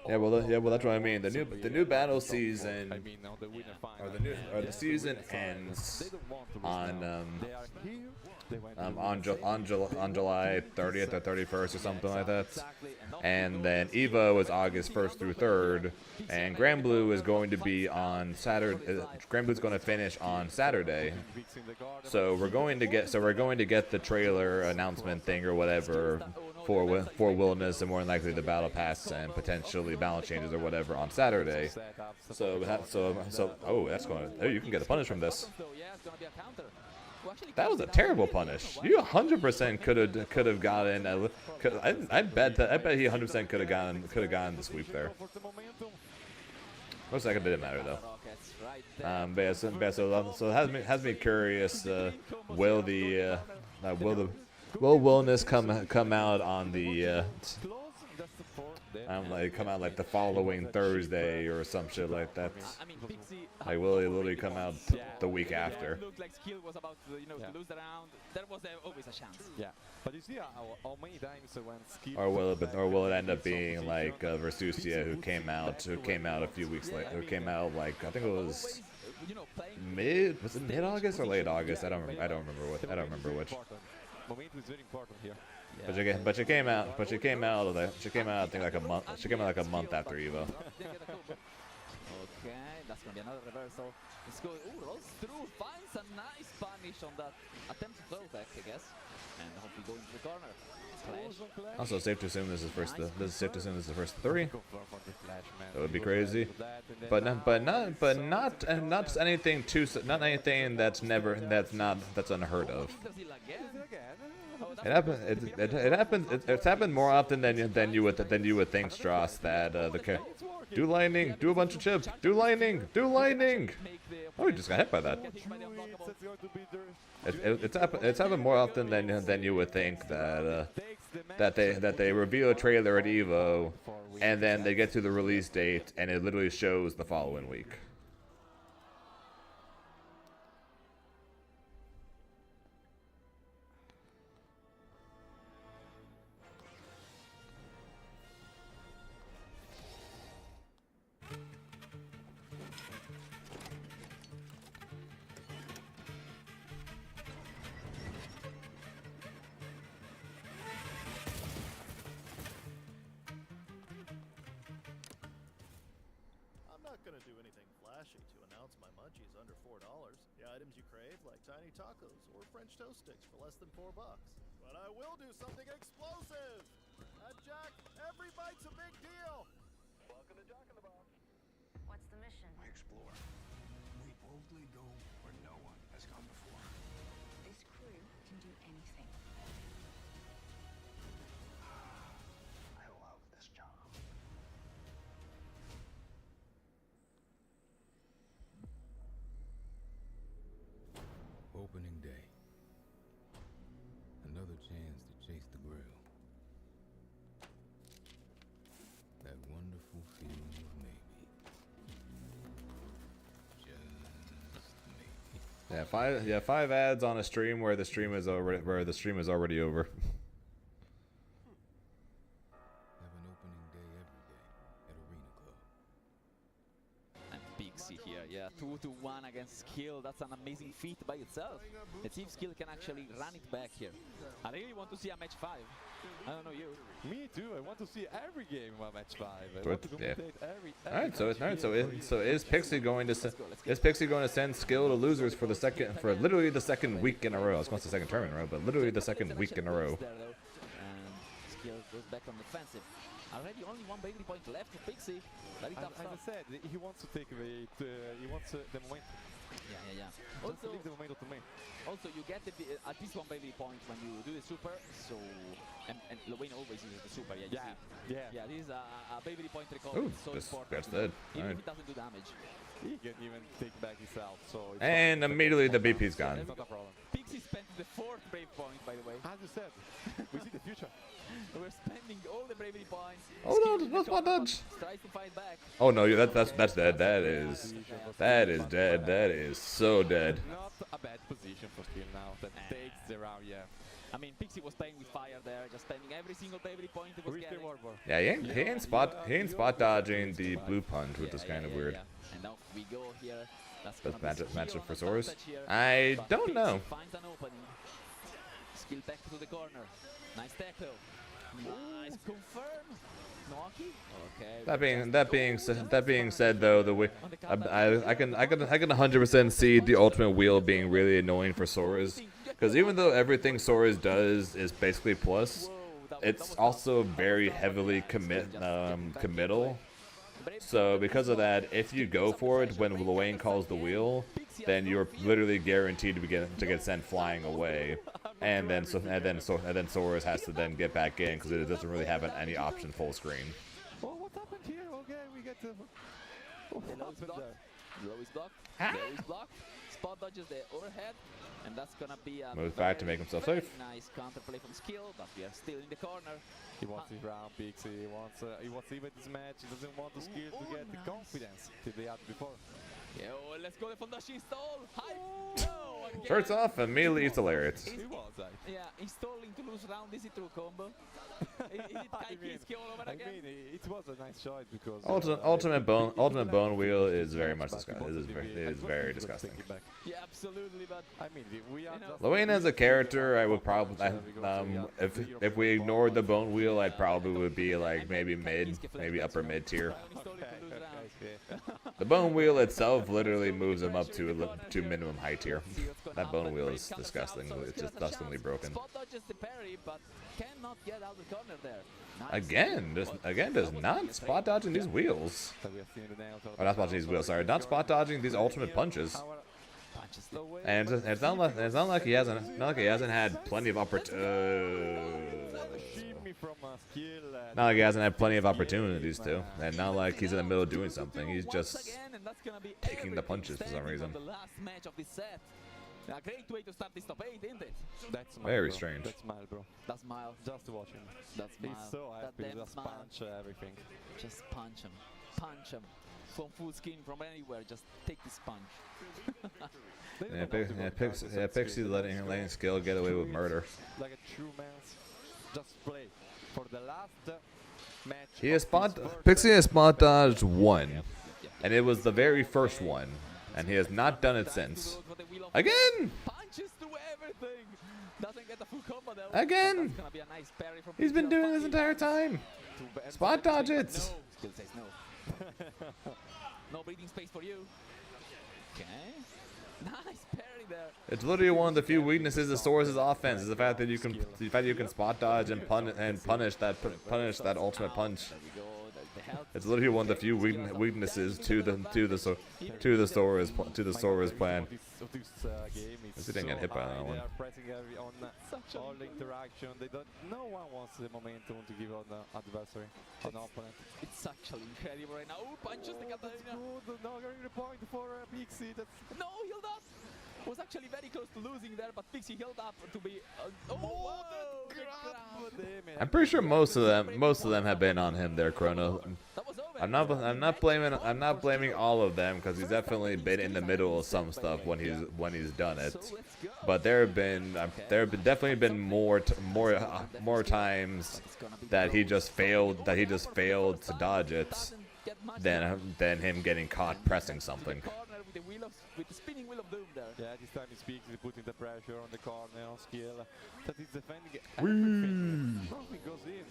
Yeah, well, that's what I mean. The new battle season, I mean, the winner or the season ends on July 30th or 31st or something like that, and then Evo is August 1st through 3rd, and Grand Blue is going to be on Saturday. Grand Blue's going to finish on Saturday, so we're going to get the trailer announcement thing or whatever for Wilderness, and more than likely the battle pass and potentially balance changes or whatever on Saturday. So you can get a punish from this. That was a terrible punish. You 100% could have gotten. I bet he 100% could have gotten the sweep there. For a second, it didn't matter though. So it has me curious. Will Wellness come out on the come out like the following Thursday or some shit like that? Like will he literally come out the week after? It looked like skill was about to, to lose the round. There was always a chance. Yeah, but you see how many times when skill. Or will it end up being like Versusia, who came out a few weeks later? Who came out like I think it was mid August or late August? I don't remember which. Momentum is very important here. Yeah. But she came out. But she came out of that. She came out. I think like a month. She came out like a month after Evo. Okay, that's gonna be another reversal. Let's go. Ooh, rolls through, finds a nice punish on that attempt to throw back, I guess, and hopefully go into the corner. Clash. Also, safe to assume this is first. This is safe to assume this is the first 3. That would be crazy, but not anything too. Not anything that's unheard of. It happens. It happens. It's happened more often than you would think, Strauss. That do lightning, do a bunch of chips, do lightning, do lightning. Oh, he just got hit by that. It's happened more often than you would think that they reveal a trailer at Evo, and then they get to the release date, and it literally shows the following week. Tiny tacos or French toast sticks for less than $4. But I will do something explosive! At Jack, every bite's a big deal! Welcome to Jack in the Box. What's the mission? We explore. We boldly go where no one has gone before. This crew can do anything. I love this job. Opening day. Another chance to chase the grill. That wonderful feeling of maybe. Just maybe. Yeah, 5 ads on a stream where the stream is already over. Have an opening day every day at Arena Club. And Pixie here, yeah, 2-1 against Skill. That's an amazing feat by itself. Let's see if Skill can actually run it back here. I really want to see a match 5. I don't know you. Me too. I want to see every game of match 5. Alright, so is Pixie going to send Skill to losers for literally the second week in a row? I was going to say second term in a row, but literally the second week in a row. And Skill goes back on defensive. Already only one bravery point left for Pixie. Very tough stuff. As I said, he wants to take the momentum. Yeah. Also, leave the momentum to me. Also, you get at least one bravery point when you do the super. So, and Wayne always uses the super. Yeah. This is a bravery point recovery. Ooh, so important. That's dead. Even if it doesn't do damage. He can even take back his health. So. And immediately the BP's gone. It's not a problem. Pixie spent the 4th brave point, by the way. As you said, we see the future. We're spending all the bravery points. Oh no, that's my dodge. Tries to fight back. Oh no, that's dead. That is dead. That is so dead. Not a bad position for Skill now. That takes the round, yeah. I mean, Pixie was playing with fire there, just spending every single bravery point he was getting. Yeah, he ain't spot dodging the blue punch, which is kind of weird. And now we go here. That's matchup for Soros. I don't know. Finds an opening. Skill back to the corner. Nice tackle. Nice confirm. Noaki. Okay. That being said, though, I can 100% see the ultimate wheel being really annoying for Soros, because even though everything Soros does is basically plus, it's also very heavily committal. So because of that, if you go for it when Wayne calls the wheel, then you're literally guaranteed to get sent flying away, and then Soros has to then get back in because it doesn't really have any option full screen. Oh, what happened here? Okay, we get the. Low is blocked. Low is blocked. Spot dodges the overhead, and that's gonna be a moves back to make himself safe. Nice counterplay from Skill, but we are still in the corner. He wants his round, Pixie. He wants even this match. He doesn't want the Skill to get the confidence that they had before. Yeah, let's go the Fondashi stall. Hi. No, Shirts off, immediately eats the Lariat. He was. outside. Yeah, installing to lose round, is it through combo? Is it Kaikiski all over again? I mean, it was a nice choice because Ultimate bone wheel is very much disgusting. It is very disgusting. Yeah, absolutely. But I mean, we are just Luane as a character, I would probably if we ignored the bone wheel, I'd probably would be like maybe upper mid tier. The bone wheel itself literally moves him up to minimum high tier. That bone wheel is disgusting. It's just disgustingly broken. Again, does not spot dodging these wheels. Oh, not spotting these wheels. Sorry, not spot dodging these ultimate punches. And it's not like he hasn't had plenty of Not like he hasn't had plenty of opportunities to, and not like he's in the middle of doing something. He's just taking the punches for some reason. A great way to start this top 8, isn't it? That's very strange. That's Smile, bro. That's Smile. Just to watch him. That's Smile. He's so happy. Just punch everything. Just punch him. Punch him. From full skin, from anywhere. Just take this punch. Pixie letting skill get away with murder. Like a true man. Just play. For the last match. Pixie has spot dodged one, and it was the very first one, and he has not done it since. Again! Punches to everything. Doesn't get the full combo though. Again! Gonna be a nice parry from He's been doing this entire time. Spot dodge it. Skill says no. No breathing space for you. Okay. Nice parry there. It's literally one of the few weaknesses of Sora's offense is the fact that you can spot dodge and punish that ultimate punch. It's literally one of the few weaknesses to the Sora's plan. He didn't get hit by that one. They are pressing all the interaction. No one wants the momentum to give on the adversary, on the opponent. It's actually incredible right now. Oh, punches the Katarina. No, getting the point for Pixie. No, healed up. Was actually very close to losing there, but Pixie healed up to be. I'm pretty sure most of them have been on him there, Chrono. I'm not blaming all of them because he's definitely been in the middle of some stuff when he's done it. But there have definitely been more times that he just failed to dodge it than him getting caught pressing something. With the spinning wheel of doom there. Yeah, this time he speaks, he's putting the pressure on the corner, on skill. That he's defending everything. Nothing goes in.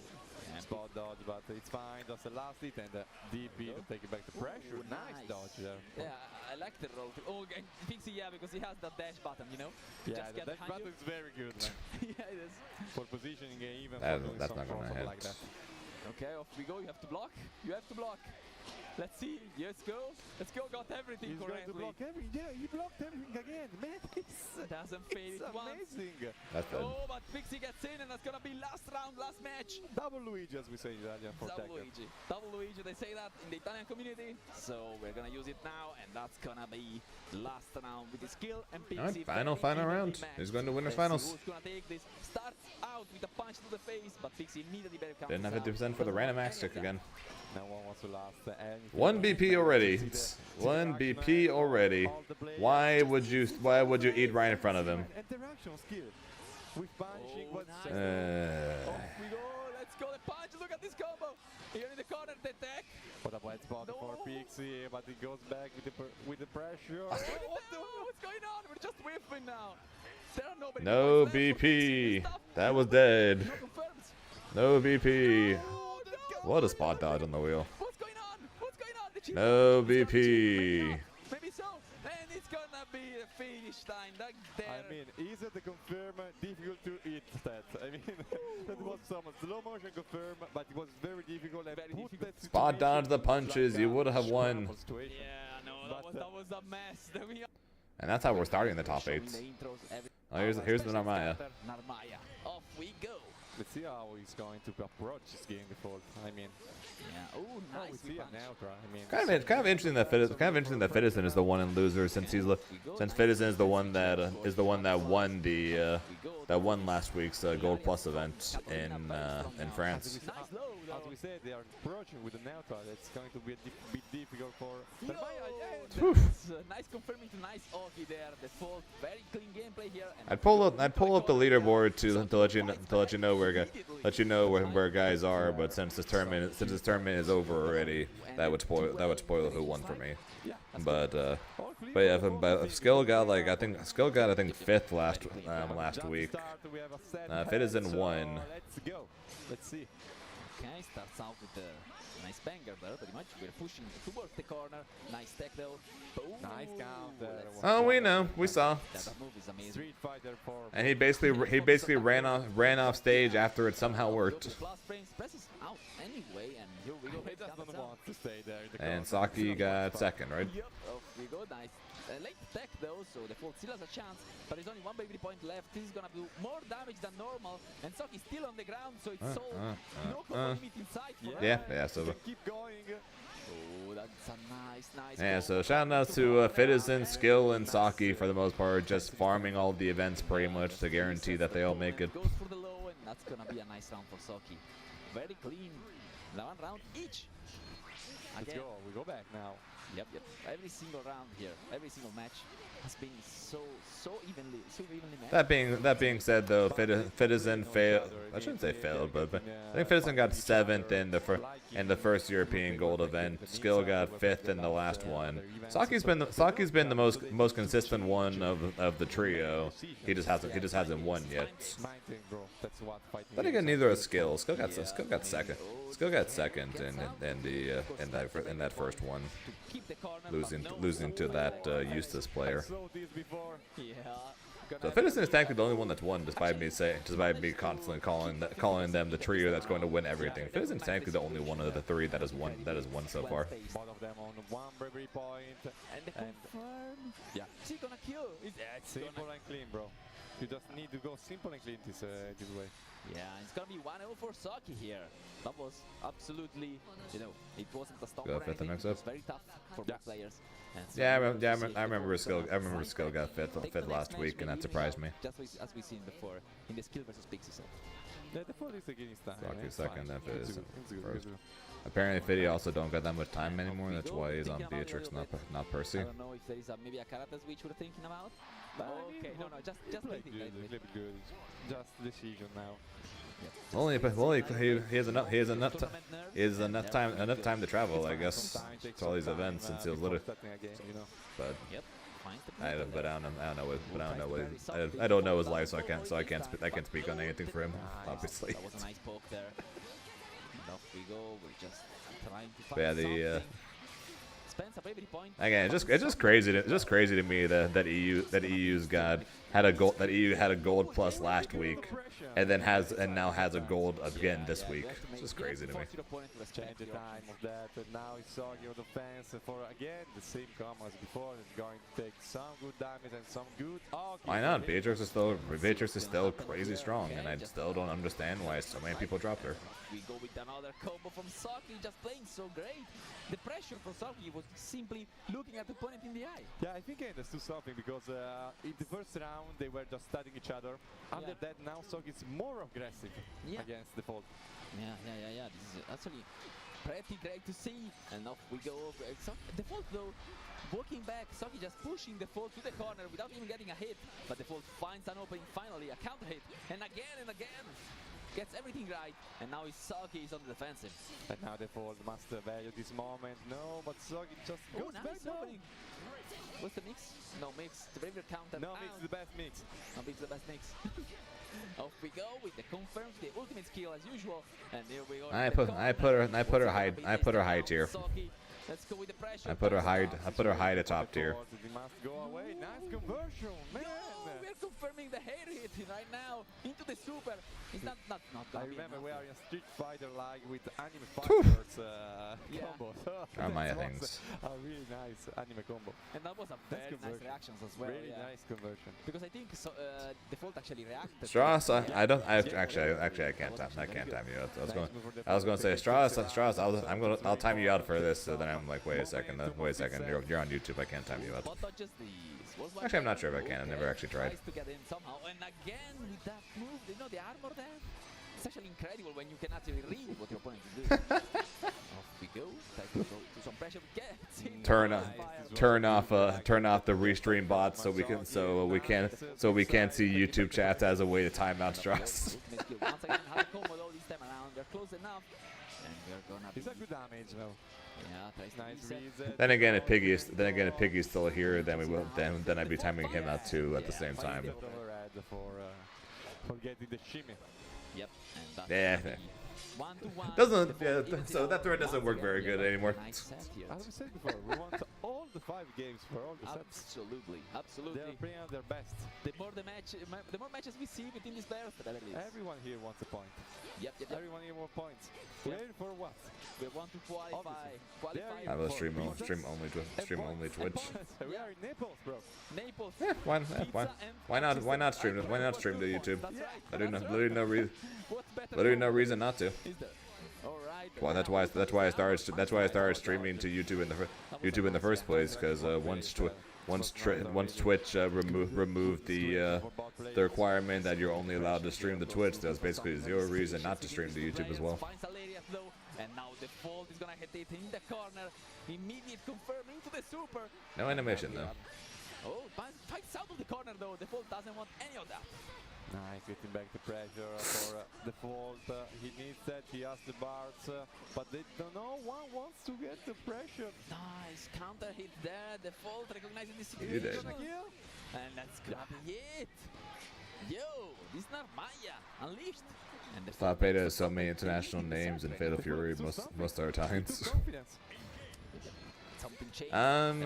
Spot dodge, but it's fine. Just the last hit and the DP to take it back to pressure. Nice dodge there. Yeah, I like the roll. Oh, and Pixie, yeah, because he has the dash button, you know? Yeah, the dash button is very good, man. Yeah, it is. For positioning, even that's not gonna hit. Like that. Okay, off we go. You have to block. You have to block. Let's see. Let's go. Let's go. Got everything correctly. He's going to block everything. Yeah, he blocked everything again. Man, doesn't fail it once. Amazing. Oh, but Pixie gets in, and that's gonna be last round, last match. Double Luigi, as we say in Italian for Double Luigi. Double Luigi. They say that in the Italian community. So we're gonna use it now, and that's gonna be last round with the skill and Pixie. Final round. He's going to winner's finals. Who's gonna take this? Starts out with a punch to the face, but Pixie immediately better comes. Didn't have 50% for the random axe kick again. No one wants to last. 1 BP already. 1 BP already. Why would you eat right in front of him? Interaction skill. With punching, off we go. Let's go. The punch. Look at this combo. Here in the corner, the tech. What a bad spot for Pixie, but he goes back with the pressure. What's going on? We're just whiffing now. There are nobody. No BP. That was dead. No BP. What a spot dodge on the wheel. What's going on? What's going on? No BP. Maybe so. And it's gonna be a finish time. Like there. I mean, easy to confirm, difficult to eat that. I mean, that was some slow motion confirm, but it was very difficult. Spot dodge the punches. You would have won. Yeah, no, that was a mess. And that's how we're starting the top 8. Oh, here's the Narmaya. Narmaya. Off we go. Let's see how he's going to approach this game before. I mean, yeah. Oh, nice. We see a neutral. I mean, kind of interesting that Fidison is the one in loser since Fidison is the one that won last week's Gold Plus event in France. Nice low as we said, they are approaching with the neutral. It's going to be a bit difficult for. Nice confirming to nice Oki there. The fault, very clean gameplay here. I'd pull up the leaderboard to let you know where guys are, but since this tournament is over already, that would spoil who won for me. But Skill got I think 5th last week. Fitizen won. Let's go. Let's see. Okay, starts out with the nice banger there, pretty much. We're pushing towards the corner. Nice tech though. Boom. Nice counter. Oh, we know, we saw. That move is amazing. Street Fighter 4. And he basically ran off stage after it somehow worked. Plus frames presses out anyway, and here we go. He doesn't want to stay there. And Saki got 2nd, right? Yep. Off we go. Nice. Late tech though, so the Fault still has a chance, but there's only one baby point left. This is gonna do more damage than normal, and Soki's still on the ground, so it's no combo limit inside for yeah, so keep going. Oh, that's a nice yeah, so shout out to Fitizen, Skill, and Saki for the most part, just farming all the events pretty much to guarantee that they all make it. Goes for the low, and that's gonna be a nice round for Soki. Very clean. 1 round each. Let's go. We go back now. Yep. Every single round here, every single match has been so evenly matched. That being said, though, Fitizen failed. I shouldn't say failed, but I think Fitizen got 7th in the first European Gold event. Skill got 5th in the last one. Saki's been the most consistent one of the trio. He just hasn't won yet. Then again, neither is Skill. Skill got 2nd. Skill got 2nd in that first one, losing to that Eustace player. So Fitizen is technically the only one that's won, despite me constantly calling them the trio that's going to win everything. Fitizen is technically the only one of the 3 that has won so far. Both of them on 1 bravery point. And the confirm. Yeah. Is he gonna kill? It's simple and clean, bro. You just need to go simple and clean this way. Yeah, it's gonna be 1-0 for Saki here. That was absolutely, it wasn't a stop or anything. It was very tough for both players. Yeah, I remember Skill got 5th last week, and that surprised me. Just as we seen before in the skill versus Pixie set. Yeah, the 4 is against time. Saki's 2nd, then Fitizen 1st. Apparently, Fiddy also don't got that much time anymore. That's why he's on Beatrix, not Percy. I don't know if there is maybe a character switch we're thinking about. But okay, no, just good. Just decision now. He has enough time to travel, I guess, to all these events since he was little. But I don't know his life, so I can't speak on anything for him, obviously. That was a nice poke there. And off we go. We're just trying to find yeah, point. Again, it's just crazy to me that EU's had a gold plus last week, and now has a gold again this week. It's just crazy to me. Change the time of that, and now he's Soggy on the fence for again the same combo as before. It's going to take some good damage and some good. Why not? Beatrix is still crazy strong, and I still don't understand why so many people dropped her. We go with another combo from Saki, just playing so great. The pressure for Saki was simply looking at the opponent in the eye. Yeah, I think I understood something because in the first round they were just studying each other. After that, now Saki is more aggressive against the Fault. Yeah. This is actually pretty great to see. And off we go. The Fault though, walking back, Saki just pushing the Fault to the corner without even getting a hit. But the Fault finds an opening finally, a counter hit, and again. Gets everything right, and now Saki is on the defensive. And now the Fault must value this moment. No, but Saki just goes back opening. What's the mix? No mix. The braver counter. No mix, the best mix. No mix, the best mix. Off we go with the confirms, the ultimate skill as usual, and here we go. I put her high tier. Let's go with the pressure. I put her high to top tier. He must go away. Nice conversion, man. No, we're confirming the hair hit right now into the super. It's not I remember we are in Street Fighter like with anime fighters combo. Maya things. A really nice anime combo. And that was a very nice reactions as well. Really nice conversion. Because I think the Fault actually reacted. Strauss, I can't time you out. I was going to say Strauss, I'll time you out for this. So then I'm like, wait a second, you're on YouTube. I can't time you out. Actually, I'm not sure if I can. I've never actually tried. To get in somehow, and again with that move, the armor there. It's actually incredible when you can actually read what your opponent is doing. Off we go. Time to go to some pressure. Turn off the restream bots so we can we can't see YouTube chats as a way to time out Strauss. Once again, have a combo though this time around. They're close enough. And we're gonna It's a good damage though. Yeah, nice reset. Then again, if Piggy's still here, then I'd be timing him out too at the same time. For getting the shimmy. Yep. Yeah. So that thread doesn't work very good anymore. As we said before, we want all the 5 games for all the sets. Absolutely. They're playing at their best. The more matches we see between these players, the better it is. Everyone here wants a point. Yep. Everyone here wants points. Waiting for what? We want to qualify. I will stream only Twitch. We are in Naples, bro. Naples. Why not stream to YouTube? Literally no reason not to. Well, that's why I started streaming to YouTube in the first place, because once Twitch removed the requirement that you're only allowed to stream to Twitch, there's basically zero reason not to stream to YouTube as well. And now the fault is gonna hit it in the corner. Immediate confirming to the super. No animation though. Oh, fights out of the corner though. The fault doesn't want any of that. Nice, getting back the pressure for the fault. He needs that. He has the bars, but they don't know. One wants to get the pressure. Nice counter hit there. The fault recognizing the situation. And that's gonna be it. Yo, this is not Maya unleashed. Slot Beta has so many international names in Fatal Fury most of our times. I'm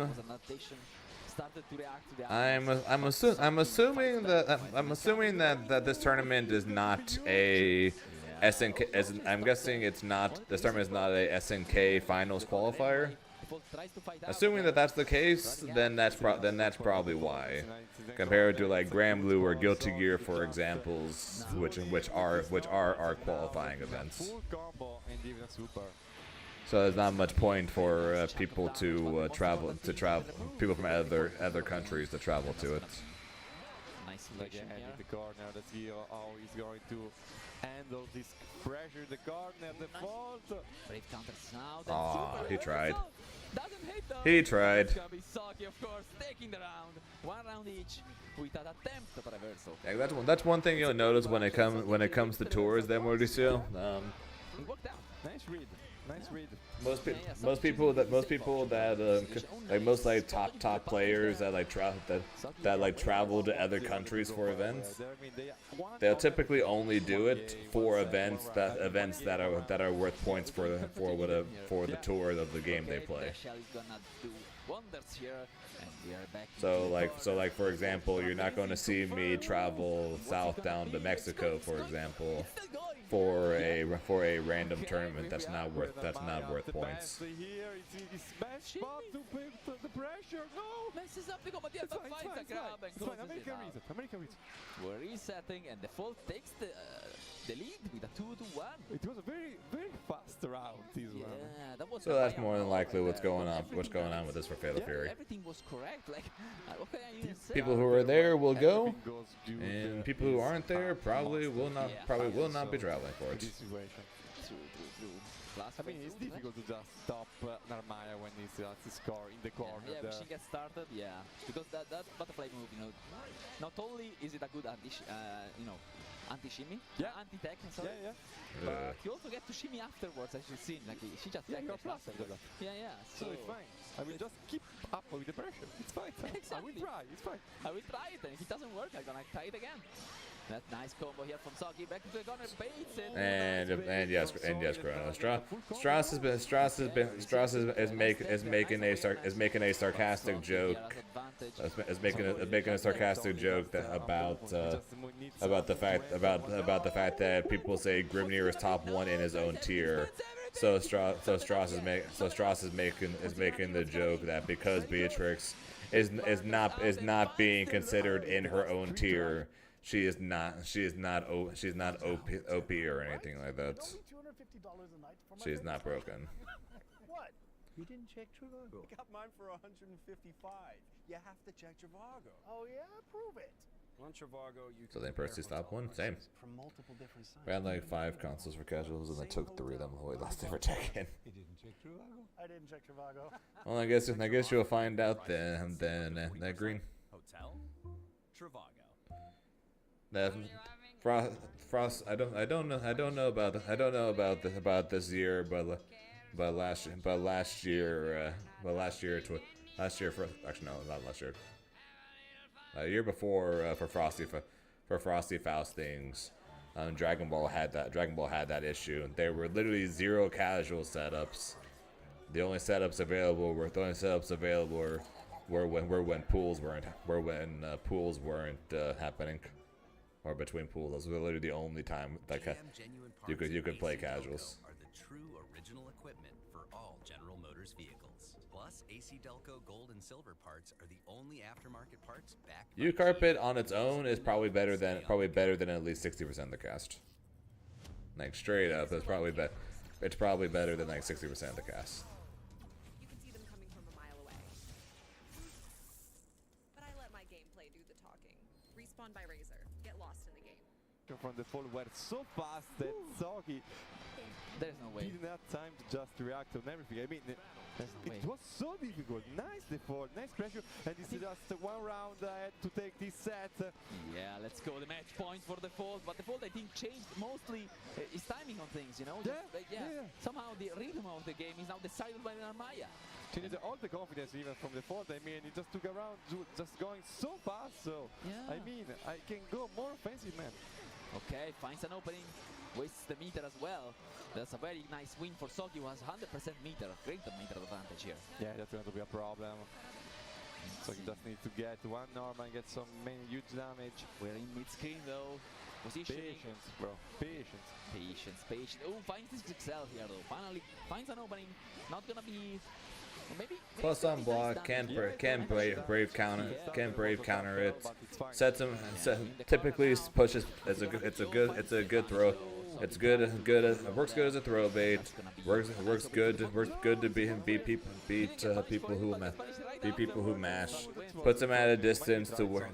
assuming that this tournament is not a SNK. I'm guessing it's not. This tournament is not a SNK finals qualifier. Assuming that that's the case, then that's probably why. Compared to like Grand Blue or Guilty Gear, for examples, which are our qualifying events. So there's not much point for people to travel people from other countries to travel to it. Nice again in the corner. Let's see how he's going to handle this pressure. The corner, the fault. Brave counters now. Aw, he tried. Doesn't hit though. He tried. It's gonna be Saki, of course, taking the round. 1 round each with an attempt at a reversal. Yeah, that's one thing you'll notice when it comes to tours. Then Mauricio. It worked out. Nice read. Nice read. Most people that like most like top players that travel to other countries for events, they'll typically only do it for events that are worth points for the tour of the game they play. So like for example, you're not going to see me travel south down to Mexico, for example, for a random tournament that's not worth points. Messes up the combative, but finds a grab and closes it out. We're resetting, and the fault takes the lead with a 2-1. It was a very fast round. That was so that's more than likely what's going on with this for Fatal Fury. Everything was correct. Like, what can I even say? People who are there will go, and people who aren't there probably will not be traveling for it. I mean, it's difficult to just stop Narmaya when he's to score in the corner. Yeah, when she gets started, because that butterfly move, not only is it a good anti-shimmy, anti-tech, sorry, but you also get to shimmy afterwards, as you've seen. Like she just you're faster than that. So it's fine. I will just keep up with the pressure. It's fine. Exactly. I will try. It's fine. I will try it, and if it doesn't work, I'm gonna try it again. That nice combo here from Saki, back to the corner, baits it. And yes, Chrono. Strauss is making a sarcastic joke. Is making a sarcastic joke about the fact that people say Grimnir is top 1 in his own tier. So Strauss is making the joke that because Beatrix is not being considered in her own tier, she's not OP or anything like that. She's not broken. What? You didn't check Trivago. I got mine for 155. You have to check Trivago. Oh yeah, prove it. On Trivago, you So then Percy's top one? Same. from multiple different sites. We had like 5 consoles for casuals and I took 3 of them away last day for check-in. You didn't check Trivago? I didn't check Trivago. Well, I guess you'll find out then, that Green. Hotel, Trivago. That Frost. I don't know about this year, but last year for actually no, not last year. A year before for Frosty Faustings, Dragon Ball had that issue. There were literally 0 casual setups. The only setups available were when pools weren't happening, or between pools. That was literally the only time that you could play casuals. Are the true original equipment for all General Motors vehicles. Plus, AC Delco Gold and Silver parts are the only aftermarket parts backed by U-Carpet on its own is probably better than at least 60% of the cast. Like straight up, it's probably better than like 60% of the cast. You can see them coming from a mile away. But I let my gameplay do the talking. Respawn by Razor. Get lost in the game. From the fall were so fast that Soggy There's no way. didn't have time to just react on everything. I mean, There's no way. it was so difficult. Nice default, nice pressure, and it's just 1 round to take this set. Yeah, let's go. The match point for the Fold, but the Fold I think changed mostly his timing on things, you know? Yeah. Somehow the rhythm of the game is now decided by Narmaya. She needed all the confidence even from the fall. I mean, it just took around just going so fast. So Yeah. I mean, I can go more offensive, man. Okay, finds an opening, wastes the meter as well. That's a very nice win for Soggy, who has 100% meter, greater meter advantage here. Yeah, that's going to be a problem. So you just need to get 1 normal and get some huge damage. We're in mid-screen though. Positioning. Patience, bro. Patience. Patience. Oh, finds this Excel here though. Finally finds an opening. Not gonna be. Maybe Plus on block, can brave counter it. Sets him. Typically pushes. It's a good throw. It's good. It works good as a throw bait. Works good to beat people who mash. Puts him at a distance to where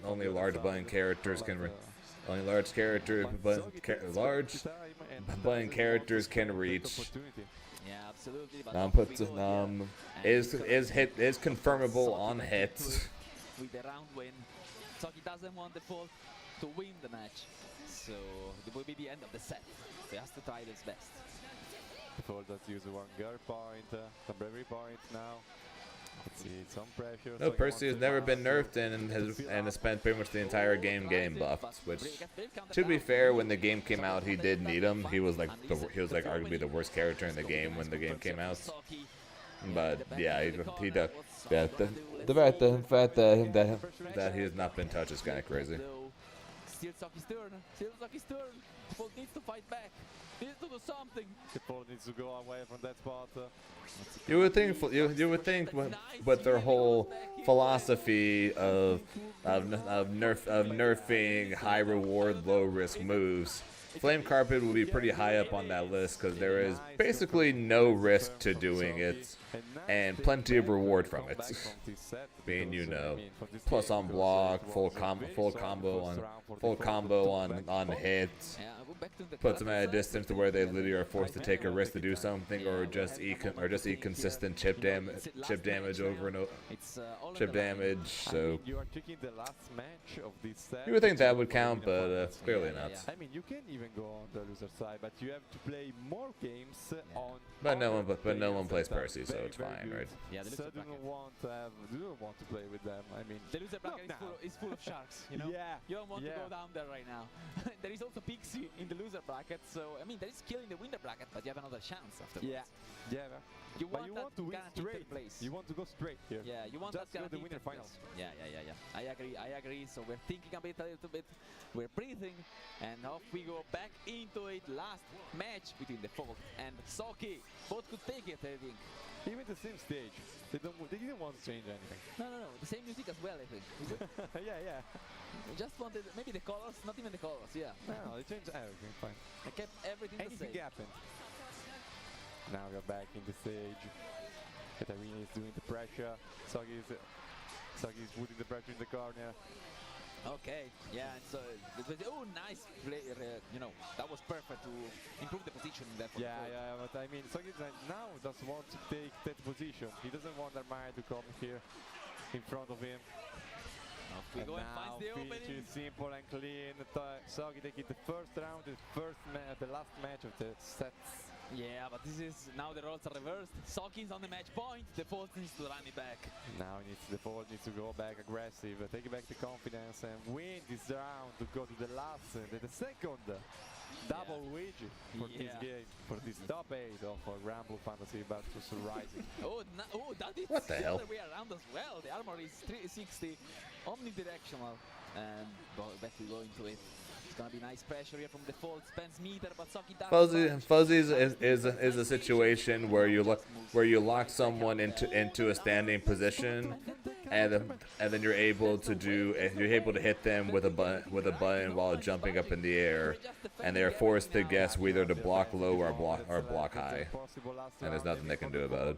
only large blind characters can. Only large blind characters can reach. Yeah, absolutely. Is confirmable on hits. With the round win, Soggy doesn't want the Fold to win the match, so it will be the end of the set. He has to try his best. Before that, use 1 guard point, some bravery point now. Let's see, some pressure. No, Percy has never been nerfed and has spent pretty much the entire game buffed. Which, to be fair, when the game came out, he did need him. He was like arguably the worst character in the game when the game came out. But yeah, the fact that he has not been touched is kind of crazy. Still Soggy's turn. The Fold needs to fight back. Needs to do something. The Fold needs to go away from that spot. You would think with their whole philosophy of nerfing high reward, low risk moves, Flame Carpet will be pretty high up on that list because there is basically no risk to doing it and plenty of reward from it. Being plus on block, full combo on hits. Puts them at a distance to where they literally are forced to take a risk to do something, or just eat consistent chip damage over and over. Chip damage. So You are taking the last match of this set. you would think that would count, but clearly not. I mean, you can even go on the loser side, but you have to play more games on. But no one plays Percy, so it's fine, right? Yeah, the So loser do not want to play with them. I mean, The loser bracket is full of sharks, you know? Yeah. You don't want to go down there right now. There is also Pixie in the loser bracket, so I mean, there is kill in the winner bracket, but you have another chance afterwards. Yeah. You But want you that want to win guaranteed straight. third place. You want to go straight here. Yeah, you want Just that go to the guaranteed winner third finals. place. Yeah. I agree. So we're thinking a little bit. We're breathing, and off we go back into it. Last match between the Fold and Soggy. Both could take it, I think. Even the same stage, they didn't want to change anything. No. The same music as well, I think. yeah. We just wanted maybe the colors, not even the colors. Yeah. No, they changed everything. Fine. I kept everything the Anything same. happened. Now we're back in the stage. Katarina is doing the pressure. Soggy is putting the pressure in the corner. Okay, yeah, and so oh, nice play. You know, that was perfect to improve the position there. Yeah, but I mean, Soki now doesn't want to take that position. He doesn't want Armani to come here in front of him. We and go and now finds the finish opening. is simple and clean. Soki taking the first round, the last match of the sets. Yeah, but this is now the roles are reversed. Sokin's on the match point. Default needs to run it back. Now Default needs to go back aggressive, take back the confidence and win this round to go to the last, the second double wager for this game, for this top 8 of Grand Blue Fantasy versus Rising. Oh, that is What the the hell? other way around as well. The armor is 360, omnidirectional, and back we go into it. It's gonna be nice pressure here from Default. Spends meter, but Soki does. Fuzzies is a situation where you lock someone into a standing position, and then you're able to hit them with a button while jumping up in the air, and they're forced to guess whether to block low or block high, and there's nothing they can do about it.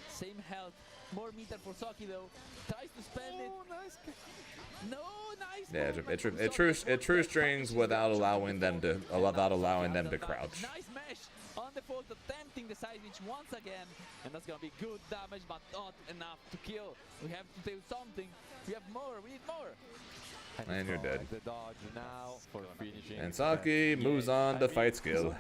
Same health, more meter for Soki though. Tries to spend it. No, nice. Yeah, it true strings without allowing them to crouch. Nice mesh on Default, attempting the side reach once again, and that's gonna be good damage, but not enough to kill. We have to do something. We have more. We need more. And you're dead. The dodge now for finishing. And Saki moves on to fight skill.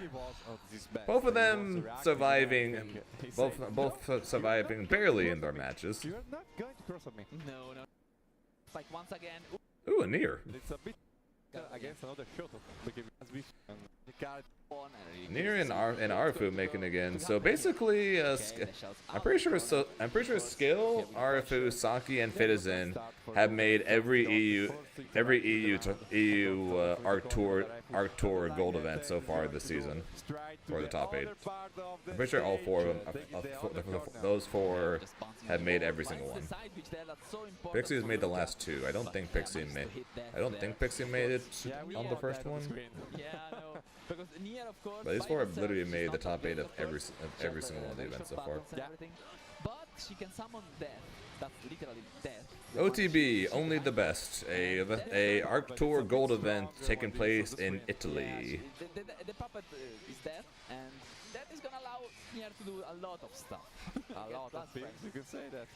Both of them surviving, both surviving barely in their matches. You're not going to cross on me. No. Fight once again. Ooh, a Nier. It's a bit against another shot because Nier and Arfu making again. So basically, I'm pretty sure Skill, Arfu, Saki, and Fitizen have made every EU Arc Tour Gold event so far this season, for the top 8. I'm pretty sure all 4 of them, those 4 have made every single one. Pixie has made the last 2. I don't think Pixie made it on the first one. Yeah, no. Because Nier, of course, But these 4 have literally made the top 8 of every single one of the events so far. But she can summon death. That's literally death. OTB, only the best. A Arc Tour Gold event taking place in Italy. The puppet is death, and that is gonna allow Nier to do a lot of stuff. A lot of things, you can say that.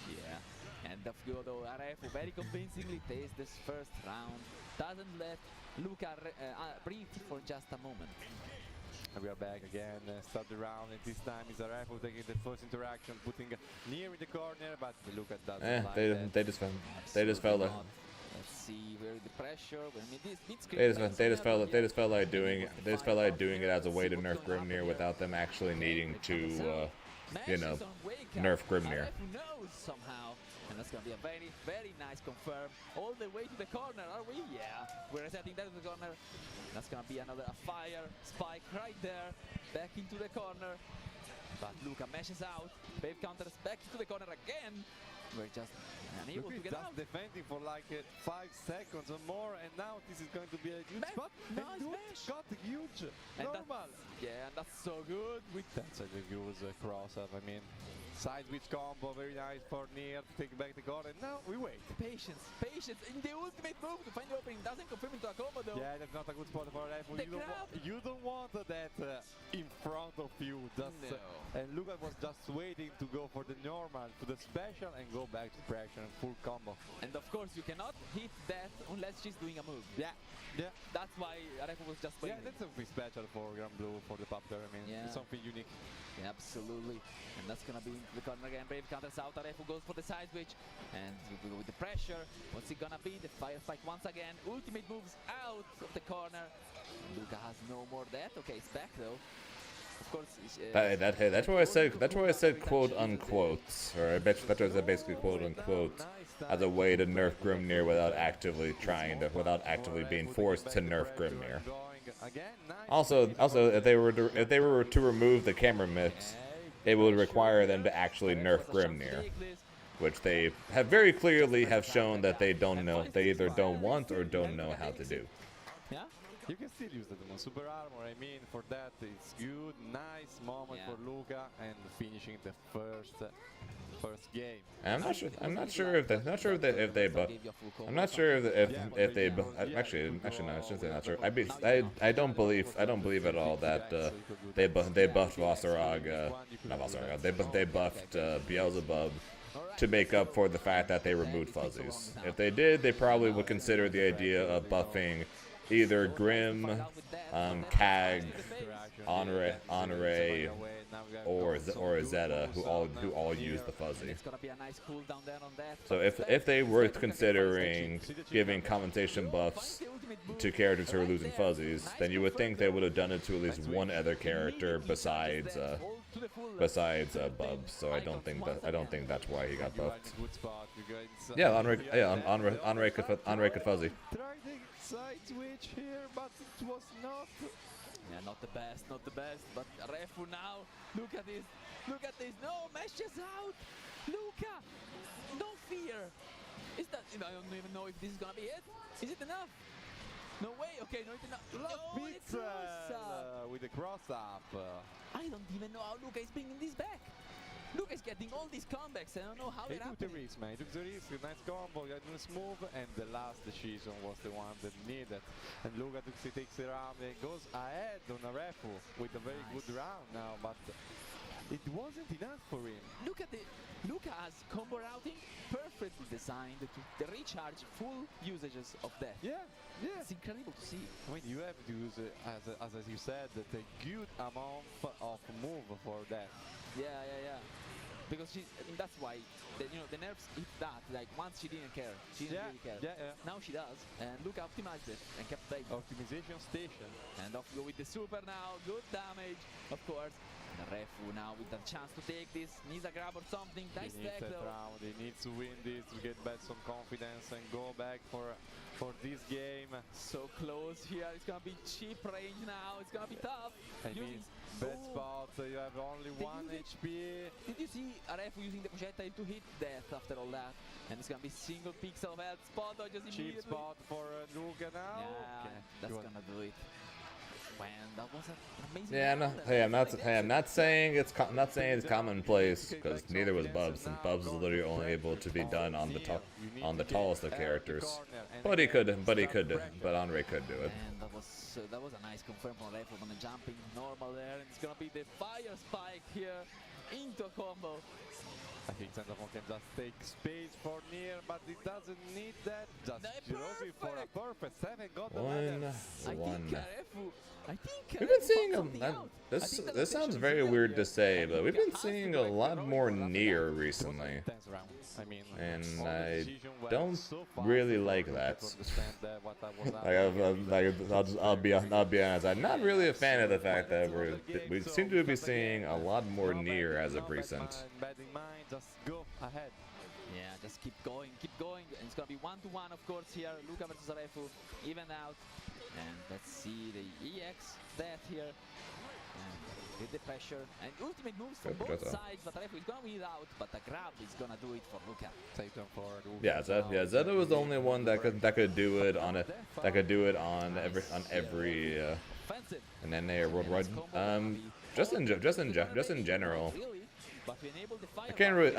Yeah, and of course, Arefu very convincingly takes this first round. Doesn't let Luca breathe for just a moment. And we are back again, start the round, and this time is Arefu taking the first interaction, putting Nier in the corner, but Luca doesn't like that. They just felt it. Let's see where the pressure. I mean, They just felt like doing it as a way to nerf Grimnir without them actually needing to, nerf Grimnir. Who knows somehow, and that's gonna be a very, very nice confirm all the way to the corner. Are we? Yeah, we're resetting that to the corner. That's gonna be another fire spike right there, back into the corner. But Luca meshes out. Wave counters back to the corner again. We're just unable to get out. Defending for like 5 seconds or more, and now this is going to be a huge spot. Nice mesh. Got huge. And Normal. Yeah, and that's so good. That's a good cross-up. I mean, side switch combo, very nice for Nier to take back the corner. And now we wait. Patience. In the ultimate move to find the opening, doesn't confirm into a combo though. Yeah, that's not a good spot for Arefu. You don't want that in front of you. And Luca was just waiting to go for the normal, to the special, and go back to pressure and full combo. And of course, you cannot hit that unless she's doing a move. Yeah. That's why Arefu was just waiting. Yeah, that's something special for Grand Blue, for the Pupter. I mean, it's something unique. Yeah, absolutely. And that's gonna be into the corner again. Brave counters out. Arefu goes for the side switch. And with the pressure, what's it gonna be? The fire spike once again. Ultimate moves out of the corner. Luca has no more death. Okay, it's back though. Of course. That's why I said quote unquote, or I bet that's basically quote unquote, as a way to nerf Grimnir without actively being forced to nerf Grimnir. Also, if they were to remove the camera mix, it would require them to actually nerf Grimnir, which they have very clearly have shown that they don't know. They either don't want or don't know how to do. Yeah. You can still use the Demon Super Armor. I mean, for that, it's good, nice moment for Luca, and finishing the first first game. I'm not sure. I'm not sure if they. Not sure if they buff. I'm not sure if they. Actually, no. I shouldn't say not sure. I don't believe. I don't believe at all that they buffed Vassarog. Not Vassarog. They buffed Beelzebub to make up for the fact that they removed fuzzies. If they did, they probably would consider the idea of buffing either Grim, Kag, Honore, or Zeta, who all use the fuzzy. So if they were considering giving compensation buffs to characters who are losing fuzzies, then you would think they would have done it to at least one other character besides Bubs. So I don't think that's why he got buffed. Yeah, Honore could fuzzy. Side switch here, but it was not. Yeah, not the best, but Refu now, look at this, no, meshes out, Luca, no fear, is that, I don't even know if this is gonna be it, is it enough? No way, okay, not enough, oh, it's with the cross up. I don't even know how Luca is bringing this back. Luca is getting all these comebacks. I don't know how it happened. He took the risk, man. He took the risk. Nice combo. Got a nice move, and the last decision was the one that needed. And Luca takes the round and goes ahead on a Refu with a very good round now, but it wasn't enough for him. Look at Luca has combo routing perfectly designed to the recharge full usages of death. Yeah. It's incredible to see. I mean, you have to use, as you said, a good amount of move for death. Yeah. Because that's why the nerfs hit that. Like once she didn't care, she didn't really care. Yeah. Now she does, and Luca optimized it and kept playing. Optimization station. And off you go with the super now. Good damage, of course. The Refu now with the chance to take this. Needs a grab or something. Nice tech though. Round. He needs to win this to get back some confidence and go back for this game. So close here. It's gonna be cheap range now. It's gonna be tough. I mean, bad spot. You have only 1 HP. Did you see Refu using the projectile to hit death after all that? And it's gonna be single pixel of health. Spot dodges immediately. Cheap spot for Luca now. Yeah, okay. that's gonna do it. Man, that was an amazing. Yeah, no, I'm not saying it's commonplace, because neither was Bubs, and Bubs is literally only able to be done on the tallest of characters. But Henry could do it. And that was a nice confirm from Refu on the jumping normal there, and it's gonna be the fire spike here into a combo. I think Xenofon can just take space for Nier, but it doesn't need that. Just Jirosi for a perfect 7 got the ladder. We've been seeing this sounds very weird to say, but we've been seing a lot more Nier recently. And I don't really like that. I'll be honest. I'm not really a fan of the fact that we seem to be seeing a lot more Nier as of recent. Just go ahead. Yeah, just keep going. And it's gonna be 1-1, of course, here. Luca versus Refu, even out. And let's see the EX death here. And with the pressure. And ultimate moves from both sides, but Refu is gonna win it out. But the grab is gonna do it for Luca. Zeta was the only one that could do it on every and then they are worldwide. Just in general. I can't really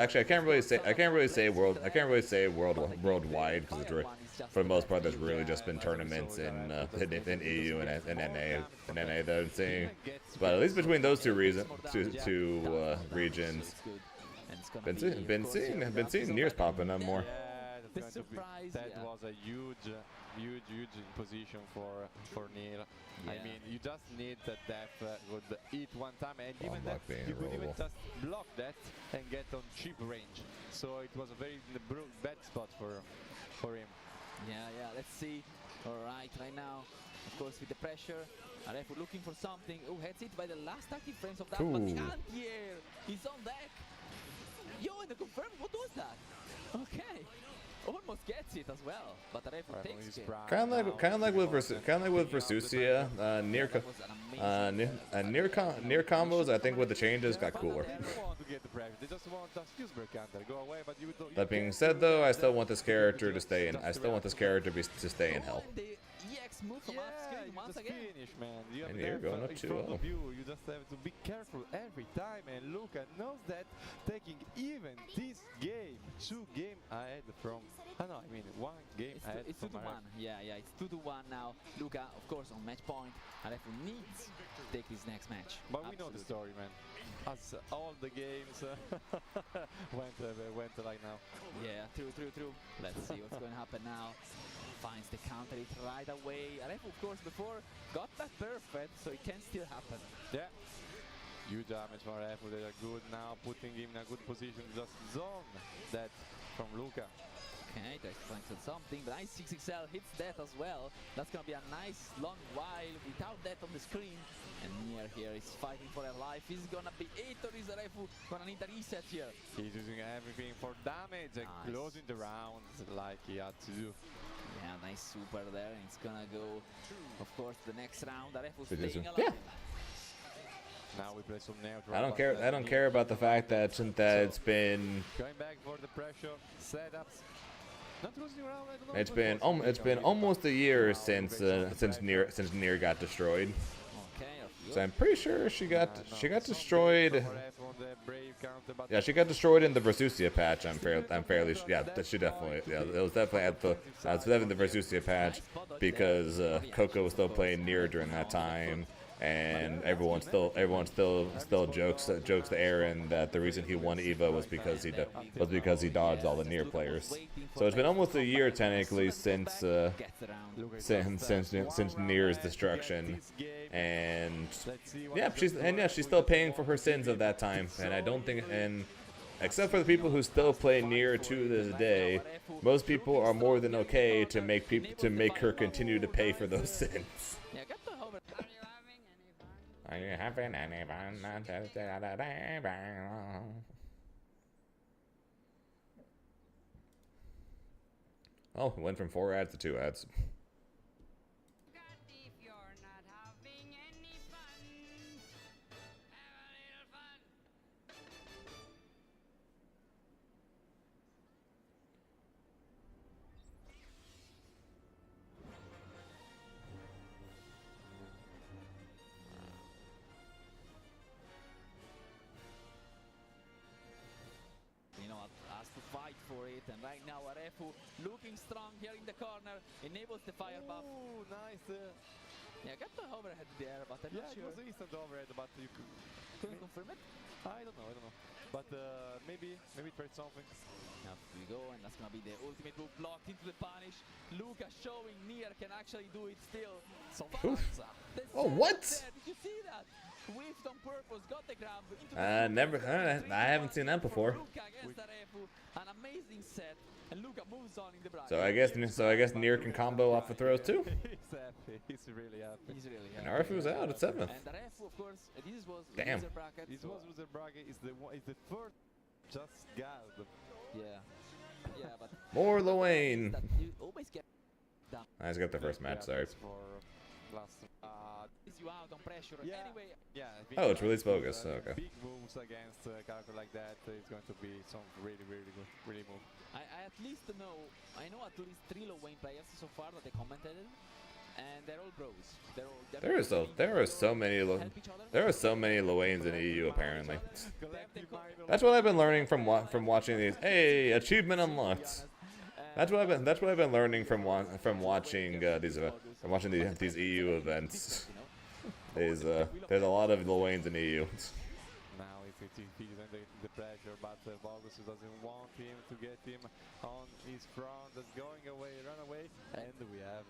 say worldwide, because for the most part there's really just been tournaments in EU and NA that I'm seeing. But at least between those two regions, been seeing Niers popping up more. That was a huge position for Nier. I mean, you just need that death would eat one time, and even that you could even just block that and get on cheap range. So it was a very bad spot for him. Yeah, let's see. Right now, of course, with the pressure, Refu looking for something. Oh, heads it by the last active frames of that, but the anti-air is on deck. Yo, and the confirm, what was that? Okay. Almost gets it as well, but Refu takes it. Kind of like with Versusia, near combos. I think with the changes got cooler. That being said, though, I still want this character to stay in. To stay in hell. The EX move from off screen once just again. Finish, man. You have And you're going up in front 2-0. of you. You just have to be careful every time. And Luca knows that, taking even this game 2 games ahead from. I mean 1 game ahead. It's 2-1. Yeah, it's 2-1 now. Luca, of course, on match point. Arefu needs to take this next match. But we know the story, man. As all the games went like now. Yeah, true. Let's see what's going to happen now. Finds the counter it right away. Arefu, of course, before got that perfect, so it can still happen. Yeah. Huge damage for Arefu. They are good now, putting him in a good position. Just zone that from Luca. Okay, that's trying to something, but nice 6XL hits that as well. That's gonna be a nice long while without that on the screen. And Nier here is fighting for her life. He's gonna be 8 or is Arefu gonna need a reset here. He's using everything for damage and closing the rounds like he had to do. Yeah, nice super there. And it's gonna go, of course, the next round. Arefu Staying alive. Yeah. Now we play some neutral. I don't care about the fact that it's been. Going back for the pressure setups. Not losing around, I don't know. It's been almost a year since Nier got destroyed. So I'm pretty sure she got destroyed. Yeah, she got destroyed in the Versusia patch. I'm fairly yeah. She definitely it was definitely at the the Versusia patch because Coco was still playing Nier during that time. And everyone still jokes to Aaron that the reason he won EVA was because he dodged all the Nier players. So it's been almost a year technically since Nier's destruction, and she's still paying for her sins of that time. And I don't think except for the people who still play Nier to this day, most people are more than okay to make her continue to pay for those sins. Are you having any fun? Oh, it went from 4 ads to 2 ads. And right now Arefu looking strong here in the corner, enables the fire buff. Ooh, nice. Yeah, got the overhead there, but I'm not sure. It was instant overhead, but you couldn't confirm it? I don't know. But maybe try something. Now we go, and that's gonna be the ultimate move blocked into the punish. Luca showing Nier can actually do it still. So oh, what? Did you see that? Whiffed on purpose, got the grab into I haven't seen that before. Luca against Arefu, an amazing set, and Luca moves on in the bracket. So I guess Nier can combo off the throws too. He's happy. He's really happy. And Arefu's out at 7th. And Arefu, of course, this was Damn. loser bracket. This was loser bracket. Is the first just guard. Yeah, but more Luane. You always get down. I just got the first match. Sorry. You out on pressure. Anyway. Oh, it's release bogus. Okay. Big moves against a character like that is going to be some really good move. I at least know at least 3 low Wayne players so far that they commented, and they're all bros. There are so many Luanes in EU apparently. That's what I've been learning from watching these. Hey, achievement unlocked. That's what I've been learning from watching these EU events. There's a lot of Luanes in EU. Now he's under the pressure, but Bogus doesn't want him to get him on his front. That's going away, run away, and we have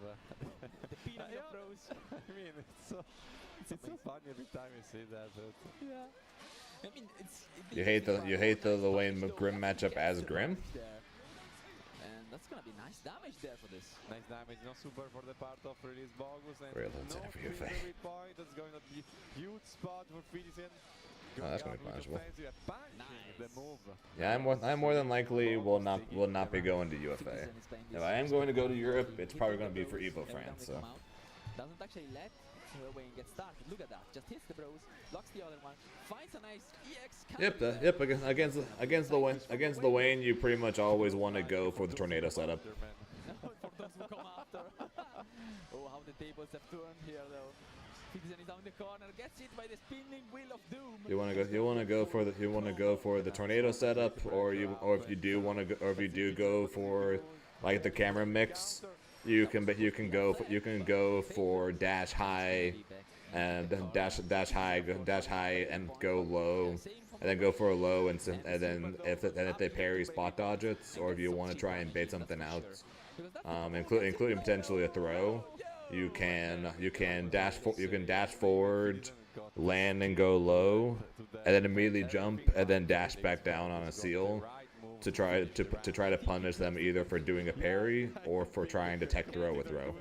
the peanut throws. I mean, it's so funny every time you see that. Yeah. I mean, you hate the Luane Grim matchup as Grim. That's gonna be nice damage there for this. Nice damage, no super for the part of release Bogus, and Real no every point. That's going to be huge spot for Fidisen. Oh, that's gonna be punishable. Nice. The move. Yeah, I'm more than likely will not be going to UFA. If I am going to go to Europe, it's probably going to be for Evo France. So. Doesn't actually let Wayne get started. Look at that. Just hits the bros, blocks the other one, finds a nice EX. Yep. Against the Wayne, you pretty much always want to go for the tornado setup. For those who come after. Oh, how the The tables have turned here though. Citizen is down the corner, gets hit by the spinning wheel of doom. You want to go for the tornado setup, or if you do go for like the camera mix, you can go for dash high and dash high and go low, and then go for a low, and then if they parry, spot dodge it, or if you want to try and bait something out, including potentially a throw, you can dash forward, land and go low, and then immediately jump and then dash back down on a seal to try to punish them either for doing a parry or for trying to tech throw a throw.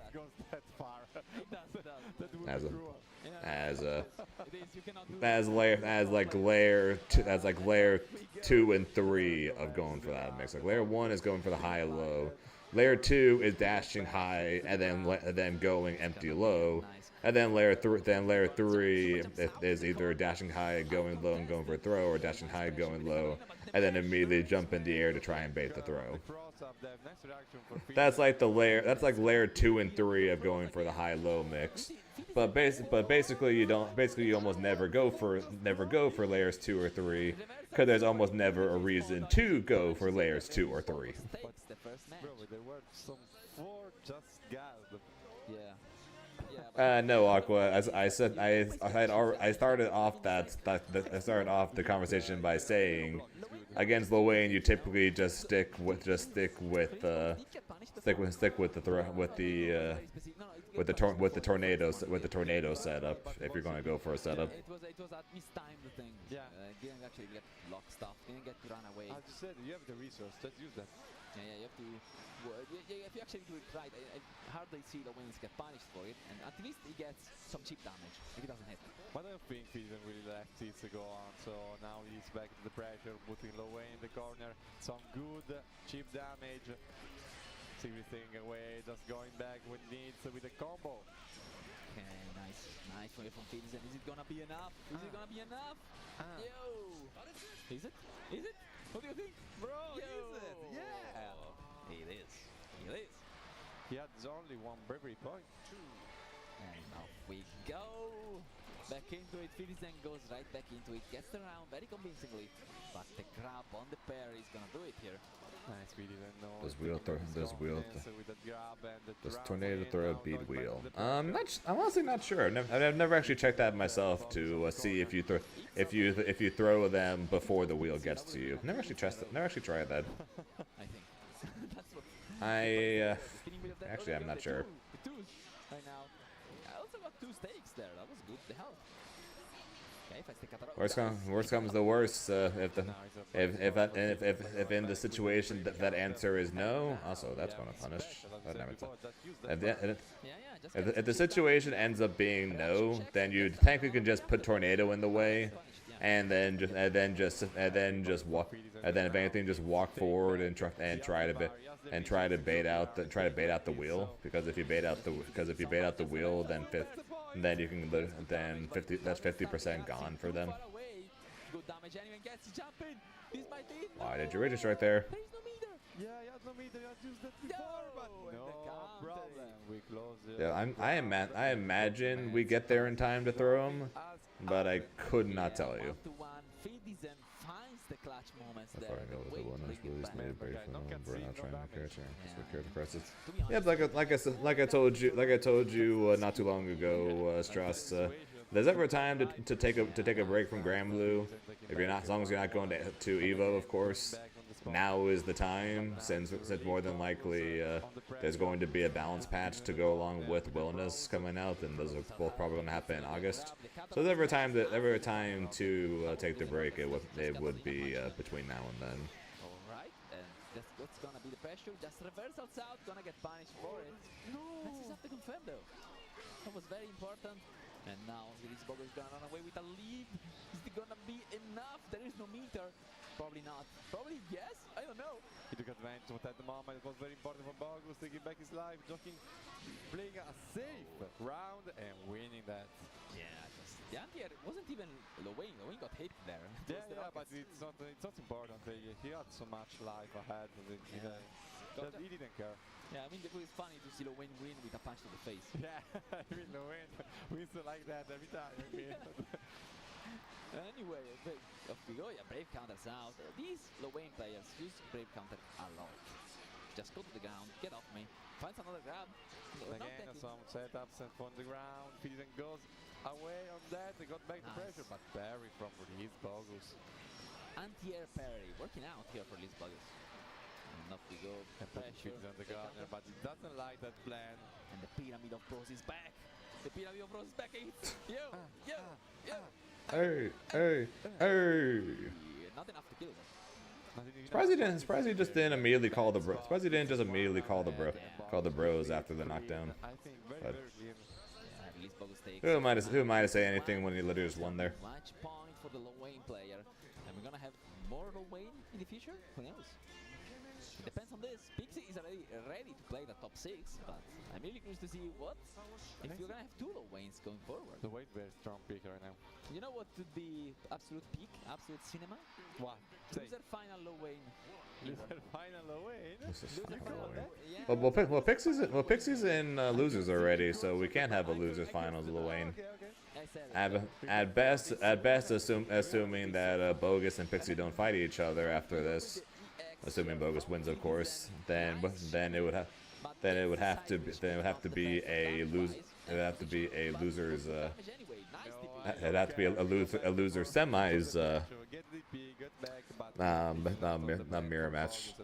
As layer 2 and 3 of going for that mix. Like layer 1 is going for the high low. Layer 2 is dashing high and then going empty low. And then layer 3 is either dashing high and going low and going for a throw, or dashing high and going low and then immediately jump in the air to try and bait the throw. That's like layer 2 and 3 of going for the high low mix. But basically you almost never go for layers 2 or 3, because there's almost never a reason to go for layers 2 or 3. No, Aqua. As I said, I started off the conversation by saying, against Lil Wayne, you typically just stick with the tornado setup if you're going to go for a setup. It was that mistimed thing. Yeah. Didn't actually get lock stuff. Didn't get to run away. As you said, you have the resource. Just use that. Yeah, you have to. If you actually do it right, I hardly see the Waynes get punished for it, and at least he gets some cheap damage if he doesn't hit. But I don't think he didn't really let it to go on, so now he's back to the pressure, putting Lil Wayne in the corner. Some good cheap damage. Everything away, just going back when needs with a combo. Okay, nice way from Citizen. Is it gonna be enough? Is it gonna be enough? Yo! Is it? Is it? What do you think? Bro, yo. Is it? Yeah! It is. It is. He had only one bravery point. And off we go. Back into it. Citizen goes right back into it. Gets around very convincingly. But the grab on the pair is gonna do it here. Nice, we didn't know. Does tornado throw beat wheel? I'm honestly not sure. I've never actually checked that myself to see if you throw them before the wheel gets to you. Never actually tried that. I think that's what. Actually, I'm not sure. Two right now. I also got 2 stakes there. That was good. The hell. Worst comes to worst, if in the situation that answer is no, also that's gonna punish. If the situation ends up being no, then you technically can just put tornado in the way, and then if anything, just walk forward and try to bait out the wheel, because if you bait out the wheel, then you can that's 50% gone for them. Why did you reach right there? Yeah, he had no meter. He had used that before, but no problem. We close it. Yeah, I imagine we get there in time to throw him, but I could not tell you. Yeah, like I told you not too long ago, Strauss. There's ever a time to take a break from Granblue, as long as you're not going to Evo, of course. Now is the time, since more than likely there's going to be a balance patch to go along with Wilderness coming out, and those are both probably going to happen in August. So if ever a time to take the break, it would be between now and then. Alright, and that's gonna be the pressure. Just reversals out, gonna get punished for it. No! This is have to confirm though. That was very important. And now Grisbogo is gonna run away with a lead. Is it gonna be enough? There is no meter. Probably not. Probably yes? I don't know. He took advantage of it at the moment. It was very important for Bogus taking back his life, joking, playing a safe round and winning that. Yeah, the anti-air wasn't even Lil Wayne. Lil Wayne got hit there. Yeah, but it's not important. He had so much life ahead of it. Yeah. He didn't care. Yeah, I mean, it was funny to see Lowen win with a punch to the face. Yeah, even Lowen wins like that every time. Anyway, off we go. Yeah, Brave counters out. These Lowen players use Brave counter a lot. Just go to the ground, get off me, finds another grab. Again, some setups and on the ground. Fidzen goes away on that. They got back the pressure, but parry from Release Bogus. Anti-air parry working out here for Release Bogus. And off we go. Pressure on the corner, but he doesn't like that plan. And the Pyramid of Bros is back. The Pyramid of Bros is back. Yo. Hey. Not enough to kill them. Surprised he just didn't immediately call the bro. Surprised he didn't just immediately call the bros after the knockdown. But who am I to say anything when he literally just won there? Match point for the Lowen player, and we're gonna have more Lowen in the future. Who knows? It depends on this. Pixie is already ready to play the top 6, but I'm really curious to see what if you're gonna have 2 Lowens going forward. The weight very strong pick right now. You know what would be absolute peak, absolute cinema? What? Loser final Lowen. Loser final Lowen? Well, Pixie's in losers already, so we can't have a losers finals Lowen. At best, assuming that Bogus and Pixie don't fight each other after this. Assuming Bogus wins, of course, then it would have to be a loser loser semis mirror match.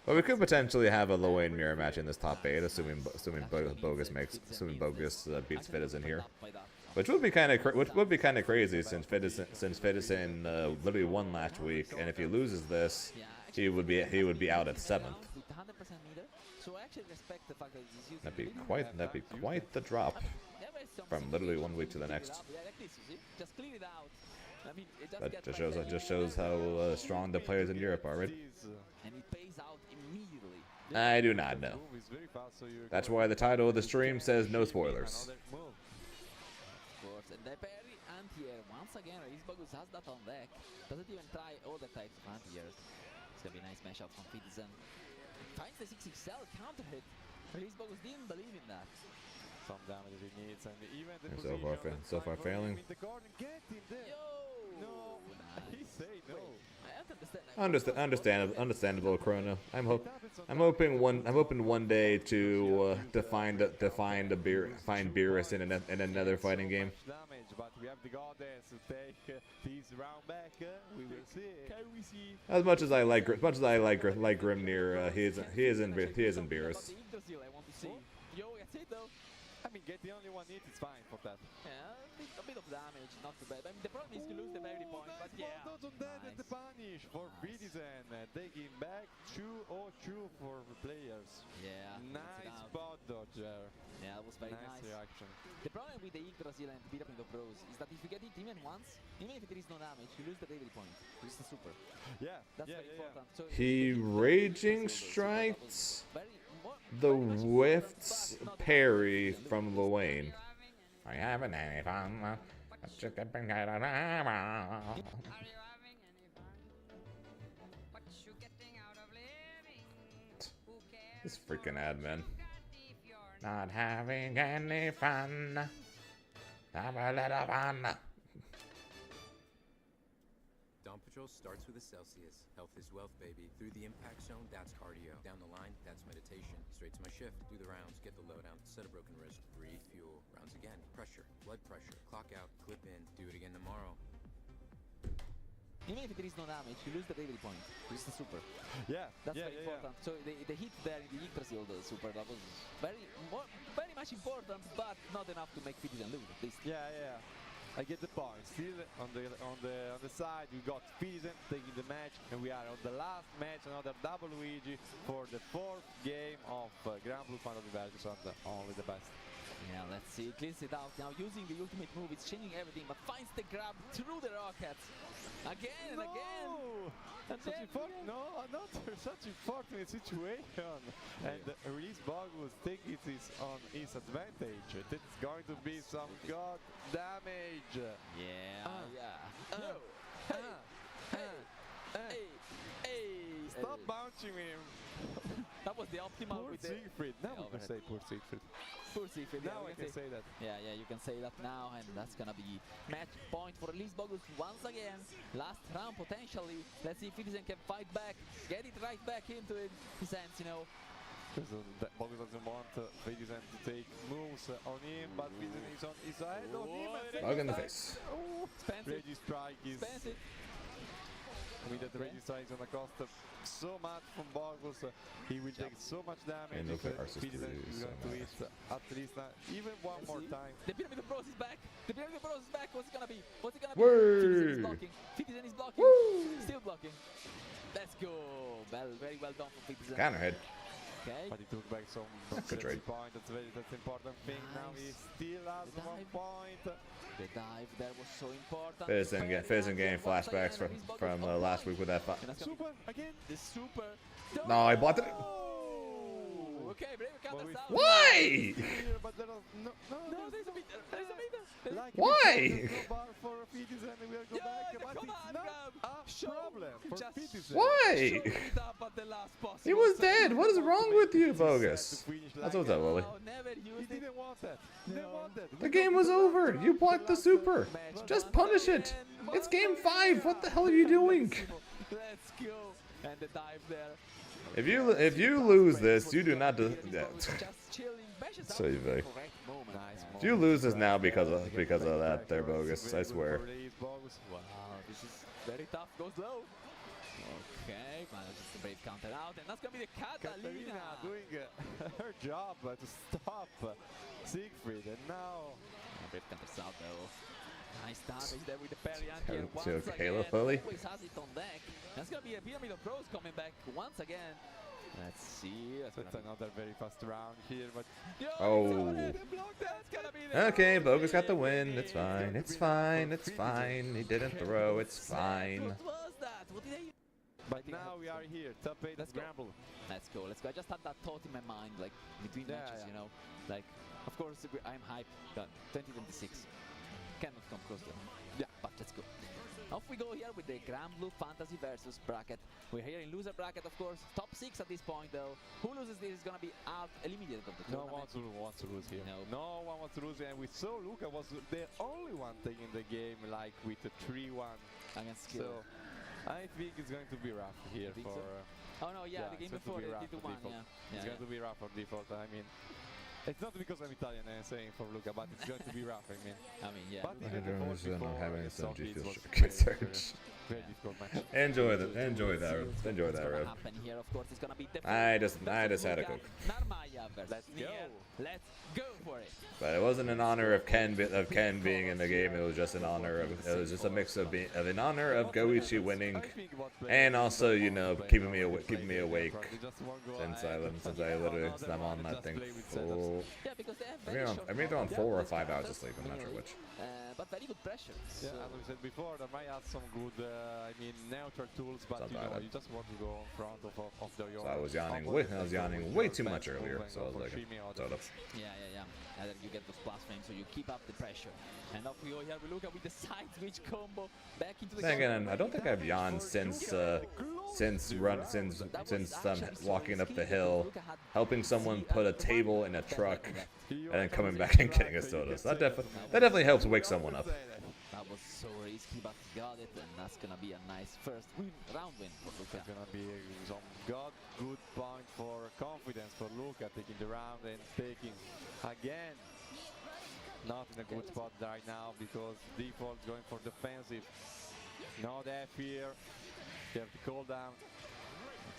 But we could potentially have a Lowen mirror match in this top 8, assuming Bogus beats Fidzen here. Which would be kind of crazy since Fidzen literally won last week, and if he loses this, he would be out at 7th. That'd be quite the drop from literally 1 week to the next. That just shows how strong the players in Europe are, right? I do not know. That's why the title of the stream says no spoilers. And the parry anti-air once again. Release Bogus has that on deck. Doesn't even try all the types of anti-airs. It's gonna be a nice mash out from Fidzen. Finds the 6XL counter hit. Release Bogus didn't believe in that. Some damage he needs, and even the so far failing. No, he say no. Understandable, Chrono. I'm hoping one day to find Beerus in another fighting game. But we have the goddess to take this round back. We will see. Can we see? As much as I like Grimnir, he is in Beerus. I mean, get the only one hit, it's fine for that. Yeah, a bit of damage, not too bad. I mean, the problem is to lose the very point, but yeah. Nice. The punish for Fidzen, taking back 2-0-2 for the players. Yeah. Nice spot dodger. Yeah, that was very nice. Reaction. The problem with the Yggdrasil and Pyramid of Bros is that if you get it even once, even if there is no damage, you lose the bravery point. It's the super. Yeah. That's very important. So he raging strikes the whiffed parry from Lowen. I haven't any fun. This freaking admin. Not having any fun. Have a little fun. Dawn Patrol starts with a Celsius. Health is wealth, baby. Through the impact zone, that's cardio. Down the line, that's meditation. Straight to my shift, do the rounds, get the lowdown, set a broken wrist, breathe, fuel. Rounds again, pressure, blood pressure, clock out, clip in, do it again tomorrow. Even if there is no damage, you lose the bravery point. This is the super. Yeah, that's very important. So the hit there in the Yggdrasil, the super, that was very much important, but not enough to make Fidzen lose at least. Yeah. I get the point. Still on the side, we got Fidzen taking the match, and we are on the last match, another double Luigi for the 4th game of Grand Blue Final Versus on the only the best. Yeah, let's see. Cleans it out now using the ultimate move. It's changing everything, but finds the grab through the rockets again and again. And such such unfortunate situation. And Release Bogus taking it on his advantage. It's going to be some god damage. Yeah. Stop bouncing him. That was the optimal Poor with the Siegfried. Now we can overhead. say poor Siegfried. Poor Siegfried. Now we I can say that. Yeah, you can say that now, and that's gonna be match point for at least Bogus once again. Last round potentially. Let's see if Citizen can fight back, get it right back into his hands, you know. Bogus doesn't want Citizen to take moves on him, but Citizen is on his side of him. Bug in the face. Reggie strike is. Expensive. I mean that the Reggie strike is gonna cost so much from Bogus. He will take so much damage. And look at our Citizen is going to hit at least even one more time. The Pyramid of Bros is back. The Pyramid of Bros is back. What's it gonna be? What's it gonna Word. be? Citizen is blocking. Citizen is blocking. Woo. Still blocking. Let's go. Well, very well done for Citizen. Counterhead. Okay. But he took back some Good trade. point. That's important thing. Now he still has 1 point. The dive there was so important. Fizzen getting flashbacks from last week with that fight. Super again. The super. No, I blocked it. Oh, okay, Brave counter out. Why? But there is no, there's a meter. There's a meter. Like Why? Bar for Citizen, we will go back, but it's not a problem for Citizen. Why? He was dead. What is wrong with you, Bogus? That's what's up, Willie. He didn't want that. He didn't want that. The game was over. You blocked the super. Just punish it. It's game 5. What the hell are you doing? Let's go. And the dive there. If you lose this, you do not do that. So you may. If you lose this now because of that, they're Bogus. I swear. Wow, this is very tough. Goes low. Okay, manages to brave counter out, and that's gonna be the Catalina doing her job to stop Siegfried, and now brave counters out though. Nice damage there with the parry here once Halo again. Fully. Always has it on deck. That's gonna be a Pyramid of Pros coming back once again. Let's see. That's another very fast round here, but oh. Okay, Bogus got the win. It's fine. It's fine. It's fine. He didn't throw. It's fine. What was that? What did they? But now we are here. Top 8 Let's Scramble. Let's go. Let's go. I just had that thought in my mind, like between matches, you know. Like, of course, I'm hyped. Done. 2026. Cannot come close to it. Yeah, but let's go. Off we go here with the Grand Blue Fantasy versus bracket. We're here in loser bracket, of course. Top 6 at this point, though. Who loses this is gonna be out, eliminated of the tournament. No one wants to lose here. No one wants to lose, and we saw Luca was the only one taking the game, like with a 3-1 against Skill. So I think it's going to be rough here for. Oh no, yeah, the game before they did 1, It's going to be rough for default. I mean. It's not because I'm Italian and I'm saying for Luca, but it's going to be rough, I mean. Yeah. But having some G Fuel search. Very difficult match. Enjoy that, Rev. I just had a Coke. Let's go for it. But it wasn't in honor of Ken being in the game. It was just in honor of a mix of in honor of Goichi winning, and also keeping me awake since I literally I'm on that thing full. I mean they're on 4 or 5 hours of sleep. I'm not sure which. But very good pressure. Yeah, as we said before, there might have some good, neutral tools, but you just want to go in front of the. So I was yawning way too much earlier. So I was like, shut up. Yeah. And then you get those plus frames, so you keep up the pressure. And off we go here. We look at with the side switch combo back into the. Then again, I don't think I've yawned since walking up the hill, helping someone put a table in a truck, and then coming back and getting a soda. So that definitely helps wake someone up. That was so risky, but he got it, and that's gonna be a nice first round win for Luca. It's gonna be some good point for confidence for Luca, taking the round and taking again. Not in a good spot right now because default going for defensive. No F here. You have to cool down.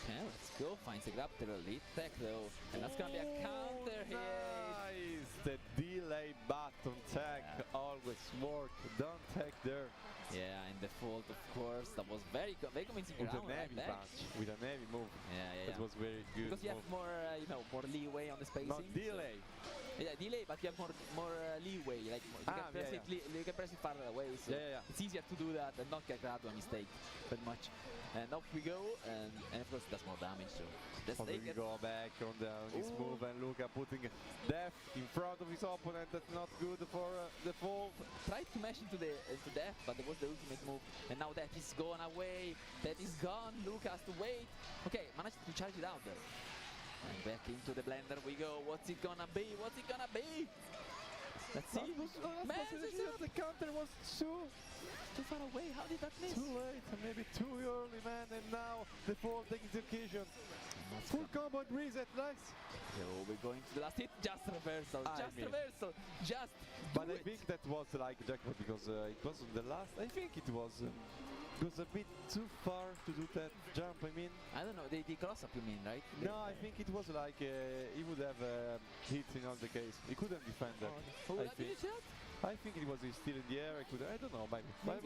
Okay, let's go. Finds a grab to the lead tech though, and that's gonna be a counter hit. Nice! The delay button tech always work. Don't tech there. Yeah, in default, of course. That was very convincing. With a navy punch, with a navy move. Yeah. That was very good. Because you have more, more leeway on the spacing. Not delay. Yeah, delay, but you have more leeway. Like you can press it farther away, so it's easier to do that and not get grabbed by mistake, pretty much. And off we go, and of course it does more damage. So let's take we it. go back on his move, and Luca putting death in front of his opponent. That's not good for the fall. Tried to mash into death, but there was the ultimate move, and now that is gone away. That is gone. Luca has to wait. Okay, managed to charge it out there. And back into the blender we go. What's it gonna be? What's it gonna be? Let's see. Man, the counter was too far away. How did that miss? Too late, maybe too early, man. And now the fall takes the occasion. Full combo and reset, nice. So we're going to the last hit. Just reversal. Reversal. Just. But I think that was like jackpot because it was on the last. I think it was. It was a bit too far to do that jump, I mean. I don't know, the cross up you mean, right? No, I think it was like he would have hits in all the case. He couldn't defend that. I think it was still in the air. I don't know, maybe. I'm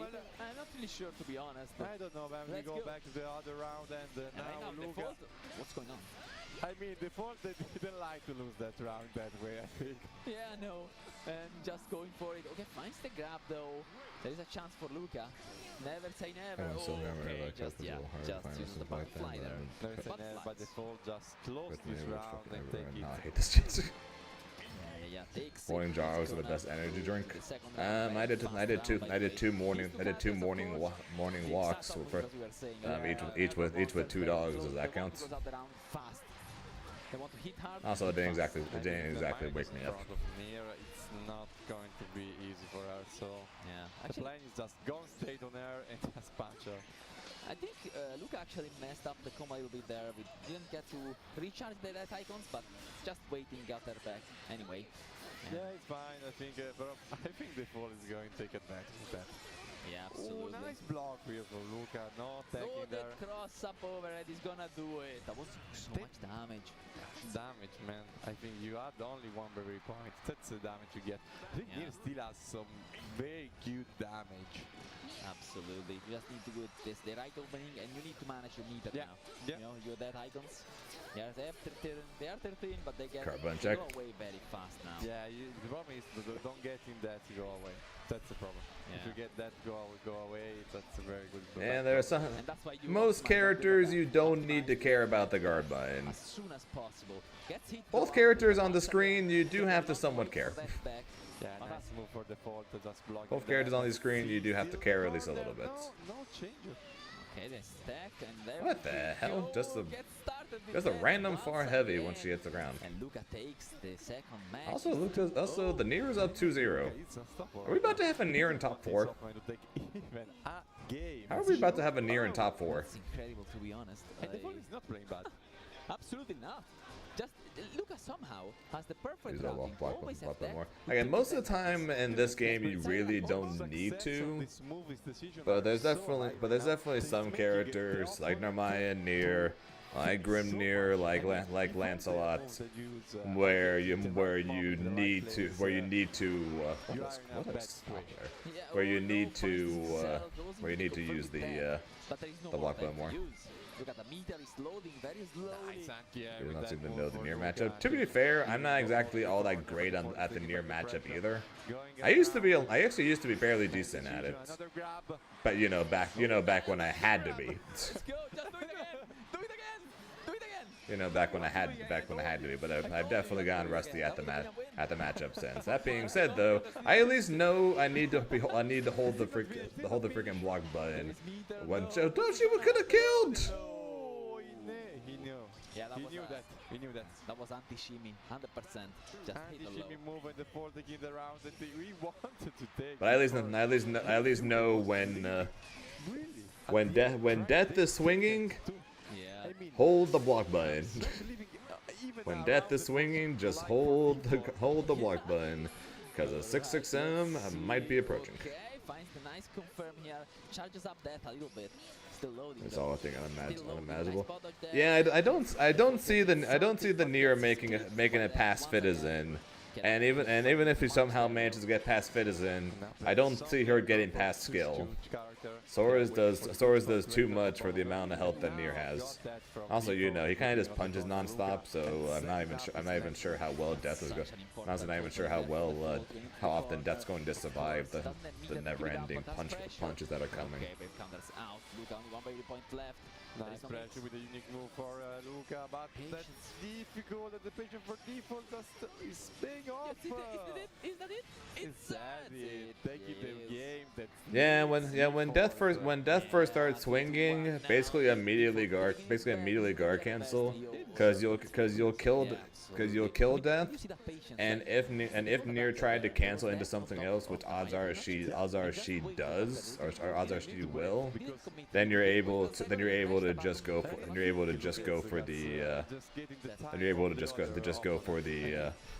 not really sure, to be honest. I don't know, man. We go back to the other round, and now Luca. What's going on? I mean, default they didn't like to lose that round that way, I think. Yeah, no. And just going for it. Okay, finds the grab though. There is a chance for Luca. Never say never. Just use the butterfly there. Never say never, but default just close this round and take it. I hate this chance. Takes morning jars are the best energy drink. I did two morning walks for each with 2 dogs. Does that count? Also, it didn't exactly wake me up. It's not going to be easy for her. So the plan is just go straight on her and just punch her. I think Luca actually messed up the combo a little bit there. We didn't get to recharge the red icons, but just waiting, got her back anyway. Yeah, it's fine. I think the fall is going to take advantage of that. Yeah, absolutely. Nice block here for Luca. No taking there. The cross up overhead is gonna do it. That was so much damage. Damage, man. I think you had only one bravery point. That's the damage you get. I think he still has some very cute damage. Absolutely. You just need to do the right opening, and you need to manage your meter now. You know, your dead icons. Yeah, they are 13, but they go away very fast now. Yeah, the problem is don't get in that to go away. That's the problem. If you get that go away, that's a very good problem. And there are some. Most characters you don't need to care about the guard bind. As soon as possible. Both characters on the screen, you do have to somewhat care. Yeah, nice move for default to just block. Both characters on the screen, you do have to care at least a little bit. No change. Okay, they stack and there. What the hell? Just a random far heavy once she hits the ground. And Luca takes the second match. Also, the Nier is up 2-0. Are we about to have a Nier in top 4? How are we about to have a Nier in top 4? It's incredible, to be honest. And default is not playing bad. Absolutely not. Just Luca somehow has the perfect routing. Always have that. Again, most of the time in this game you really don't need to, but there's definitely some characters like Narmaya, Nier, like Grimnir, like Lancelot, where you need to use the block button more. Look at the meter is loading very slowly. You're not seem to know the Nier matchup. To be fair, I'm not exactly all that great at the Nier matchup either. I actually used to be fairly decent at it. But back when I had to be. Let's go, just do it again. Do it again. Do it again. Back when I had to be, but I've definitely gotten rusty at the matchup since. That being said, though, I at least know I need to hold the freaking block button. When she could have killed. Yeah, he knew that. That was anti-shimmy, 100%. Just anti-shimmy move and the fall taking the round that we wanted to take. But I at least know when death is swinging, hold the block button. When death is swinging, just hold the block button, because a 6-6M might be approaching. Okay, finds the nice confirm here, charges up death a little bit. It's all I think unimaginable. Yeah, I don't see the Nier making it past Citizen, and even if he somehow manages to get past Citizen, I don't see her getting past skill. Soares does too much for the amount of health that Nier has. Also, you know, he kind of just punches nonstop, so I'm not even sure how well Death is going. I'm honestly not even sure how often Death's going to survive the never-ending punches that are coming. Nice pressure with a unique move for Luca, but that's difficult. The patience for default is paying off. Is that it? Is that it? Taking the game. Yeah, when Death first started swinging, basically immediately guard cancel, because you'll kill Death, and if Nier tried to cancel into something else, which odds are she does, or odds are she will, then you're able to just go for the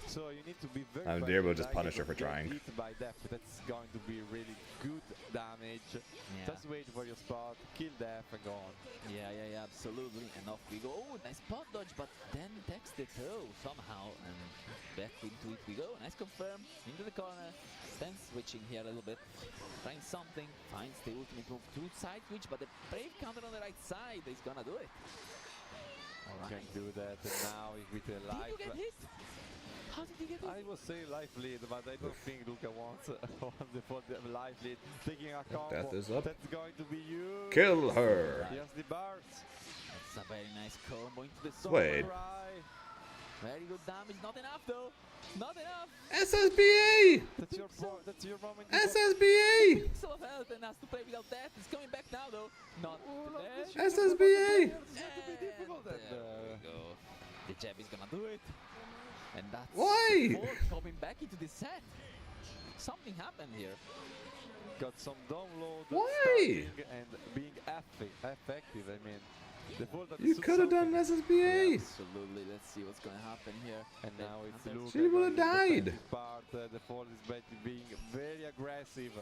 So you need to be you're able to just punish her for trying. By Death, that's going to be really good damage. Yeah. Just wait for your spot, kill Death and go on. Yeah, absolutely. And off we go. Oh, nice spot dodge, but then takes the throw somehow, and back into it we go. Nice confirm into the corner. Then switching here a little bit, trying something. Finds the ultimate move to side switch, but the brave counter on the right side is gonna do it. All right. Can do that, and now with the life. Did you get hit? How did he get hit? I was saying life lead, but I don't think Luca wants for the life lead. Taking a combo. Death is up. That's going to be you. Kill her. Yes, the bars. That's a very nice combo into the Wait. Very good damage. Not enough though. Not enough. SSBA. That's your moment. SSBA. Pixel of health and has to play without that. He's coming back now though. Not SSBA. There we go. The jab is gonna do it. And that's why? Coming back into the set. Something happened here. Got some download. Why? And being effective. I mean, the you could have done SSBA. Yeah, absolutely. Let's see what's gonna happen here. And now it's Luca. She would have died. The fall is being very aggressive.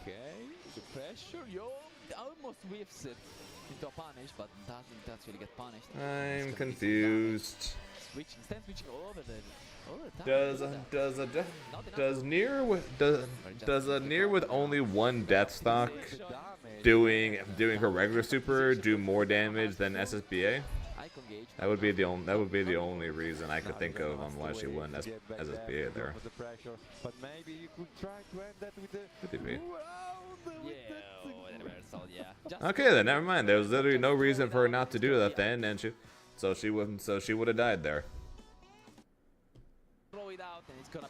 Okay, the pressure, almost whiffs it into a punish, but doesn't actually get punished. I'm confused. Switching all over the Does a Nier with only one death stock doing her regular super do more damage than SSBA? That would be the only reason I could think of on why she won SSBA there. But maybe you could try to end that with the Okay, then never mind. There was literally no reason for her not to do that then, and she would have died there. Throw it out and it's gonna.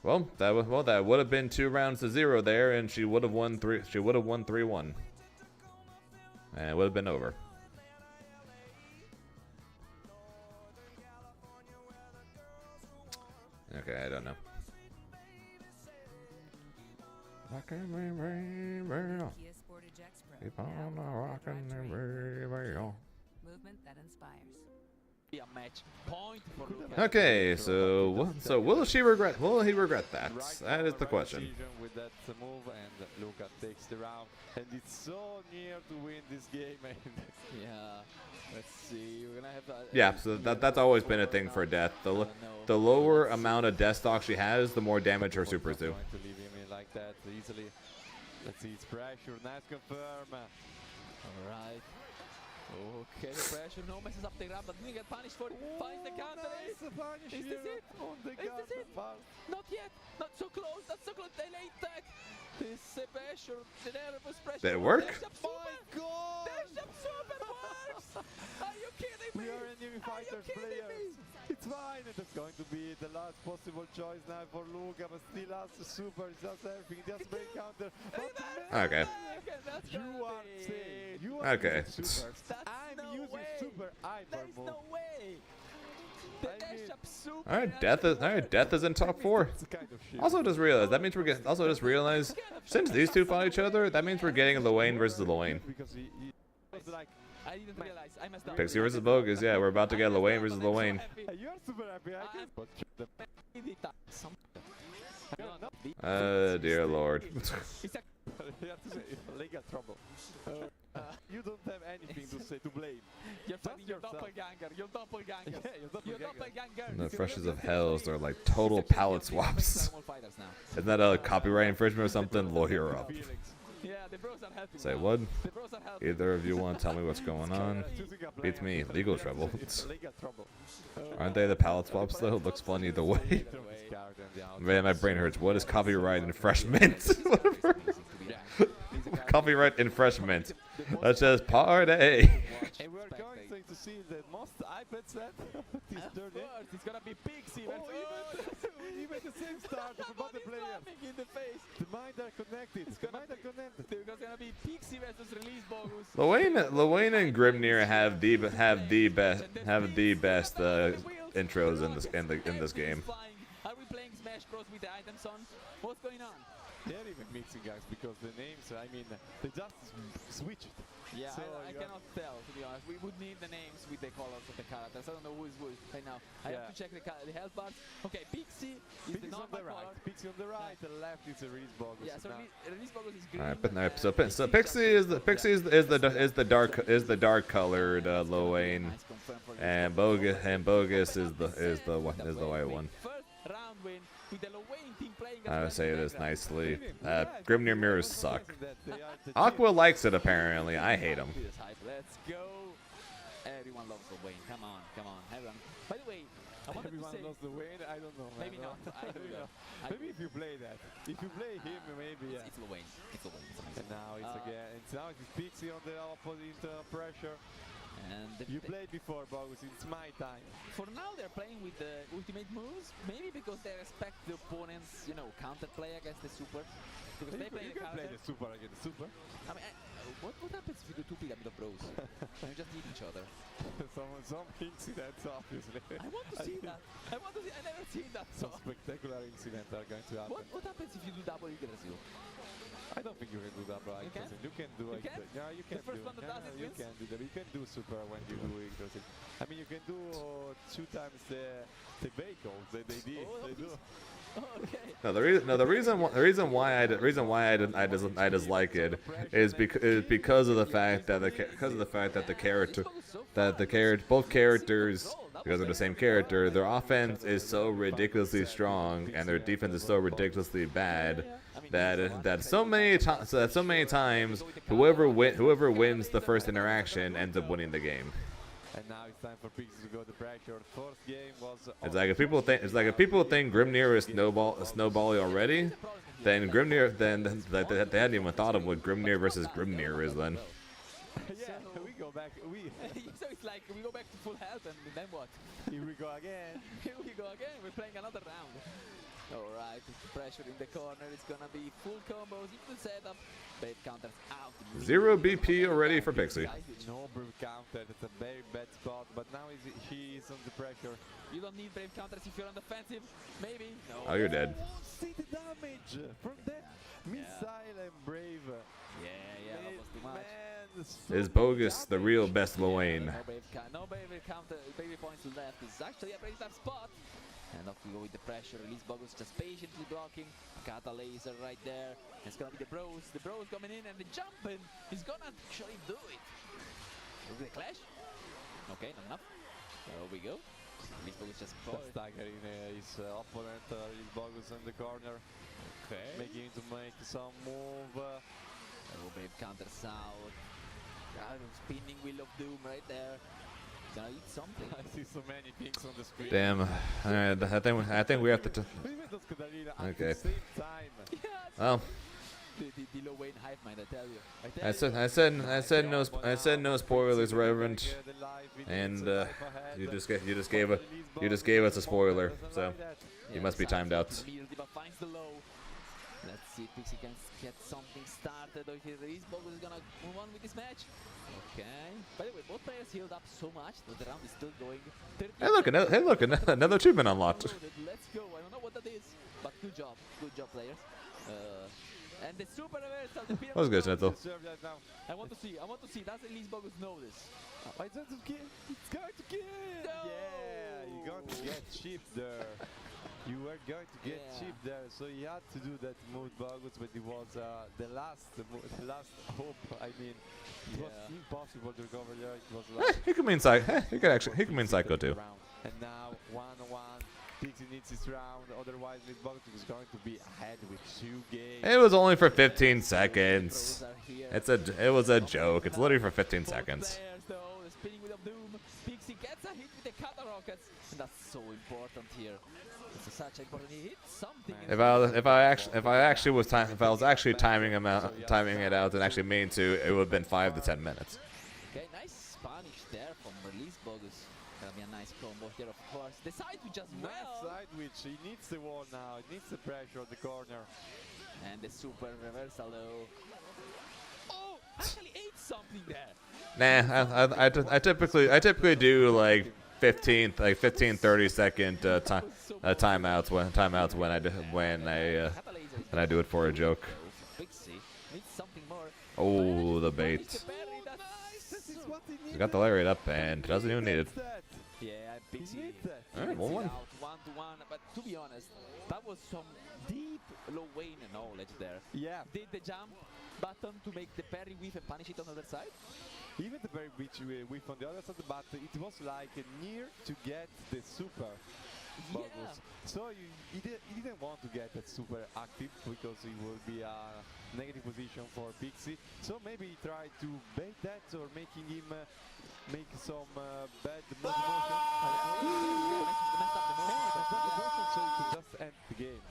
Well, that would have been 2 rounds to 0 there, and she would have won 3. She would have won 3-1, and it would have been over. Okay, I don't know. Keep on rocking and movement that inspires. A match point for Luca. Okay, so will he regret that? That is the question. With that move, and Luca takes the round, and it's so near to win this game. Yeah, let's see. We're gonna have yeah, so that's always been a thing for Death. The lower amount of death stock she has, the more damage her supers do. Going to leave him in like that easily. Let's see, it's pressure. Nice confirm. All right. Okay, the pressure, no messes up the grab, but didn't get punished for it. Finds the counter. Nice punish Is this it? Is this it? Not yet. Not so close. Not so close. The late tag. This pressure, the nervous pressure. Did it work? My God! Dash-up super works! Are you kidding me? We are in New Fighters players. It's fine. It's going to be the last possible choice now for Luca, but still has the super. It's just everything. Just break counter. Okay. You are saying. You are okay. Super. I'm using super hyper move. No way. All right, Death is in top 4. Also, just realized that means we're getting. Also, just realized since these two fought each other, that means we're getting Luane versus Luane. I didn't realize. I messed up. Pixie versus Bogus. Yeah, we're about to get Luane versus Luane. You're super happy. Dear Lord. You have to say legal trouble. You don't have anything to say to blame. You're fighting your doppelganger. Your doppelganger. Yeah, your doppelganger. And the Freshest of Hells are like total palette swaps. Isn't that a copyright infringement or something? Lawyer up. Yeah, the bros are helping. Say what? The bros are helping. Either of you want to tell me what's going on? Beats me. Legal trouble. Aren't they the palette swaps though? It looks fun either way. Man, my brain hurts. What is copyright infringement? Copyright infringement. Let's just party. And we're going to see the most iPad set this journey. It's gonna be Pixie. Even the same start of both the players. In the face. The minds are connected. The minds are connected. It's gonna be Pixie versus Release Bogus. Lwayne and Grimnir have the best intros in this game. Are we playing Smash Bros with the items on? What's going on? They're even mixing, guys, because the names, I mean, they just switch it. Yeah, so I cannot tell, to be honest. We would need the names with the colors of the characters. I don't know who is who right now. I have to check the health bars. Okay, Pixie is the normal color. Pixie on the right, the left is a Release Bogus. Yeah, so Release Bogus is green. Alright, so Pixie is the dark colored Lwayne, and Bogus is the white one. First round win with the Lwayne team playing. I would say this nicely. Grimnir mirrors suck. Aqua likes it apparently. I hate him. Let's go. Everyone loves Lwayne. Come on, everyone. By the way, I wanted everyone to say, loves Lwayne. I don't know. Maybe not. I do know. Maybe if you play that. If you play him, maybe. Yeah. It's Lwayne. It's Lwayne. And now it's again. Now it's Pixie on the opposite pressure. And you played before, Bogus. It's my time. For now, they're playing with the ultimate moves. Maybe because they respect the opponent's, counter play against the super. Because they play the super against the super. I mean, what happens if you do two Pyramid of Bros? And you just eat each other. Some incidents, obviously. I want to see that. I never seen that. Some spectacular incidents are going to happen. What happens if you do double Yggdrasil? I don't think you can do that, right? You can do it. Yeah, you can do. You can do that. You can do super when you do Yggdrasil. I mean, you can do 2 times the vehicles that they did. They do. No, the reason why I dislike it is because of the fact that both characters, because they're the same character, their offense is so ridiculously strong and their defense is so ridiculously bad that so many times whoever wins the first interaction ends up winning the game. And now it's time for Pixie to go to pressure. First game was. It's like if people think Grimnir is snowbally already, then Grimnir they hadn't even thought of what Grimnir versus Grimnir is then. Yeah, we go back. So it's like we go back to full health and then what? Here we go again. We're playing another round. Alright, pressure in the corner. It's gonna be full combos, even setup. Brave counters out. 0 BP already for Pixie. No brave counter. It's a very bad spot. But now he is under pressure. You don't need brave counters if you're on defensive. Maybe. No. Oh, you're dead. See the damage from that missile and brave. Yeah, that was too much. Is Bogus the real best Lwayne? No brave counter. Brave points left. It's actually a brave spot. And off we go with the pressure. Release Bogus just patiently blocking. Kata laser right there. It's gonna be the bros. The bros coming in and the jumping. He's gonna actually do it. Look at the clash. Okay, not enough. There we go. Release Bogus just staggering his opponent. Release Bogus in the corner. Okay. Making him to make some move. Brave counters out. Spinning Wheel of Doom right there. Gonna eat something. I see so many things on the screen. Damn. Alright, I think we have to. Okay. Well. The Lwayne hype mind, I tell you. I said no spoilers, Reverend. And you just gave us a spoiler, so you must be timed out. Let's see if Pixie can get something started. Release Bogus is gonna move on with this match. Okay. By the way, both players healed up so much that the round is still going. Hey look, another achievement unlocked. Let's go. I don't know what that is, but good job, players. And the super reversal. That was good, Neto. I want to see. Does Release Bogus know this? It's going to kill. No! Yeah, you're going to get chipped there. You were going to get cheap there, so you had to do that move, Bogus, but it was the last hope. I mean, it was impossible to recover there. It was like He can mean psycho. He can mean psycho too. and now 1-1. Pixie needs this round, otherwise Miss Bogus is going to be ahead with 2 games. It was only for 15 seconds. It was a joke. It's literally for 15 seconds. Spinning with a doom. Pixie gets a hit with the cutter rockets, and that's so important here. It's such important. He hit something. If I was actually timing it out and actually mean to, it would have been 5 to 10 minutes. Okay, nice Spanish there from Release Bogus. Gonna be a nice combo here, of course. The side switch as well. Nice side switch. He needs the wall now. He needs the pressure on the corner. And the super reversal though. Oh, actually ate something there. Nah, I typically do like 30 second timeouts when I do it for a joke. Oh, the bait. He got the lariat up and doesn't even need it. Yeah, Pixie. Alright, 1-1. 1-1, but to be honest, that was some deep low Wayne knowledge there. Yeah. Did the jump button to make the parry whiff and punish it on the other side? Even the very whiff on the other side, but it was like near to get the super Bogus. So he didn't want to get that super active because it would be a negative position for Pixie. So maybe he tried to bait that or making him make some bad motion. So he could just end the game.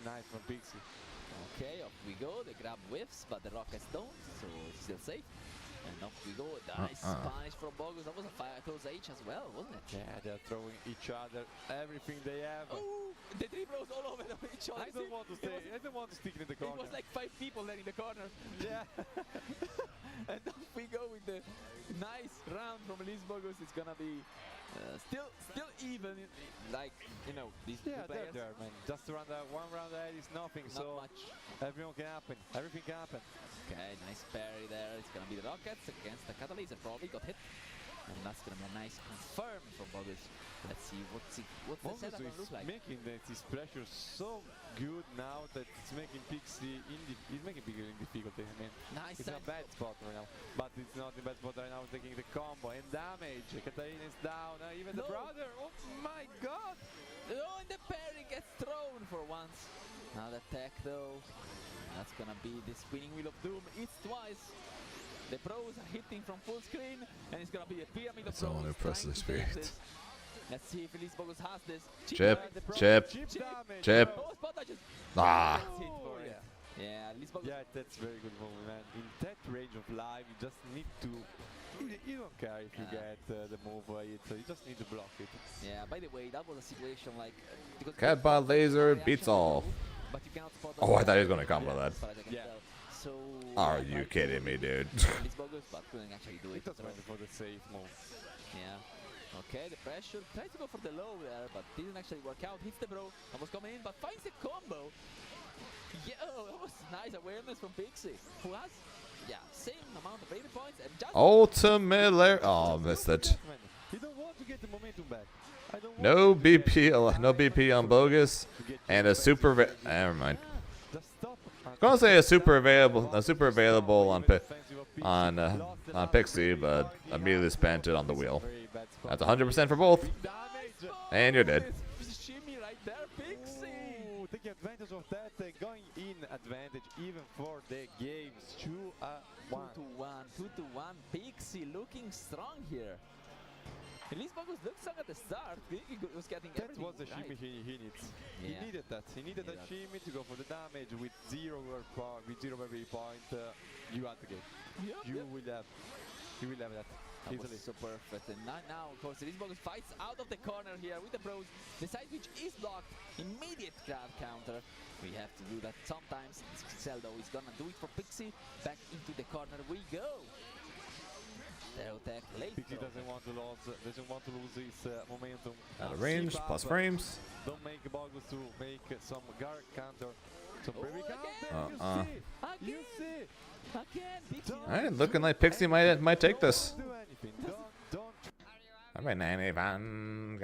Nice from Pixie. Okay, off we go. They grab whiffs, but the rockets don't, so it's still safe. And off we go. Nice Spanish from Bogus. That was a close H as well, wasn't it? Yeah, they're throwing each other everything they have. Oh, the dribbles all over each other. I don't want to stay. I don't want to stick in the corner. It was like 5 people there in the corner. Yeah. And off we go with the nice round from Elise Bogus. It's gonna be still even, like, you know, these two players. They're there, man. Just one round ahead is nothing. Not so much. Everything can happen. Everything can happen. Okay, nice parry there. It's gonna be the Rockets against the Catalyst. Probably got hit. And that's gonna be a nice confirm from Bogus. Let's see what's the setup gonna look like. Making this pressure so good now that it's making Pixie he's making Pixie in difficulty. I mean, nice, it's in a bad spot right now, but it's not in a bad spot right now. Taking the combo and damage. Katarina is down. Even the brother. Oh my God! Oh, and the parry gets thrown for once. Now the tech though. That's gonna be the spinning wheel of doom. It's twice. The pros are hitting from full screen, and it's gonna be a pyramid of Someone who presses the spirit. Let's see if Elise Bogus has this. Chip. Ah. Yeah, Elise Bogus. Yeah, that's very good move, man. In that range of life, you just need to. You don't care if you get the move by it, so you just need to block it. Yeah. By the way, that was a situation like. Catbot laser beats all. But you cannot spot Oh, I thought he was gonna combo that. Yeah. So. Are you kidding me, dude? Elise Bogus, but couldn't actually do it. It was for the safe move. Yeah. Okay, the pressure. Tries to go for the low there, but didn't actually work out. Hits the bro. Almost coming in, but finds the combo. Yeah, that was nice awareness from Pixie, who has, same amount of bravery points and just. Ultimate layer. Oh, missed it. You don't want to get the momentum back. No BP on Bogus, and a super. Never mind. I'm gonna say a super available on Pixie, but immediately spent it on the wheel. That's 100% for both, and you're dead. Shimmy right there, Pixie. Taking advantage of that, going in advantage even for the games. 2-1. 2-1. Pixie looking strong here. Elise Bogus looked strong at the start. He was getting that everything was the right. shimmy he needs. Yeah. He needed that. He needed a shimmy to go for the damage with zero every point. You had the game. You will have that. That was so perfect. And now, of course, Elise Bogus fights out of the corner here with the bros. The side switch is blocked. Immediate grab counter. We have to do that sometimes. Zeldo is gonna do it for Pixie. Back into the corner we go. Pixie doesn't want to lose his momentum. Out of range, plus frames. Don't make Bogus to make some guard counter. Some bravery counter. You see. Again. Alright, looking like Pixie might take this. Don't do anything. Don't. Alright, 91.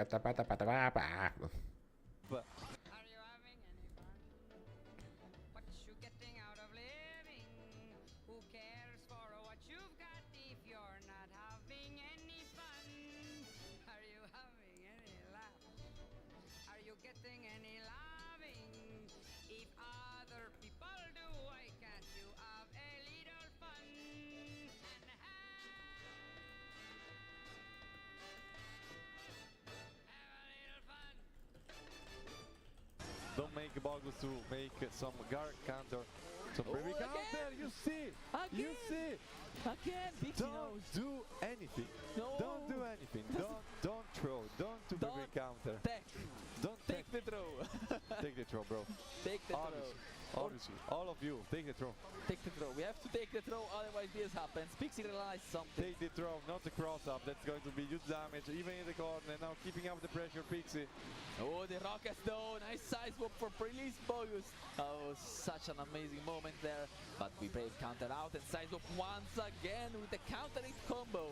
Boggles to make some guard counter. Some baby counter, you see! You see! Again, Pixie Don't do anything. No. Don't do anything. Don't throw. Don't do baby counter. Don't take the throw. Take the throw, bro. Take the throw. Obviously, all of you, take the throw. Take the throw. We have to take the throw, otherwise this happens. Pixie realized something. Take the throw, not the cross up. That's going to be huge damage, even in the corner. Now keeping up the pressure, Pixie. Oh, the rockets though. Nice side swap for release Bogus. Oh, such an amazing moment there. But we brave counter out and side swap once again with the counter hit combo.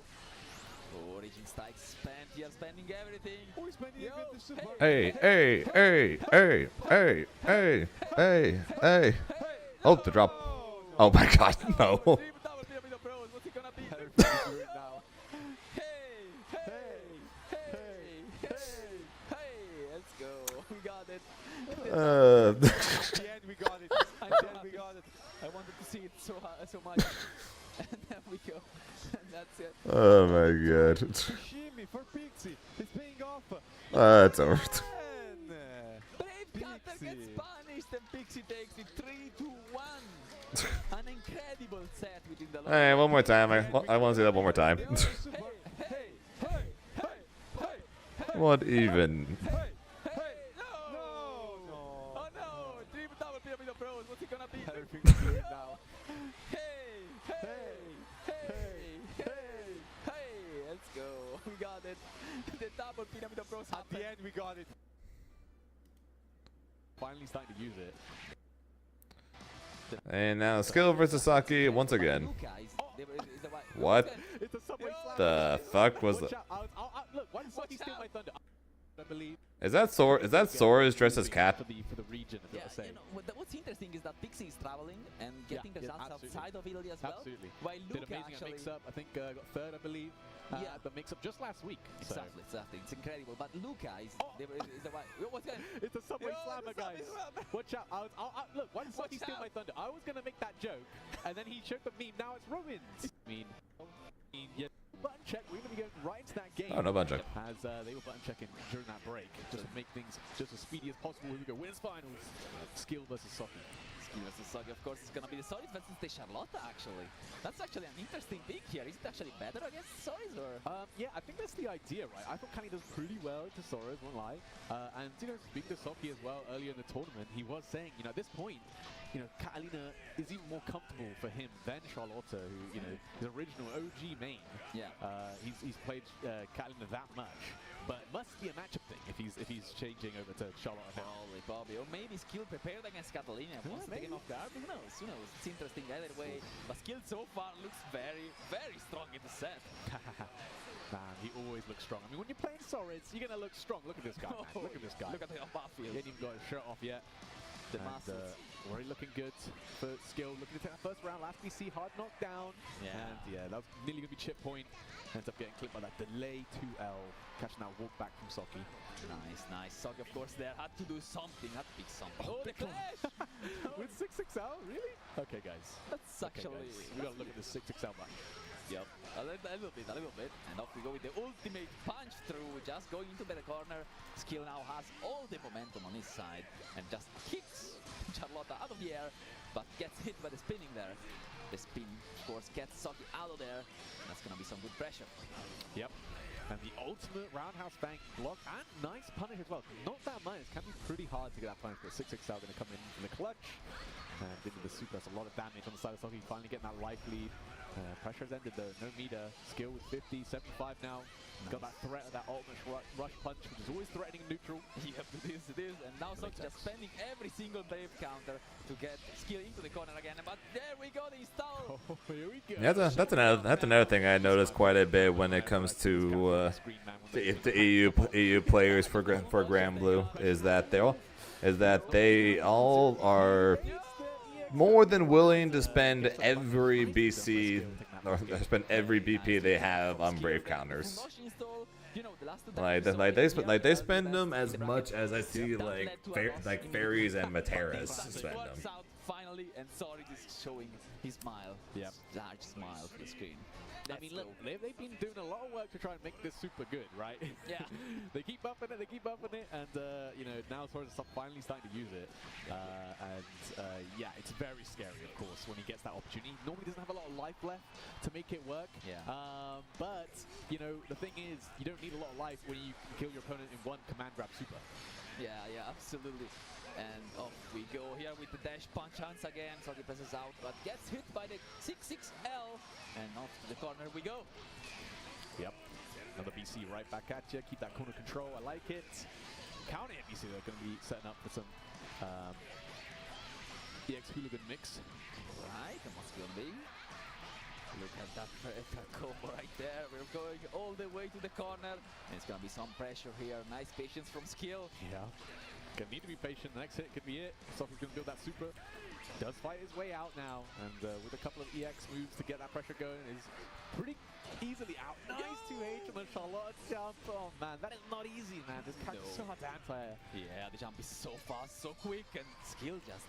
Origin strike spent here, spending everything. Oh, he's spending the super. Hey. Oh, the drop. Oh my god, no. What's he gonna be? Hey, let's go. We got it. At the end, we got it. At the end, we got it. I wanted to see it so much. And there we go. And that's it. Oh my god. Shimmy for Pixie. It's paying off. That's over. Brave counter gets punished and Pixie takes it 3-2-1. An incredible set within the Hey, one more time. I want to see that one more time. What even? Oh no! Dream double pyramid of bros. What's he gonna be? Now. Hey, let's go. We got it. The double pyramid of bros. At the end, we got it. Finally starting to use it. And now skill versus Saki once again. What the fuck was that? Look, why does Saki steal my thunder? I believe. Is that Sora's dressed as cat? For the region, Yeah, you know, what's interesting is that Pixie is traveling and getting results outside of Italy as well. Absolutely. While Did Luca amazing actually mix-up. I think got third, I believe. Yeah. At the mix-up just last week. Exactly. It's incredible. But Luca is what's that? It's a subway slammer, guys. Watch out. Look, why did Saki steal my thunder? I was going to make that joke, and then he showed the meme. Now it's ruined. Yeah. Button check. We're going to be going right into that game. Oh, no button check. As they were button checking during that break, just to make things just as speedy as possible. Here we go. Winners finals. Skill versus Saki. Versus Saki, of course, it's gonna be the Soris versus the Charlotta, actually. That's actually an interesting pick here. Is it actually better against Soris, or? Yeah, I think that's the idea, right? I thought Kani does pretty well to Soros, won't lie. And, you know, speaking to Saki as well earlier in the tournament, he was saying, you know, at this point, you know, Catalina is even more comfortable for him than Charlotta, who, you know, his original OG main. Yeah. He's played Catalina that much. But it must be a matchup thing if he's changing over to Charlotte now. Probably. Or maybe skill prepared against Catalina. Wants to take him off guard. Who knows? It's interesting either way. But skill so far looks very, very strong in the set. Man, he always looks strong. I mean, when you're playing Soris, you're going to look strong. Look at this guy, man. Look at this guy. Look at the battlefield. He ain't even got his shirt off yet. The muscles. Already looking good for skill. Looking to take that first round. Last we see, hard knockdown. Yeah. And yeah, that was nearly going to be chip point. Ends up getting clipped by that delay 2L. Catching that walk back from Saki. Nice. Saki, of course, there had to do something. Had to pick something. Oh, the clash! With 6XL? Really? Okay, guys. That's actually... We got to look at this 6XL back. Yep, a little bit. And off we go with the ultimate punch through, just going into the corner. Skill now has all the momentum on his side and just kicks Charlotta out of the air, but gets hit by the spinning there. The spin, of course, gets Saki out of there. That's going to be some good pressure. Yep. And the ultimate roundhouse bank block and nice punish as well. Not that minus, can be pretty hard to get that punish, but 6XL going to come in for the clutch. And into the super, that's a lot of damage on the side of Saki, finally getting that life lead. Pressure's ended though, no meter. Skill with 50, 75 now. Nice. Got that threat of that ultimate rush punch, which is always threatening neutral. Yep, it is. And now Saki just spending every single brave counter to get skill into the corner again. But there we go, the install. Oh, here we go. Yeah, that's another thing I noticed quite a bit when it comes to the EU players for Grand Blue is that they all are more than willing to spend every BC or spend every BP they have on brave counters. Like they spend them as much as I see like fairies and Materas spend them. Finally, and Soris is showing his smile. Yep. Large smile for the screen. I mean, look, they've been doing a lot of work to try and make this super good, right? Yeah. They keep upping it, and you know, now Soros is finally starting to use it. Yeah, it's very scary, of course, when he gets that opportunity. Normally doesn't have a lot of life left to make it work. Yeah. But, you know, the thing is, you don't need a lot of life when you can kill your opponent in one command grab super. Yeah, absolutely. And off we go here with the dash punch once again. Soggy presses out, but gets hit by the 6-6L. And off to the corner we go. Yep. Another BC right back at you. Keep that corner control. I like it. Counter BC, they're going to be setting up for some EX hooligan mix. Right, and what's going to be? Look at that combo right there. We're going all the way to the corner. And it's going to be some pressure here. Nice patience from Skill. Yeah. Gonna need to be patient. The next hit could be it. Sophie's gonna build that super. Does fight his way out now, and with a couple of EX moves to get that pressure going, is pretty easily out. Nice 2H on the Charlotte jump. Oh man, that is not easy, man. This character's so hard to anti-air. Yeah, the jump is so fast, so quick, and Skill just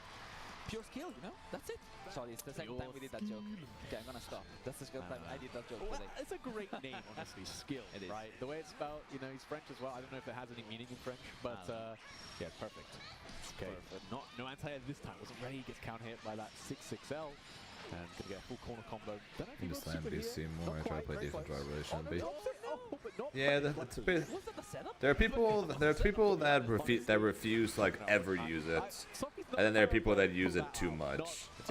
pure skill, you know? That's it. Sorry, it's the second time we did that joke. Okay, I'm gonna stop. That's the second time I did that joke today. It's a great name, honestly. Skill, it is. Right? The way it's spelled, you know, he's French as well. I don't know if it has any meaning in French, but yeah, perfect. Okay, but no anti-air this time. Wasn't ready. Gets counter hit by that 6-6L. And gonna get a full corner combo. Don't know if he just land BC more. I try to play defense right where it shouldn't be. Oh, yeah, that's a bit. There are people that refuse to like ever use it, and then there are people that use it too much. It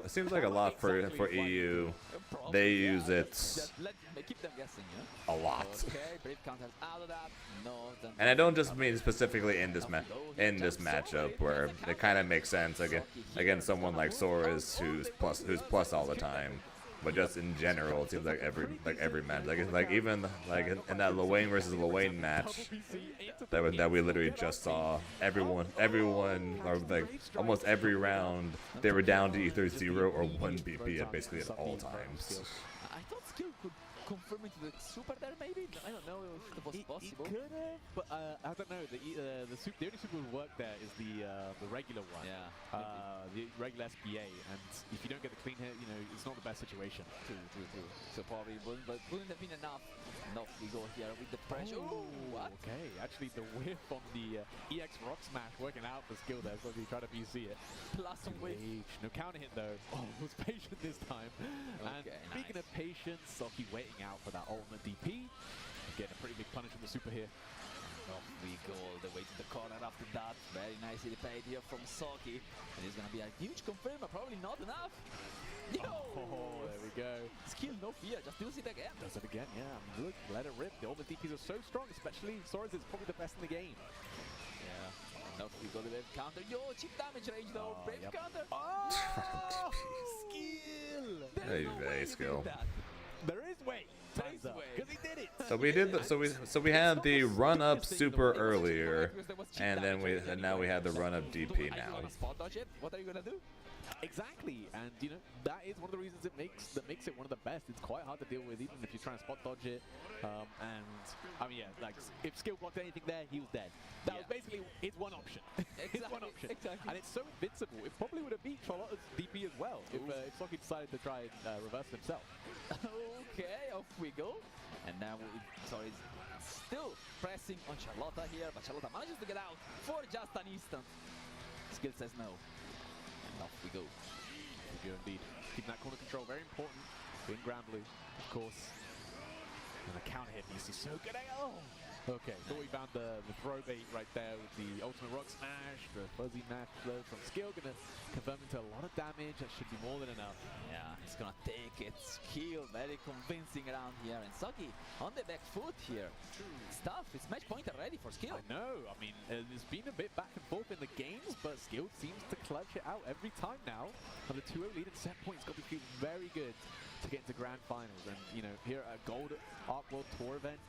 seems like a lot for EU. They use it a lot. And I don't just mean specifically in this matchup where it kind of makes sense against someone like Soros who's plus all the time. But just in general, it seems like every match, like even in that Lil versus Lil match that we literally just saw, everyone, or like almost every round, they were down to either 0 or 1 BP at basically at all times. I thought Skill could confirm into the super there, maybe. I don't know if it was possible. It could have, but I don't know. The only super that would work there is the regular one. Yeah. The regular SBA, and if you don't get the clean hit, you know, it's not the best situation. True. So probably wouldn't have been enough. Enough we go here with the pressure. Oh, what? Okay, actually the whiff on the EX Rock Smash working out for Skill there, so he tried to BC it. Plus some whiff. No counter hit though. Oh, was patient this time. Okay, and speaking of patience, Soki waiting out for that ultimate DP. Again, a pretty big punish from the super here. Off we go all the way to the corner after that. Very nicely played here from Soki. And it's going to be a huge confirmer, probably not enough. Yo! Oh, there we go. Skill, no fear, just does it again. Does it again, yeah. I mean, look, let it rip. The ultimate DPs are so strong, especially Soros is probably the best in the game. Yeah. Off we go, the wave counter. Yo, chip damage range though. Brave counter. Oh! Skill! Hey, Skill. There is way. Time's up. Because he did it. So we did so we had the run up super earlier, and now we have the run up DP now. Spot dodge it? What are you gonna do? Exactly, and you know that is one of the reasons it makes it one of the best. It's quite hard to deal with, even if you try and spot dodge it. And I mean, yeah, like if Skill blocked anything there, he was dead. That was basically his one option. His one option. Exactly. And it's so invincible. It probably would have beat Charlotte's DP as well if Soki decided to try and reverse it himself. Okay, off we go. And now Soros still pressing on Charlotta here, but Charlotta manages to get out for just an instant. Skill says no. Off we go. We go indeed. Keeping that corner control very important. Being Grambly, of course. And the counter hit BC so good. Oh! Okay, thought we found the throw bait right there with the ultimate rock smash, the fuzzy mash flow from Skill, gonna confirm into a lot of damage. That should be more than enough. Yeah, he's gonna take it. Skill, very convincing around here, and Soki on the back foot here. Stuff, it's match point already for Skill. I know, I mean, there's been a bit back and forth in the games, but Skill seems to clutch it out every time now. And the 2-0 lead at set point's got to be feeling very good to get into grand finals. And, you know, here at a Gold Arc World Tour event,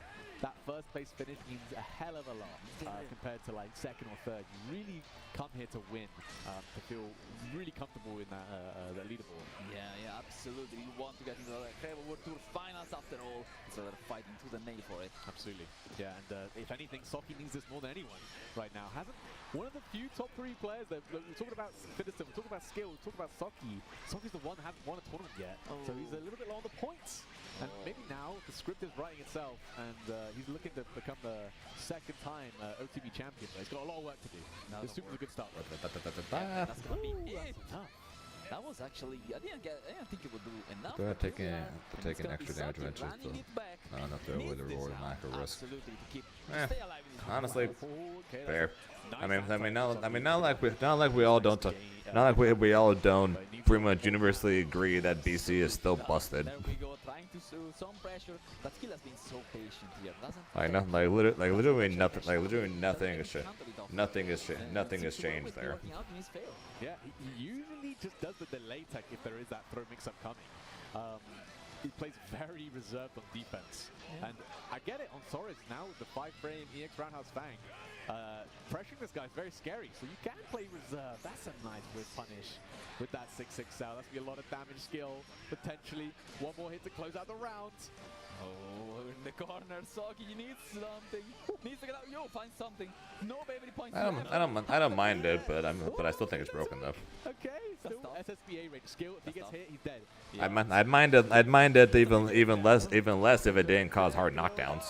that first place finish means a hell of a lot compared to like second or third. You really come here to win, to feel really comfortable in that the leaderboard. Yeah, absolutely. You want to get into the Incredible World Tour finals after all, so they're fighting to the nail for it. Absolutely. Yeah, and if anything, Socky needs this more than anyone right now. One of the few top 3 players that we're talking about Fiddleston, we're talking about skill, we're talking about Socky. Socky's the one who hasn't won a tournament yet, so he's a little bit low on the points. And maybe now the script is writing itself, and he's looking to become the second-time OTB champion. But he's got a lot of work to do. This is a good start. That's gonna be it. That was actually, I didn't think it would do enough. They're taking extra damage eventually. Not throw away the reward and lack of risk. Honestly, fair. Not like we all don't pretty much universally agree that BC is still busted. There we go, trying to show some pressure. But Skill has been so patient here, Literally nothing has changed there. Yeah, he usually just does the delay tech if there is that throw mix-up coming. He plays very reserved on defense. And I get it on Soros now with the 5-frame EX Roundhouse Fang. Pressuring this guy is very scary, so you can play reserve. That's a nice whip punish with that 6-6 cell. That's going to be a lot of damage skill, potentially. One more hit to close out the round. Oh, in the corner, Socky, you need something. Needs to get out. Yo, find something. No baby points. I don't mind it, but I still think it's broken though. Okay, still SSBA range skill. If he gets hit, he's dead. Yeah. I'd mind it even less if it didn't cause hard knockdowns.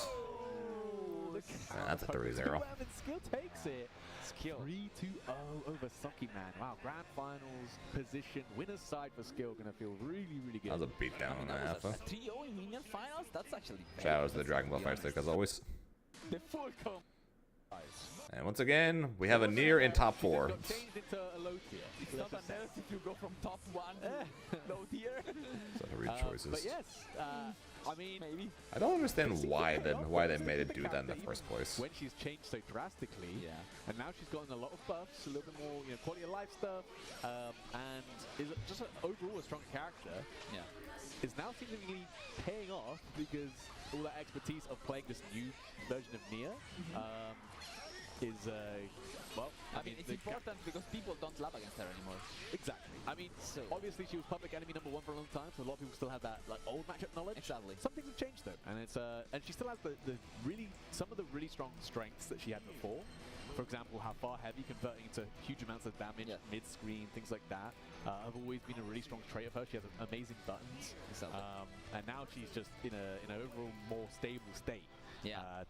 That's a 3-0. Skill takes it. Skill 3-2-0 over Socky, man. Wow, grand finals position, winner's side for Skill, gonna feel really, really good. That was a beatdown on the alpha. 3-0 in Minion finals. That's actually. Shout out to the Dragon Ball Fire Stick as always. The full comp. And once again, we have a near in top 4. Changed into a low tier. It's not a nerf if you go from top 1 to low tier. So to read choices. But yes, I mean, maybe. I don't understand why they made it do that in the first place. When she's changed so drastically, and now she's gotten a lot of buffs, a little bit more, quality of life stuff, and is just overall a strong character. Yeah, is now seemingly paying off because all that expertise of playing this new version of Nia. Is well, I mean, it's important because people don't lab against her anymore. Exactly. I mean, so obviously she was public enemy #1 for a long time, so a lot of people still have that like old matchup knowledge. Exactly. Some things have changed though, and it's and she still has some of the really strong strengths that she had before. For example, how far heavy converting into huge amounts of damage mid-screen, things like that, have always been a really strong trait of her. She has amazing buttons, and now she's just in an overall more stable state. Yeah.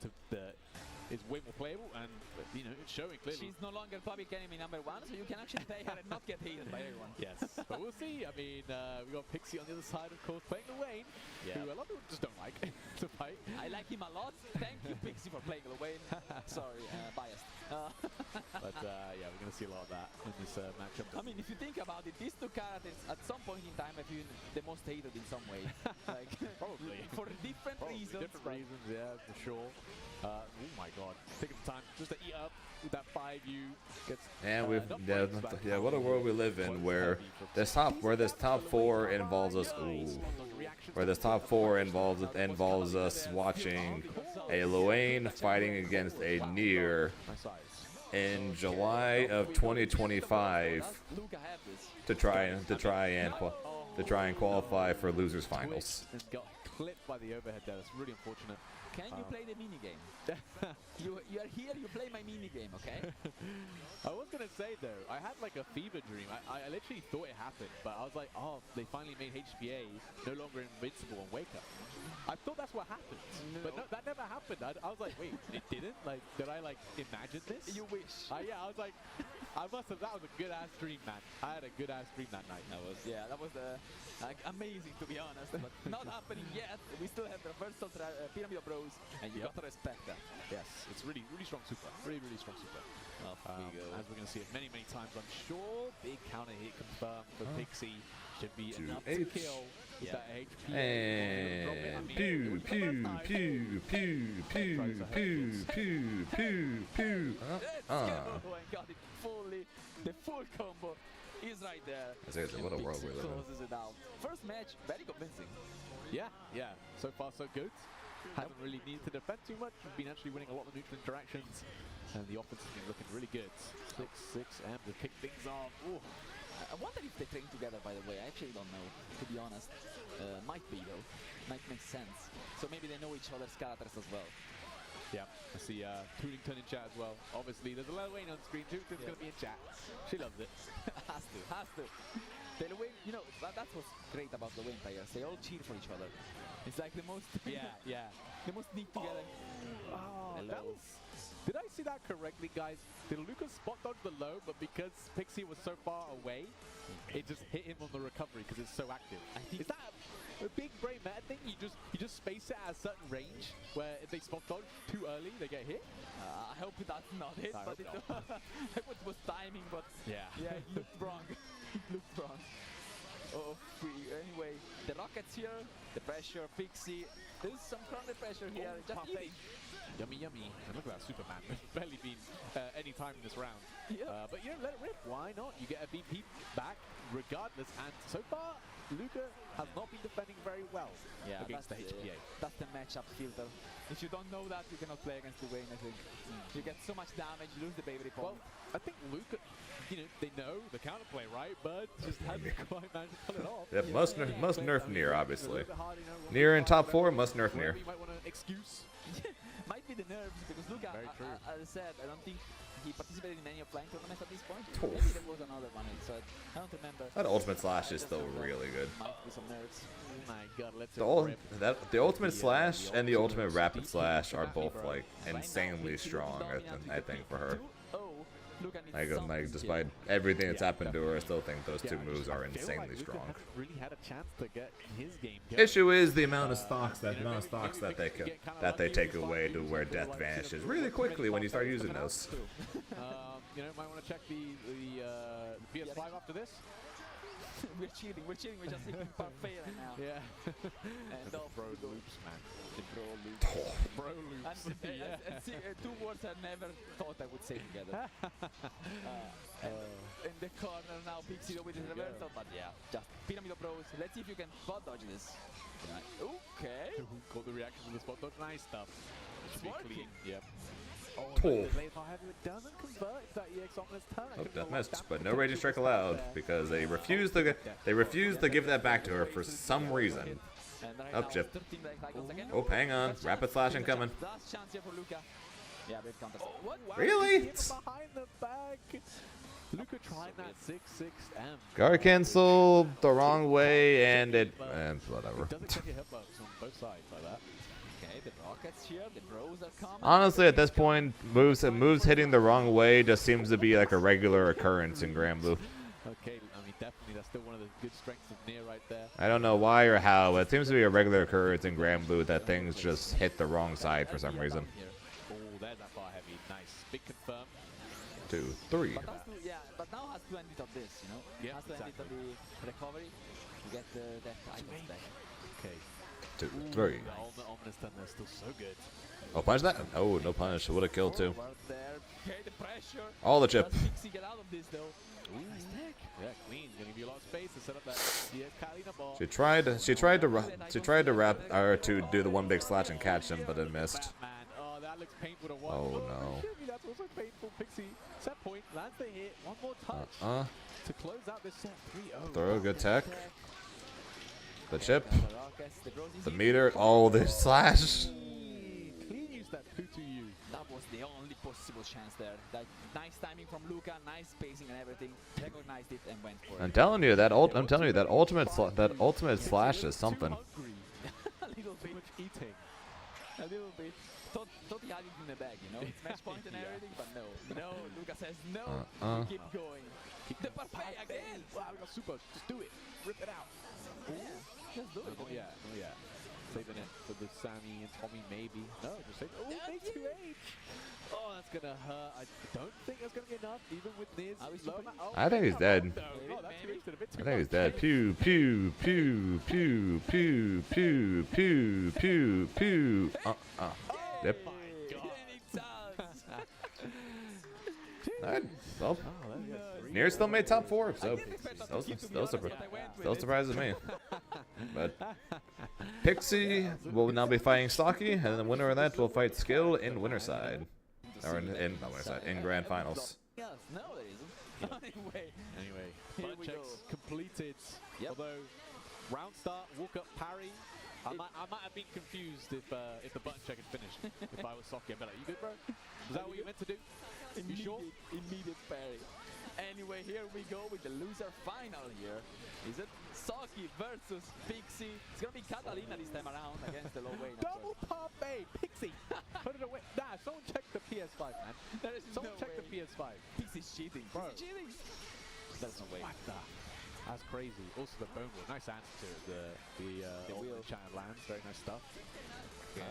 Is way more playable, and it's showing clearly. She's no longer public enemy #1, so you can actually play her and not get hated by everyone. Yes, but we'll see. I mean, we got Pixie on the other side, of course, playing the Wayne, who a lot of people just don't like to fight. I like him a lot. Thank you, Pixie, for playing the Wayne. Sorry, biased. But yeah, we're gonna see a lot of that in this matchup. I mean, if you think about it, these two characters at some point in time have been the most hated in some way. Like probably for different reasons. Different reasons, yeah, for sure. Oh my God, taking the time just to eat up with that 5U. What a world we live in where this top 4 involves us. Where this top 4 involves us watching a Luane fighting against a Nier in July of 2025 to try and qualify for losers finals. And got clipped by the overhead there. That's really unfortunate. Can you play the minigame? You are here, you play my minigame, okay? I was going to say, though, I had like a fever dream. I literally thought it happened, but I was like, oh, they finally made HBA no longer invincible on Wake Up. I thought that's what happened, but no, that never happened. I was like, wait, it didn't? Like, did I like imagine this? You wish. Yeah, I was like, that was a good-ass dream, man. I had a good-ass dream that night. That was amazing, to be honest, but not happening yet. We still have the reversal Pyramid of Bros, and you got to respect that. Yes, it's really, really strong super. Really, really strong super. Off we go. As we're going to see it many, many times, I'm sure. Big counter hit confirmed for Pixie. Should be enough to kill with that HP. And pew, pew, pew, pew, pew, pew, pew, pew, pew. Got it fully. The full combo is right there. What a world we live in. Closes it out. First match, very convincing. Yeah. So far, so good. Hasn't really needed to defend too much. We've been actually winning a lot of neutral interactions, and the offense has been looking really good. 6-6 and to kick things off. Ooh. I wonder if they train together, by the way. I actually don't know, to be honest. Might be, though. Might make sense. So maybe they know each other's characters as well. Yeah, I see Toonington in chat as well. Obviously, there's a Lil Wayne on screen. Toonington's going to be in chat. She loves it. has to. Lil Wayne, you know, that's what's great about the Wayne players. They all cheer for each other. It's like the most, the most neat together. Oh, that was, did I see that correctly, guys? Did Lucas spot dodge the low, but because Pixie was so far away, it just hit him on the recovery because it's so active? Is that a big brain meta thing? You just space it at a certain range where if they spot dodge too early, they get hit? I hope that's not it, but it, it was timing, but yeah, it looked wrong. It looked wrong. Oh, anyway, the Rockets here, the pressure, Pixie. There's some counter pressure here. Just eating. Yummy, yummy. And look at that Superman. There's barely been any time in this round. But you know, let it rip. Why not? You get a BP back regardless. And so far, Luca has not been defending very well against the HPA. That's the matchup filter. If you don't know that, you cannot play against the Wayne, I think. You get so much damage, you lose the baby point. Well, I think Luca, you know, they know the counterplay, right? But just hasn't quite managed to pull it off. Yep, must nerf Nier, obviously. Nier in top 4, must nerf Nier. You might want to excuse. Might be the nerves, because Luca, as I said, I don't think he participated in any offline tournaments at this point. Oof. Maybe there was another one, so I don't remember. That ultimate slash is still really good. Might be some nerves. Oh my god, let's the ultimate slash and the ultimate rapid slash are both like insanely strong. I think for her. Like despite everything that's happened to her, I still think those two moves are insanely strong. Really had a chance to get his game. Issue is the amount of stocks that they take away to where death vanishes really quickly when you start using those. You know, might want to check the PS5 after this. We're cheating, we're just hitting parfait right now. Yeah. And the bro loops, man. The bro loops. Bro loops. And see, two words I never thought I would say together. In the corner now, Pixie with his reversal, but yeah, just Pyramid of Bros. Let's see if you can spot dodge this. Okay. Got the reaction to the spot dodge. Nice stuff. It's working. Yep. Oh. It doesn't convert. It's that EX Omnis turn. Oh, that missed, but no Raging Strike allowed because they refused to give that back to her for some reason. Up chip. Oh, hang on. Rapid slash incoming. Really? Behind the back. Luca trying that 6-6M. Guard cancel the wrong way and it whatever. It doesn't get your hitbox on both sides like that. Okay, the Rockets here, the Bros are coming. Honestly, at this point, moves hitting the wrong way just seems to be like a regular occurrence in Granblue. Okay, I mean definitely that's still one of the good strengths of Nier right there. I don't know why or how, but it seems to be a regular occurrence in Granblue that things just hit the wrong side for some reason. Oh, there's that far heavy. Nice. Big confirm. 2, 3. But now has to end it on this, you know? Yeah, has to end it on the recovery to get that items back. Okay. 2, 3. The ominous turn is still so good. Oh, punish that? Oh, no punish. Would have killed too. There. Okay, the pressure. All the chip. Pixie get out of this though. Nice tech. Yeah, clean. Gonna give you a lot of space to set up that Kalina ball. She tried to do the one big slash and catch him, but it missed. Oh, that looks painful to watch. Oh no. That's also painful. Pixie set point, lands the hit, one more touch to close out this set. 3-0. Throw good tech. The chip. The meter. Oh, the slash. Clean use that 2-2-U. That was the only possible chance there. That nice timing from Luca, nice spacing and everything. Recognized it and went for it. I'm telling you that ultimate slash is something. A little bit eating. A little bit. Thought he had it in the bag, you know? It's match point and everything, but no. No, Luca says no. Keep going. The parfait again. Wow, we got super. Just do it. Rip it out. Yeah, just do it. Oh yeah. Saving it for the Sammy and Tommy maybe. No, just save it. Oh, make 2H. Oh, that's gonna hurt. I don't think that's gonna be enough, even with Niz. I think he's dead. No, that's 2H a bit too I think he's dead. Pew, pew, pew, pew, pew, pew, pew, pew, pew. Yep. Alright, well, Nier still made top 4, so still surprises me. But Pixie will now be fighting Stocky, and then the winner of that will fight Skill in Winterside. Or in Grand Finals. Yes, no, there isn't. Anyway, butt checks completed. Although, round start, walk up parry, I might have been confused if the button check had finished. If I was Saki, I'd be like, you good, bro? Was that what you meant to do? You sure? Immediate parry. Anyway, here we go with the loser final here. Is it Saki versus Pixie? It's gonna be Catalina this time around against the low Wayne. Double pop A, Pixie. Put it away. Nah, someone check the PS5, man. Someone check the PS5. Pixie's cheating, bro. Pixie cheating. There's no way. What the? That's crazy. Also the bone wheel. Nice answer to the wheel channel lands. Very nice stuff. Okay.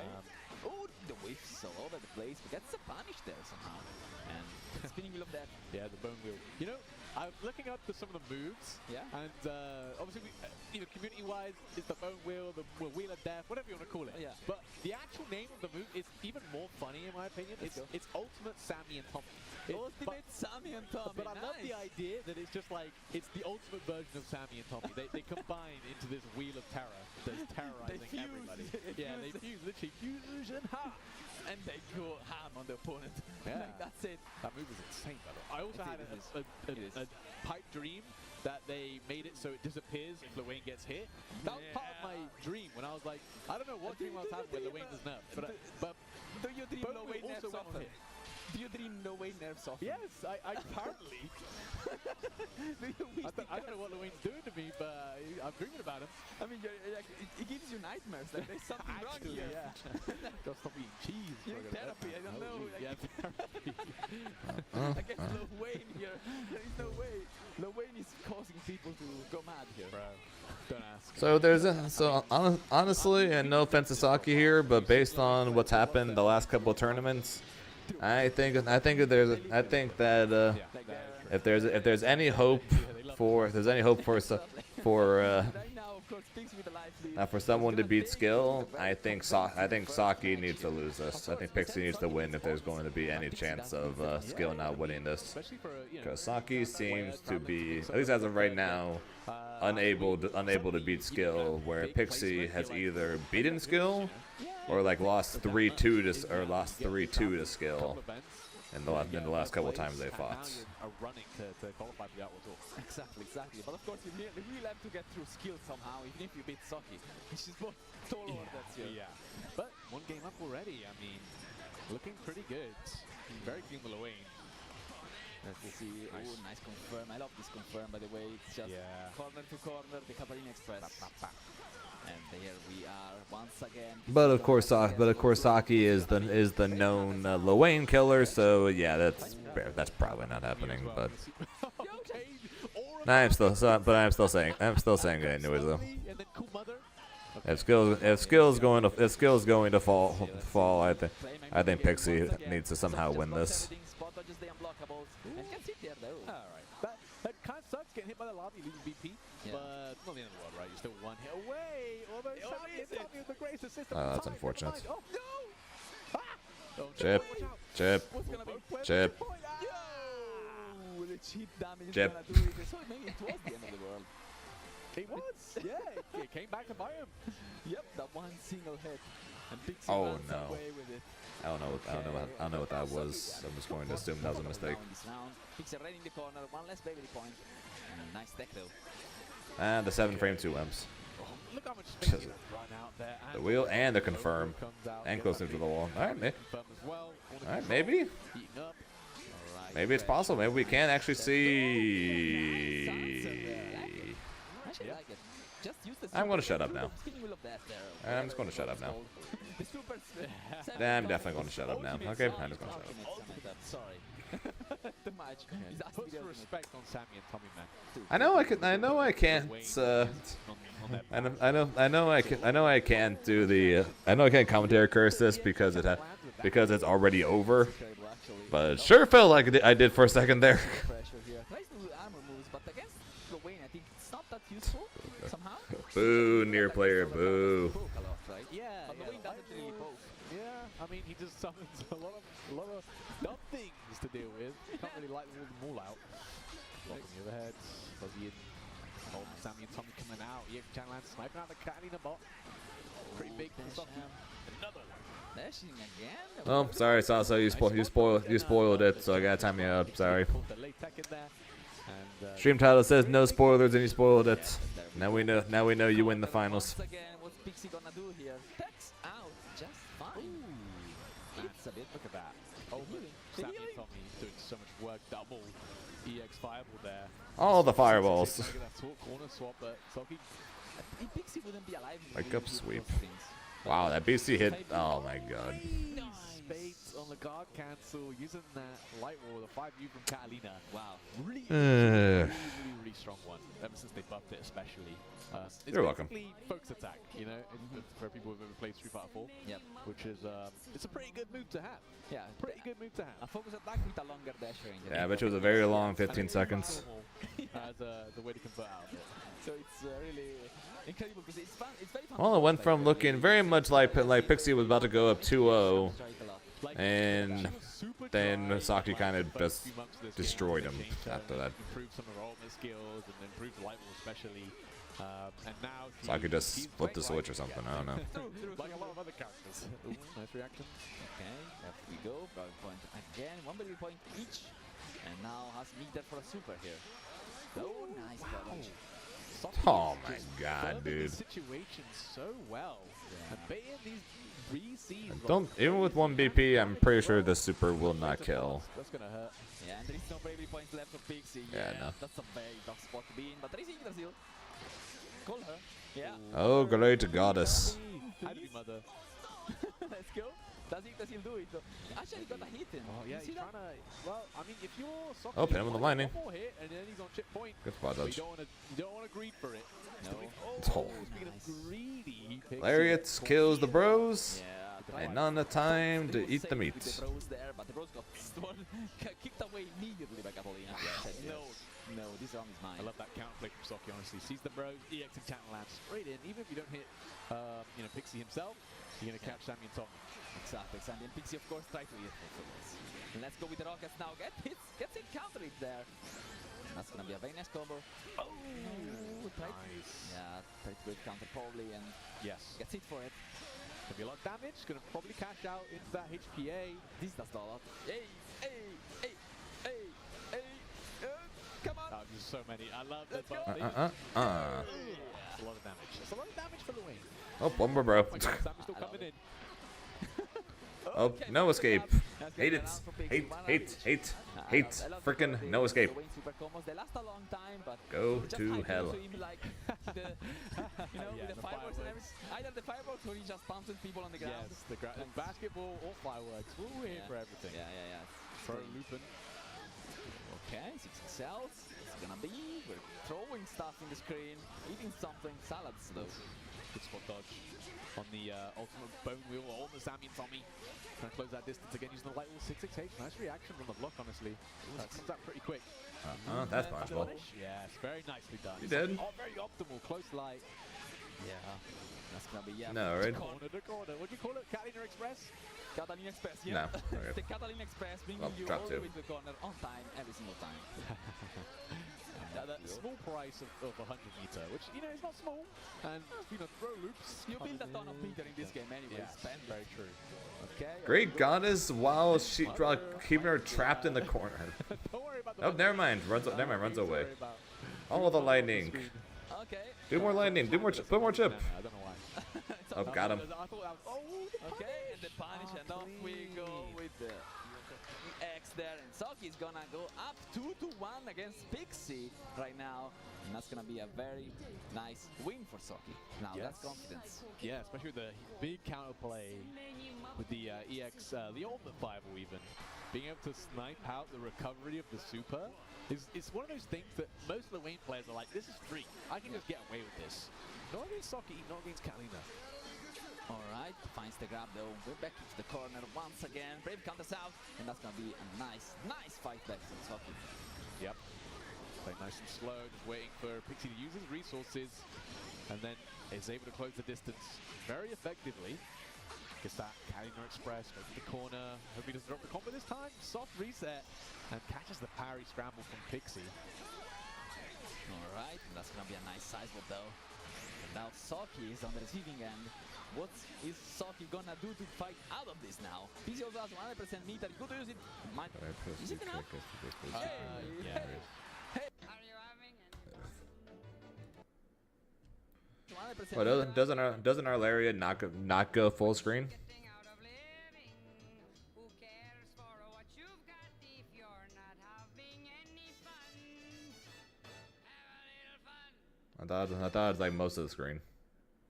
Oh, the whiffs all over the place. But gets a punish there somehow. And spinning wheel of death. Yeah, the bone wheel. You know, I'm looking up to some of the moves. Yeah. And obviously, community-wise, it's the bone wheel, the wheel of death, whatever you want to call it. Yeah. But the actual name of the move is even more funny, in my opinion. It's Ultimate Sammy and Tommy. Ultimate Sammy and Tommy. But I love the idea that it's just like, it's the ultimate version of Sammy and Tommy. They combine into this wheel of terror that's terrorizing everybody. Yeah, they fuse, literally fusion ha! And they go ham on the opponent. Yeah. Like, that's it. That move is insane, by the way. I also had a pipe dream that they made it so it disappears if Lil Wayne gets hit. That was part of my dream when I was like, I don't know what dream I was having when Lil Wayne was nerfed. But do you dream Lil Wayne nerfs also often? Do you dream Lil Wayne nerfs often? Yes, I apparently. I don't know what Lil Wayne's doing to me, but I'm dreaming about him. I mean, it gives you nightmares. Like there's something wrong here. Yeah. Gotta stop eating cheese. You're in therapy. I don't know. Like, Yeah, therapy. Against Lil Wayne here, there is no way. Lil Wayne is causing people to go mad here. Bro, don't ask. So honestly, and no offense to Saki here, but based on what's happened the last couple of tournaments, I think that if there's any hope for someone to beat Skill, I think Saki needs to lose this. I think Pixie needs to win if there's going to be any chance of Skill not winning this, because Saki seems to be, at least as of right now, unable to beat Skill, where Pixie has either beaten Skill or like lost 3-2 to Skill in the last couple of times they fought. Running to qualify for the outward tour. Exactly. But of course, you really have to get through Skill somehow, even if you beat Saki. Which is both total that's here. Yeah. But one game up already. I mean, looking pretty good. Very clean with Wayne. Let's see. Nice. Oh, nice confirm. I love this confirm, by the way. It's just corner to corner, the Catalina Express. And there we are once again. But of course, Saki is the known Lil Wayne killer. So yeah, that's probably not happening. But I'm still saying it anyways though. If Skill's going to fall, I think Pixie needs to somehow win this. That kind of sucks getting hit by the lobby, losing BP. But not the end of the world, right? You're still one hit away. Although Sammy with the greatest assist. Oh, that's unfortunate. Oh, no! Chip. The cheap damage Chip. is gonna do it. So maybe it was the end of the world. It was, yeah. It came back to buy him. Yep, that one single hit. And Pixie Oh runs no. away with it. I don't know what that was. I'm just going to assume that was a mistake. Pixie right in the corner, one less bravery point. Nice tech though. And the 7-frame 2 M's. Look how much space run out there. The wheel and the confirm. And close into the wall. Alright, maybe. Maybe it's possible. Maybe we can actually see. I'm going to shut up now. I'm just going to shut up now. I'm definitely going to shut up now. Okay, I'm just going to shut up. Sorry. Too much. Put some respect on Sammy and Tommy, man. I know I can't do the I know I can't commentary curse this because it's already over. But it sure felt like I did for a second there. Boo, near player, boo. Yeah, I mean, he just summons a lot of dumb things to deal with. Can't really light them all out. Blocking the overhead, Fuzzy in. Sammy and Tommy coming out. EX Chanland sniping out the Catalina bot. Pretty big for Saki. Another one. Dashing again. Oh, sorry, Salsa, you spoiled it, so I gotta time you up. Sorry. Stream title says no spoilers, and you spoiled it. Now we know you win the finals. Once again, Pixie gonna do here? Tex out just fine. That's a bit. Look at that. Oh, Sammy and Tommy doing so much work. Double EX fireball there. All the fireballs. Trying to get that corner swap, but Soki. Pixie wouldn't be alive. Wake up sweep. Wow, that BC hit. Oh my god. Spades on the guard cancel, using that light wall, the 5U from Catalina. Wow, really strong one. Ever since they buffed it, especially. It's You're welcome. basically focus attack, you know, for people who've ever played Street Fighter 4. Yep. Which is it's a pretty good move to have. Yeah, pretty good move to have. A focus attack with a longer dash range. Yeah, I bet you it was a very long 15 seconds. As the way to convert out of it. So it's really incredible because it's fun. It's very fun. Well, it went from looking very much like Pixie was about to go up 2-0, and then Saki kind of just destroyed him after that. Improved some of her ultimate skills and improved the light wall especially. And now Saki just flipped the switch or something. I don't know. Like a lot of other characters. Ooh, nice reaction. Okay, there we go. Bravo point again. 1 baby point each. And now has meter for a super here. Oh, nice dodge. Oh my god, dude. Situation so well. And baiting these 3 Cs. Don't, even with 1 BP, I'm pretty sure the super will not kill. That's gonna hurt. Yeah, and there is no bravery points left for Pixie. Yeah, no. That's a very tough spot to be in. But there is Yggdrasil. Call her. Yeah. Oh, great goddess. Happy mother. Let's go. Does Yggdrasil do it? Actually got a hit in. Oh yeah, he's trying to. Well, I mean, if you're Soccer, Oh, hit him with the lightning. One more hit and then he's on chip point. Good spot dodge. You don't want to greed for it. No. Oh. Speaking of greedy, Lariat kills the bros. Yeah. And none of time to eat the meat. With the bros there, but the bros got stolen, kicked away immediately by Catalina. No, this round is mine. I love that counterplay from Soki, honestly. Sees the bros, EX and channel labs straight in. Even if you don't hit, Pixie himself, you're going to catch Sammy and Tommy. Exactly, Sandy and Pixie, of course, try to hit for this. And let's go with the rockets now. Gets it countered there. That's going to be a very nice combo. Oh, nice. Yeah, try to go with counter probably, and yes, gets hit for it. Gonna be a lot of damage. Gonna probably cash out into that HPA. This does a lot. Hey, come on. Oh, there's so many. I love that. Let's go. That's a lot of damage. That's a lot of damage for the win. Oh, one more, bro. Oh my God, Sammy's still coming in. Oh, no escape. Hate it. Hate. Frickin' no escape. They last a long time, but go to hell. Like with the fireworks and everything. Either the fireworks or he just punches people on the ground. Yes, the basketball or fireworks. We're here for everything. Yeah. Pro looping. Okay, 6 cells. It's gonna be. We're throwing stuff in the screen, eating something. Salads though. Good spot dodge on the ultimate bone wheel on the Sammy and Tommy. Trying to close that distance again using the light wall 668. Nice reaction from the block, honestly. That comes out pretty quick. That's punishable. Yes, very nicely done. You did. Oh, very optimal, close light. Yeah, that's gonna be No, right? Corner to corner. What do you call it? Catalina Express? Catalina Express, yeah. No. Okay. The Catalina Express bringing you all the way to the corner on time, every single time. The small price of 100 meter, which, is not small. And, throw loops. You build a ton of meter in this game anyway. Yeah, very true. Okay. Great goddess while she keeping her trapped in the corner. Don't worry about Oh, never mind. Runs away. All the lightning. Okay. Do more lightning. Put more chip. No, I don't know why. Oh, got him. Okay, and the punish, and off we go with the X there, and Soki's gonna go up 2-1 against Pixie right now, and that's gonna be a very nice win for Soki. Now that's confidence. Yeah, especially with the big counterplay with the EX, the ultimate fireball even. Being able to snipe out the recovery of the super is one of those things that most of the Wayne players are like, this is free. I can just get away with this. Not against Soki, not against Catalina. Alright, finds the grab though. We're back into the corner once again. Brave counters out, and that's gonna be a nice fight back from Soki. Yep. Playing nice and slow, just waiting for Pixie to use his resources, and then is able to close the distance very effectively. Gets that Catalina Express over the corner. Hope he doesn't drop the combo this time. Soft reset, and catches the parry scramble from Pixie. Alright, that's gonna be a nice sidewalk though. And now Soki is on the receiving end. What is Soki gonna do to fight out of this now? Pixie also has 100% meter. Good to use it. Is it enough? Yeah. Hey. Are you having Well, doesn't our Lariat not go full screen? I thought it was like most of the screen.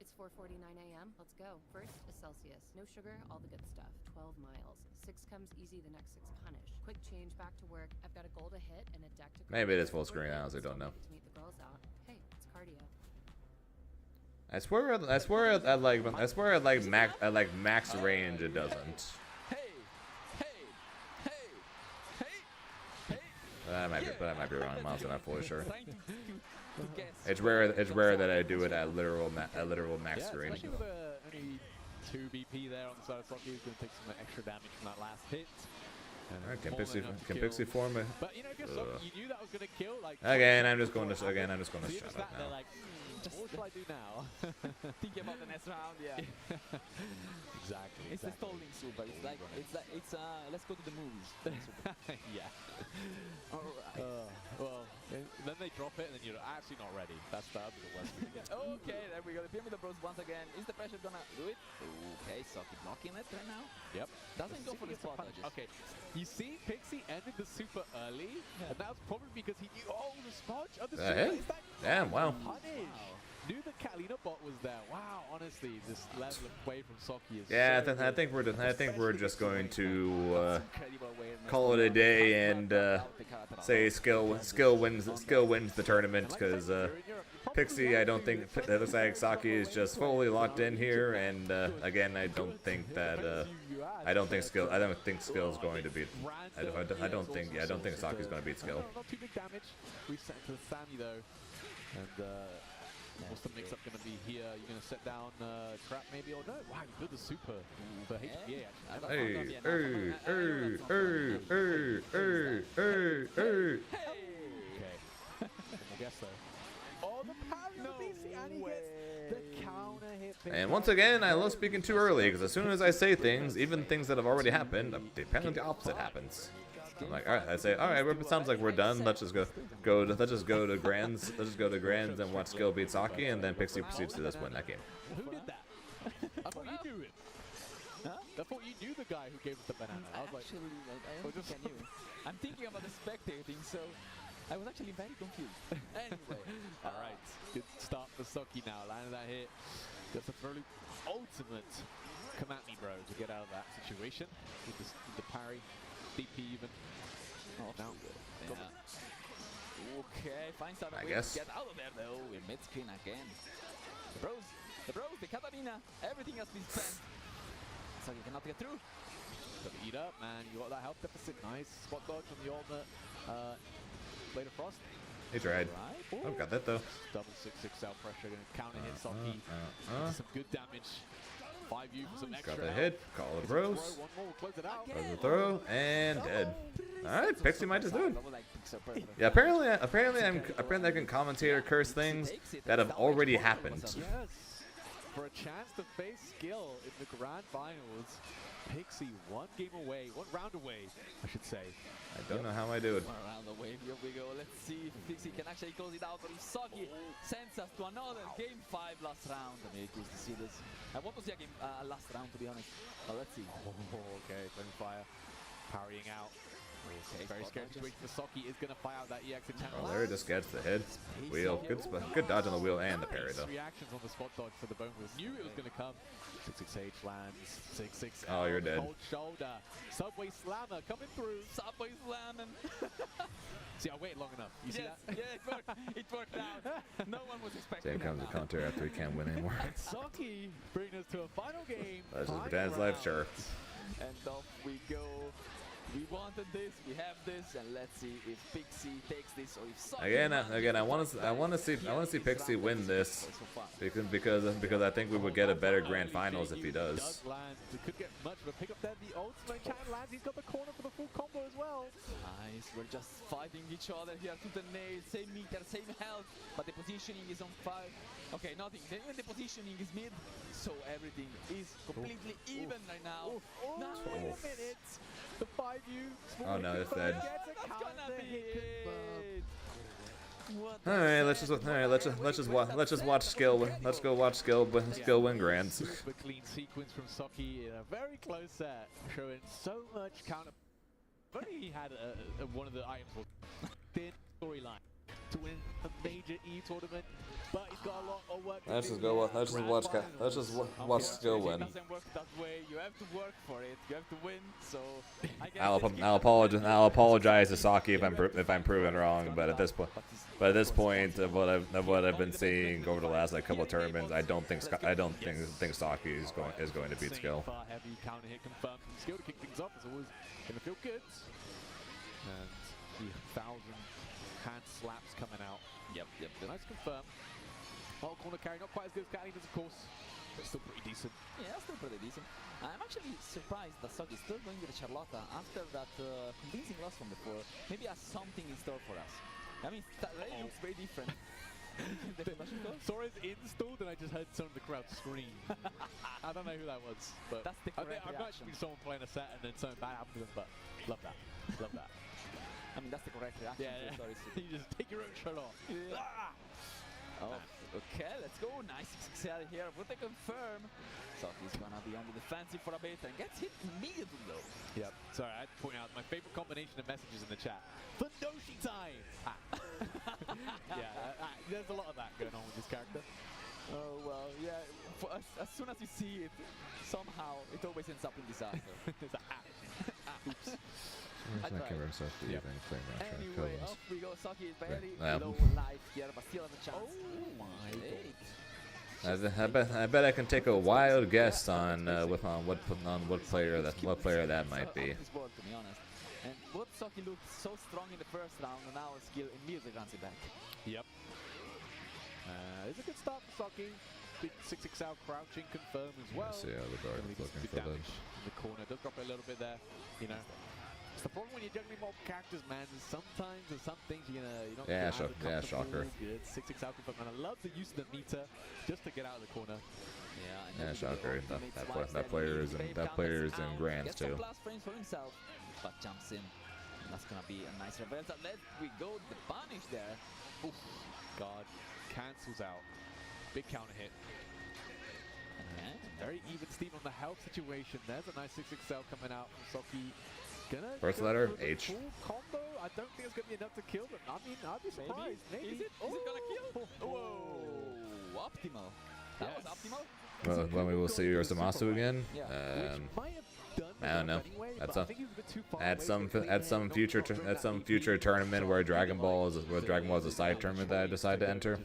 It's 4:49 a.m. Let's go. First is Celsius. No sugar, all the good stuff. 12 miles. 6 comes easy, the next 6 punish. Quick change, back to work. I've got a goal to hit and a deck to Maybe it is full screen. I honestly don't know. to meet the girls out. Hey, it's cardio. I swear at like max range it doesn't. I might be wrong. I'm also not fully sure. It's rare that I do it at literal max range. Especially with only 2 BP there on the side of Sockie, he's going to take some extra damage from that last hit. Alright, can Pixie form it? But you know, if you're Sockie, you knew that was going to kill. Like again, I'm just going to shut up now. Like, what should I do now? Thinking about the next round, yeah. Exactly. It's the stalling super. It's let's go to the movies. Yeah. Alright. Well, then they drop it and then you're actually not ready. That's the worst thing. Okay, there we go. The Pyramid Bros once again. Is the pressure gonna do it? Okay, Sockie blocking it right now. Yep. Doesn't go for the spot dodges. Okay. You see, Pixie ended the super early, and that was probably because he knew, the smudge of the super. Damn, wow. Punish. Knew the Catalina bot was there. Wow, honestly, this level of play from Sockie is yeah, I think we're just going to call it a day and say skill wins the tournament, because Pixie, I don't think it looks like Sockie is just fully locked in here, and again, I don't think skill is going to beat. I don't think Sockie's going to beat skill. Not too big damage. Reset to Sammy though, and. What's the mix-up going to be here? You're going to set down Trap maybe, or no? Wow, you build the super for HPA actually. Okay. I guess so. Oh, the parry on the BC, and he gets the counter hit. And once again, I love speaking too early, because as soon as I say things, even things that have already happened, apparently the opposite happens. I'm like, all right. I say, all right. It sounds like we're done. Let's just go to Grands. Let's just go to Grands and watch skill beat Sockie, and then Pixie proceeds to just win that game. Who did that? I thought you knew it. Huh? I thought you knew the guy who gave us the banana. I was like, actually, I don't think I knew. I'm thinking about the spectating, so I was actually very confused. Anyway, all right. Good start for Sockie now. Landed that hit. That's a fairly ultimate come at me, bro, to get out of that situation with the parry. DP even. Oh, no. Yeah. Okay, finds out a way to get out of there though. We're mid-screen again. The bros, the Katarina, everything has been spent. So you cannot get through. Gotta eat up, man. You got that health deficit. Nice. Spot dodge on the ultimate. Blade of Frost. He tried. Oh, got that though. Double 6/6 cell pressure. Gonna counter hit Sockie. Some good damage. 5U for some extra. Got the hit. Call the bros. One more. Close it out. Close the throw and dead. All right, Pixie might just do it. Yeah, apparently I can commentate or curse things that have already happened. Yes. For a chance to face skill in the grand finals, Pixie one round away, I should say. I don't know how I do it. One round away, here we go. Let's see if Pixie can actually close it out, or if Sockie sends us to another game 5 last round. I mean, curious to see this. I want to see a game last round, to be honest. But let's see. Okay, throwing fire, parrying out. Okay, very scary situation for Sockie. Is going to fire out that EX in channel. Oh, there it just gets the hit. Wheel. Good dodge on the wheel and the parry, though. Reactions on the spot dodge for the Bone Wheels. Knew it was going to come. 6/6H lands. 6/6. Oh, you're dead. Cold shoulder. Subway slammer coming through. Subway slamming. See, I waited long enough. You see that? Yeah, it worked out. No one was expecting Same comes the counter after he can't win anymore. And Sockie bringing us to a final game. That's just Dad's life, sure. And off we go. We wanted this, we have this, and let's see if Pixie takes this or if Sockie. Again, I want to see Pixie win this because I think we would get a better grand finals if he does. He could get much of a pickup there. The ultimate can lands. He's got the corner for the full combo as well. Nice. We're just fighting each other here to the nail. Same meter, same health, but the positioning is on fire. Okay, nothing. The positioning is mid, so everything is completely even right now. Now, wait a minute. The 5U. Oh no, it's dead. That's gonna be it. All right, let's just watch skill. Let's go watch skill win grands. Super clean sequence from Saki in a very close set, showing so much counter. But he had one of the items was thin storyline to win a major E tournament, but he's got a lot of work. Let's just watch skill win. It doesn't work that way. You have to work for it. You have to win. So I guess I'll apologize to Saki if I'm proven wrong. But at this point of what I've been seeing over the last couple of tournaments, I don't think Saki is going to beat skill. Heavy counter hit confirmed from skill to kick things off. It's always gonna feel good. And the 1,000 hand slaps coming out. Yep. Nice confirm. Well, corner carry not quite as good as Catalina's, of course, but still pretty decent. Yeah, still pretty decent. I'm actually surprised that Sog is still going with Charlotta after that convincing loss from before. Maybe has something in store for us. I mean, that really looks very different. Sora's installed and I just heard some of the crowd scream. I don't know who that was, but that's the correct I've not seen someone playing a set and then something bad happened to them, but love that. Love that. I mean, that's the correct reaction. Yeah. You just take your own shirt off. Yeah. Oh, okay, let's go. Nice 6 here. Would they confirm? Soki's gonna be on the defensive for a bit and gets hit immediately though. Yep. Sorry, I had to point out my favorite combination of messages in the chat. Fundoshi time! There's a lot of that going on with this character. Oh, well, yeah. As soon as you see it, somehow it always ends up in disaster. It's oops. Anyway, off we go. Saki is barely low life here, but still has a chance. Oh my god. I bet I can take a wild guess on what player that might be. To be honest. And what Saki looked so strong in the first round, and now skill immediately runs it back. Yep. It's a good start for Saki. Big 6-6 out crouching confirm as well. See how the guard is looking for that. In the corner, does drop a little bit there. You know, it's the problem when you're juggling multiple characters, man. Sometimes there's some things you're not. Shocker. Good 6-6 out confirm, and I love the use of the meter just to get out of the corner. Yeah, shocker. That player is in grands too. Plus frames for himself, but jumps in. And that's gonna be a nice reverse. Let we go the punish there. Oof. God cancels out. Big counter hit. Very even Steve on the health situation. There's a nice 6-6 coming out from Saki. First letter H. Combo. I don't think it's gonna be enough to kill them. I mean, I'd be surprised. Maybe. Is it gonna kill? Whoa! Optimal. That was optimal. Well, when we will see Urasamasu again. I don't know. At some future tournament where Dragon Ball is a side tournament that I decide to enter.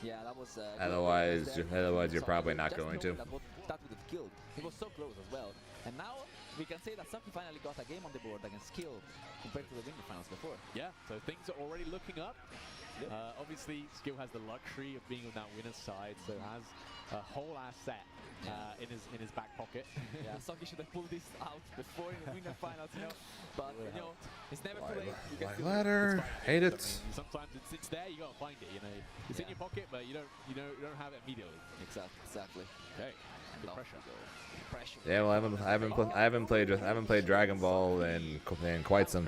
Yeah, that was. Otherwise, you're probably not going to. That would have killed. He was so close as well. And now we can say that Saki finally got a game on the board against Skill compared to the Winter Finals before. Yeah, so things are already looking up. Yep. Obviously, Skill has the luxury of being on that winner's side, so has a whole ass set in his back pocket. Yeah, Saki should have pulled this out before in the Winter Finals, you know. But you know, it's never too late. White ladder, hate it. I mean, sometimes it's there, you gotta find it. You know, it's in your pocket, but you don't have it immediately. Exactly. Okay. Good pressure. Yeah, well, I haven't played Dragon Ball in quite some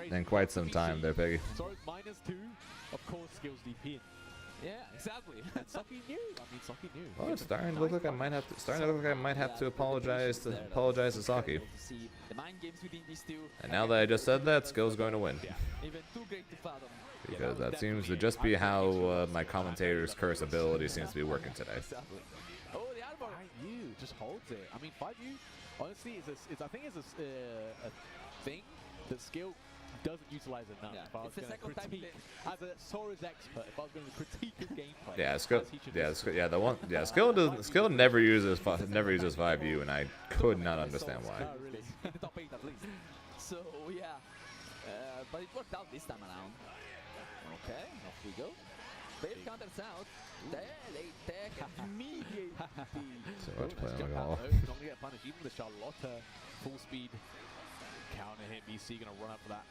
time there, Peggy. So -2, of course, Skill's DP. Yeah, exactly. And Saki knew. I mean, Saki knew. Well, it's starting to look like I might have to apologize to Saki. The mind games within these two. And now that I just said that, Skill's going to win. Yeah. Even too great to fathom. Because that seems to just be how my commentator's curse ability seems to be working today. Exactly. Oh, the elbow. 5U just holds it. I mean, 5U, honestly, I think it's a thing that Skill doesn't utilize enough. Yeah. If I was going to critique, as a Sora's expert, if I was going to critique his gameplay, Skill never uses 5U, and I could not understand why. No, really. In the top 8 at least. So yeah, but it worked out this time around. Okay, off we go. Bait counters out. There they take immediate. So much playing on Not going to get punished. Even the Charlotta full speed counter hit. BC going to run up for that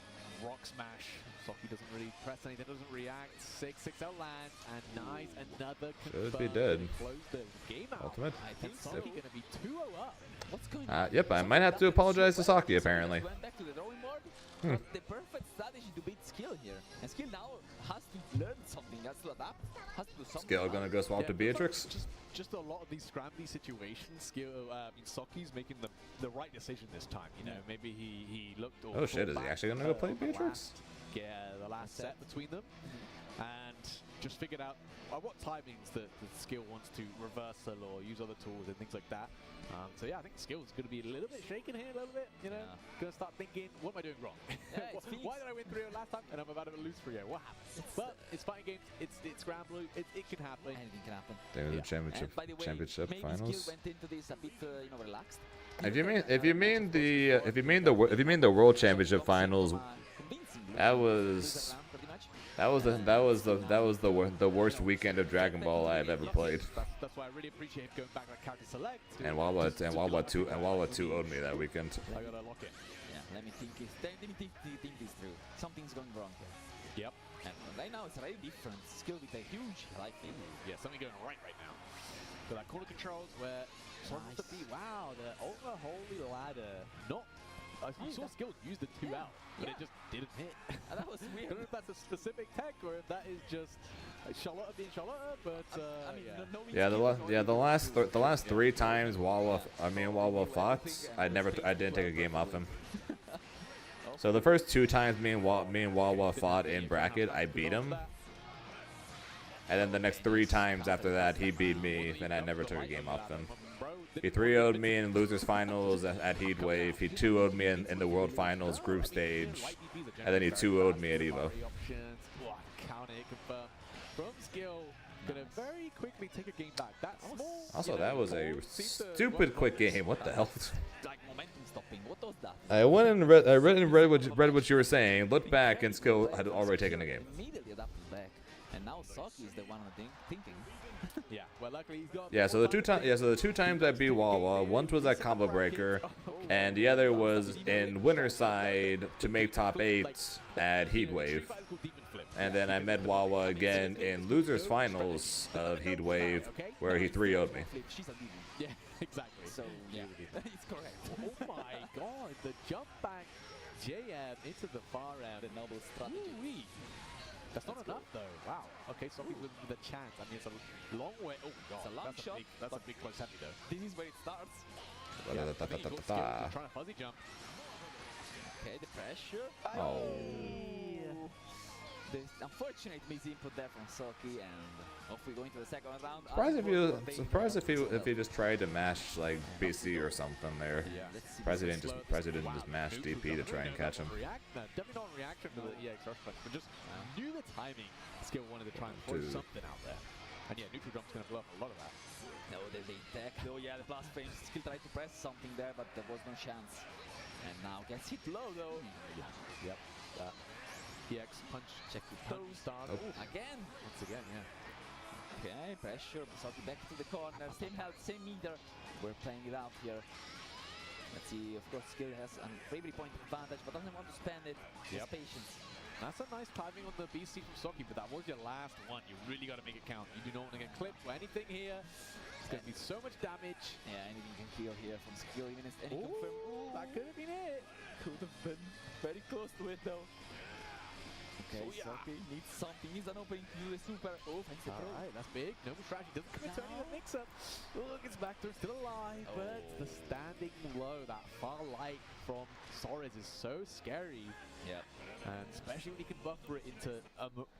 rock smash. Saki doesn't really press anything, doesn't react. 6-6 out lands, and nice, another confirm. Should be dead. Close the game out. Ultimate. I think Saki going to be 2-0 up. What's going on? Yep, I might have to apologize to Saki apparently. Went back to the drawing board. The perfect strategy to beat Skill here. And Skill now has to learn something, has to adapt, has to do something. Skill gonna go swap to Beatrix. Just a lot of these scrambly situations. Soki's making the right decision this time. You know, maybe he looked. Oh shit! Is he actually gonna go play Beatrix? The last set between them, and just figured out what timings the skill wants to reversal or use other tools and things like that. So yeah, I think skill's going to be a little bit shaken here, a little bit. You know, going to start thinking, what am I doing wrong? Why did I win 3-0 last time and I'm about to lose 3-0? What happened? But it's fighting games. It's scramble. It can happen. Anything can happen. They the championship finals. Went into this a bit, relaxed. If you mean the World Championship finals, that was the worst weekend of Dragon Ball I've ever played. That's why I really appreciate going back to character select. And Wawa 2 owed me that weekend. I gotta lock it. Yeah, let me think this through. Something's going wrong here. Yep. And right now it's very different. Skill with a huge life in. Yeah, something going right now. So that corner controls where supposed to be the ultra holy ladder. Not. You saw Skill use the 2 out, but it just didn't hit. That was weird. I don't know if that's a specific tech or if that is just Charlotte being Charlotte, but the last 3 times Wawa fought, I didn't take a game off him. So the first 2 times me and Wawa fought in bracket, I beat him. And then the next 3 times after that, he beat me, and I never took a game off him. He 3-0'd me in losers finals at Heatwave. He 2-0'd me in the World Finals group stage, and then he 2-0'd me at Evo. Gonna very quickly take a game back. That's small. Also, that was a stupid quick game. What the hell? Like momentum stopping. What was that? I went and read what you were saying. Looked back, and Skill had already taken the game. Immediately adapted back, and now Saki is the one thinking. Yeah, well, luckily he's got. Yeah, so the 2 times I beat Wawa, one was at Combo Breaker, and the other was in winner's side to make top 8 at Heatwave. And then I met Wawa again in losers finals of Heatwave, where he 3-0'd me. Yeah, exactly. So yeah, it's correct. Oh my God, the jump back JM into the far end. The noble strategy. That's not enough though. Wow. Okay, something with the chance. I mean, it's a long way. Oh God, it's a long shot. That's a big close heavy though. This is where it starts. Trying to fuzzy jump. Okay, the pressure. Oh. The unfortunate misinput there from Soki, and off we go into the second round. Surprised if he just tried to mash like BC or something there. Yeah. President just mash DP to try and catch him. Definitely not reaction to the EX rush punch, but just knew the timing. Skill wanted to try and force something out there, and yeah, neutral jump's gonna blow up a lot of that. No, there's the tech though. Yeah, the blast frames still tried to press something there, but there was no chance. And now gets hit low though. Yep. EX punch, check the punch start. Again? Once again, yeah. Okay, pressure, Soki back to the corner, same health, same meter. We're playing it out here. Let's see, of course, Skill has a bravery point advantage, but doesn't want to spend it. Just patience. That's a nice timing on the BC from Soki, but that was your last one. You really got to make it count. You do not want to get clipped or anything here. It's going to be so much damage. Yeah, anything can kill here from Skill, even if any confirm. That could have been it. Could have been very close to it though. Okay, Soki needs something. Needs an opening to do the super. Oh, thanks to Alright, that's big. Noble strategy doesn't commit to any of the mix-up. Look, it's back to still alive, but the standing low, that far light from Soares is so scary. Yeah. And especially when you can buffer it into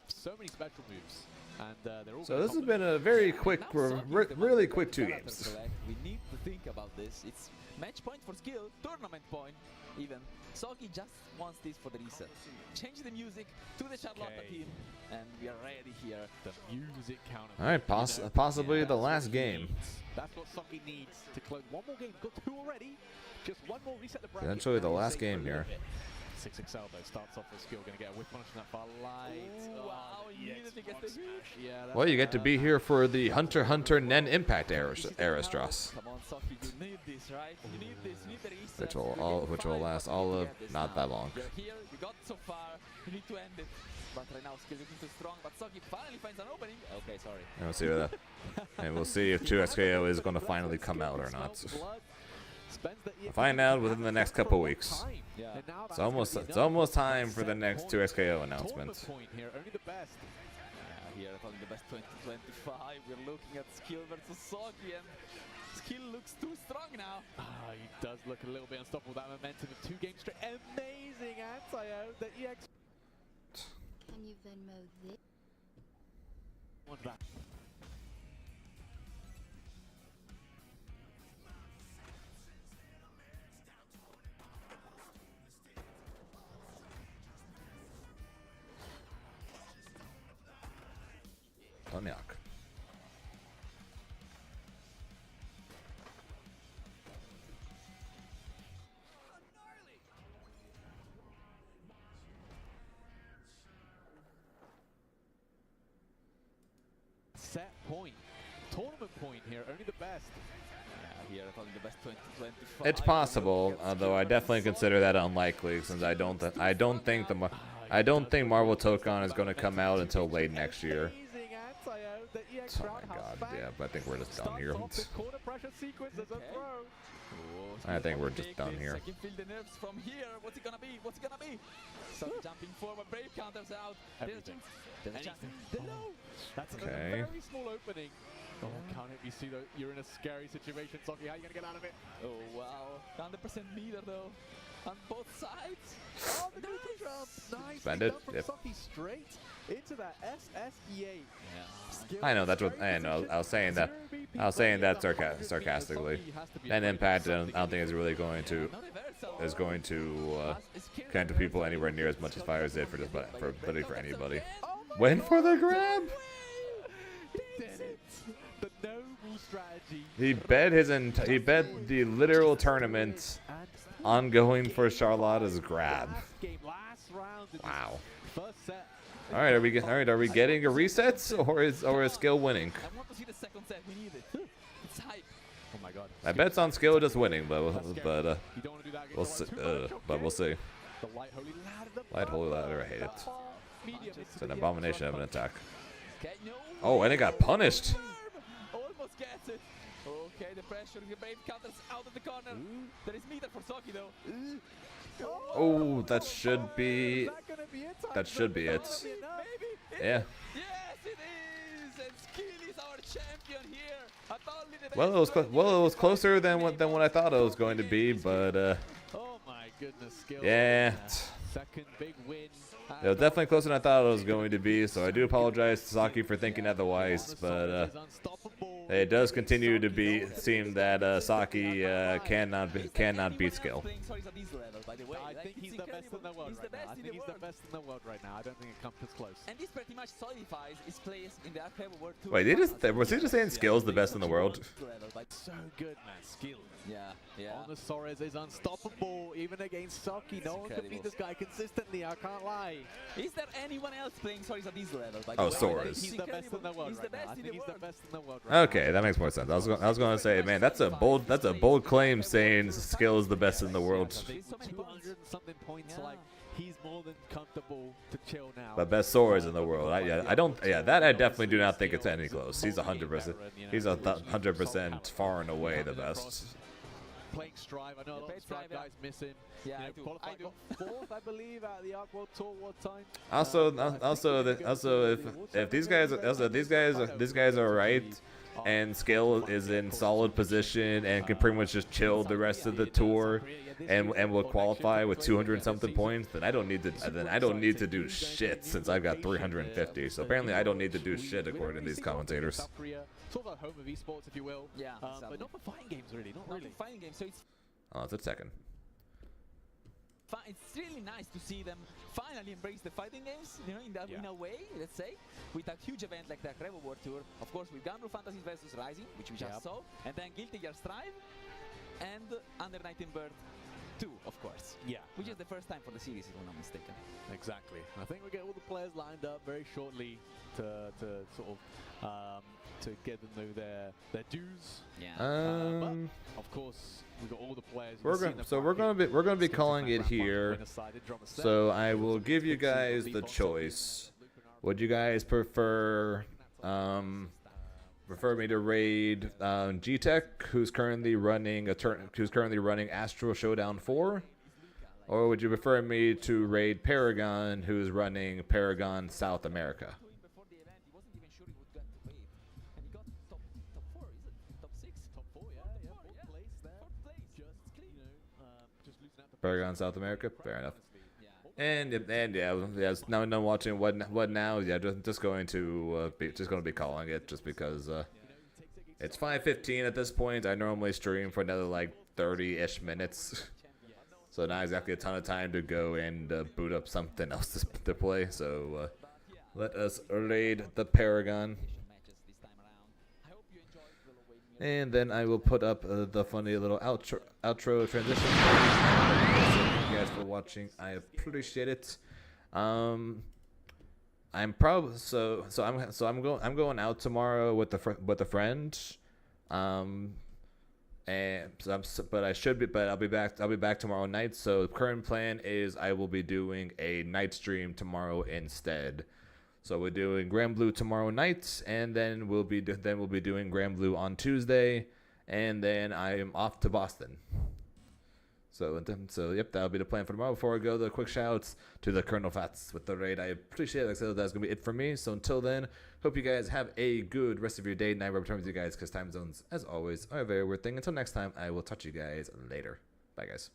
so many special moves. And they're all. So this has been a very quick, really quick 2 games. We need to think about this. It's match point for Skill, tournament point even. Soki just wants this for the reset. Change the music to the Charlotta team, and we are ready here. The music counter. All right, possibly the last game. That's what Soki needs to close. One more game. Got 2 already. Just one more reset the bracket. Potentially the last game here. 6XL though starts off with Skill, gonna get a whip punish from that far light. Wow, he needed to get the huge. Yeah, well, you get to be here for the Hunter Nen Impact era, Strauss. Come on, Soki, you need this, right? You need this. You need the reset. Which will last all of not that long. You're here. You got so far. You need to end it. But right now, Skill looking too strong. But Soki finally finds an opening. Okay, sorry. And we'll see and we'll see if 2XKO is going to finally come out or not. I'll find out within the next couple weeks. It's almost time for the next 2XKO announcement. Here, probably the best 2025. We're looking at Skill versus Soggy, and Skill looks too strong now. He does look a little bit unstoppable. That momentum of 2 games straight. Amazing anti-out. The EX. Can you Venmo this? What's that? Toniak. Set point. Tournament point here. Only the best. Here, probably the best 2025. It's possible, although I definitely consider that unlikely, since I don't think Marvel Tokon is going to come out until late next year. Oh my god, yeah, but I think we're just done here. I think we're just done here. I can feel the nerves from here. What's it gonna be? What's it gonna be? So jumping forward, Brave counters out. There's a chance. There's a chance. That's a very small opening. Oh, can't it? You see that you're in a scary situation, Soggy. How are you gonna get out of it? Oh wow, 100% meter though, on both sides. Oh, the nice drop. Nice. Spend it. From Yep. Soggy straight into that SSE8. I know that's what I know. I was saying that sarcastically. And Impact, I don't think is really going to kind of people anywhere near as much as Fires did for just literally for anybody. Went for the grab. The noble strategy. He bet the literal tournament on going for Charlotta's grab. Wow. All right, are we getting a reset, or is Skill winning? I want to see the second set. We need it. It's hype. Oh my god. I bet's on Skill just winning, but we'll see. But we'll see. Light Holy Ladder, I hate it. It's an abomination of an attack. Oh, and it got punished. Almost gets it. Okay, the pressure. The Brave counters out of the corner. There is meter for Soggy though. Oh, that should be it. Yeah. Yes, it is. And Skill is our champion here. Well, it was closer than what I thought it was going to be, but oh my goodness, Skill. Yeah. Second big win. It was definitely closer than I thought it was going to be, so I do apologize to Saki for thinking otherwise, but it does continue to seem that Saki cannot beat Skill. I think he's the best in the world right now. I think he's the best in the world right now. I don't think it comes close. And this pretty much solidifies his place in the Archive World Tour. Wait, was he just saying Skill's the best in the world? So good, man. Skill. Yeah. Onosaurus is unstoppable, even against Saki. No one can beat this guy consistently, I can't lie. Is there anyone else playing Soris at this level? Oh, Soris. He's the best in the world right now. I think he's the best in the world right now. Okay, that makes more sense. I was going to say, man, that's a bold claim saying Skill is the best in the world. 200 something points, like he's more than comfortable to chill now. But best swords in the world. That I definitely do not think it's any close. He's 100%. He's 100% far and away the best. Playing Strive, I know a lot of Strive guys miss him. Yeah, I do. Fourth, I believe, at the Arc World Tour one time. Also, if these guys are right, and Skill is in solid position and can pretty much just chill the rest of the tour, and will qualify with 200 something points, then I don't need to do shit since I've got 350. So apparently I don't need to do shit according to these commentators. Sort of a home of esports, if you will. Yeah, but not for fighting games, really. Not really. Fighting games, so it's. Oh, it's a second. It's really nice to see them finally embrace the fighting games, you know, in a way, let's say, with a huge event like the Archive World Tour. Of course, with Gunrun Fantasies versus Rising, which we just saw, and then Guilty Gear Strive, and Under Night in Bird 2, of course. Yeah. Which is the first time for the series, if I'm not mistaken. Exactly. I think we get all the players lined up very shortly to sort of to get them know their dues. Yeah. But of course, we've got all the players. We're gonna be calling it here. So I will give you guys the choice. Would you guys prefer prefer me to raid G-Tech, who's currently running Astro Showdown 4, or would you prefer me to raid Paragon, who's running Paragon South America? Paragon South America, fair enough. And yeah, now I'm watching what now. Yeah, just going to be calling it just because it's 5:15 at this point. I normally stream for another like 30-ish minutes, so not exactly a ton of time to go and boot up something else to play. So let us raid the Paragon. And then I will put up the funny little outro transition. Thank you guys for watching. I appreciate it. I'm probably I'm going out tomorrow with a friend. I'll be back tomorrow night. So the current plan is I will be doing a night stream tomorrow instead. So we're doing Grand Blue tomorrow night, and then we'll be doing Grand Blue on Tuesday, and then I am off to Boston. So yep, that'll be the plan for tomorrow. Before I go, the quick shouts to the Colonel Fats with the raid. I appreciate it. Like I said, that's gonna be it for me. So until then, hope you guys have a good rest of your day. And I will return with you guys because time zones, as always, are a very weird thing. Until next time, I will talk to you guys later. Bye, guys.